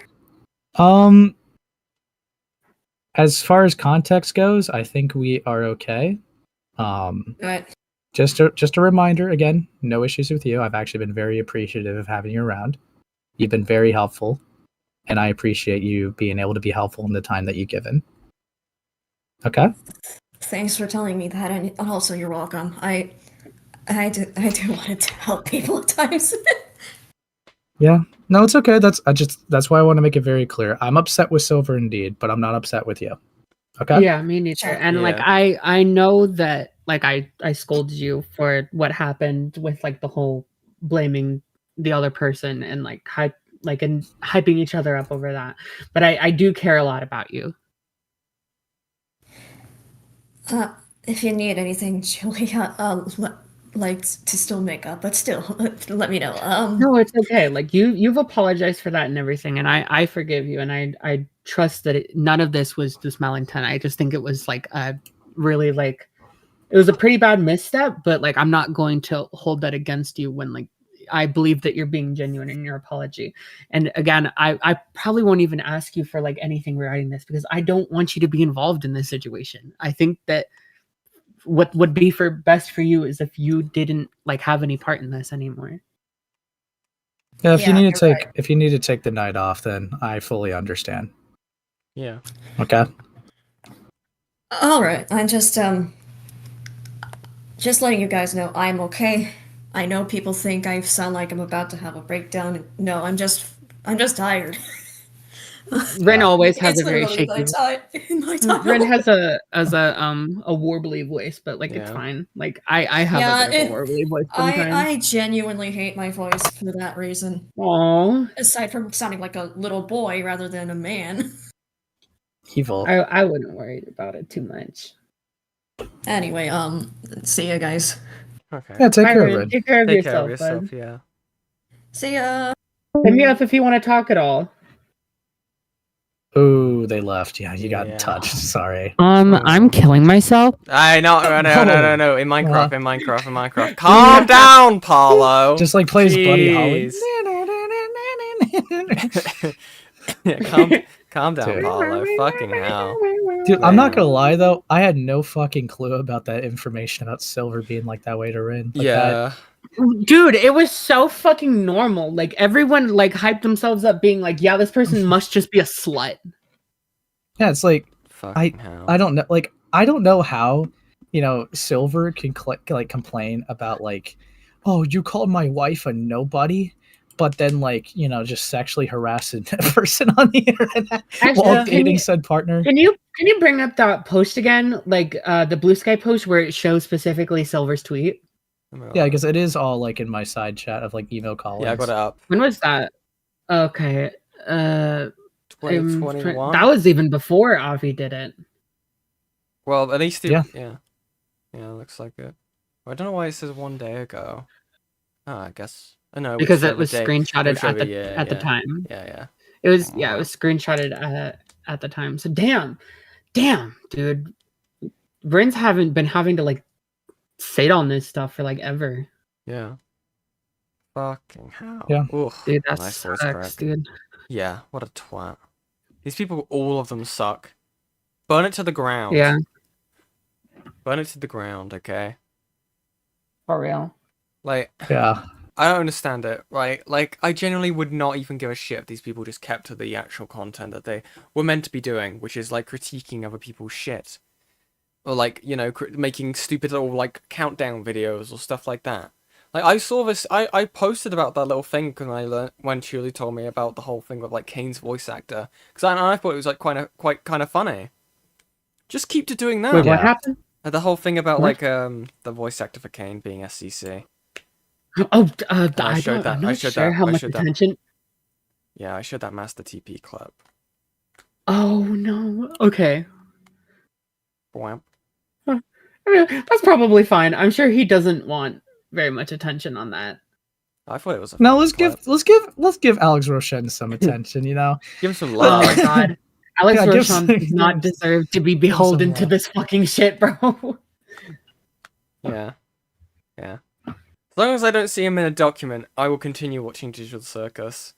As far as context goes, I think we are okay. Right. Just a reminder again, no issues with you. I've actually been very appreciative of having you around. You've been very helpful, and I appreciate you being able to be helpful in the time that you've given. Okay? Thanks for telling me that, and also you're welcome. I do want to help people at times. Yeah. No, it's okay. That's why I want to make it very clear. I'm upset with Silver Indeed, but I'm not upset with you. Okay? Yeah, me neither. Sure. And like I know that like I scolded you for what happened with like the whole blaming the other person and like and hyping each other up over that. But I do care a lot about you. If you need anything, Julia, like to still make up, but still, let me know. No, it's okay. Like you've apologized for that and everything, and I forgive you, and I trust that none of this was just malintent. I just think it was like a really like it was a pretty bad misstep, but like I'm not going to hold that against you when like I believe that you're being genuine in your apology. And again, I probably won't even ask you for like anything regarding this because I don't want you to be involved in this situation. I think that what would be for best for you is if you didn't like have any part in this anymore. Yeah, if you need to take the night off, then I fully understand. Yeah. Okay. All right. I'm just letting you guys know I'm okay. I know people think I sound like I'm about to have a breakdown. No, I'm just tired. Ren always has It's a very literally shaky. my time. Ren has a warbly voice, but like it's Yeah. fine. Like I have a bit of a warbly voice sometimes. I genuinely hate my voice for that reason. Aww. Aside from sounding like a little boy rather than a man. Evil. I wouldn't worry about it too much. Anyway, see ya, guys. Okay. Yeah, take Bye, care Ren. of it. Take care of Take yourself, care of yourself, bud. yeah. See ya. Hit me up if you want to talk at all. Ooh, they left. Yeah, you got touched. Sorry. I'm killing myself. No. In Minecraft, What? in Minecraft. Calm down, Paulo. Just like plays Buddy Holly. Jeez. Yeah, calm down, Dude. Paulo. Fucking hell. Dude, I'm not gonna lie though, I had no fucking clue about that information about Silver being like that way to Rin. Like Yeah. Dude, it was so fucking normal. Like everyone like hyped themselves up being like, yeah, this person must just be a slut. Yeah, it's like Fucking hell. I don't know, like I don't know how, you know, Silver can like complain about like, oh, you called my wife a nobody, but then like, you know, just sexually harassing a person on the internet while dating said partner. Can you bring up that post again? Like the Blue Sky post where it shows specifically Silver's tweet? Yeah, because it is all like in my side chat of like email Collins. Yeah, I got it up. When was that? Okay. 2021. That was even before Avi did it. Well, at least Yeah, looks like it. I don't know why it says 1 day ago. Oh, I guess. I know Because it was screenshotted at the time. Yeah. It was it was screenshotted at the time. So damn, dude. Rin's haven't been having to like sit on this stuff for like ever. Yeah. Fucking hell. Yeah. Ooh, Dude, that nice voice sucks, crack. dude. Yeah, what a twat. These people, all of them suck. Burn it to the ground. Yeah. Burn it to the ground, okay? For real. Like, yeah. I don't understand it, right? Like, I genuinely would not even give a shit if these people just kept to the actual content that they were meant to be doing, which is, like, critiquing other people's shit. Or, like, you know, making stupid little, like, countdown videos or stuff like that. Like, I saw this, I posted about that little thing when Shirley told me about the whole thing with, like, Kane's voice actor. Because I thought it was, like, quite kind of funny. Just keep to doing that. Wait, what happened? The whole thing about, What? like, the voice actor for Kane being SCC. Oh, I showed that. I'm I not showed sure that. how I much showed that. attention. Yeah, I showed that Master TP clip. Oh no. Okay. Bwamp. I mean, that's probably fine. I'm sure he doesn't want very much attention on that. I thought it was a Now let's give Alex Roshan some attention, you know. Give him some Oh love. my god. Alex Yeah, give Roshan some- does not deserve to be beholden to this fucking shit, bro. Yeah. As long as I don't see him in a document, I will continue watching Digital Circus.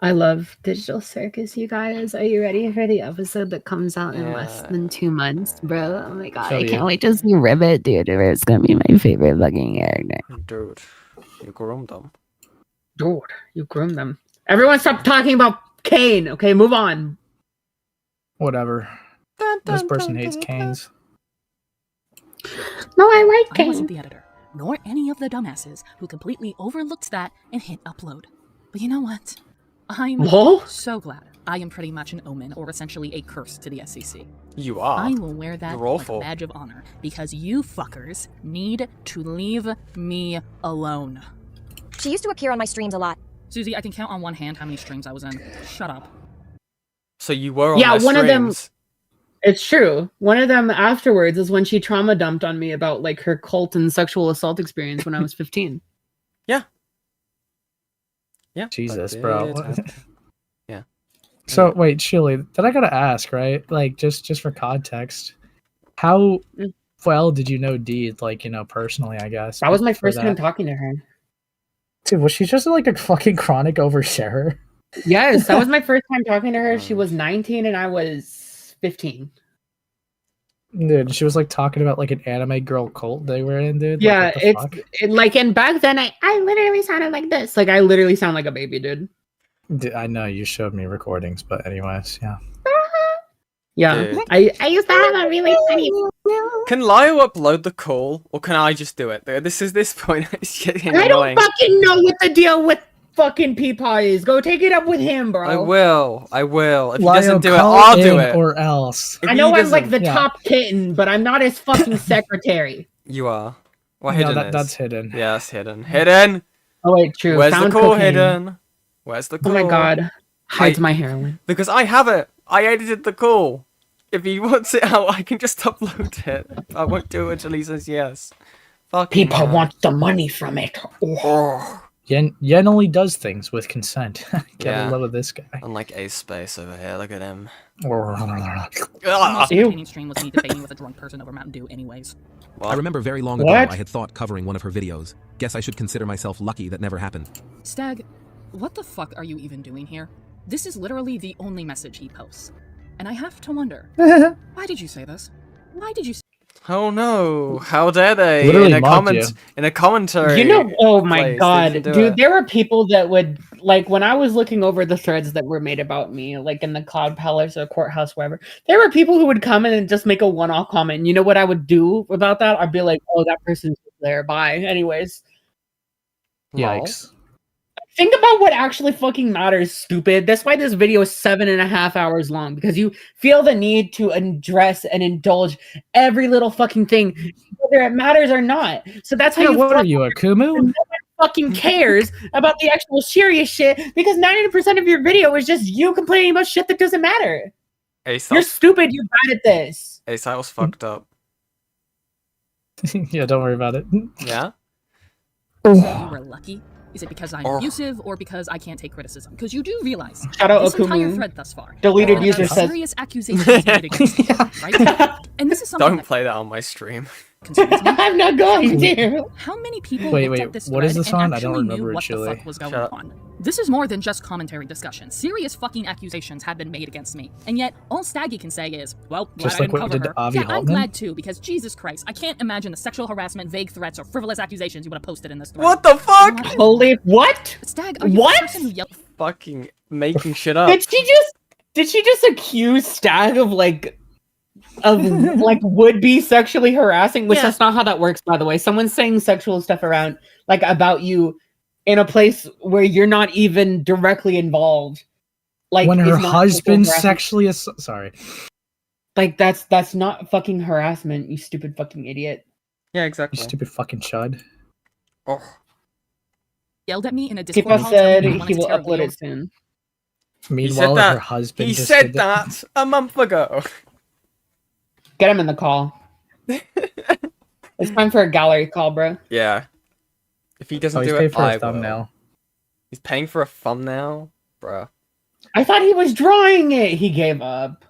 I love Digital Circus, you guys. Are you ready for the episode that comes out in less than 2 months, bro? Oh my god, Hell I yeah. can't wait to see Ribbit, dude. It's gonna be my favorite fucking character. Dude, you groomed them. Dude, you groomed them. Everyone stop talking about Kane, okay? Move on. Whatever. This person hates canes. No, I like I wasn't the editor, nor any of the dumbasses who completely overlooked that and hit upload. But you know what? I'm Lol? so glad I am pretty much an omen, or essentially a curse to the SCC. You are. I will wear that You're like awful. a badge of honor, because you fuckers need to leave me alone. She used to appear on my streams a lot. Susie, I can count on one hand how many streams I was in. Shut up. So you were on Yeah, their one of them. streams. It's true. One of them afterwards is when she trauma dumped on me about like her cult and sexual assault experience when I was 15. Yeah. Jesus, that bro. did happen. Yeah. So wait, Chili, then I gotta ask, right? Like, just for context, how well did you know Deed? Like, personally, I guess. That was my before first time that? talking to her. Dude, was she just like a fucking chronic oversharer? Yes, that was my first time talking to her. She was 19 and I was 15. Dude, she was like talking about like an anime girl cult they were in, dude. Yeah, like, what the fuck? like, and back then I literally sounded like this. Like, I literally sound like a baby, dude. I know you showed me recordings, but anyways, yeah. Yeah, Dude. I used to have a really funny. Can Lio upload the call, or can I just do it? This point is getting I don't annoying. fucking know what the deal with fucking Peepaw is. Go take it up with him, bro. I will. If he Lio, doesn't do it, call I'll do in it. or else. If I know he I'm like the doesn't- Yeah. top kitten, but I'm not his fucking secretary. You are. Well, No, hidden is. that's hidden. Yeah, that's hidden. Hidden. Oh wait, true. Where's Found the call cocaine. hidden? Where's the Oh call? my god, hides my heroin. Because I have it. I edited the call. If he wants it out, I can just upload it. I won't do it until he says yes. Fucking Peepaw hell. wants the money from it. Oh. Yen only does things with consent. Get Yeah. a load of this guy. Unlike Ace Space over here, look at him. The Ah. most entertaining stream was me debating with a drunk person over Mountain Dew anyways. I remember very long ago I had thought covering one of her videos. Guess I should consider myself lucky that never happened. Stag, what the fuck are you even doing here? This is literally the only message he posts. And I have to wonder, why did you say this? Why did you say Oh no! How dare they? Literally in a mocked comment, you. in a commentary. You know, oh my place, they god, didn't do dude, it. there were people that would, like, when I was looking over the threads that were made about me, like in the Cloud Palace or Courthouse, wherever, there were people who would come in and just make a one-off comment. And you know what I would do about that? I'd be like, oh, that person's there, bye. Anyways. Yikes. Think about what actually fucking matters, stupid. That's why this video is 7.5 hours long, because you feel the need to address and indulge every little fucking thing, whether it matters or not. So that's how Yeah, you what are fucking- you, a Kumu? No one fucking cares about the actual serious shit, because 90% of your video is just you complaining about shit that doesn't matter. Ace, You're stupid, you're bad at this. Ace, I was fucked up. Yeah, don't worry about it. Yeah. you were lucky? Is it because I'm Oh. abusive or because I can't take criticism? Because you do realize Shout out this entire Okumu. thread thus far. Deleted there user are says- serious accusations made against me, right? And this is something Don't that play that on my stream. concerns me. I'm not going to. How many people Wait, looked wait, at this what thread is this and on? I don't actually remember knew it, what the Chili. fuck was going Shut up. on? This is more than just commentary discussion. Serious fucking accusations have been made against me. And yet, all Staggy can say is, well, glad Just I like didn't what cover you did her. to Avi Yeah, I'm Altman? glad too, because Jesus Christ, I can't imagine the sexual harassment, vague threats, or frivolous accusations you would have posted in this thread. What the fuck? Holy what? Stag, are you What? the person who yelled? Fucking making shit up. Did she just accuse Stag of like would be sexually harassing? Which Yeah. that's not how that works, by the way. Someone's saying sexual stuff around like about you in a place where you're not even directly involved. Like when is her not sexual husband harassment. sexually sorry. Like that's not fucking harassment, you stupid fucking idiot. Yeah, You exactly. stupid fucking chud. Oh. Yelled at me in a Discord People call said telling me he when will it's terribly upload old. it soon. He said Meanwhile, that. her husband He just said did that a month ago. Get him in the call. It's time for a gallery call, bro. Yeah. If he doesn't Oh, he's do paid it, for a I will. thumbnail. He's paying for a thumbnail, bruh. I thought he was drawing it. He gave up.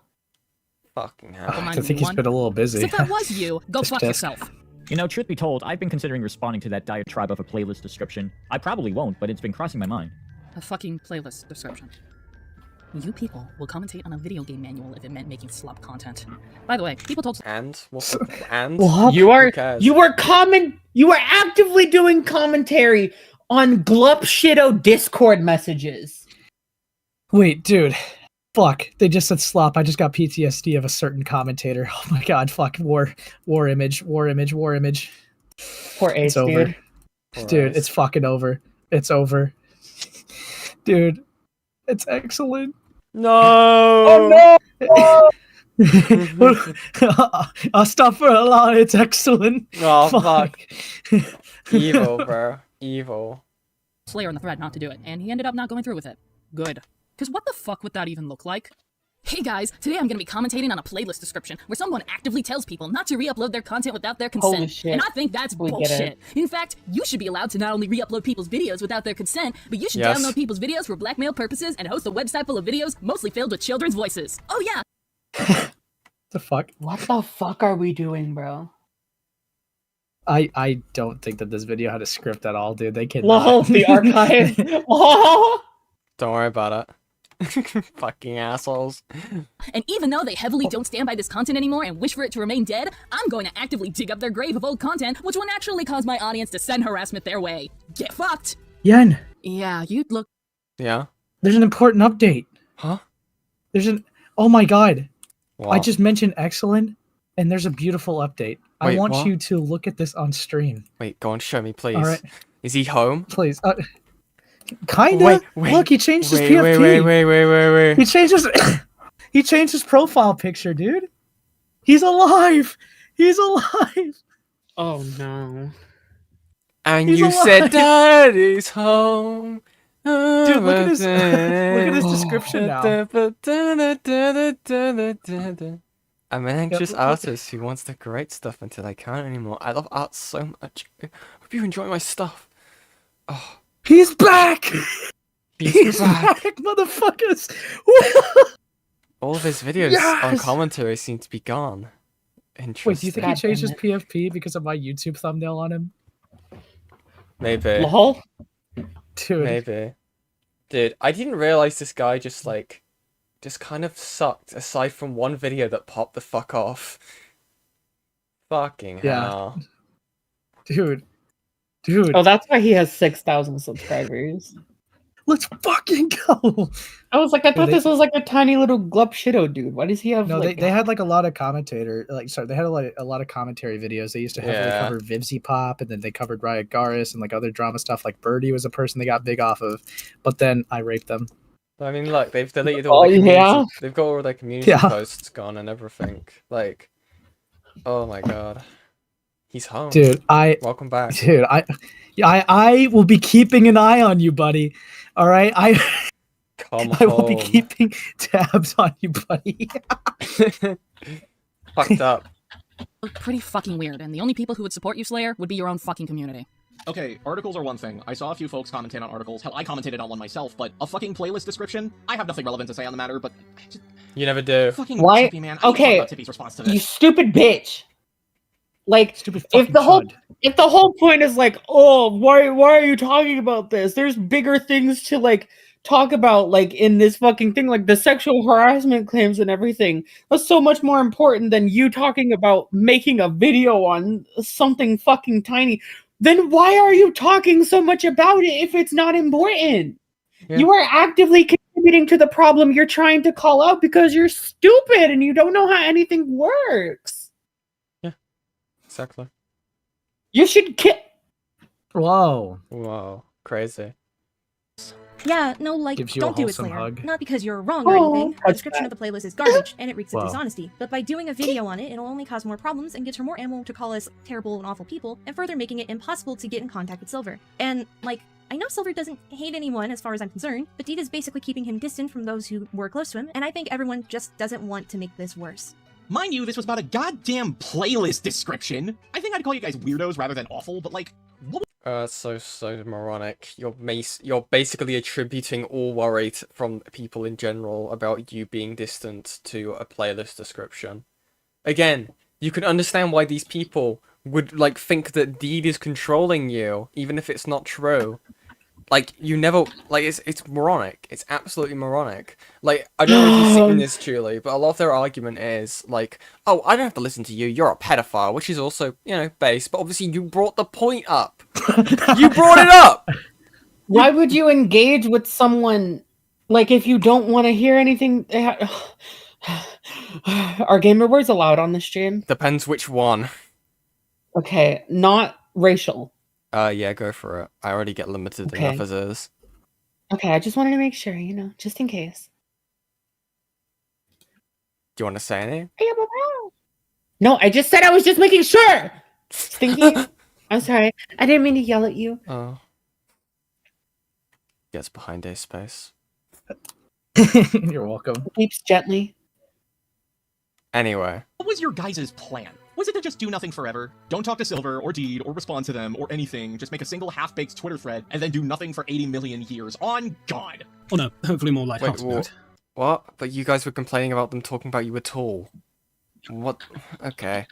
Fucking hell. Don't I mind think me he's been a little As busy. if that was you, go Just fuck test. yourself. You know, truth be told, I've been considering responding to that diatribe of a playlist description. I probably won't, but it's been crossing my mind. A fucking playlist description. You people will commentate on a video game manual if it meant making slop content. By the way, people told And what's the, and You are Who cares? you are actively doing commentary on Glup Shido Discord messages. Wait, dude. Fuck. They just said slop. I just got PTSD of a certain commentator. Oh my god, fuck. War image. Poor Ace, It's over. dude. Dude, it's fucking over. It's over. Dude, it's excellent. No. Oh no! Astaghfirullah, it's excellent. Oh fuck. Evil, bro. Evil. Slayer in the thread not to do it, and he ended up not going through with it. Good. Because what the fuck would that even look like? Hey guys, today I'm going to be commentating on a playlist description where someone actively tells people not to re-upload their content without their consent. Holy shit. And I think that's We get bullshit. it. In fact, you should be allowed to not only re-upload people's videos without their consent, but you should Yes. download people's videos for blackmail purposes and host a website full of videos mostly filled with children's voices. Oh yeah! The fuck? What the fuck are we doing, bro? I don't think that this video had a script at all, dude. They can. Lol, the archive. Lol. Don't worry about it. Fucking assholes. And even though they heavily don't stand by this content anymore and wish for it to remain dead, I'm going to actively dig up their grave of old content, which will naturally cause my audience to send harassment their way. Get fucked! Yen, Yeah, you'd look... Yeah? there's an important update. Huh? Oh my god. I What? just mentioned excellent, and there's a beautiful update. I Wait, want what? you to look at this on stream. Wait, go on, show me, please. Alright. Is he home? Please. Kinda. Wait, Look, he changed his wait, PFP. wait. He changed his he changed his profile picture, dude. He's alive. He's alive. Oh no. And He's you alive. said Daddy's home. Dude, look at his description now. I'm an anxious look. artist who wants to create stuff until I can't anymore. I love art so much. I hope you enjoy my stuff. Oh, He's back. he's back. Motherfuckers. All of his videos on Yes! commentary seem to be gone. Interesting. Wait, do you think he changed his PFP because of my YouTube thumbnail on him? Maybe. Lol. Dude. Maybe. Dude, I didn't realize this guy just kind of sucked, aside from one video that popped the fuck off. Fucking Yeah. hell. Dude. Oh, that's why he has 6,000 subscribers. Let's fucking go. I was like, I thought they- this was like a tiny little glup shitto dude. Why does he have No, like... they had like a lot of they had a lot of commentary videos. They used to heavily Yeah. cover Vivzy Pop, and then they covered Riot Garis and like other drama stuff. Like Birdie was a person they got big off of, but then I raped them. I mean, look, they've deleted all the community. yeah? They've got all their community Yeah. posts gone and everything. Like, oh my god. He's home. Dude, Welcome back. Dude, I will be keeping an eye on you, buddy. All right, Come I will be home. keeping tabs on you, buddy. Fucked up. Look pretty fucking weird, and the only people who would support you, Slayer, would be your own fucking community. Okay, articles are one thing. I saw a few folks commentate on articles. Hell, I commented on one myself, but a fucking playlist description? I have nothing relevant to say on the matter, but You never do. fucking Why? Tippy, man. I need to Okay, talk about Tippy's response to you this. stupid bitch. Like, Stupid if fucking the whole point is like, oh, why are you talking about this? There's bigger things to like talk about, like in this fucking thing, like the sexual harassment claims and everything. That's so much more important than you talking about making a video on something fucking tiny. Then why are you talking so much about it if it's not important? Yeah. You are actively contributing to the problem you're trying to call out because you're stupid and you don't know how anything works. Exactly. You should Whoa. Whoa. Crazy. Yeah, no, like, Gives you a don't do it, wholesome Slayer. hug. Not because you're wrong or Oh, anything. The that's description bad. of the playlist is garbage, and it reeks of Wow. dishonesty. But by doing a video on it, it'll only cause more problems and gives her more ammo to call us terrible and awful people, and further making it impossible to get in contact with Silver. And, like, I know Silver doesn't hate anyone as far as I'm concerned, but Deed is basically keeping him distant from those who were close to him, and I think everyone just doesn't want to make this worse. Mind you, this was about a goddamn playlist description. I think I'd call you guys weirdos rather than awful, but like, what So moronic. You're basically attributing all worry from people in general about you being distant to a playlist description. Again, you can understand why these people would like think that Deed is controlling you, even if it's not true. Like, you never, like, it's moronic. It's absolutely moronic. Like, I don't know if you've seen this, Julie, but a lot of their argument is, like, oh, I don't have to listen to you, you're a pedophile, which is also, you know, base, but obviously you brought the point up. You brought it up! Why would you engage with someone, like, if you don't want to hear anything? Are gamer words allowed on the stream? Depends which one. Okay, not racial. Yeah, go for it. I already get limited Okay. enough as is. Okay, I just wanted to make sure, you know, just in case. Do you want to say anything? No, I just said I was just making sure. Stinky. I'm sorry. I didn't mean to yell at you. Oh. Gets behind a space. You're welcome. Weeps gently. Anyway. What was your guys' plan? Was it to just do nothing forever? Don't talk to Silver or Deed or respond to them or anything. Just make a single half-baked Twitter thread and then do nothing for 80 million years. On God. Oh no, hopefully more light-hearted note. What? But you guys were complaining about them talking about you at all. What? Okay.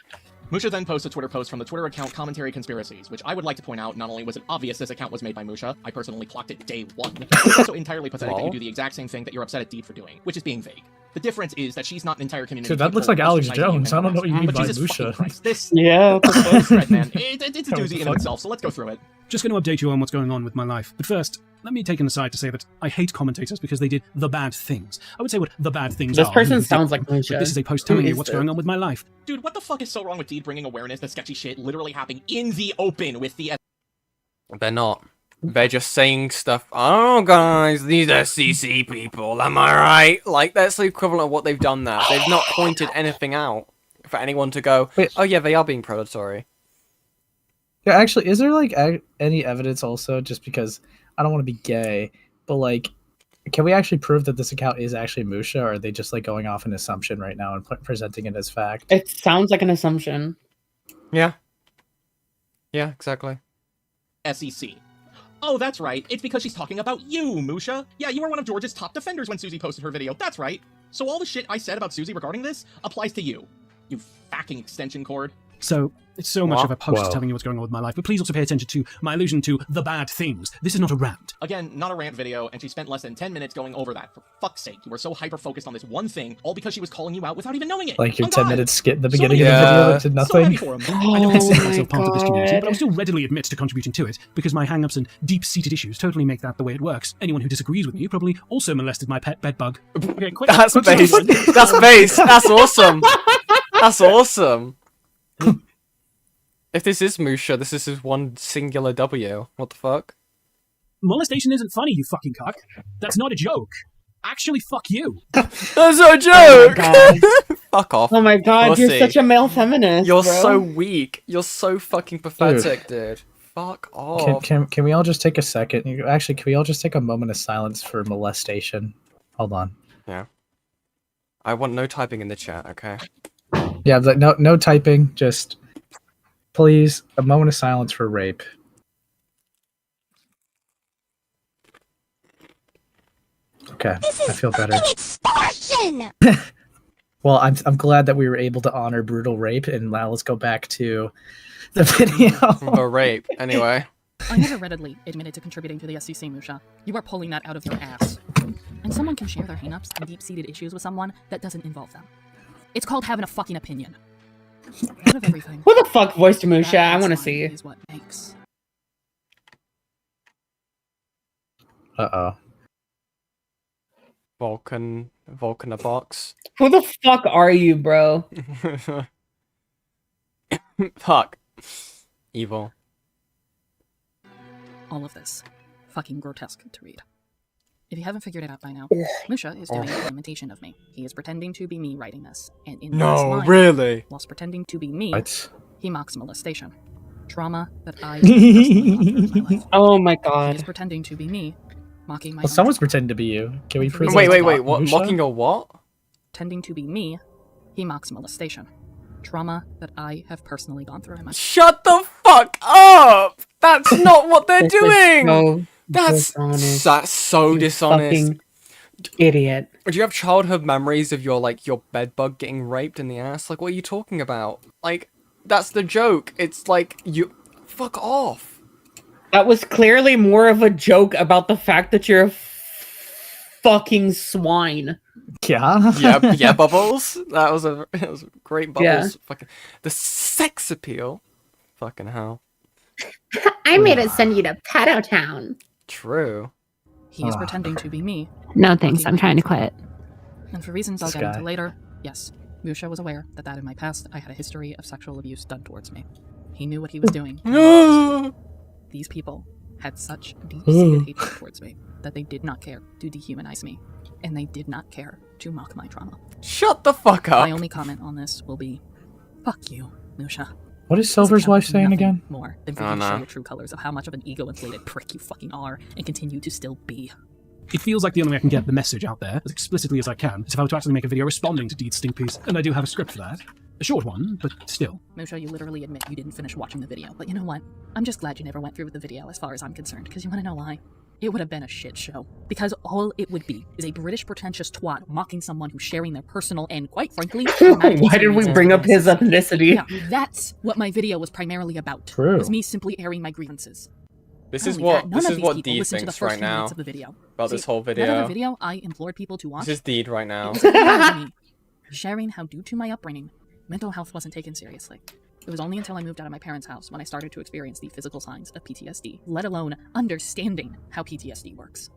Musha then posts a Twitter post from the Twitter account Commentary Conspiracies, which I would like to point out not only was it obvious this account was made by Musha, I personally clocked it day one, but it's also entirely pathetic that you do the exact same thing that you're upset at Deed for doing, which is being vague. The difference is that she's not an entire community. Dude, that looks like Alex Jones. I don't know what you mean by Musha. This yeah, thread, man, it's a doozy in itself, so let's go through it. Just going to update you on what's going on with my life. But first, let me take an aside to say that I hate commentators because they did the bad things. I would say what the bad things are. This person sounds like Musha. But this is a post telling me what's going on with my life. Dude, what the fuck is so wrong with Deed bringing awareness to sketchy shit literally happening in the open with the... They're not. They're just saying stuff. Oh, guys, these SCC people, am I right? Like, that's the equivalent of what they've done there. They've not pointed anything out for anyone to go, oh yeah, they are being predatory. Yeah, actually, is there, like, any evidence also, just because I don't want to be gay, but, like, can we actually prove that this account is actually Musha, or are they just, like, going off an assumption right now and presenting it as fact? It sounds like an assumption. Yeah. Yeah, exactly. SEC. Oh, that's right. It's because she's talking about you, Musha. Yeah, you were one of George's top defenders when Susie posted her video. That's right. So all the shit I said about Susie regarding this applies to you. You fucking extension cord. So, it's so much of a post telling you what's going on with my life, but please also pay attention to my allusion to the bad things. This is not a rant. Again, not a rant video, and she spent less than 10 minutes going over that. For fuck's sake, you were so hyper-focused on this one thing, all because she was calling you out without even knowing it. Like your 10-minute skit at the beginning of the video that did nothing. I don't consider myself part of this community, but I'll still readily admit to contributing to it, because my hang-ups and deep-seated issues totally make that the way it works. Anyone who disagrees with me probably also molested my pet bedbug. Okay, That's base. That's base. That's awesome. That's awesome. If this is Musha, this is his one singular W. What the fuck? Molestation isn't funny, you fucking cuck. That's not a joke. Actually, fuck you. That's not a joke! Oh Fuck off. Oh my god, Pussy. you're such a male feminist, You're bro. so weak. You're so fucking pathetic, dude. Fuck off. Can we all just take a second? Actually, can we all just take a moment of silence for molestation? Hold on. Yeah. I want no typing in the chat, okay? Yeah, but no typing, just... Please, a moment of silence for rape. Okay, I feel better. Well, I'm glad that we were able to honor brutal rape, and now let's go back to the video. The rape, anyway. I never readily admitted to contributing to the SCC, Musha. You are pulling that out of your ass. And someone can share their hang-ups and deep-seated issues with someone that doesn't involve them. It's called having a fucking opinion. Out of everything. Who the fuck voiced Musha? I want to see. Is what makes. Uh-oh. Vulcan a box. Who the fuck are you, bro? Fuck. Evil. All of this. Fucking grotesque to read. If you haven't figured it out by now, Musha is doing an imitation of me. He is pretending to be me writing this, and in his mind, really? whilst pretending to be me, What? he mocks molestation. Trauma that I personally gone through in my life. Oh my He is god. pretending to be me, mocking my Well, own someone's trauma. pretending to be you. Can we prove Wait, that what? Musha? Mocking a what? Pretending to be me, he mocks molestation. Trauma that I have personally gone through in my life. Shut the fuck up! That's not what they're This is doing! so That's dishonest. so You dishonest. fucking idiot. Do you have childhood memories of your bedbug getting raped in the ass? Like, what are you talking about? Like, that's the joke. It's like, you... Fuck off. That was clearly more of a joke about the fact that you're a fucking swine. Yeah? Yeah, Bubbles. That was a great Bubbles. Yeah. Fucking... The sex appeal. Fucking hell. I made it send you to Pedo Town. True. He is pretending to be me. No thanks, I'm trying to quit. And for reasons I'll This get guy. into later, yes, Musha was aware that in my past I had a history of sexual abuse done towards me. He knew what he was doing. These people had such deep-seated hatred towards me that they did not care to dehumanize me, and they did not care to mock my trauma. Shut the fuck up! My only comment on this will be, fuck you, Musha. What is Silver's wife saying again? More than for you to show your true colors of how much of an ego-inflated prick you fucking are, and continue to still be. It feels like the only way I can get the message out there as explicitly as I can is if I were to actually make a video responding to Deed's stink piece, and I do have a script for that. A short one, but still. Musha, you literally admit you didn't finish watching the video, but you know what? I'm just glad you never went through with the video as far as I'm concerned, because you want to know why? It would have been a shit show. Because all it would be is a British pretentious twat mocking someone who's sharing their personal and, quite frankly, why did we bring up his ethnicity? Yeah, that's what my video was primarily about. True. It was me simply airing my grievances. This is Not only what that, none of these people Deed listened to the thinks first right few minutes now of the video. about See, this whole that other video. video I implored people to watch. This is Deed right now. It was about me sharing how, due to my upbringing, mental health wasn't taken seriously. It was only until I moved out of my parents' house when I started to experience the physical signs of PTSD, let alone understanding how PTSD works.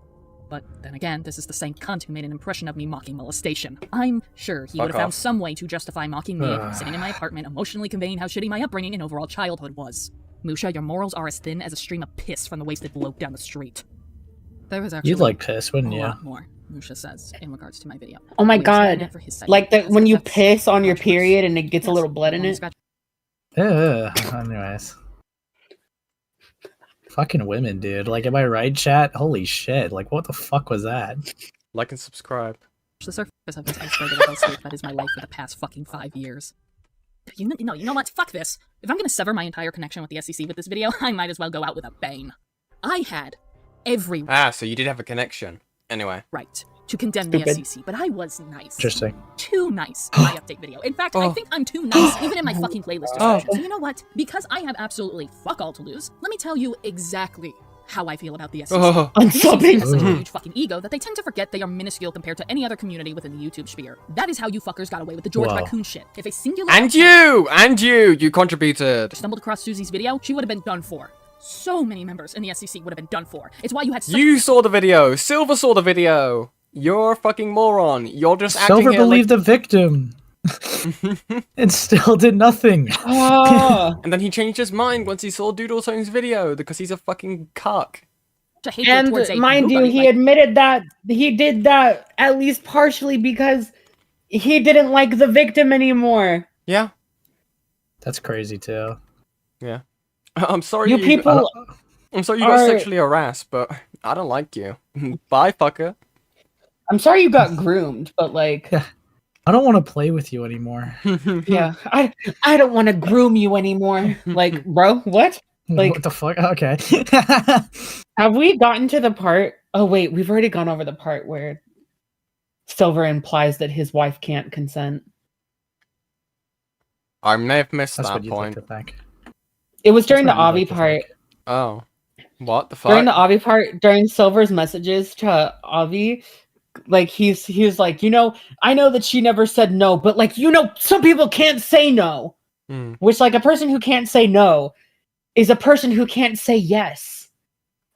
But then again, this is the same cunt who made an impression of me mocking molestation. I'm sure he would have found some way to justify mocking me, sitting in my apartment, emotionally conveying how shitty my upbringing and overall childhood was. Musha, your morals are as thin as a stream of piss from the wasted bloke down the street. There was actually You'd like piss, wouldn't a you? lot more, Musha says, in regards to my video. Oh my We were saying god. it for his sake, Like that because when you that's piss on your much worse. period and it gets a Yes, little blood in only it. scratch- Anyways. Fucking women, dude. Like, am I right, chat? Holy shit. Like, what the fuck was that? Like and subscribe. The surface of this isolated hellscape that is my life for the past fucking 5 years. You know what? Fuck this. If I'm gonna sever my entire connection with the SCC with this video, I might as well go out with a bang. I had every So you did have a connection. Anyway. right to condemn Stupid. the SCC, but I was nice. Interesting. Too nice in my update video. In fact, I think I'm too nice, even in my fucking playlist description. So you know what? Because I have absolutely fuck all to lose, let me tell you exactly how I feel about the SCC. I'm The SCC has such a sobbing. huge fucking ego that they tend to forget they are minuscule compared to any other community within the YouTube sphere. That is how you fuckers got away with the George Wow. Raccoon shit. If a singular And you contributed. stumbled across Susie's video, she would have been done for. So many members in the SCC would have been done for. It's why you had such You saw the video. Silver saw the video. You're a fucking moron. You're just acting Silver here believed the victim. And still did nothing. And then he changed his mind once he saw Doodletone's video because he's a fucking cuck. to hatred And towards a mind you, nobody, he like- admitted that he did that at least partially because he didn't like the victim anymore. Yeah. That's crazy, too. Yeah. I'm sorry You people I'm sorry you got are- sexually harassed, but I don't like you. Bye, fucker. I'm sorry you got groomed, but like I don't want to play with you anymore. yeah, I don't want to groom you anymore. Like, bro, what? Like, what the fuck? Okay. have we gotten to the part? Oh wait, we've already gone over the part where Silver implies that his wife can't consent. I may have missed That's that what you'd like point. to think. It was during the That's what Avi you'd like part. Oh. What the fuck? During the Avi part, during Silver's messages to Avi, like he was like, you know, I know that she never said no, but like, you know, some people can't say no. Hmm. Which, like, a person who can't say no is a person who can't say yes.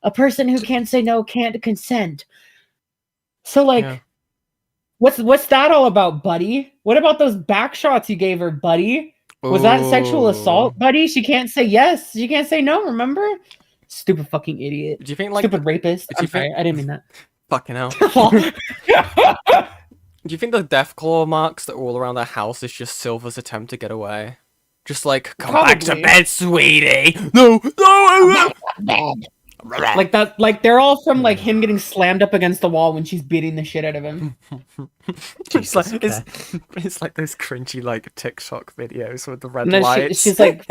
A person who can't say no can't consent. So, like, Yeah. what's that all about, buddy? What about those back shots you gave her, buddy? Was that sexual assault, buddy? She can't say yes. She can't say no, remember? Stupid fucking idiot. Do you think, like... Stupid rapist. do I'm you sorry, think- I didn't mean that. Fucking hell. Do you think the deathclaw marks that are all around their house is just Silver's attempt to get away? Just like, come back to Probably. bed, sweetie! No! No! Like that, like they're all from like him getting slammed up against the wall when she's beating the shit out of him. It's like, it's like those cringy like TikTok videos with the red And then lights. she's like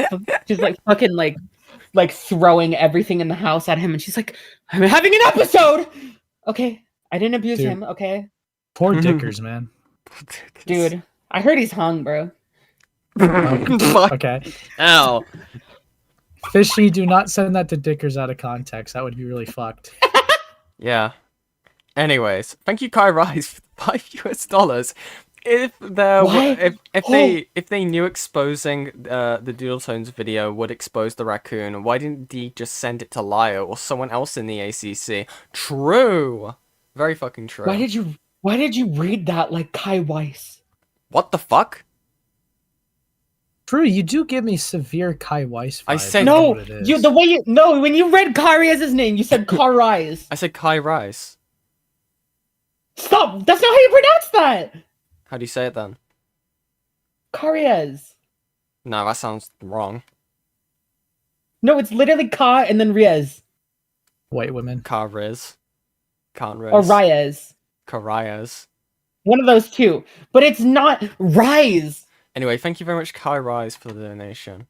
fucking like throwing everything in the house at him, and she's like, "I'm having an episode." Okay, I didn't abuse Dude. him. Okay, Poor Dickers, man. dude, I heard he's hung, bro. Okay. Ow. Fishy, do not send that to Dickers out of context. That would be really fucked. Yeah. Anyways, thank you, Kai Rise, for $5 US. If there, What? if they knew exposing the Doodletones video would expose the raccoon, why didn't they just send it to Lio or someone else in the ACC? True. Very fucking true. Why did you read that like Kai Weiss? What the fuck? Drew, you do give me severe Kai Weiss vibes. I said No, when you read Kari's name, you said Karais. I said Kai Rice. Stop! That's not how you pronounce that. How do you say it then? Karias. No, that sounds wrong. No, it's literally Ka and then Riaz. White women. Ka Riz. Can't Riz. Or Riaz. Karias. One of those two. But it's not Rise. Anyway, thank you very much, Kai Rise, for the donation.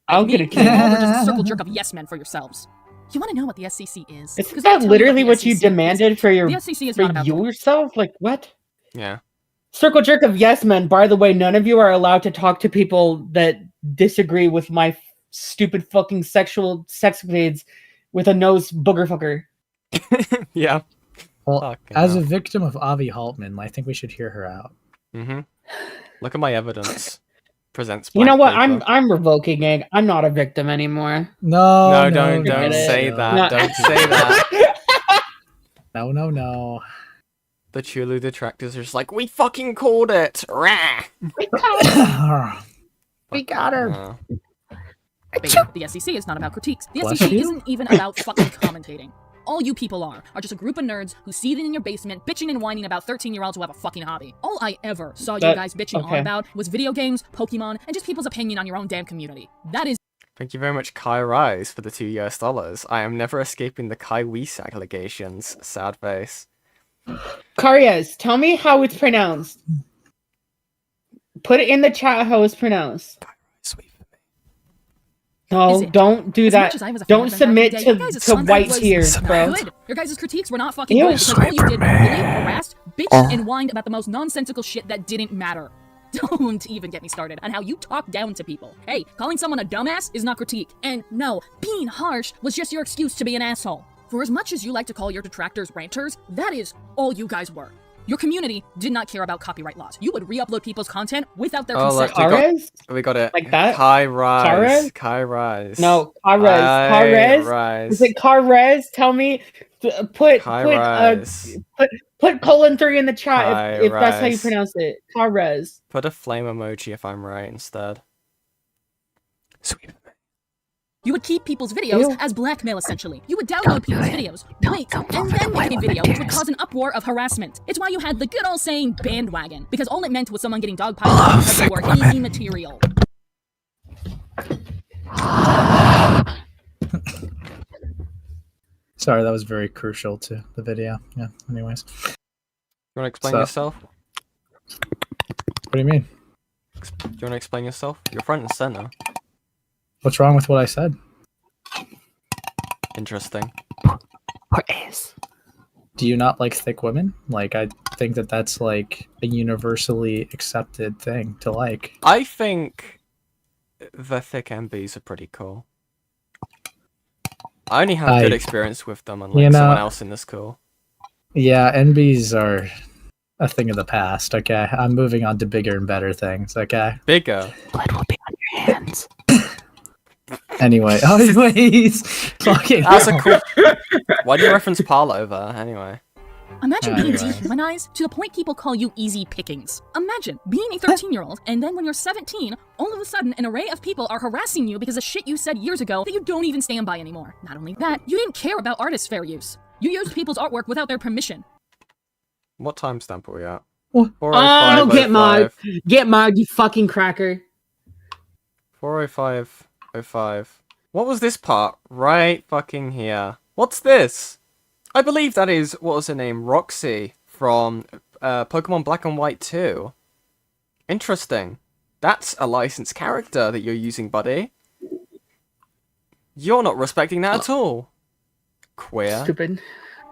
I'll get a You all were just a circle jerk of yes men for yourselves. You want to know what the SCC is? Isn't that literally what you demanded for your The SCC is for not about yourself? Like what? Yeah. Circle jerk of yes men. By the way, none of you are allowed to talk to people that disagree with my stupid fucking sexual sex with a nose booger fucker. Yeah. Well, as a victim of Avi Haltman, I think we should hear her out. Mm-hmm. Look at my evidence. Presents. You know what? paper. I'm revoking it. I'm not a victim anymore. No, don't say that. No. Don't say that. No. The Chulu detractors are just like, we fucking called it. Rah! We got her. The SCC is not about critiques. The Bless SCC you. isn't even about fucking commentating. All you people are just a group of nerds who seethe in your basement, bitching and whining about 13-year-olds who have a fucking hobby. All I ever saw you guys bitching on about was video games, Pokemon, and just people's opinion on your own damn community. That is. Thank you very much, Kai Rise, for the $2. I am never escaping the Kai Weesak allegations. Sad face. Karias, tell me how it's pronounced. Put it in the chat how it's pronounced. No, don't do As that. much as I was a fan Don't of them back in submit the day, your guys' to content white was tears, not bro. good. Your guys' critiques were not fucking Ew. good because all you did was bully, harassed, bitch, and whined about the most nonsensical shit that didn't matter. Don't even get me started on how you talk down to people. Hey, calling someone a dumbass is not critique. And no, being harsh was just your excuse to be an asshole. For as much as you like to call your detractors ranters, that is all you guys were. Your community did not care about copyright laws. You would re-upload people's content without their consent. We got it. Like that? Kai Rise. Karez? Kai Rise. No, Karez. Is it Karez? Tell me. Put colon 3 in the chat if that's how you Rise. pronounce it. Karez. Put a flame emoji if I'm right instead. You would keep people's videos as blackmail, essentially. You would download people's videos, wait, and then make a video which would cause an uproar of harassment. It's why you had the good old saying bandwagon, because all it meant was someone getting dogpiled because they were easy material. Sorry, that was very crucial to the video. Yeah, anyways. You want to explain So- yourself? What do you mean? Do you want to explain yourself? You're front and center. What's wrong with what I said? Interesting. Do you not like thick women? Like, I think that that's like a universally accepted thing to like. I think the thick MBs are pretty cool. I only have good experience with them, unlike someone else in this cool. Yeah, NBs are a thing of the past, okay? I'm moving on to bigger and better things, okay? Bigger. Blood will be on your hands. Anyway, anyways. Fucking That's a cool... Why do you reference Parlo there, anyway? Imagine being Anyway. dehumanized to the point people call you easy pickings. Imagine being a 13-year-old, and then when you're 17, all of a sudden an array of people are harassing you because of shit you said years ago that you don't even stand by anymore. Not only that, you didn't care about artist fair use. You used people's artwork without their permission. What timestamp are we at? What? 405, Get mod. 05. Get mod, you fucking cracker. 40505. What was this part? Right fucking here. What's this? I believe that is, what was her name? Roxy from Pokemon Black and White 2. Interesting. That's a licensed character that you're using, buddy. You're not respecting that at all. Queer. Stupid.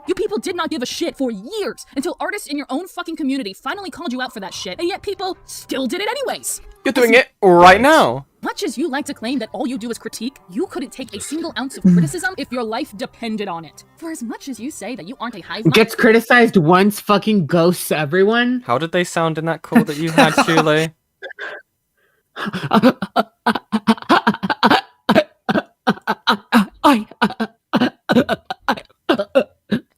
You people did not give a shit for years until artists in your own fucking community finally called you out for that shit, and yet people still did it anyways. You're doing it right now. Much as you like to claim that all you do is critique, you couldn't take a single ounce of criticism if your life depended on it. For as much as you say that you aren't a hive mind, Gets criticized once, fucking ghosts everyone. How did they sound in that call that you had, Julie?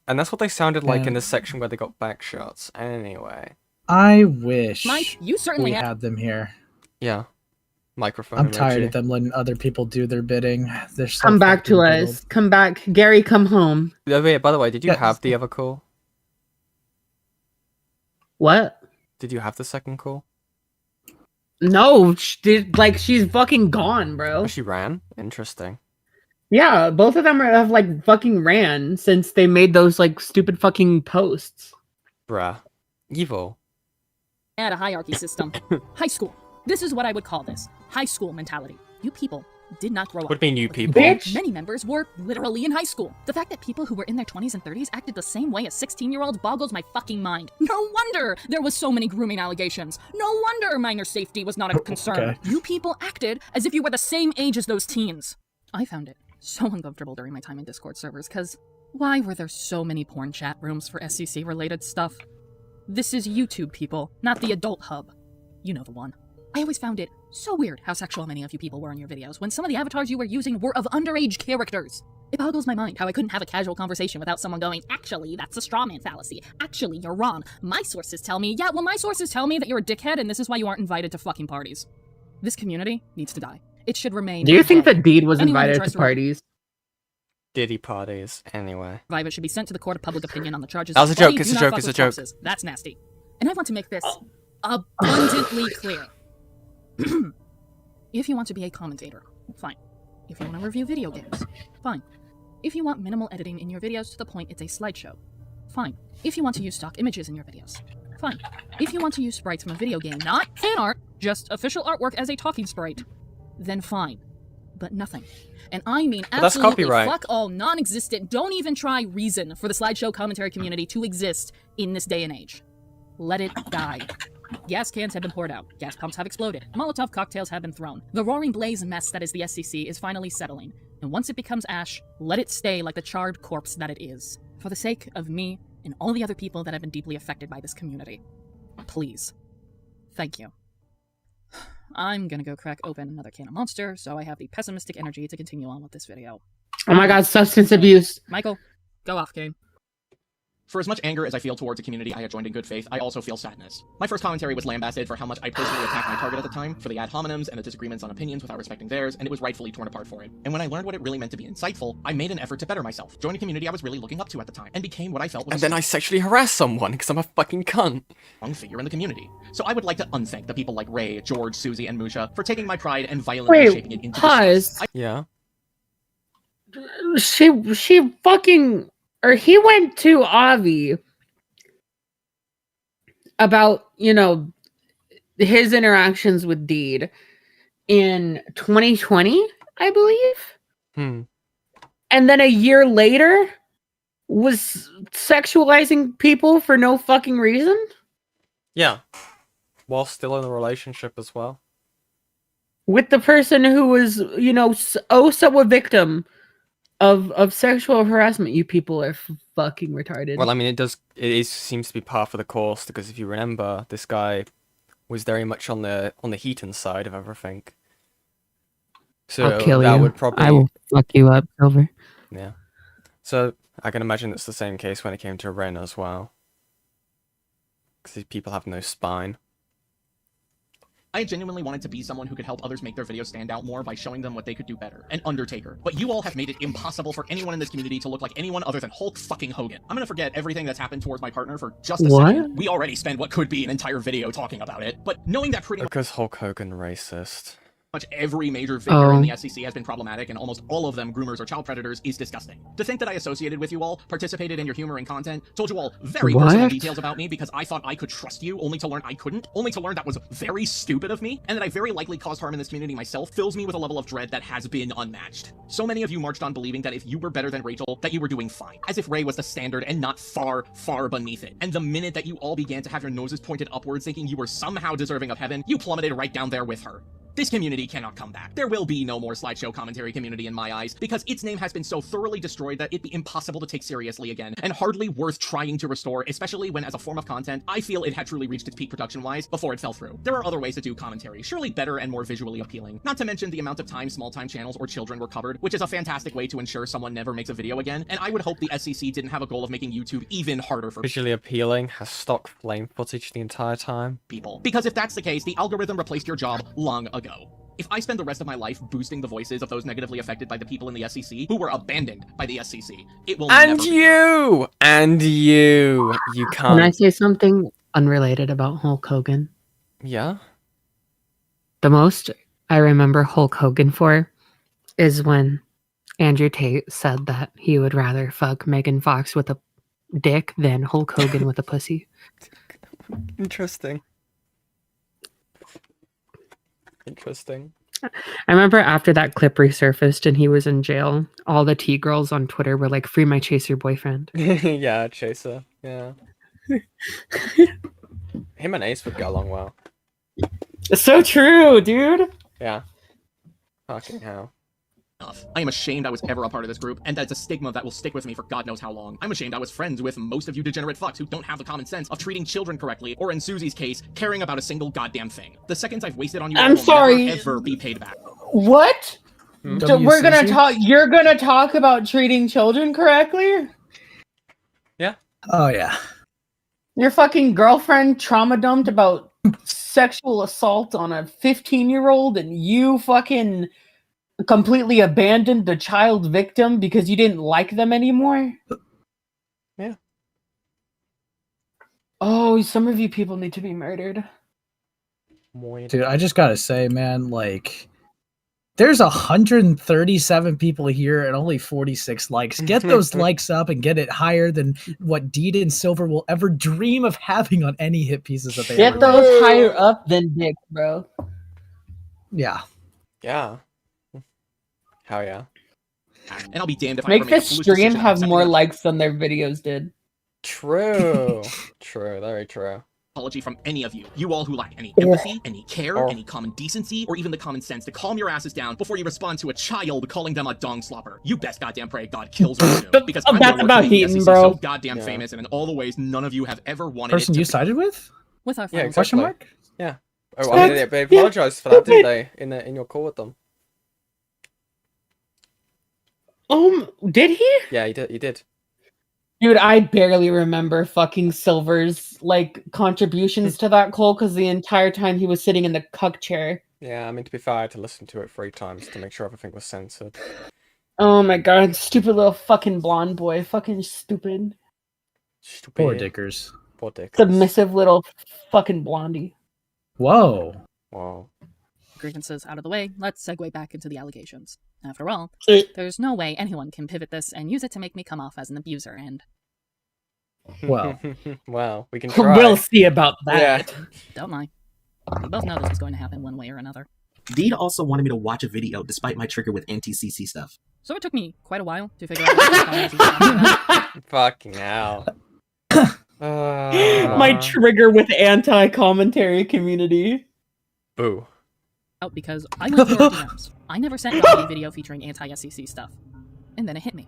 And that's what they sounded like in the section where they got back shots. Anyway. I wish Mike, you certainly we have. had them here. Yeah. Microphone I'm tired emoji. of them letting other people do their bidding. They're so Come back to fucking us. Come back. Gary, come home. Oh, wait, by the way, did you Yeah, have the other call? What? Did you have the second call? No, she's fucking gone, bro. Oh, she ran? Interesting. Yeah, both of them have like fucking ran since they made those like stupid fucking posts. Bruh. Evil. At a hierarchy system. High school. This is what I would call this. High school mentality. You people did not grow up. What do you mean, you people? Bitch. Many members were literally in high school. The fact that people who were in their 20s and 30s acted the same way as 16-year-olds boggles my fucking mind. No wonder there was so many grooming allegations. No wonder minor safety was not a concern. Okay. You people acted as if you were the same age as those teens. I found it so uncomfortable during my time in Discord servers, because why were there so many porn chat rooms for SCC-related stuff? This is YouTube, people, not the adult hub. You know the one. I always found it so weird how sexual many of you people were in your videos when some of the avatars you were using were of underage characters. It boggles my mind how I couldn't have a casual conversation without someone going, actually, that's a straw man fallacy. Actually, you're wrong. My sources tell me, yeah, well, my sources tell me that you're a dickhead and this is why you aren't invited to fucking parties. This community needs to die. It should remain. Do you think dead. that Deed was Anyone who invited tries to parties? Diddy parties, anyway. Survivor should be sent to the court of public opinion on the charges. That was a of, joke, "Hey, it's do a not joke, fuck it's with a joke." corpses." That's nasty. And I want to make this abundantly clear. If you want to be a commentator, fine. If you want to review video games, fine. If you want minimal editing in your videos to the point it's a slideshow, fine. If you want to use stock images in your videos, fine. If you want to use sprites from a video game, not fan art, just official artwork as a talking sprite, then fine. But nothing. And I mean But that's absolutely copyright. fuck all, non-existent, don't even try reason for the slideshow commentary community to exist in this day and age. Let it die. Gas cans have been poured out. Gas pumps have exploded. Molotov cocktails have been thrown. The roaring blaze mess that is the SCC is finally settling. And once it becomes ash, let it stay like the charred corpse that it is. For the sake of me and all the other people that have been deeply affected by this community. Please. Thank you. I'm gonna go crack open another can of Monster, so I have the pessimistic energy to continue on with this video. Oh my god, substance abuse. Michael, go off, game. For as much anger as I feel towards a community I had joined in good faith, I also feel sadness. My first commentary was lambasted for how much I personally attacked my target at the time, for the ad hominems and the disagreements on opinions without respecting theirs, and it was rightfully torn apart for it. And when I learned what it really meant to be insightful, I made an effort to better myself, join a community I was really looking up to at the time, and became what I felt was And then I sexually harassed someone because I'm a fucking cunt. strong figure in the community. So I would like to unthank the people like Ray, George, Susie, and Musha for taking my pride and violently shaping it into pause. Yeah. She fucking, or he went to Avi about, you know, his interactions with Deed in 2020, I believe. And then a year later was sexualizing people for no fucking reason. Yeah. While still in a relationship as well. With the person who was, you know, so a victim of sexual harassment. You people are fucking retarded. Well, I mean, it seems to be par for the course, because if you remember, this guy was very much on the Heaton side of everything. So I'll kill that you. would probably I will fuck you up, Silver. Yeah. So I can imagine it's the same case when it came to Ren as well. Because these people have no spine. I genuinely wanted to be someone who could help others make their videos stand out more by showing them what they could do better. An Undertaker. But you all have made it impossible for anyone in this community to look like anyone other than Hulk fucking Hogan. I'm gonna forget everything that's happened towards my partner for just a second. We already spend what could be an entire video talking about it. But knowing that pretty Because Hulk Hogan racist. much every major figure in the SCC has been problematic, and almost all of them groomers or child predators, is disgusting. To think that I associated with you all, participated in your humor and content, told you all very personal details about me because I thought I could trust you, only to learn I couldn't, only to learn that was very stupid of me, and that I very likely caused harm in this community myself, fills me with a level of dread that has been unmatched. So many of you marched on believing that if you were better than Rachel, that you were doing fine, as if Ray was the standard and not far, far beneath it. And the minute that you all began to have your noses pointed upwards thinking you were somehow deserving of heaven, you plummeted right down there with her. This community cannot come back. There will be no more slideshow commentary community in my eyes, because its name has been so thoroughly destroyed that it'd be impossible to take seriously again, and hardly worth trying to restore, especially when as a form of content, I feel it had truly reached its peak production-wise before it fell through. There are other ways to do commentary, surely better and more visually appealing. Not to mention the amount of time small-time channels or children were covered, which is a fantastic way to ensure someone never makes a video again, and I would hope the SCC didn't have a goal of making YouTube even harder for Visually appealing, has stock flame footage the entire time. people. Because if that's the case, the algorithm replaced your job long ago. If I spend the rest of my life boosting the voices of those negatively affected by the people in the SCC who were abandoned by the SCC, it will And never you! And you! You Can I can't. say something unrelated about Hulk Hogan? Yeah? The most I remember Hulk Hogan for is when Andrew Tate said that he would rather fuck Megan Fox with a dick than Hulk Hogan with a pussy. Interesting. Interesting. I remember after that clip resurfaced and he was in jail, all the T-girls on Twitter were like, "Free my chaser boyfriend." Yeah, Chaser. Yeah. Him and Ace would get along well. It's so true, dude. Yeah. Fucking hell. I am ashamed I was ever a part of this group, and that's a stigma that will stick with me for God knows how long. I'm ashamed I was friends with most of you degenerate fucks who don't have the common sense of treating children correctly, or in Susie's case, caring about a single goddamn thing. The seconds I've wasted on you I'm will sorry. never, ever be paid back. What? So we're gonna Susie? talk. You're gonna talk about treating children correctly? Yeah. Oh yeah. Your fucking girlfriend trauma dumped about sexual assault on a 15-year-old, and you fucking completely abandoned the child victim because you didn't like them anymore? Yeah. Oh, some of you people need to be murdered. Dude, I just gotta say, man, like, there's 137 people here and only 46 likes. Get those likes up and get it higher than what Deed and Silver will ever dream of having on any hit pieces that they Get ever those make. higher up than dick, bro. Yeah. Yeah. Hell yeah. And I'll be damned if I Make ever make this a foolish stream decision have accepting more an likes than their videos did. True. True. Very true. apology from any of you. You all who lack any Or- empathy, any care, or- any common decency, or even the common sense to calm your asses down before you respond to a child calling them a dong slopper. You best goddamn pray God kills you soon. Because I'm That's gonna work about to make the Heaton, SCC bro. so goddamn Yeah. famous and in all the ways none of you have ever wanted Person it to you be. sided with? With our Yeah, final exactly. Question mark? Yeah. Oh, I mean, they apologized for that, didn't they? In your call with them. Did he? Yeah, he did. He did. Dude, I barely remember fucking Silver's like contributions to that call because the entire time he was sitting in the cuck chair. Yeah, I mean, to be fair, I had to listen to it 3 times to make sure everything was censored. Oh my god, stupid little fucking blonde boy. Fucking stupid. Stupid. Poor Dickers. Poor Dickers. Submissive little fucking blondie. Whoa. Wow. Grievances out of the way, let's segue back into the allegations. After all, there's no way anyone can pivot this and use it to make me come off as an abuser, and Well. Well, we can try. We'll see about that. Yeah. don't lie. We both know this was going to happen one way or another. Deed also wanted me to watch a video despite my trigger with anti-CC stuff. So it took me quite a while to figure out what was going on. Fucking hell. My trigger with anti-commentary community. Boo. Out because I went through our DMs. I never sent Bobby a video featuring anti-SCC stuff. And then it hit me.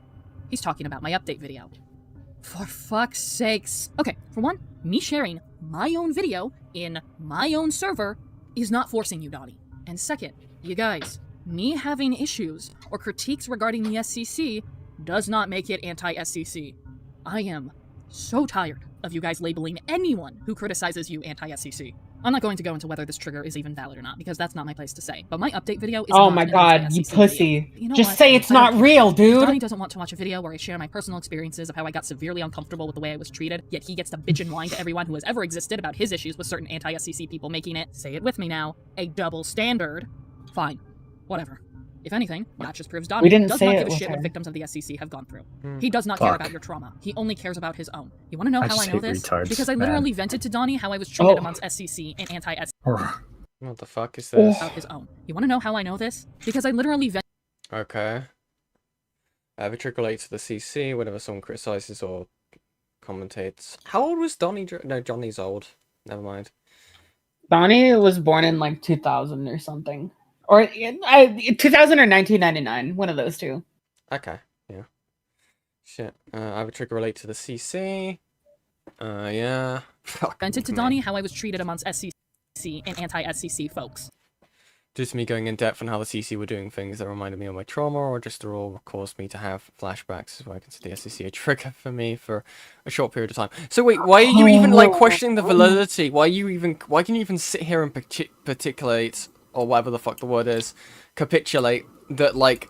He's talking about my update video. For fuck's sakes. Okay, for one, me sharing my own video in my own server is not forcing you, Donnie. And second, you guys, me having issues or critiques regarding the SCC does not make it anti-SCC. I am so tired of you guys labeling anyone who criticizes you anti-SCC. I'm not going to go into whether this trigger is even valid or not, because that's not my place to say. But my update video is Oh not my an god, you anti-SCC pussy. video. You know Just what? say it's I don't not care. real, If dude. Donnie doesn't want to watch a video where I share my personal experiences of how I got severely uncomfortable with the way I was treated, yet he gets to bitch and whine to everyone who has ever existed about his issues with certain anti-SCC people, making it, say it with me now, a double standard. Fine. Whatever. If anything, that just proves Donnie didn't does say not it give a with shit what her. victims of the SCC have gone through. Hmm. He does not care Fuck. about your trauma. He only cares about his own. You want to know I how I just know hate this? retards, Because I man. literally vented to Donnie how I was treated Oh. amongst SCC and anti-SCC What the fuck is this? about his own. You want to know how I know this? Because I literally vented. Okay. The trick relates to the CC whenever someone criticizes or commentates. How old was Donnie? No, Johnny's old. Never mind. Donnie was born in like 2000 or something. Or 2000 or 1999. One of those two. Okay, yeah. Shit. I have a trick relate to the CC. Yeah. Fuck Vented to me. Donnie how I was treated amongst SCC and anti-SCC folks. Just me going in depth on how the CC were doing things that reminded me of my trauma, or just to all caused me to have flashbacks, is why I consider the SCC a trigger for me for a short period of time. So wait, why are you even like questioning the validity? Why can you even sit here and particulate or whatever the fuck the word is, capitulate that, like,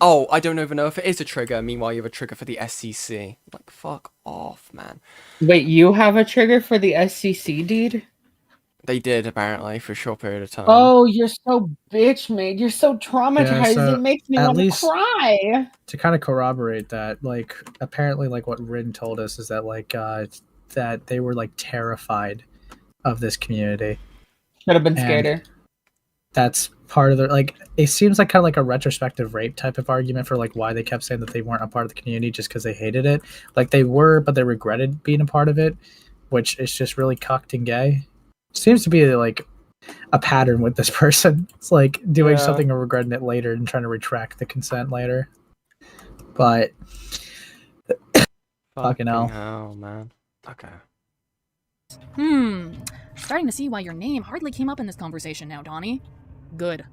oh, I don't even know if it is a trigger, meanwhile you have a trigger for the SCC. Like, fuck off, man. Wait, you have a trigger for the SCC, Deed? They did, apparently, for a short period of time. Oh, you're so bitch made. You're so traumatized. Yeah, so it makes me at want to least- cry. To kind of corroborate that, like, apparently, like, what Rin told us is that, like, that they were, like, terrified of this community. Should have been scared. That's part of the, like, it seems like kind of like a retrospective rape type of argument for, like, why they kept saying that they weren't a part of the community just because they hated it. Like, they were, but they regretted being a part of it, which is just really cucked and gay. Seems to be, like, a pattern with this person. It's like doing something and regretting it later and trying to retract the consent later. But fucking hell. Oh man. Okay. Starting to see why your name hardly came up in this conversation now, Donnie. Good.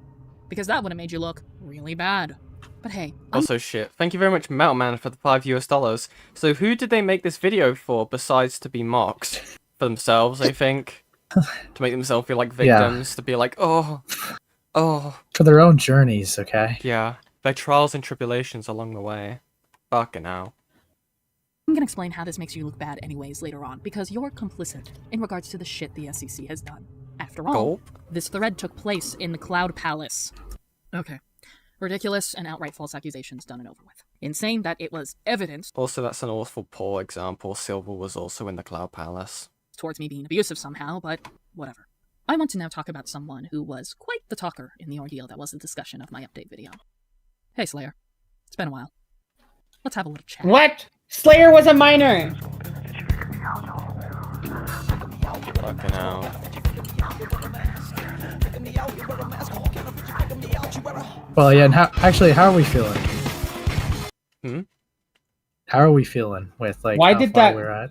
Because that would have made you look really bad. But hey. Also shit. Thank you very much, Metal Man, for the $5. So who did they make this video for besides to be mocked? For themselves, I think. To make themselves feel like victims, to be like, oh. For their own journeys, okay? Yeah, their trials and tribulations along the way. Fucking hell. I'm gonna explain how this makes you look bad anyways later on, because you're complicit in regards to the shit the SCC has done. After all, this thread took place in the Cloud Palace. Okay. Ridiculous and outright false accusations done and over with. Insane that it was evidence. Also, that's an awful poor example. Silver was also in the Cloud Palace. Towards me being abusive somehow, but whatever. I want to now talk about someone who was quite the talker in the ordeal that was the discussion of my update video. Hey, Slayer. It's been a while. Let's have a little chat. What? Slayer was a minor! Fucking hell. Well, yeah, and how are we feeling? How are we feeling with, like, Why how did far that- we're at?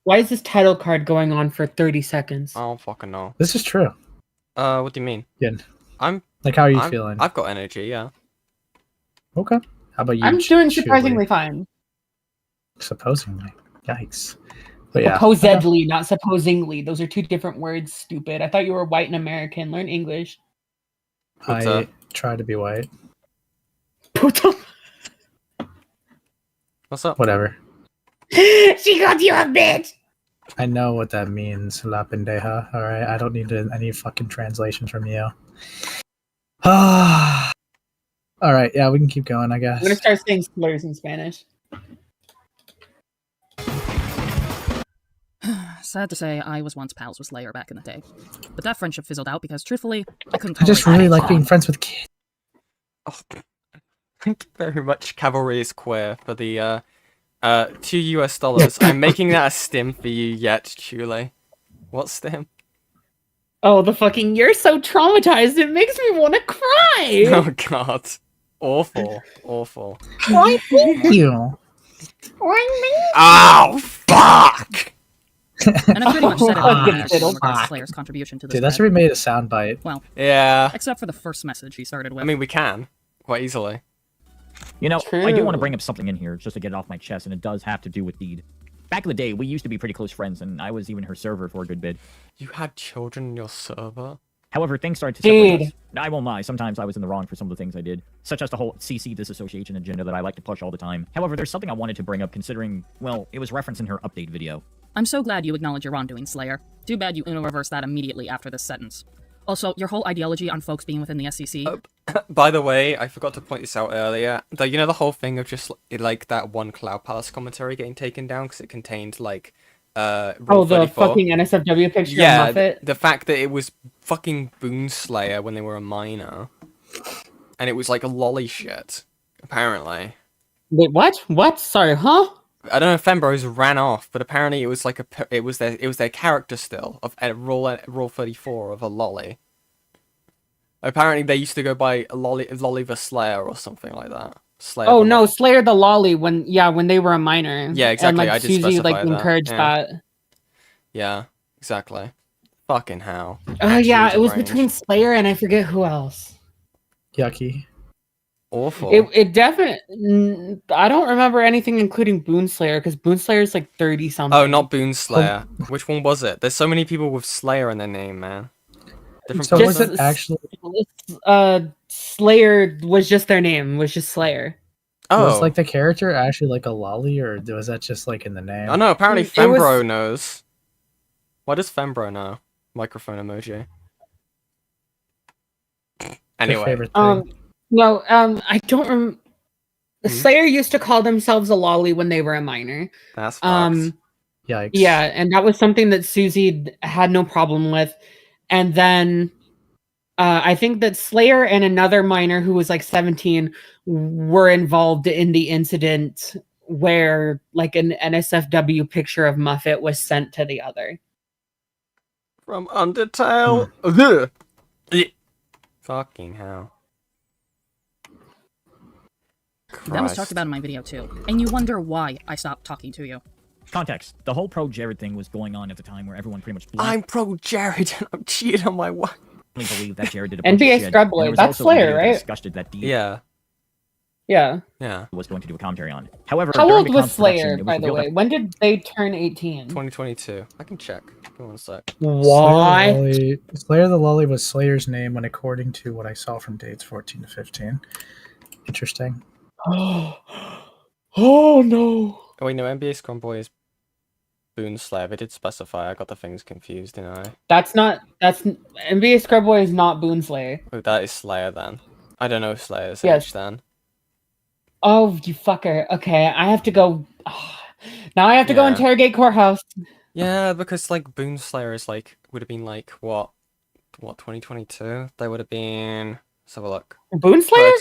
Why is this title card going on for 30 seconds? I don't fucking know. This is true. What do you mean? Yeah. I'm... Like, how are you feeling? I've got energy, yeah. Okay. How about you? I'm doing Julie? surprisingly fine. Supposedly. Yikes. But yeah. Supposedly, not supposingly. Those are two different words, stupid. I thought you were white and American. Learn English. I try to be white. What's up? Whatever. She called you a bitch! I know what that means, la pendeja. Alright, I don't need any fucking translations from you. Alright, yeah, we can keep going, I guess. I'm gonna start saying slurs in Spanish. Sad to say, I was once pals with Slayer back in the day. But that friendship fizzled out because, truthfully, I couldn't I just tolerate really that. like being friends with kids. Oh, thank you very much, Cavalry is Queer, for the, $2. I'm making that a stim for you yet, Julie. What stim? Oh, the fucking, you're so traumatized, it makes me want to cry! Oh god. Awful. Awful. Why thank you? Why me? Ow! Fuck! And I pretty much said it all in Fuck. regards to Slayer's contribution to this Dude, that should thread. be made a soundbite. Well, Yeah. except for the first message he started with. I mean, we can. Quite easily. You know, I do want to bring up something in here just to get it off my chest, and it does have to do with Deed. Back in the day, we used to be pretty close friends, and I was even her server for a good bit. You had children in your server? However, things started to separate Dude. us. I won't lie, sometimes I was in the wrong for some of the things I did, such as the whole CC disassociation agenda that I like to push all the time. However, there's something I wanted to bring up considering, well, it was referenced in her update video. I'm so glad you acknowledge your wrongdoing, Slayer. Too bad you reversed that immediately after this sentence. Also, your whole ideology on folks being within the SCC... By the way, I forgot to point this out earlier. You know the whole thing of just, like, that one Cloud Palace commentary getting taken down because it contained, like, Rule the 34? fucking NSFW picture Yeah, of Muffet? the fact that it was fucking Boonslayer when they were a minor. And it was, like, a lolly shit, apparently. Wait, what? What? Sorry, huh? I don't know if Fembros ran off, but apparently it was like it was their character still of Rule 34 of a lolly. Apparently they used to go by Lolly the Slayer or something like that. Slayer. Oh no, Slayer the Lolly when they were a minor. Yeah, exactly. And, like, I did Susie specify like that. encouraged Yeah. that. Yeah, exactly. Fucking hell. Oh yeah, it was deranged. between Slayer and I forget who else. Yucky. Awful. It definitely. I don't remember anything including Boonslayer because Boonslayer is like 30 something. Oh, not Boonslayer. Which one was it? There's so many people with Slayer in their name, man. Different So was person? it actually Slayer was just their name, was just Slayer. was like the character actually like a lolly, or was that just like in the name? Oh no, apparently It was- Fembro knows. What does Fembro know? Microphone emoji. Anyway. favorite thing. No, I don't remember. Slayer used to call themselves a lolly when they were a minor. That's fucked. Yikes. Yeah, and that was something that Susie had no problem with. And then I think that Slayer and another minor who was like 17 were involved in the incident where like an NSFW picture of Muffet was sent to the other. From Undertale. Ugh. Fucking hell. That was Christ. talked about in my video too, and you wonder why I stopped talking to you. Context. The whole pro-Jared thing was going on at the time where everyone pretty much I'm pro Jared and I'm cheating on my wife. believed that Jared did a bunch NBA of shit. Scrub Boy, And there was that's also a Slayer, video that right? discussed it that Deed Yeah. Yeah. was going to do a commentary on. However, How during old the was com's production, Slayer, it was by the revealed way? that- When did they turn 18? 2022. I can check. Give me one sec. What? Slayer the Lolly was Slayer's name when according to what I saw from dates 14 to 15. Interesting. Oh no. Oh wait, no, NBA Scrum Boy is Boone Slayer. They did specify. I got the things confused, didn't I? That's NBA Scrub Boy is not Boone Slayer. Oh, that is Slayer then. I don't know Slayer's Yes. age then. Oh, you fucker. Okay, I have to go. Now I have to go Yeah. interrogate courthouse. Yeah, because like Boone Slayer is like would have been like what 2022? They would have been. Let's have a look. Boone Slayer?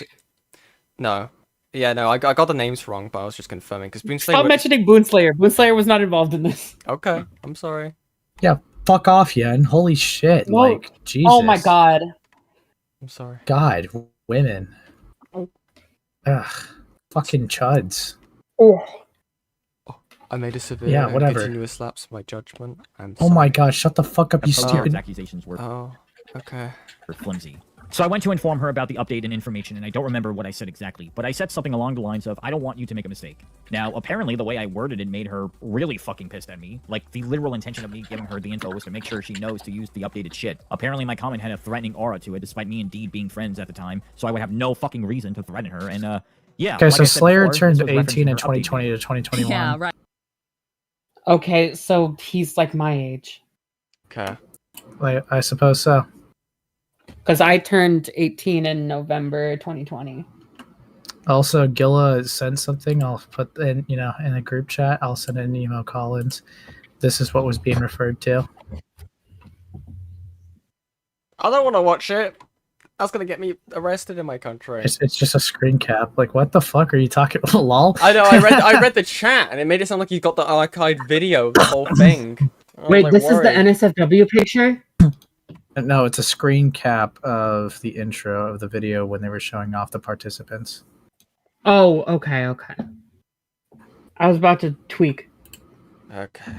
No. Yeah, no, I got the names wrong, but I was just confirming because Boone Slayer. Stop mentioning Boone Slayer. Boone Slayer was not involved in this. Okay, I'm sorry. Yeah, fuck off, Yen. Holy shit. No. Like, Jesus. Oh my god. I'm sorry. God, women. Oh. Ugh. Fucking chuds. Oh. I made a severe Yeah, and whatever. continuous lapse of my judgment. I'm Oh my god, shut the fuck up, you Jared's stupid. accusations were okay. Flimsy. So I went to inform her about the update and information, and I don't remember what I said exactly, but I said something along the lines of, I don't want you to make a mistake. Now, apparently the way I worded it made her really fucking pissed at me. Like, the literal intention of me giving her the info was to make sure she knows to use the updated shit. Apparently my comment had a threatening aura to it, despite me and Deed being friends at the time, so I would have no fucking reason to threaten her, and, yeah. Okay, like so I said Slayer before, this turned was referencing 18 in her update 2020 to 2021. Yeah, right. Okay, so he's like my age. Okay. I suppose so. Because I turned 18 in November 2020. Also, Gilla sent something. I'll put in, in a group chat. I'll send an email, Collins. This is what was being referred to. I don't want to watch it. That's gonna get me arrested in my country. It's just a screen cap. Like, what the fuck are you talking about? Lol. I know. I read the chat and it made it sound like you got the archived video of the whole thing. I was, Wait, like, this is the worried. NSFW picture? No, it's a screen cap of the intro of the video when they were showing off the participants. Oh, okay. I was about to tweak. Okay.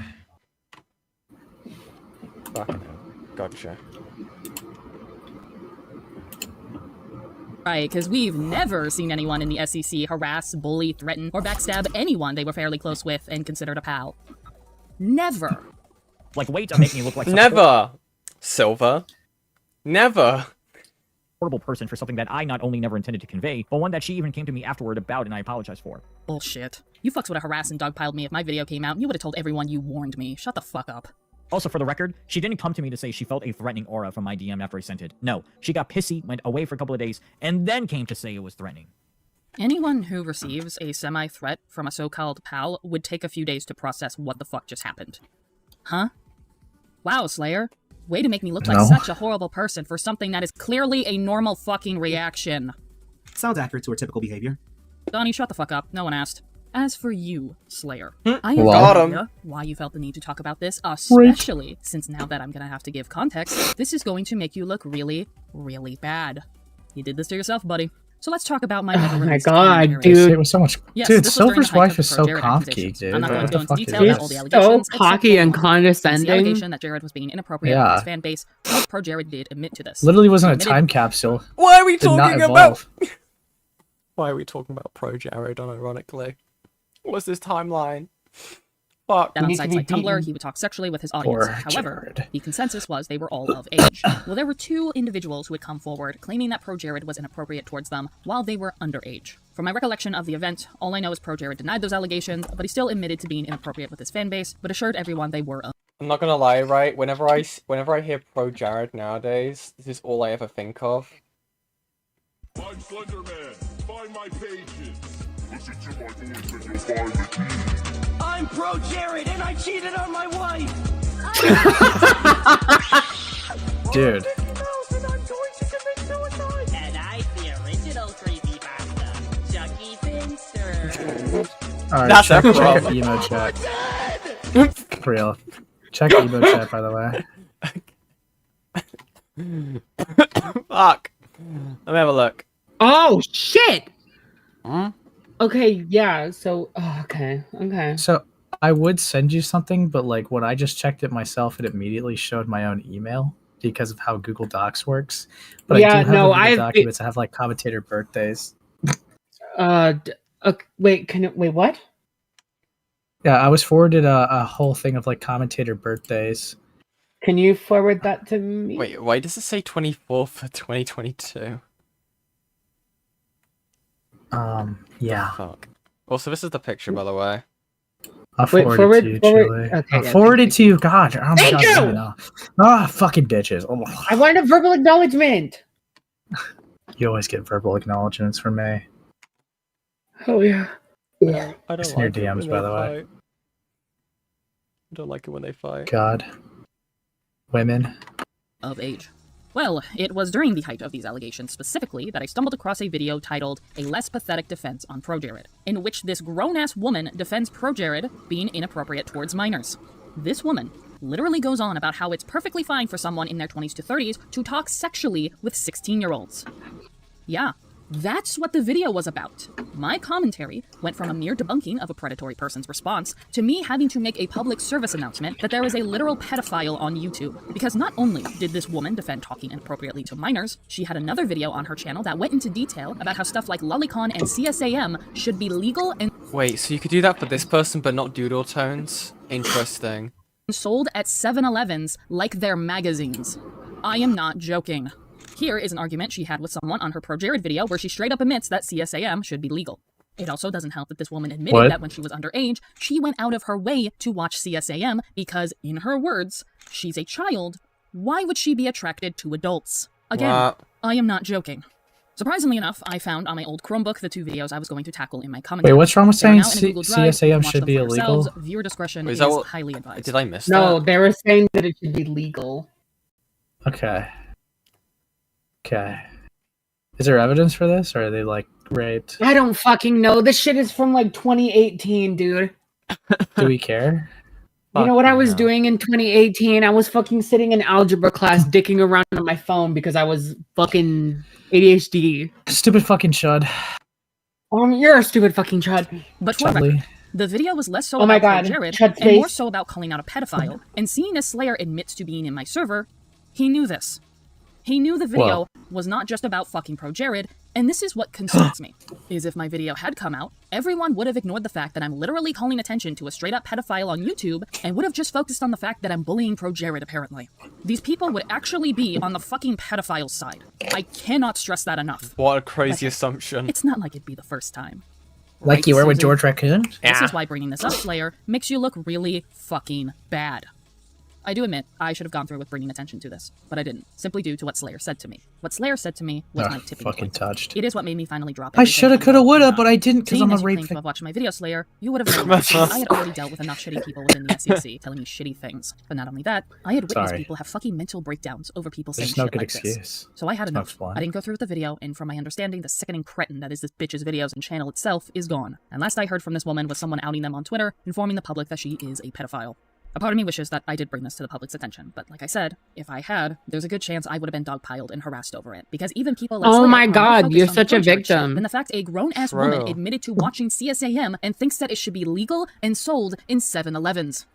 Fucking hell. Gotcha. Right, because we've never seen anyone in the SCC harass, bully, threaten, or backstab anyone they were fairly close with and considered a pal. Never. Like, wait to make me look like such a Never, Silver. Never. horrible person for something that I not only never intended to convey, but one that she even came to me afterward about and I apologized for. Bullshit. You fucks would have harassed and dogpiled me if my video came out, and you would have told everyone you warned me. Shut the fuck up. Also, for the record, she didn't come to me to say she felt a threatening aura from my DM after I sent it. No, she got pissy, went away for a couple of days, and then came to say it was threatening. Anyone who receives a semi-threat from a so-called pal would take a few days to process what the fuck just happened. Huh? Wow, Slayer. Way to make me look like such a horrible person for something that is clearly a normal fucking reaction. Sounds accurate to her typical behavior. Donnie, shut the fuck up. No one asked. As for you, Slayer, I I have got no him. idea why you felt the need to talk about this, especially since now that I'm gonna have to give context, this is going to make you look really, really bad. You did this to yourself, buddy. So let's talk about my Oh my god, dude. It was so much. Yes, Dude, this was during Silver's the height wife of is the so Jared cocky, accusations. dude. I'm not going to go into What the detail fuck about is all the this? allegations. So cocky and The condescending. allegation that Jared was being inappropriate with his fan base. Both Pro Jared did admit to this. Literally wasn't a Admitted- time capsule. Why are we Did not talking about? evolve. Why are we talking about Pro Jared unironically? What's this timeline? fuck? That on need to sites be like Tumblr, beaten. he would talk sexually with his audience. Poor However, Jared. the consensus was they were all of age. Well, there were 2 individuals who had come forward claiming that ProJared was inappropriate towards them while they were underage. From my recollection of the event, all I know is ProJared denied those allegations, but he still admitted to being inappropriate with his fan base, but assured everyone they were. I'm not gonna lie, right? Whenever I hear Pro Jared nowadays, this is all I ever think of. I'm Slenderman. Find my pages. Listen to my voice and you'll find the key. I'm Pro Jared and I cheated on my wife. Dude. And I'm the original creepy pasta, Chucky Finster. Alright, That's check a your problem. emo chat. For real. Check emo chat, by the way. Fuck. Let me have a look. Oh shit! Hmm? Okay, yeah, so okay. So I would send you something, but like when I just checked it myself, it immediately showed my own email because of how Google Docs works. But Yeah, I do have no, Google I've- documents that have like commentator birthdays. Okay, wait, what? Yeah, I was forwarded a whole thing of like commentator birthdays. Can you forward that to me? Wait, why does it say 24th for 2022? Yeah. Fuck. Also, this is the picture, by the way. I'll Wait, forward it to you, Chile. okay, I'll yeah, forward it to you. God, oh my Thank God, you! let me know. Ah, fucking bitches. Oh, I wanted a verbal acknowledgement. you always get verbal acknowledgements from me. Oh yeah. I don't It's in your like it DMs, when by they the way. fight. I don't like it when they fight. God. Women. Of age. Well, it was during the height of these allegations specifically that I stumbled across a video titled A Less Pathetic Defense on ProJared, in which this grown-ass woman defends ProJared being inappropriate towards minors. This woman literally goes on about how it's perfectly fine for someone in their 20s to 30s to talk sexually with 16-year-olds. Yeah, that's what the video was about. My commentary went from a mere debunking of a predatory person's response to me having to make a public service announcement that there is a literal pedophile on YouTube. Because not only did this woman defend talking inappropriately to minors, she had another video on her channel that went into detail about how stuff like lolicon and CSAM should be legal and Wait, so you could do that for this person, but not doodle tones? Interesting. sold at 7-Elevens like they're magazines. I am not joking. Here is an argument she had with someone on her ProJared video where she straight up admits that CSAM should be legal. It also doesn't help that this woman admitted that when she was underage, she went out of her way to watch CSAM because, in her words, she's a child. Why would she be attracted to adults? Again, What? I am not joking. Surprisingly enough, I found on my old Chromebook the 2 videos I was going to tackle in my commentary. Wait, what's wrong with They are saying now in a Google Drive. You CSAM can watch should them be for yourselves. illegal? Viewer discretion Wait, is is that what- highly advised. Did I miss No, that? they were saying that it should be legal. Okay. Okay. Is there evidence for this, or are they like raped? I don't fucking know. This shit is from like 2018, dude. Do we care? You know what I was doing in 2018? I was fucking sitting in algebra class dicking around on my phone because I was fucking ADHD. Stupid fucking chud. You're a stupid fucking chud. But for the record, the video was less so Oh my about God, Jared Chud's and more face. so about calling out a pedophile. And seeing as Slayer admits to being in my server, he knew this. He knew the video Whoa. was not just about fucking ProJared, and this is what concerns me, is if my video had come out, everyone would have ignored the fact that I'm literally calling attention to a straight-up pedophile on YouTube, and would have just focused on the fact that I'm bullying ProJared, apparently. These people would actually be on the fucking pedophile's side. I cannot stress that enough. What a crazy assumption. It's not like it'd be the first time. Like you were with Susan? George Raccoon? This is why bringing this up, Slayer, makes you look really fucking bad. I do admit, I should have gone through with bringing attention to this, but I didn't, simply due to what Slayer said to me. What Slayer said to me was my tipping fucking point. touched. It is what made me finally drop I everything shoulda, and coulda, go, woulda, "Nah." but I didn't 'cause Seeing I'm a as you rape claim to victim. have watched my video, Slayer, you would have known that I had already dealt with enough shitty people within the SCC telling me shitty things. But not only that, I had witnessed Sorry. people have fucking mental breakdowns over people saying There's no shit good like this. excuse. So I had There's no enough. explain. I didn't go through with the video, and from my understanding, the sickening cretin that is this bitch's videos and channel itself is gone. And last I heard from this woman was someone outing them on Twitter, informing the public that she is a pedophile. A part of me wishes that I did bring this to the public's attention, but like I said, if I had, there's a good chance I would have been dogpiled and harassed over it. Because even people like Oh Slayer my are more God, focused you're on such a ProJared shit victim. than the fact a grown-ass woman True. admitted to watching CSAM and thinks that it should be legal and sold in 7-Elevens.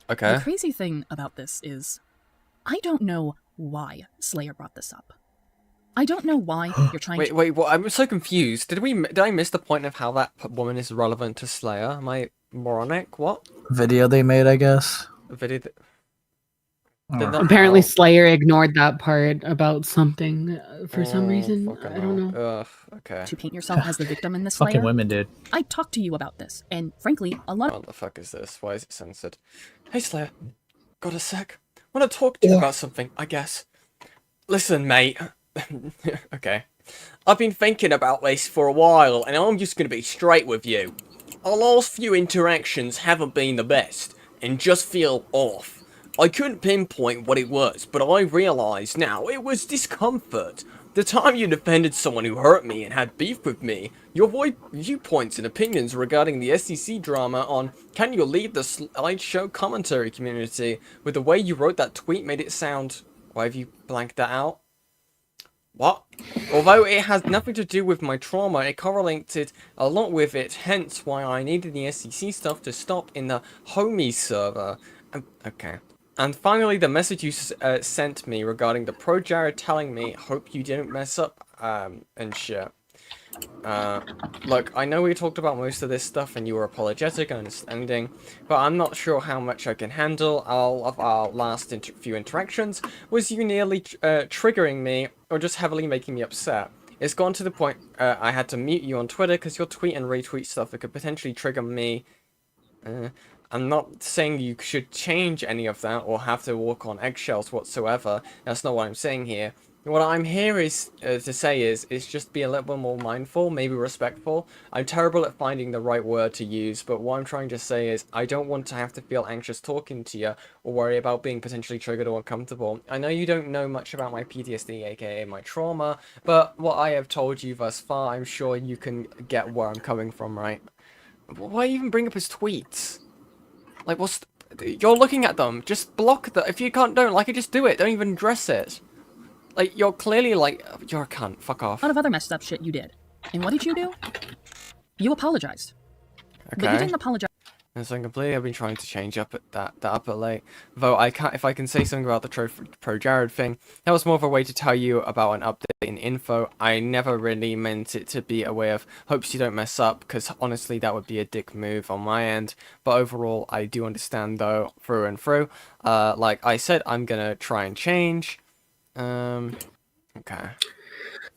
Okay. The crazy thing about this is, I don't know why Slayer brought this up. I don't know why you're trying to... Wait, what? I'm so confused. Did I miss the point of how that woman is relevant to Slayer? Moronic? What? Video they made, I guess. A video that... Apparently, Slayer ignored that part about something for some reason. I don't know. Ugh, okay. To paint yourself as the victim in this Fucking Slayer? women, dude. I talked to you about this, and frankly, a lot of— What the fuck is this? Why is it censored? Hey, Slayer. Got a sec? Want to talk to you about something, I guess. Listen, mate. Okay. I've been thinking about this for a while, and I'm just going to be straight with you. Our last few interactions haven't been the best, and just feel off. I couldn't pinpoint what it was, but I realise now it was discomfort. The time you defended someone who hurt me and had beef with me, your viewpoints and opinions regarding the SCC drama on Can You Leave the Slideshow commentary community, with the way you wrote that tweet made it sound... Why have you blanked that out? What? Although it has nothing to do with my trauma, it correlated a lot with it, hence why I needed the SCC stuff to stop in the homie server. Okay. And finally, the message you sent me regarding the Pro Jared telling me, hope you didn't mess up, and shit. Look, I know we talked about most of this stuff and you were apologetic and understanding, but I'm not sure how much I can handle. All of our last few interactions was you nearly triggering me or just heavily making me upset. It's gone to the point I had to mute you on Twitter because you'll tweet and retweet stuff that could potentially trigger me. I'm not saying you should change any of that or have to walk on eggshells whatsoever. That's not what I'm saying here. What I'm here is to say is just be a little bit more mindful, maybe respectful. I'm terrible at finding the right word to use, but what I'm trying to say is I don't want to have to feel anxious talking to you or worry about being potentially triggered or uncomfortable. I know you don't know much about my PTSD, aka my trauma, but what I have told you thus far, I'm sure you can get where I'm coming from, right? Why even bring up his tweets? Like, you're looking at them. Just block them. If you don't like it, just do it. Don't even address it. Like, you're clearly like, you're a cunt. Fuck off. a lot of other messed up shit you did. And what did you do? You apologized. Okay. But you didn't apologize. And so completely, I've been trying to change up at that up at late. Though I can't, if I can say something about the Pro Jared thing, that was more of a way to tell you about an update in info. I never really meant it to be a way of hopes you don't mess up, because honestly, that would be a dick move on my end. But overall, I do understand though, through and through. Like I said, I'm gonna try and change. Okay.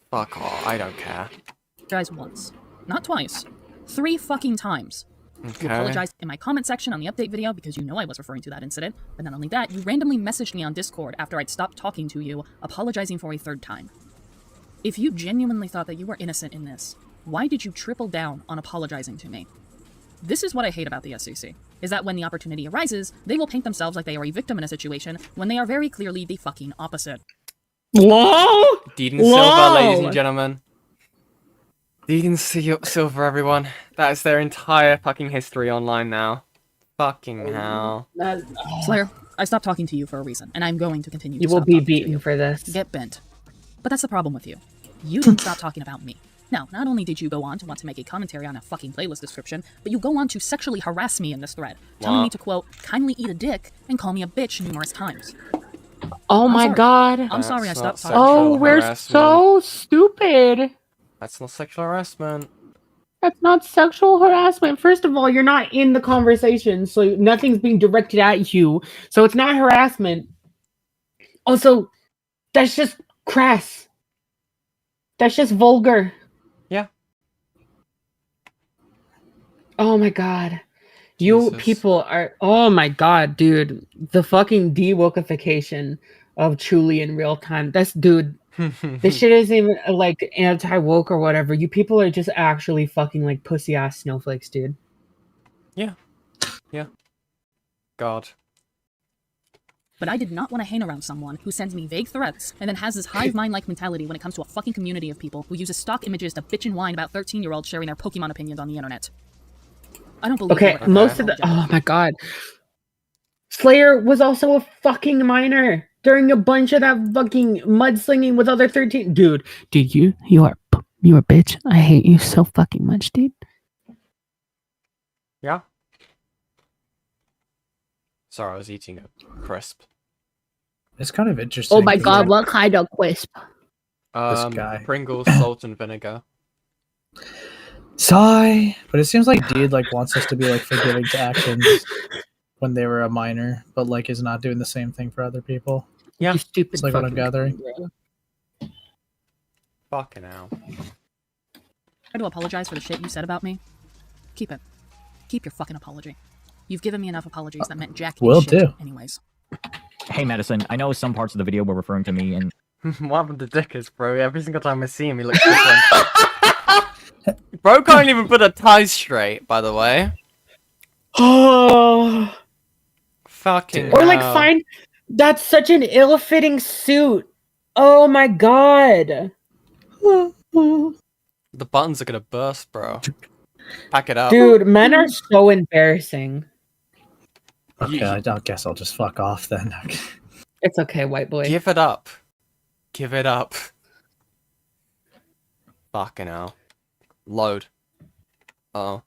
Fuck off. I don't care. Apologize once, not twice, 3 fucking times. Okay. You apologized in my comment section on the update video because you know I was referring to that incident, but not only that, you randomly messaged me on Discord after I'd stopped talking to you, apologizing for a 3rd time. If you genuinely thought that you were innocent in this, why did you triple down on apologizing to me? This is what I hate about the SCC, is that when the opportunity arises, they will paint themselves like they are a victim in a situation when they are very clearly the fucking opposite. Whoa! Deed and Silver, ladies and gentlemen. Deed and Silver, everyone. That is their entire fucking history online now. Fucking hell. Slayer, I stopped talking to you for a reason, and I'm going to continue to You will stop be talking to beaten you. for this. Get bent. But that's the problem with you. You didn't stop talking about me. Now, not only did you go on to want to make a commentary on a fucking playlist description, but you go on to sexually harass me in this thread, telling me to, quote, kindly eat a dick and call me a bitch numerous times. Oh my god. I'm sorry I stopped talking. Oh, we're so stupid. That's not sexual harassment. That's not sexual harassment. First of all, you're not in the conversation, so nothing's being directed at you. So it's not harassment. Also, that's just crass. That's just vulgar. Yeah. Oh my god. You Jesus. people are... Oh my god, dude. The fucking de-wokeification of truly in real time. That's, dude... This shit isn't even like anti-woke or whatever. You people are just actually fucking like pussy-ass snowflakes, dude. Yeah. Yeah. God. But I did not want to hang around someone who sends me vague threats and then has this hive mind-like mentality when it comes to a fucking community of people who uses stock images to bitch and whine about 13-year-olds sharing their Pokemon opinions on the internet. I don't believe Okay, most of the... Oh my god. Slayer was also a fucking minor during a bunch of that fucking mudslinging with other 13... Dude, you are a bitch. I hate you so fucking much, dude. Yeah? Sorry, I was eating a crisp. It's kind of interesting. Oh my god, what kind of crisp? This guy. Pringles, salt, and vinegar. Sigh. But it seems like Deed like wants us to be like forgiving to actions when they were a minor, but like is not doing the same thing for other people. Yeah, it's like what I'm gathering. Fucking hell. Try to apologize for the shit you said about me. Keep it. Keep your fucking apology. You've given me enough apologies that meant jack Will shit do. anyways. Hey, Madison, I know some parts of the video were referring to me, and What happened to Dickers, bro? Every single time I see him, he looks different. Bro can't even put a tie straight, by the way. Oh. Fucking Or like hell. find that's such an ill-fitting suit. Oh my god. The buttons are gonna burst, bro. Pack it up. Dude, men are so embarrassing. Okay, I guess I'll just fuck off then. It's okay, white boy. Give it up. Give it up. Fucking hell. Load. Uh-oh.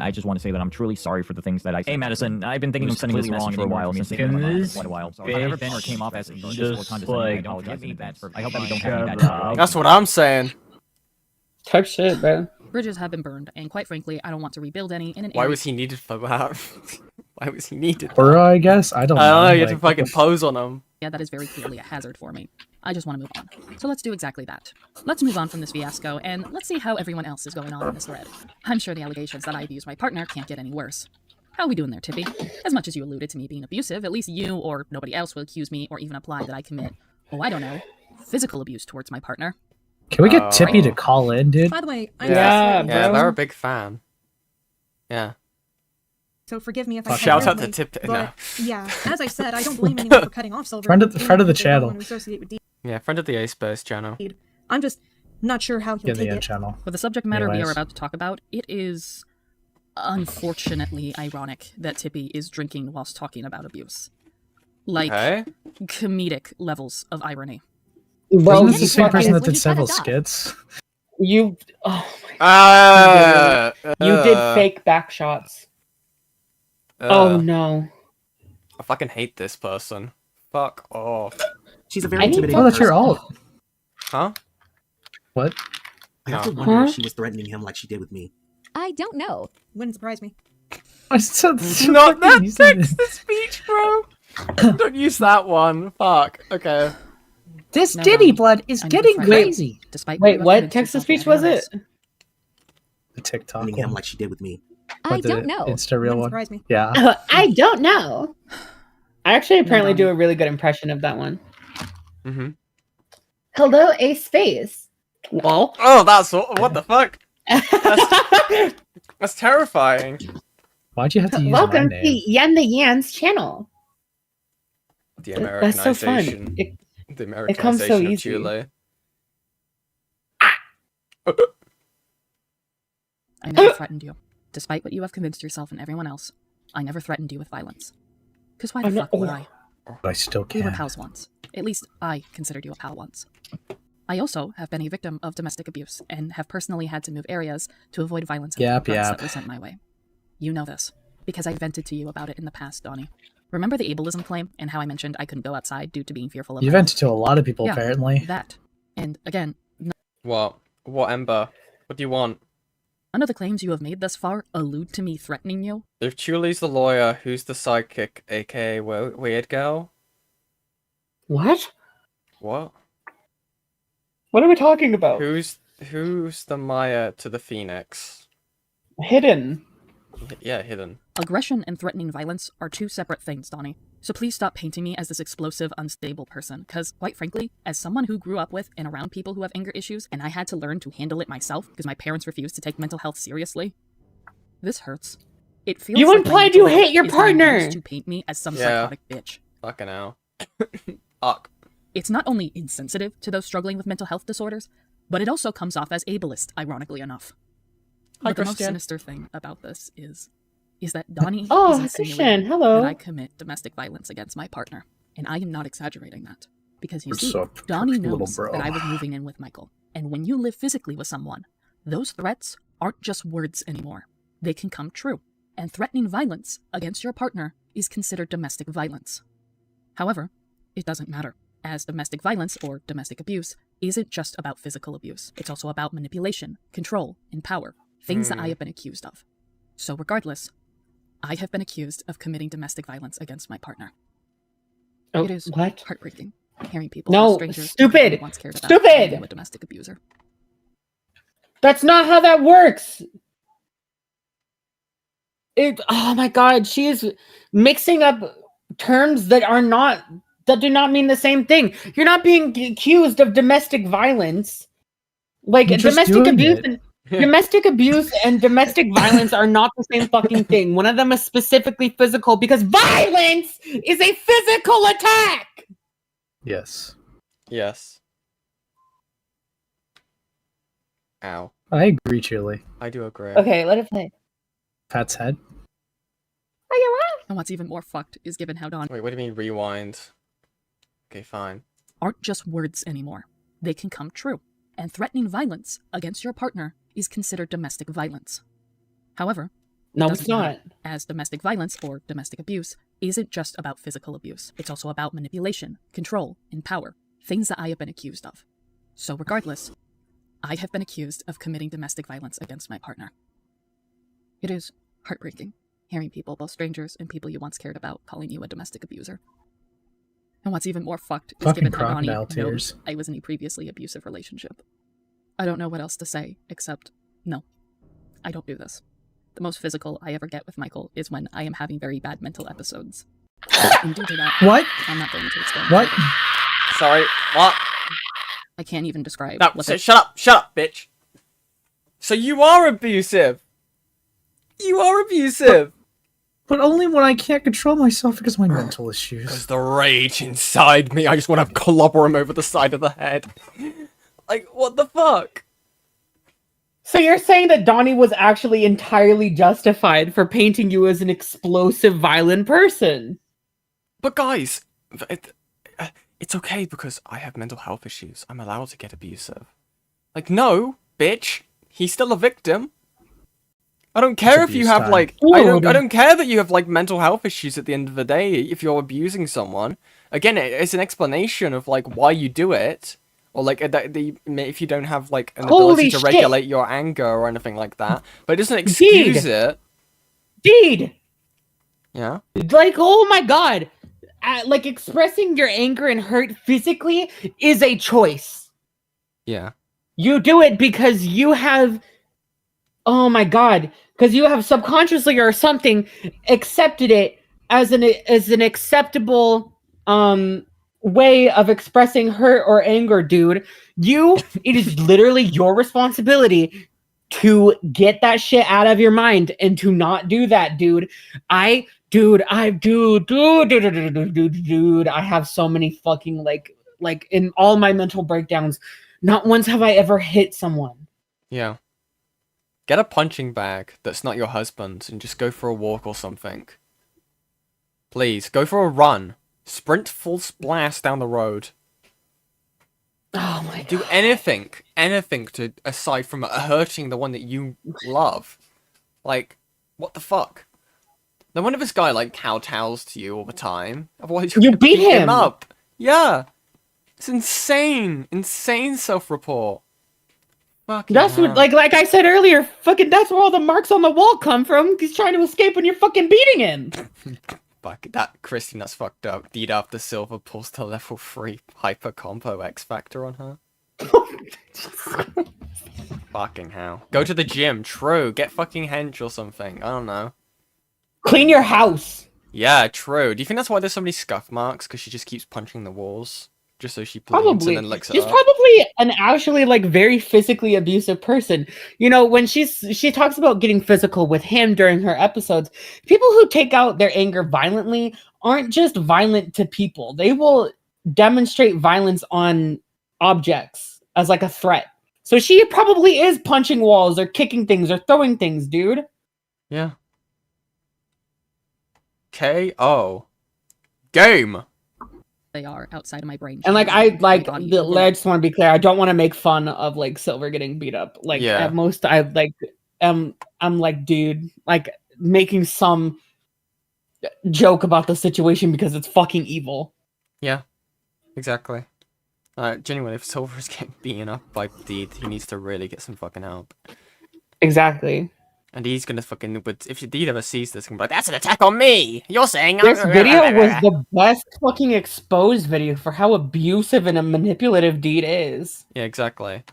I just want to say that I'm truly sorry for the things that I said. Hey, Madison, I've been thinking of sending this message for a while since it's been on my mind for quite a while. So if I ever been or came off as just condescending, I apologize in advance. I hope that we don't have any bad. That's what I'm saying. Type shit, bro. Bridges have been burned, and quite frankly, I don't want to rebuild any in an Why area- was he needed for that? Why was he needed? Or I guess I don't know. You had to like, fucking pose on him. Yeah, that is very clearly a hazard for me. I just want to move on. So let's do exactly that. Let's move on from this fiasco, and let's see how everyone else is going on in this thread. I'm sure the allegations that I abuse my partner can't get any worse. How are we doing there, Tippy? As much as you alluded to me being abusive, at least you or nobody else will accuse me or even imply that I commit, oh, I don't know, physical abuse towards my partner. Can we get Tippy to call in, dude? By the way, I'm Yeah, just yeah, they're a big fan. Yeah. so forgive me if I Shout said out to weirdly, Tip. but No. yeah, as I said, I don't blame anyone for cutting off Silver. Friend of the Anyone channel. who associate with Deed. Yeah, friend of the Ace Burst channel. I'm just not sure how he'll Get the take end it. channel. For the subject matter we are Anyways. about to talk about, it is unfortunately ironic that Tippy is drinking whilst talking about abuse. Like, Okay. comedic levels of irony. Wasn't Bro, this the same fucking- person that did several skits? You, oh my you did uh, fake back shots. Oh no. I fucking hate this person. Fuck off. She's a I very need intimidating Oh, that's your person. alt. Huh? What? I have to No. wonder Huh? if she was threatening him like she did with me. I don't know. Wouldn't surprise me. It's so Not that fucking easy. text-to-speech, bro. Don't use that one. Fuck. Okay. This No, Diddy no. blood is I'm getting friends. crazy. Despite Wait, you have what convinced text to yourself speech and was everyone it? else. The TikTok Threatening him one. like she did with me. I Or the don't know. Insta real Wouldn't one. surprise me. Yeah. I don't know. I actually apparently no. do a really good impression of that one. Mm-hmm. Hello, Ace Space. Well, Oh, that's what the fuck? That's terrifying. Why'd you have to use Welcome my to name? Yan the Yan's channel. The that's so fun. Americanization. The it comes so Americanization of easy. Chile. I never threatened you. Despite what you have convinced yourself and everyone else, I never threatened you with violence. Because why the I'm not- fuck would I? But I still We were can. pals once. At least I considered you a pal once. I also have been a victim of domestic abuse and have personally had to move areas to avoid violence and Yap, threats yap. that were sent my way. You know this, because I vented to you about it in the past, Donnie. Remember the ableism claim and how I mentioned I couldn't go outside due to being fearful of You violence? vented to a lot of people, Yeah, apparently. That. And again, What? What, Ember? What do you want? none of the claims you have made thus far allude to me threatening you. If Chuli's the lawyer, who's the sidekick, aka Weird Girl? what? What? What are we talking about? Who's the Maya to the Phoenix? Hidden. Yeah, hidden. Aggression and threatening violence are two separate things, Donnie. So please stop painting me as this explosive, unstable person, because, quite frankly, as someone who grew up with and around people who have anger issues, and I had to learn to handle it myself because my parents refused to take mental health seriously, this hurts. It feels You like my implied you mental hate health your is being partner! used to paint me as some Yeah. psychotic bitch. Fucking hell. Fuck. It's not only insensitive to those struggling with mental health disorders, but it also comes off as ableist, ironically enough. Hi, But the most Christian. sinister thing about this is that Donnie Oh, is Christian, insinuating hello. that I commit domestic violence against my partner, and I am not exaggerating that. Because you What's see, up, Donnie little knows bro? that I was moving in with Michael, and when you live physically with someone, those threats aren't just words anymore. They can come true, and threatening violence against your partner is considered domestic violence. However, it doesn't matter, as domestic violence, or domestic abuse, isn't just about physical abuse. It's also about manipulation, control, and power. Things that I have been accused of. So regardless, I have been accused of committing domestic violence against my partner. Oh, It is what? heartbreaking hearing people, No, strangers, stupid! who once cared about Stupid! calling you a domestic abuser. That's not how that works. Oh my god, she is mixing up terms that do not mean the same thing. You're not being accused of domestic violence. Like You're just domestic doing abuse it. and domestic abuse and domestic violence are not the same fucking thing. One of them is specifically physical because violence is a physical attack. Yes. Yes. Ow. I agree, Chili. I do agree. Okay, let it play. Pat's head. And what's even more fucked is given how Dawn Wait, what do you mean rewind? Okay, fine. aren't just words anymore. They can come true. And threatening violence against your partner is considered domestic violence. However, No, doesn't it's not. count, as domestic violence or domestic abuse isn't just about physical abuse. It's also about manipulation, control, and power. Things that I have been accused of. So regardless, I have been accused of committing domestic violence against my partner. It is heartbreaking hearing people, both strangers and people you once cared about, calling you a domestic abuser. And what's even more fucked is Fucking given how Donnie crocodile knows tears. I was in a previously abusive relationship. I don't know what else to say, except, no, I don't do this. The most physical I ever get with Michael is when I am having very bad mental episodes. And due to that, What? I'm not going to explain. What? Sorry, what? I can't even describe No, what shut up, bitch. So you are abusive. You are abusive. But only when I can't control myself because of my mental issues. Because the rage inside me, I just want to clobber him over the side of the head. Like, what the fuck? So you're saying that Donnie was actually entirely justified for painting you as an explosive, violent person? But guys, it's okay because I have mental health issues. I'm allowed to get abusive. Like, no, bitch. He's still a victim. I don't care if you have like I don't care that you have like mental health issues at the end of the day if you're abusing someone. Again, it's an explanation of like why you do it, or like if you don't have like an ability to regulate your anger or anything like that. But it doesn't excuse it. Deed! Yeah? Like, oh my god. Like, expressing your anger and hurt physically is a choice. Yeah. You do it because you have... Oh my god. Because you have subconsciously or something accepted it as an acceptable way of expressing hurt or anger, dude. It is literally your responsibility to get that shit out of your mind and to not do that, dude. Dude, I have so many fucking like in all my mental breakdowns, not once have I ever hit someone. Yeah. Get a punching bag that's not your husband's and just go for a walk or something. Please, go for a run. Sprint full blast down the road. Oh my god. Do anything to, aside from hurting the one that you love. Like, what the fuck? No wonder this guy, like, kowtows to you all the time. Otherwise you beat him up. Yeah. It's insane. Insane self-report. That's what, like I said earlier, fucking that's where all the marks on the wall come from. He's trying to escape when you're fucking beating him. Fuck, Christine, that's fucked up. Deed After Silver pulls to level 3 hyper combo X Factor on her. Fucking hell. Go to the gym, true. Get fucking hench or something. I don't know. Clean your house. Yeah, true. Do you think that's why there's so many scuff marks? Because she just keeps punching the walls? Just so she bleeds Probably. and then licks it She's up? probably an actually like very physically abusive person. You know, when she talks about getting physical with him during her episodes, people who take out their anger violently aren't just violent to people. They will demonstrate violence on objects as like a threat. So she probably is punching walls or kicking things or throwing things, dude. Yeah. KO. Game. They are outside of my brain. And like I just want to be clear, I don't want to make fun of like Silver getting beat up. Like at most I like I'm like, dude, like making some joke about the situation because it's fucking evil. Yeah. Exactly. Genuinely, if Silver's getting beaten up by Deed, he needs to really get some fucking help. Exactly. And he's gonna fucking, but if Deed ever sees this, he's gonna be like, that's an attack on me! You're saying This video was the best fucking exposed video for how abusive and a manipulative Deed is. Yeah, exactly.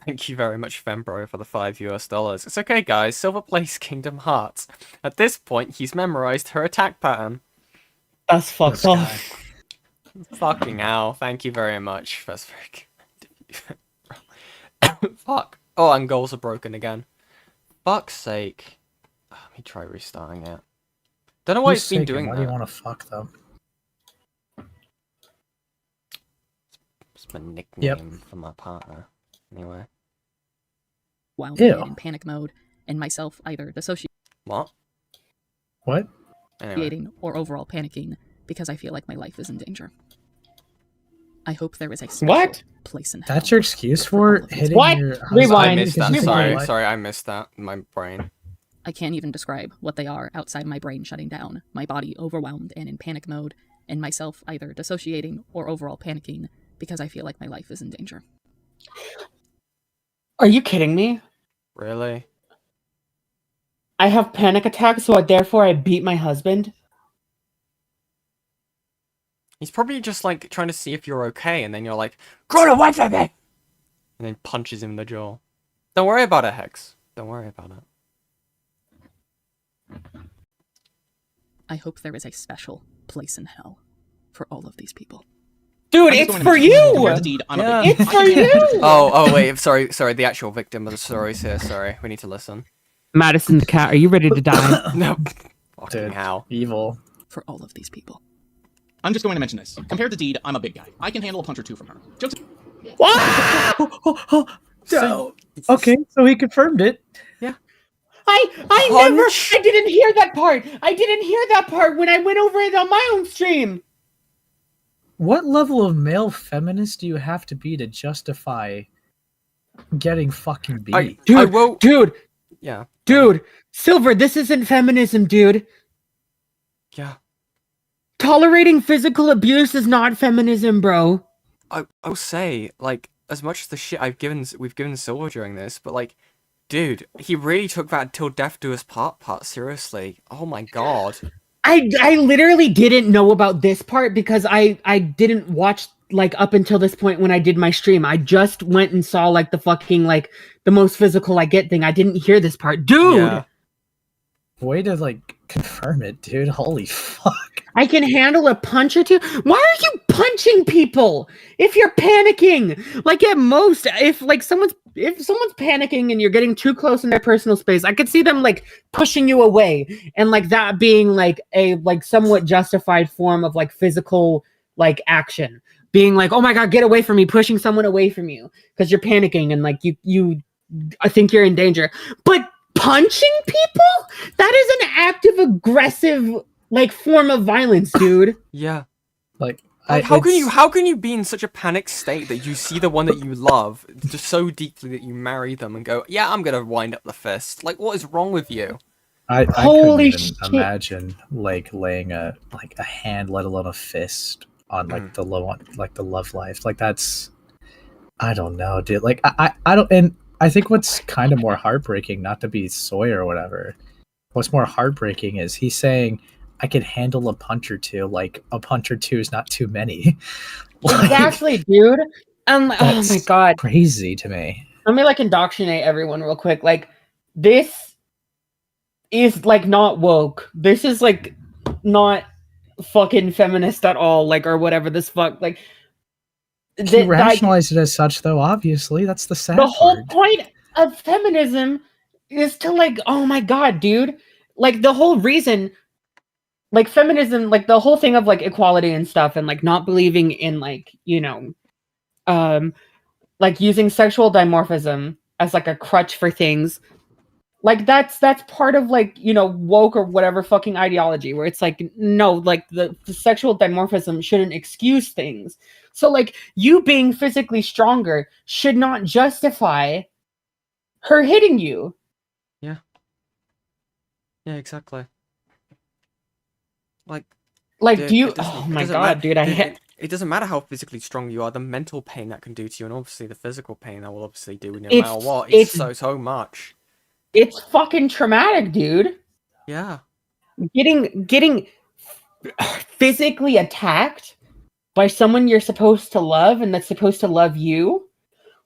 Thank you very much, Fembro, for the $5. It's okay, guys. Silver plays Kingdom Hearts. At this point, he's memorized her attack pattern. That's fucked up. Fucking hell. Thank you very much. That's very good. Fuck. Oh, and goals are broken again. Fuck's sake. Let me try restarting it. Don't know why it's been doing Why that. do you want to fuck them? It's my nickname for my partner. Anyway. Wound Ew. in panic mode, and myself either dissociating What? What? Anyway. or overall panicking because I feel like my life is in danger. I hope there is a special What? place in hell. That's your excuse for hitting What? your Rewind. I missed that. because you Sorry, lied? sorry, I missed that. My brain. I can't even describe what they are outside my brain shutting down, my body overwhelmed and in panic mode, and myself either dissociating or overall panicking because I feel like my life is in danger. Are you kidding me? Really? I have panic attacks, so therefore I beat my husband. He's probably just like trying to see if you're okay, and then you're like, "Go away from me!" And then punches him in the jaw. Don't worry about it, Hex. Don't worry about it. I hope there is a special place in hell for all of these people. Dude, I'm just it's going to for mention, you! compared to Deed, I'm a Yeah. big- It's for you! Oh, wait. Sorry. The actual victim of the story's here. Sorry, we need to listen. Madison the cat, are you ready to die? No. Fucking Dude, hell. evil. For all of these people. I'm just going to mention this. Compared to Deed, I'm a big guy. I can handle a punch or two from her. Jokes. Okay, so he confirmed it. I didn't hear that part! I didn't hear that part when I went over it on my own stream! What level of male feminist do you have to be to justify getting fucking beat? Dude, Yeah. dude, Silver, this isn't feminism, dude. Yeah. Tolerating physical abuse is not feminism, bro. I'll say, like, as much as the shit we've given Silver during this, but like, dude, he really took that "till death do us part seriously. Oh my god. I literally didn't know about this part because I didn't watch like up until this point when I did my stream. I just went and saw like the fucking like the most physical I get thing. I didn't hear this part. Dude! Yeah. Way to like confirm it, dude. Holy fuck. I can handle a punch or two. Why are you punching people if you're panicking? Like at most, if someone's panicking and you're getting too close in their personal space, I could see them like pushing you away and like that being like a like somewhat justified form of like physical like action. Being like, oh my god, get away from me, pushing someone away from you because you're panicking and like I think you're in danger. But punching people? That is an active aggressive like form of violence, dude. Yeah. Like how can you be in such a panic state that you see the one that you love just so deeply that you marry them and go, yeah, I'm gonna wind up the fist? Like, what is wrong with you? I Holy couldn't even shit. imagine like laying a hand, let alone a fist on like the love life. Like that's, I don't know, dude. Like I don't, and I think what's kind of more heartbreaking, not to be soy or whatever, what's more heartbreaking is he's saying I can handle a punch or two. Like a punch or two is not too many. Like, Exactly, dude. Oh my god. Crazy to me. Let me like indoctrinate everyone real quick. Like this is like not woke. This is like not fucking feminist at all. Like or whatever this fuck like. He rationalized it as such, though. Obviously, that's the sad The whole part. point of feminism is to like, oh my god, dude. Like the whole reason, like feminism, like the whole thing of like equality and stuff, and like not believing in like like using sexual dimorphism as like a crutch for things. Like that's part of like woke or whatever fucking ideology where it's like no, like the sexual dimorphism shouldn't excuse things. So like you being physically stronger should not justify her hitting you. Yeah. Yeah, exactly. Like do you? Oh my god, dude! it doesn't matter how physically strong you are, the mental pain that can do to you, and obviously the physical pain that will obviously do no matter what. It's so much. It's fucking traumatic, dude. Yeah. Getting physically attacked by someone you're supposed to love and that's supposed to love you,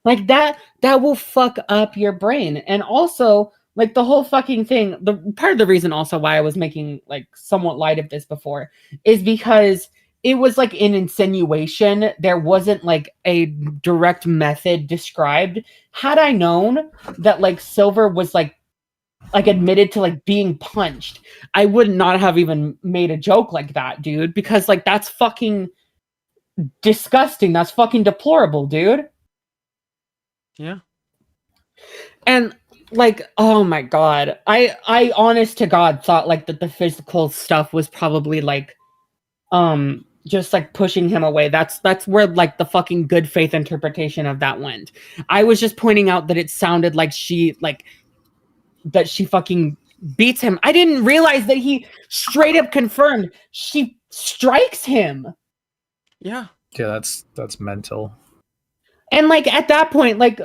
like that will fuck up your brain. And also, like, the whole fucking thing, the part of the reason also why I was making like somewhat light of this before is because it was like an insinuation. There wasn't like a direct method described. Had I known that like Silver was like admitted to like being punched, I would not have even made a joke like that, dude, because like that's fucking disgusting. That's fucking deplorable, dude. Yeah. And like, oh my god, I honest to god thought like that the physical stuff was probably like just like pushing him away. That's where like the fucking good faith interpretation of that went. I was just pointing out that it sounded like she fucking beats him. I didn't realize that he straight up confirmed she strikes him. Yeah. Yeah, that's mental. And like at that point, like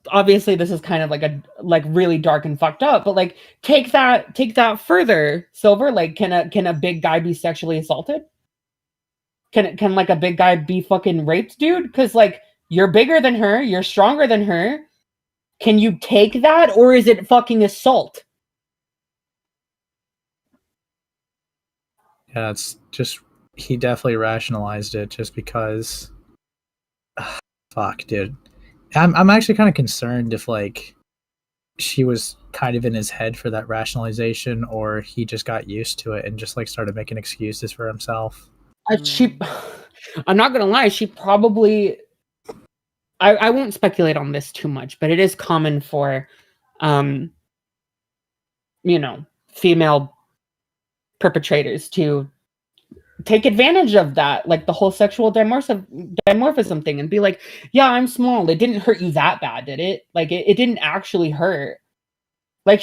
obviously this is kind of like a like really dark and fucked up, but like take that further, Silver. Like can a big guy be sexually assaulted? Can like a big guy be fucking raped, dude? Because like you're bigger than her, you're stronger than her. Can you take that, or is it fucking assault? Yeah, it's just he definitely rationalized it just because. Fuck, dude. I'm actually kind of concerned if like she was kind of in his head for that rationalization, or he just got used to it and just like started making excuses for himself. I'm not gonna lie, she probably. I won't speculate on this too much, but it is common for, female perpetrators to take advantage of that, like the whole sexual dimorphism thing, and be like, yeah, I'm small. It didn't hurt you that bad, did it? Like, it didn't actually hurt. Like,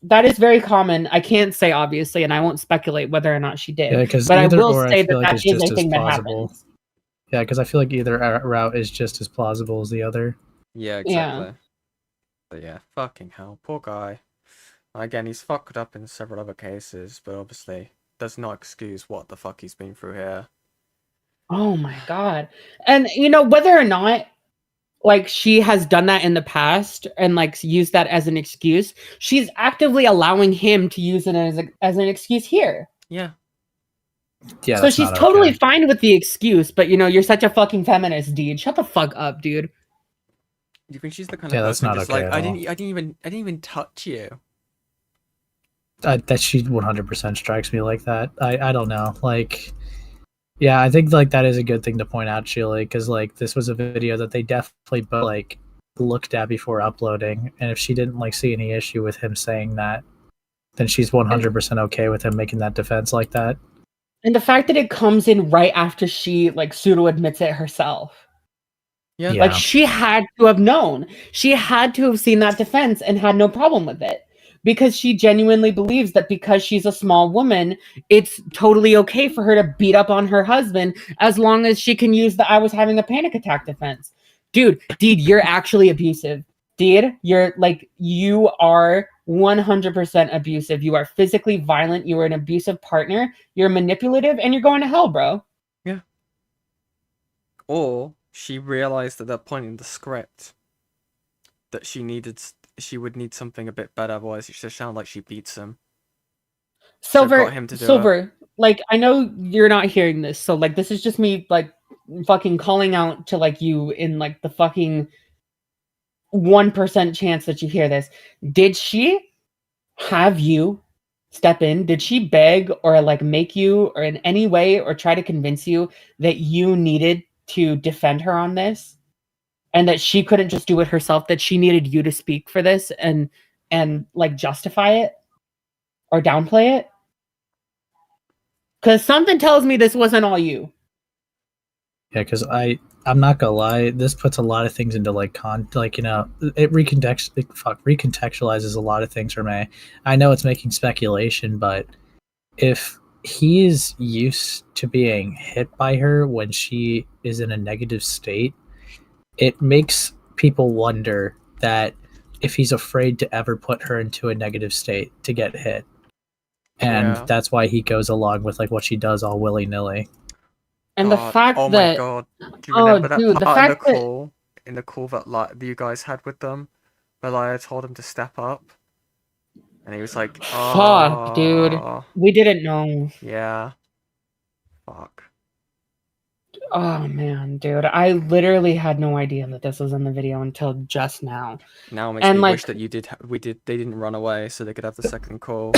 that is very common. I can't say, obviously, and I won't speculate whether or not she did. Yeah, because but I will say I feel that like that is a thing that happens. Yeah, because I feel like either route is just as plausible as the other. Yeah, exactly. But yeah, fucking hell, poor guy. Again, he's fucked up in several other cases, but obviously does not excuse what the fuck he's been through here. Oh my god. And whether or not like she has done that in the past and like used that as an excuse, she's actively allowing him to use it as an excuse here. Yeah. Yeah. So she's totally fine with the excuse, but you're such a fucking feminist, dude. Shut the fuck up, dude. Do you think she's the kind of person that's not just okay like at I didn't even touch you? That she 100% strikes me like that. I don't know. Like, yeah, I think like that is a good thing to point out, Sheila, because like this was a video that they definitely both like looked at before uploading, and if she didn't like see any issue with him saying that, then she's 100% okay with him making that defense like that. And the fact that it comes in right after she like pseudo admits it herself. Yeah. Like she had to have known. She had to have seen that defense and had no problem with it. Because she genuinely believes that because she's a small woman, it's totally okay for her to beat up on her husband as long as she can use the I was having a panic attack defense. Dude, you're actually abusive. Deed, you are 100% abusive. You are physically violent. You are an abusive partner. You're manipulative, and you're going to hell, bro. Yeah. Or she realized at that point in the script that she would need something a bit better, otherwise it just sounded like she beats him. Silver, like, I know you're not hearing this, so like this is just me like fucking calling out to like you in like the fucking 1% chance that you hear this. Did she have you step in? Did she beg or like make you or in any way or try to convince you that you needed to defend her on this? And that she couldn't just do it herself, that she needed you to speak for this and like justify it or downplay it? Because something tells me this wasn't all you. Yeah, because I'm not gonna lie, this puts a lot of things into like it recontextualizes a lot of things for me. I know it's making speculation, but if he is used to being hit by her when she is in a negative state, it makes people wonder that if he's afraid to ever put her into a negative state to get hit. And Yeah. that's why he goes along with like what she does all willy-nilly. And the fact oh that my god. Do you oh, remember that dude, the part in the fact that call? In the call that you guys had with them? Where Laya told him to step up? And he was like, fuck, dude, oh. we didn't know. Yeah. Fuck. Oh man, dude, I literally had no idea that this was in the video until just now. Now it makes And me like wish that they didn't run away so they could have the second call.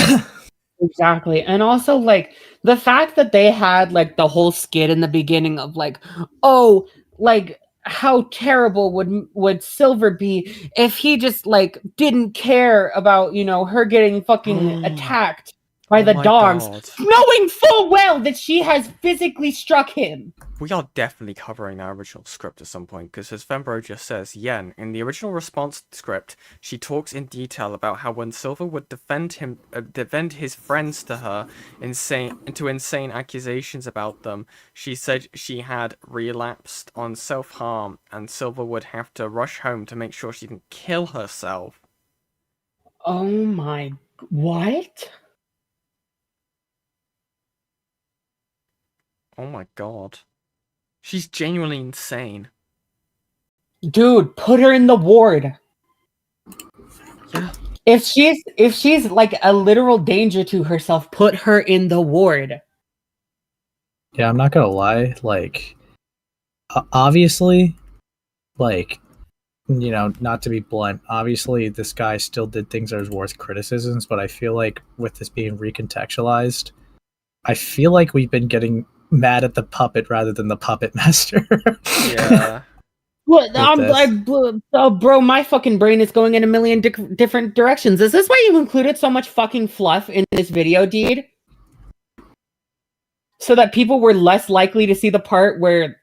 exactly. And also like the fact that they had like the whole skit in the beginning of like, oh, like how terrible would Silver be if he just like didn't care about, you know, her getting fucking attacked by Oh the my dogs, God. knowing full well that she has physically struck him. We are definitely covering our original script at some point, because as Fembro just says, Yen, in the original response script, she talks in detail about how when Silver would defend his friends to her, insane accusations about them, she said she had relapsed on self-harm, and Silver would have to rush home to make sure she didn't kill herself. Oh my, what? Oh my god. She's genuinely insane. Dude, put her in the ward. Yeah. If she's like a literal danger to herself, put her in the ward. Yeah, I'm not gonna lie. Like, obviously, like, you know, not to be blunt, obviously this guy still did things that was worth criticisms, but I feel like with this being recontextualized, I feel like we've been getting mad at the puppet rather than the puppet master. Yeah. What? Bro, my fucking brain is going in a million different directions. Is this why you included so much fucking fluff in this video, Deed? So that people were less likely to see the part where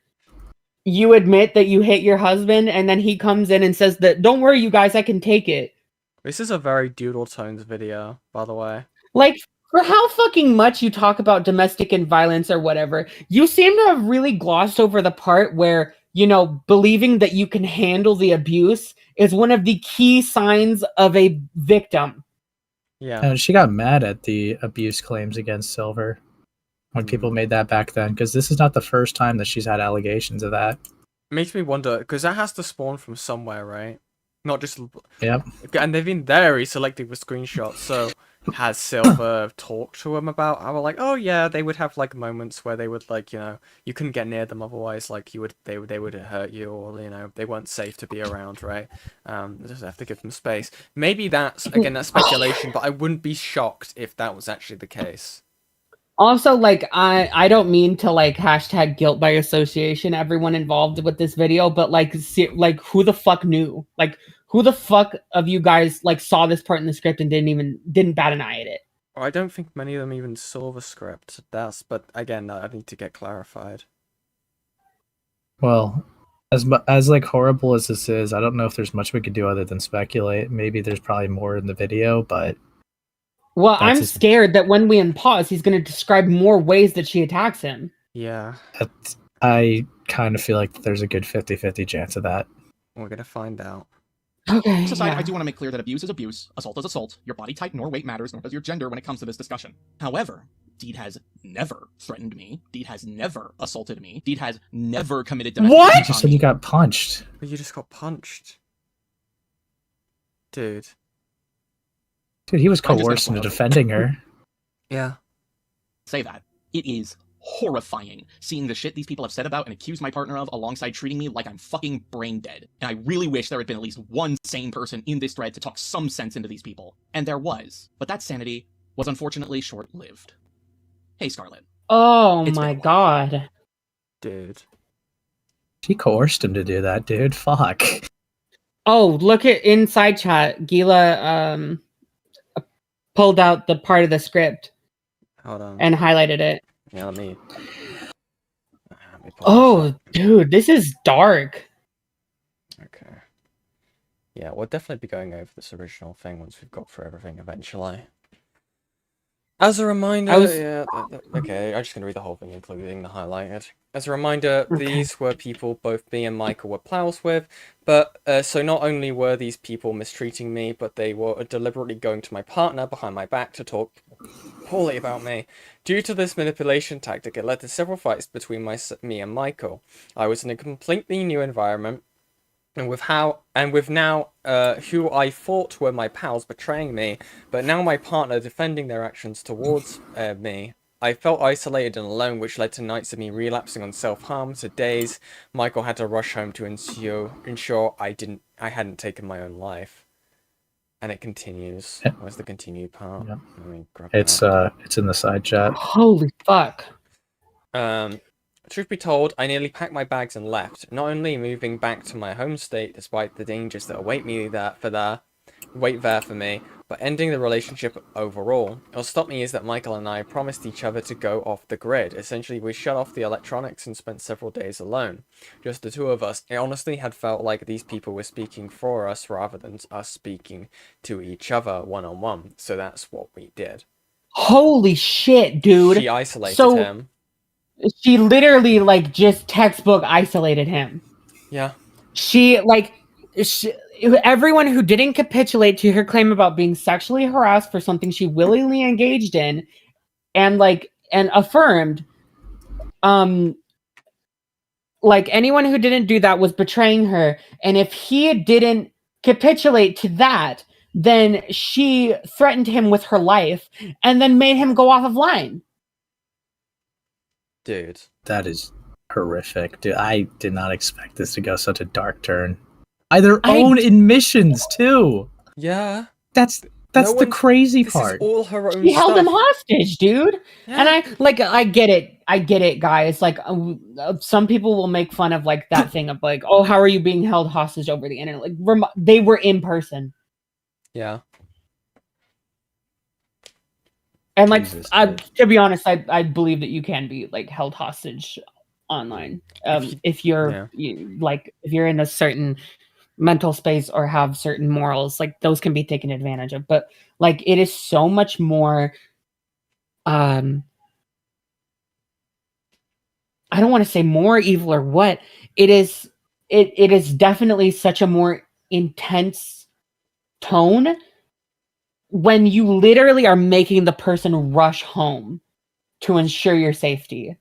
you admit that you hit your husband, and then he comes in and says that, don't worry, you guys, I can take it. This is a very Doodle Tones video, by the way. Like, for how fucking much you talk about domestic and violence or whatever, you seem to have really glossed over the part where, you know, believing that you can handle the abuse is one of the key signs of a victim. Yeah. And she got mad at the abuse claims against Silver when people made that back then, because this is not the first time that she's had allegations of that. Makes me wonder, because that has to spawn from somewhere, right? Not just... Yep. And they've been very selective with screenshots, so has Silver talked to him about how, like, oh yeah, they would have, like, moments where they would, like, you know, you couldn't get near them otherwise, like, they would hurt you, or, you know, they weren't safe to be around, right? Just have to give them space. Maybe that's, again, that's speculation, but I wouldn't be shocked if that was actually the case. Also, like, I don't mean to, like, hashtag guilt by association everyone involved with this video, but, like, who the fuck knew? Like, who the fuck of you guys, like, saw this part in the script and didn't bat an eye at it? I don't think many of them even saw the script, but, again, I need to get clarified. Well, as like horrible as this is, I don't know if there's much we could do other than speculate. Maybe there's probably more in the video, but... Well, I'm scared that when we unpause, he's going to describe more ways that she attacks him. Yeah. I kind of feel like there's a good 50-50 chance of that. We're going to find out. Okay. Aside, I do want to make clear that abuse is abuse, assault is assault, your body type nor weight matters, nor does your gender when it comes to this discussion. However, Deed has never threatened me, Deed has never assaulted me, Deed has never committed domestic What? violence You on said me. you got punched. But you just got punched. Dude. Dude, he was I'm just gonna coerced into spoil it. defending her. Yeah. Say that. It is horrifying seeing the shit these people have said about and accused my partner of alongside treating me like I'm fucking brain dead. And I really wish there had been at least one sane person in this thread to talk some sense into these people. And there was. But that sanity was unfortunately short-lived. Hey, Scarlet. Oh It's my been a god. Dude. She coerced him to do that, dude. Fuck. Oh, look at inside chat. Gila pulled out the part of the script Hold on. and highlighted it. Yeah, let me Oh, dude, this is dark. Okay. Yeah, we'll definitely be going over this original thing once we've got through everything eventually. As a reminder, I was- okay, I'm just gonna read the whole thing, including the highlighted. As a reminder, Okay. these were people both me and Michael were pals with, but so not only were these people mistreating me, but they were deliberately going to my partner behind my back to talk poorly about me. Due to this manipulation tactic, it led to several fights between me and Michael. I was in a completely new environment, and with now who I thought were my pals betraying me, but now my partner defending their actions towards me. I felt isolated and alone, which led to nights of me relapsing on self-harm, to days Michael had to rush home to ensure I hadn't taken my own life. And it continues. Where's the continued part? Yeah. Let me grab It's in the side chat. Holy fuck. Truth be told, I nearly packed my bags and left, not only moving back to my home state despite the dangers that await there for me, but ending the relationship overall. What stopped me is that Michael and I promised each other to go off the grid. Essentially, we shut off the electronics and spent several days alone. Just the two of us. It honestly had felt like these people were speaking for us rather than us speaking to each other one-on-one. So that's what we did. Holy shit, dude. She isolated him. She literally, like, just textbook isolated him. Yeah. Everyone who didn't capitulate to her claim about being sexually harassed for something she willingly engaged in and affirmed, like, anyone who didn't do that was betraying her. And if he didn't capitulate to that, then she threatened him with her life and then made him go off of line. Dude. That is horrific. Dude, I did not expect this to go such a dark turn. By their own admissions, too. Yeah. That's the crazy part. Is all her own She held him stuff. hostage, dude. Yeah. And I get it, guys. Like, some people will make fun of, like, that thing of, like, oh, how are you being held hostage over the internet? Like, they were in person. Yeah. And, like, to be honest, I believe that you can be, like, held hostage online. If you're if you're in a certain mental space or have certain morals, like, those can be taken advantage of. But, like, it is so much more I don't want to say more evil or what. It is definitely such a more intense tone when you literally are making the person rush home to ensure your safety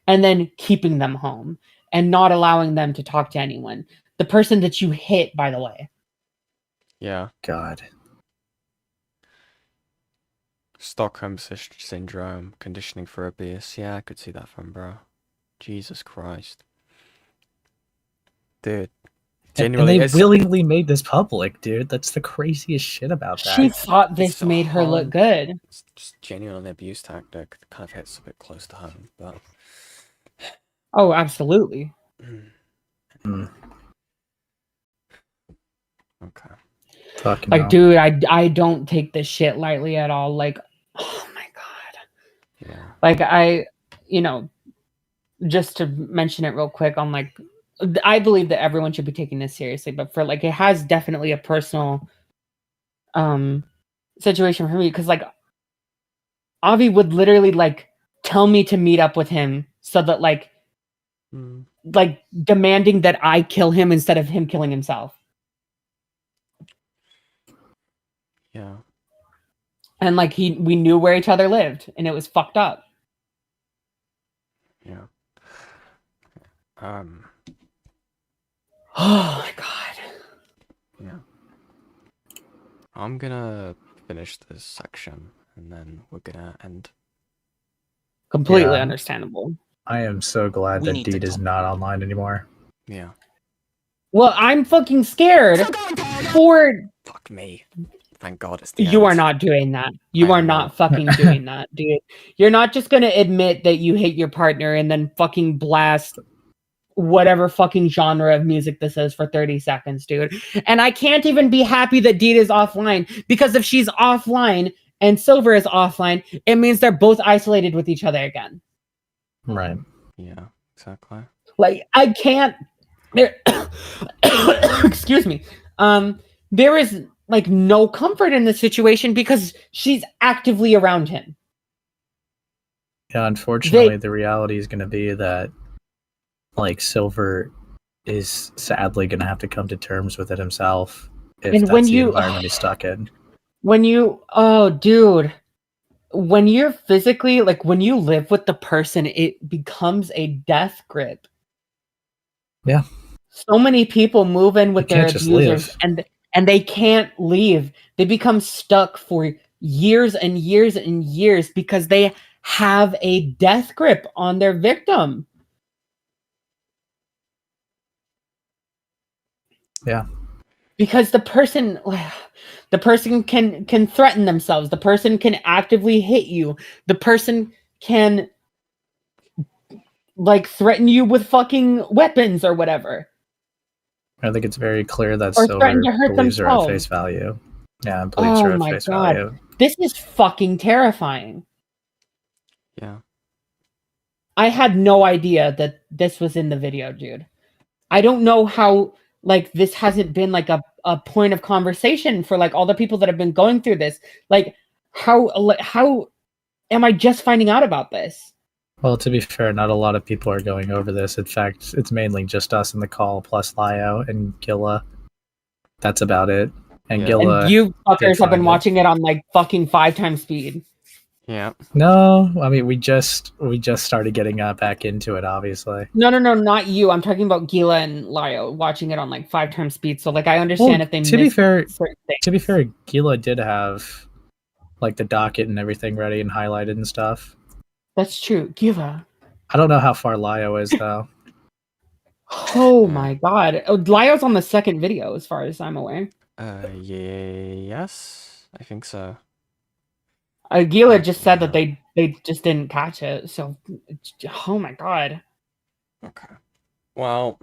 and then keeping them home and not allowing them to talk to anyone. The person that you hit, by the way. Yeah. God. Stockholm Syndrome, conditioning for abuse. Yeah, I could see that from, bro. Jesus Christ. Dude. And they willingly made this public, dude. That's the craziest shit about that. She thought this made her look good. It's just genuine abuse tactic. It kind of hits a bit close to home, but... Oh, absolutely. Okay. Like, dude, I don't take this shit lightly at all. Like, oh my god. Yeah. Like, just to mention it real quick, on, like, I believe that everyone should be taking this seriously, but for, like, it has definitely a personal situation for me, because, like, Avi would literally, like, tell me to meet up with him so that, like, demanding that I kill him instead of him killing himself. Yeah. And, like, we knew where each other lived, and it was fucked up. Yeah. Oh my god. Yeah. I'm gonna finish this section, and then we're gonna end. Completely understandable. I am so glad that Deed is not online anymore. Yeah. Well, I'm fucking scared for... Fuck me. Thank God it's the You end. are not doing that. You are not fucking doing that, dude. You're not just gonna admit that you hate your partner and then fucking blast whatever fucking genre of music this is for 30 seconds, dude. And I can't even be happy that Deed is offline, because if she's offline and Silver is offline, it means they're both isolated with each other again. Right. Yeah, exactly. Like, I can't... There... Excuse me. There is, like, no comfort in this situation because she's actively around him. Yeah, unfortunately, the reality is going to be that, like, Silver is sadly going to have to come to terms with it himself if And that's the environment he's stuck in. Oh, dude, when you're physically, like, when you live with the person, it becomes a death grip. Yeah. So many people move in with You their can't just abusers live. and they can't leave. They become stuck for years and years and years because they have a death grip on their victim. Yeah. Because the person can threaten themselves. The person can actively hit you. The person can like threaten you with fucking weapons or whatever. I think it's very clear that Or threaten Silver to hurt believes her at themselves. face value. Yeah, believes Oh her at my face god. value. This is fucking terrifying. Yeah. I had no idea that this was in the video, dude. I don't know how like this hasn't been like a point of conversation for like all the people that have been going through this. Like how am I just finding out about this? Well, to be fair, not a lot of people are going over this. In fact, it's mainly just us in the call, plus Lio and Gilla. That's about it. And Gilla. And you fuckers did have been find it. watching it on like fucking 5 times speed. Yeah. No, I mean we just started getting back into it, obviously. No, not you. I'm talking about Gila and Lio watching it on like 5 times speed. So like I understand Well, if they to be missed fair, certain things. to be fair, Gila did have like the docket and everything ready and highlighted and stuff. That's true. Gila. I don't know how far Lio is though. Oh my god. Oh, Lio's on the second video as far as I'm aware. Yes, I think so. Gila just said that they just didn't catch it. So oh my god. Okay. Well,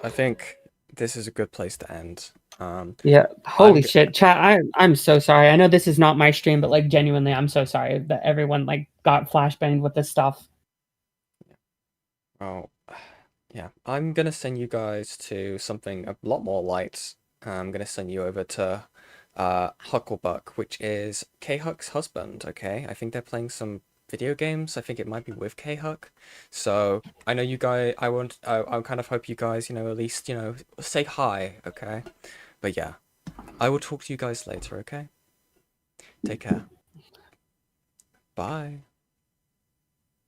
I think this is a good place to end. Yeah. Holy shit, chat. I'm so sorry. I know this is not my stream, but like genuinely, I'm so sorry that everyone like got flashbanged with this stuff. Well, yeah, I'm gonna send you guys to something a lot more light. I'm gonna send you over to Hucklebuck, which is K-Huck's husband. Okay, I think they're playing some video games. I think it might be with K-Huck. So I know you guys. I kind of hope you guys, at least say hi. Okay, but yeah, I will talk to you guys later. Okay, take care. Bye.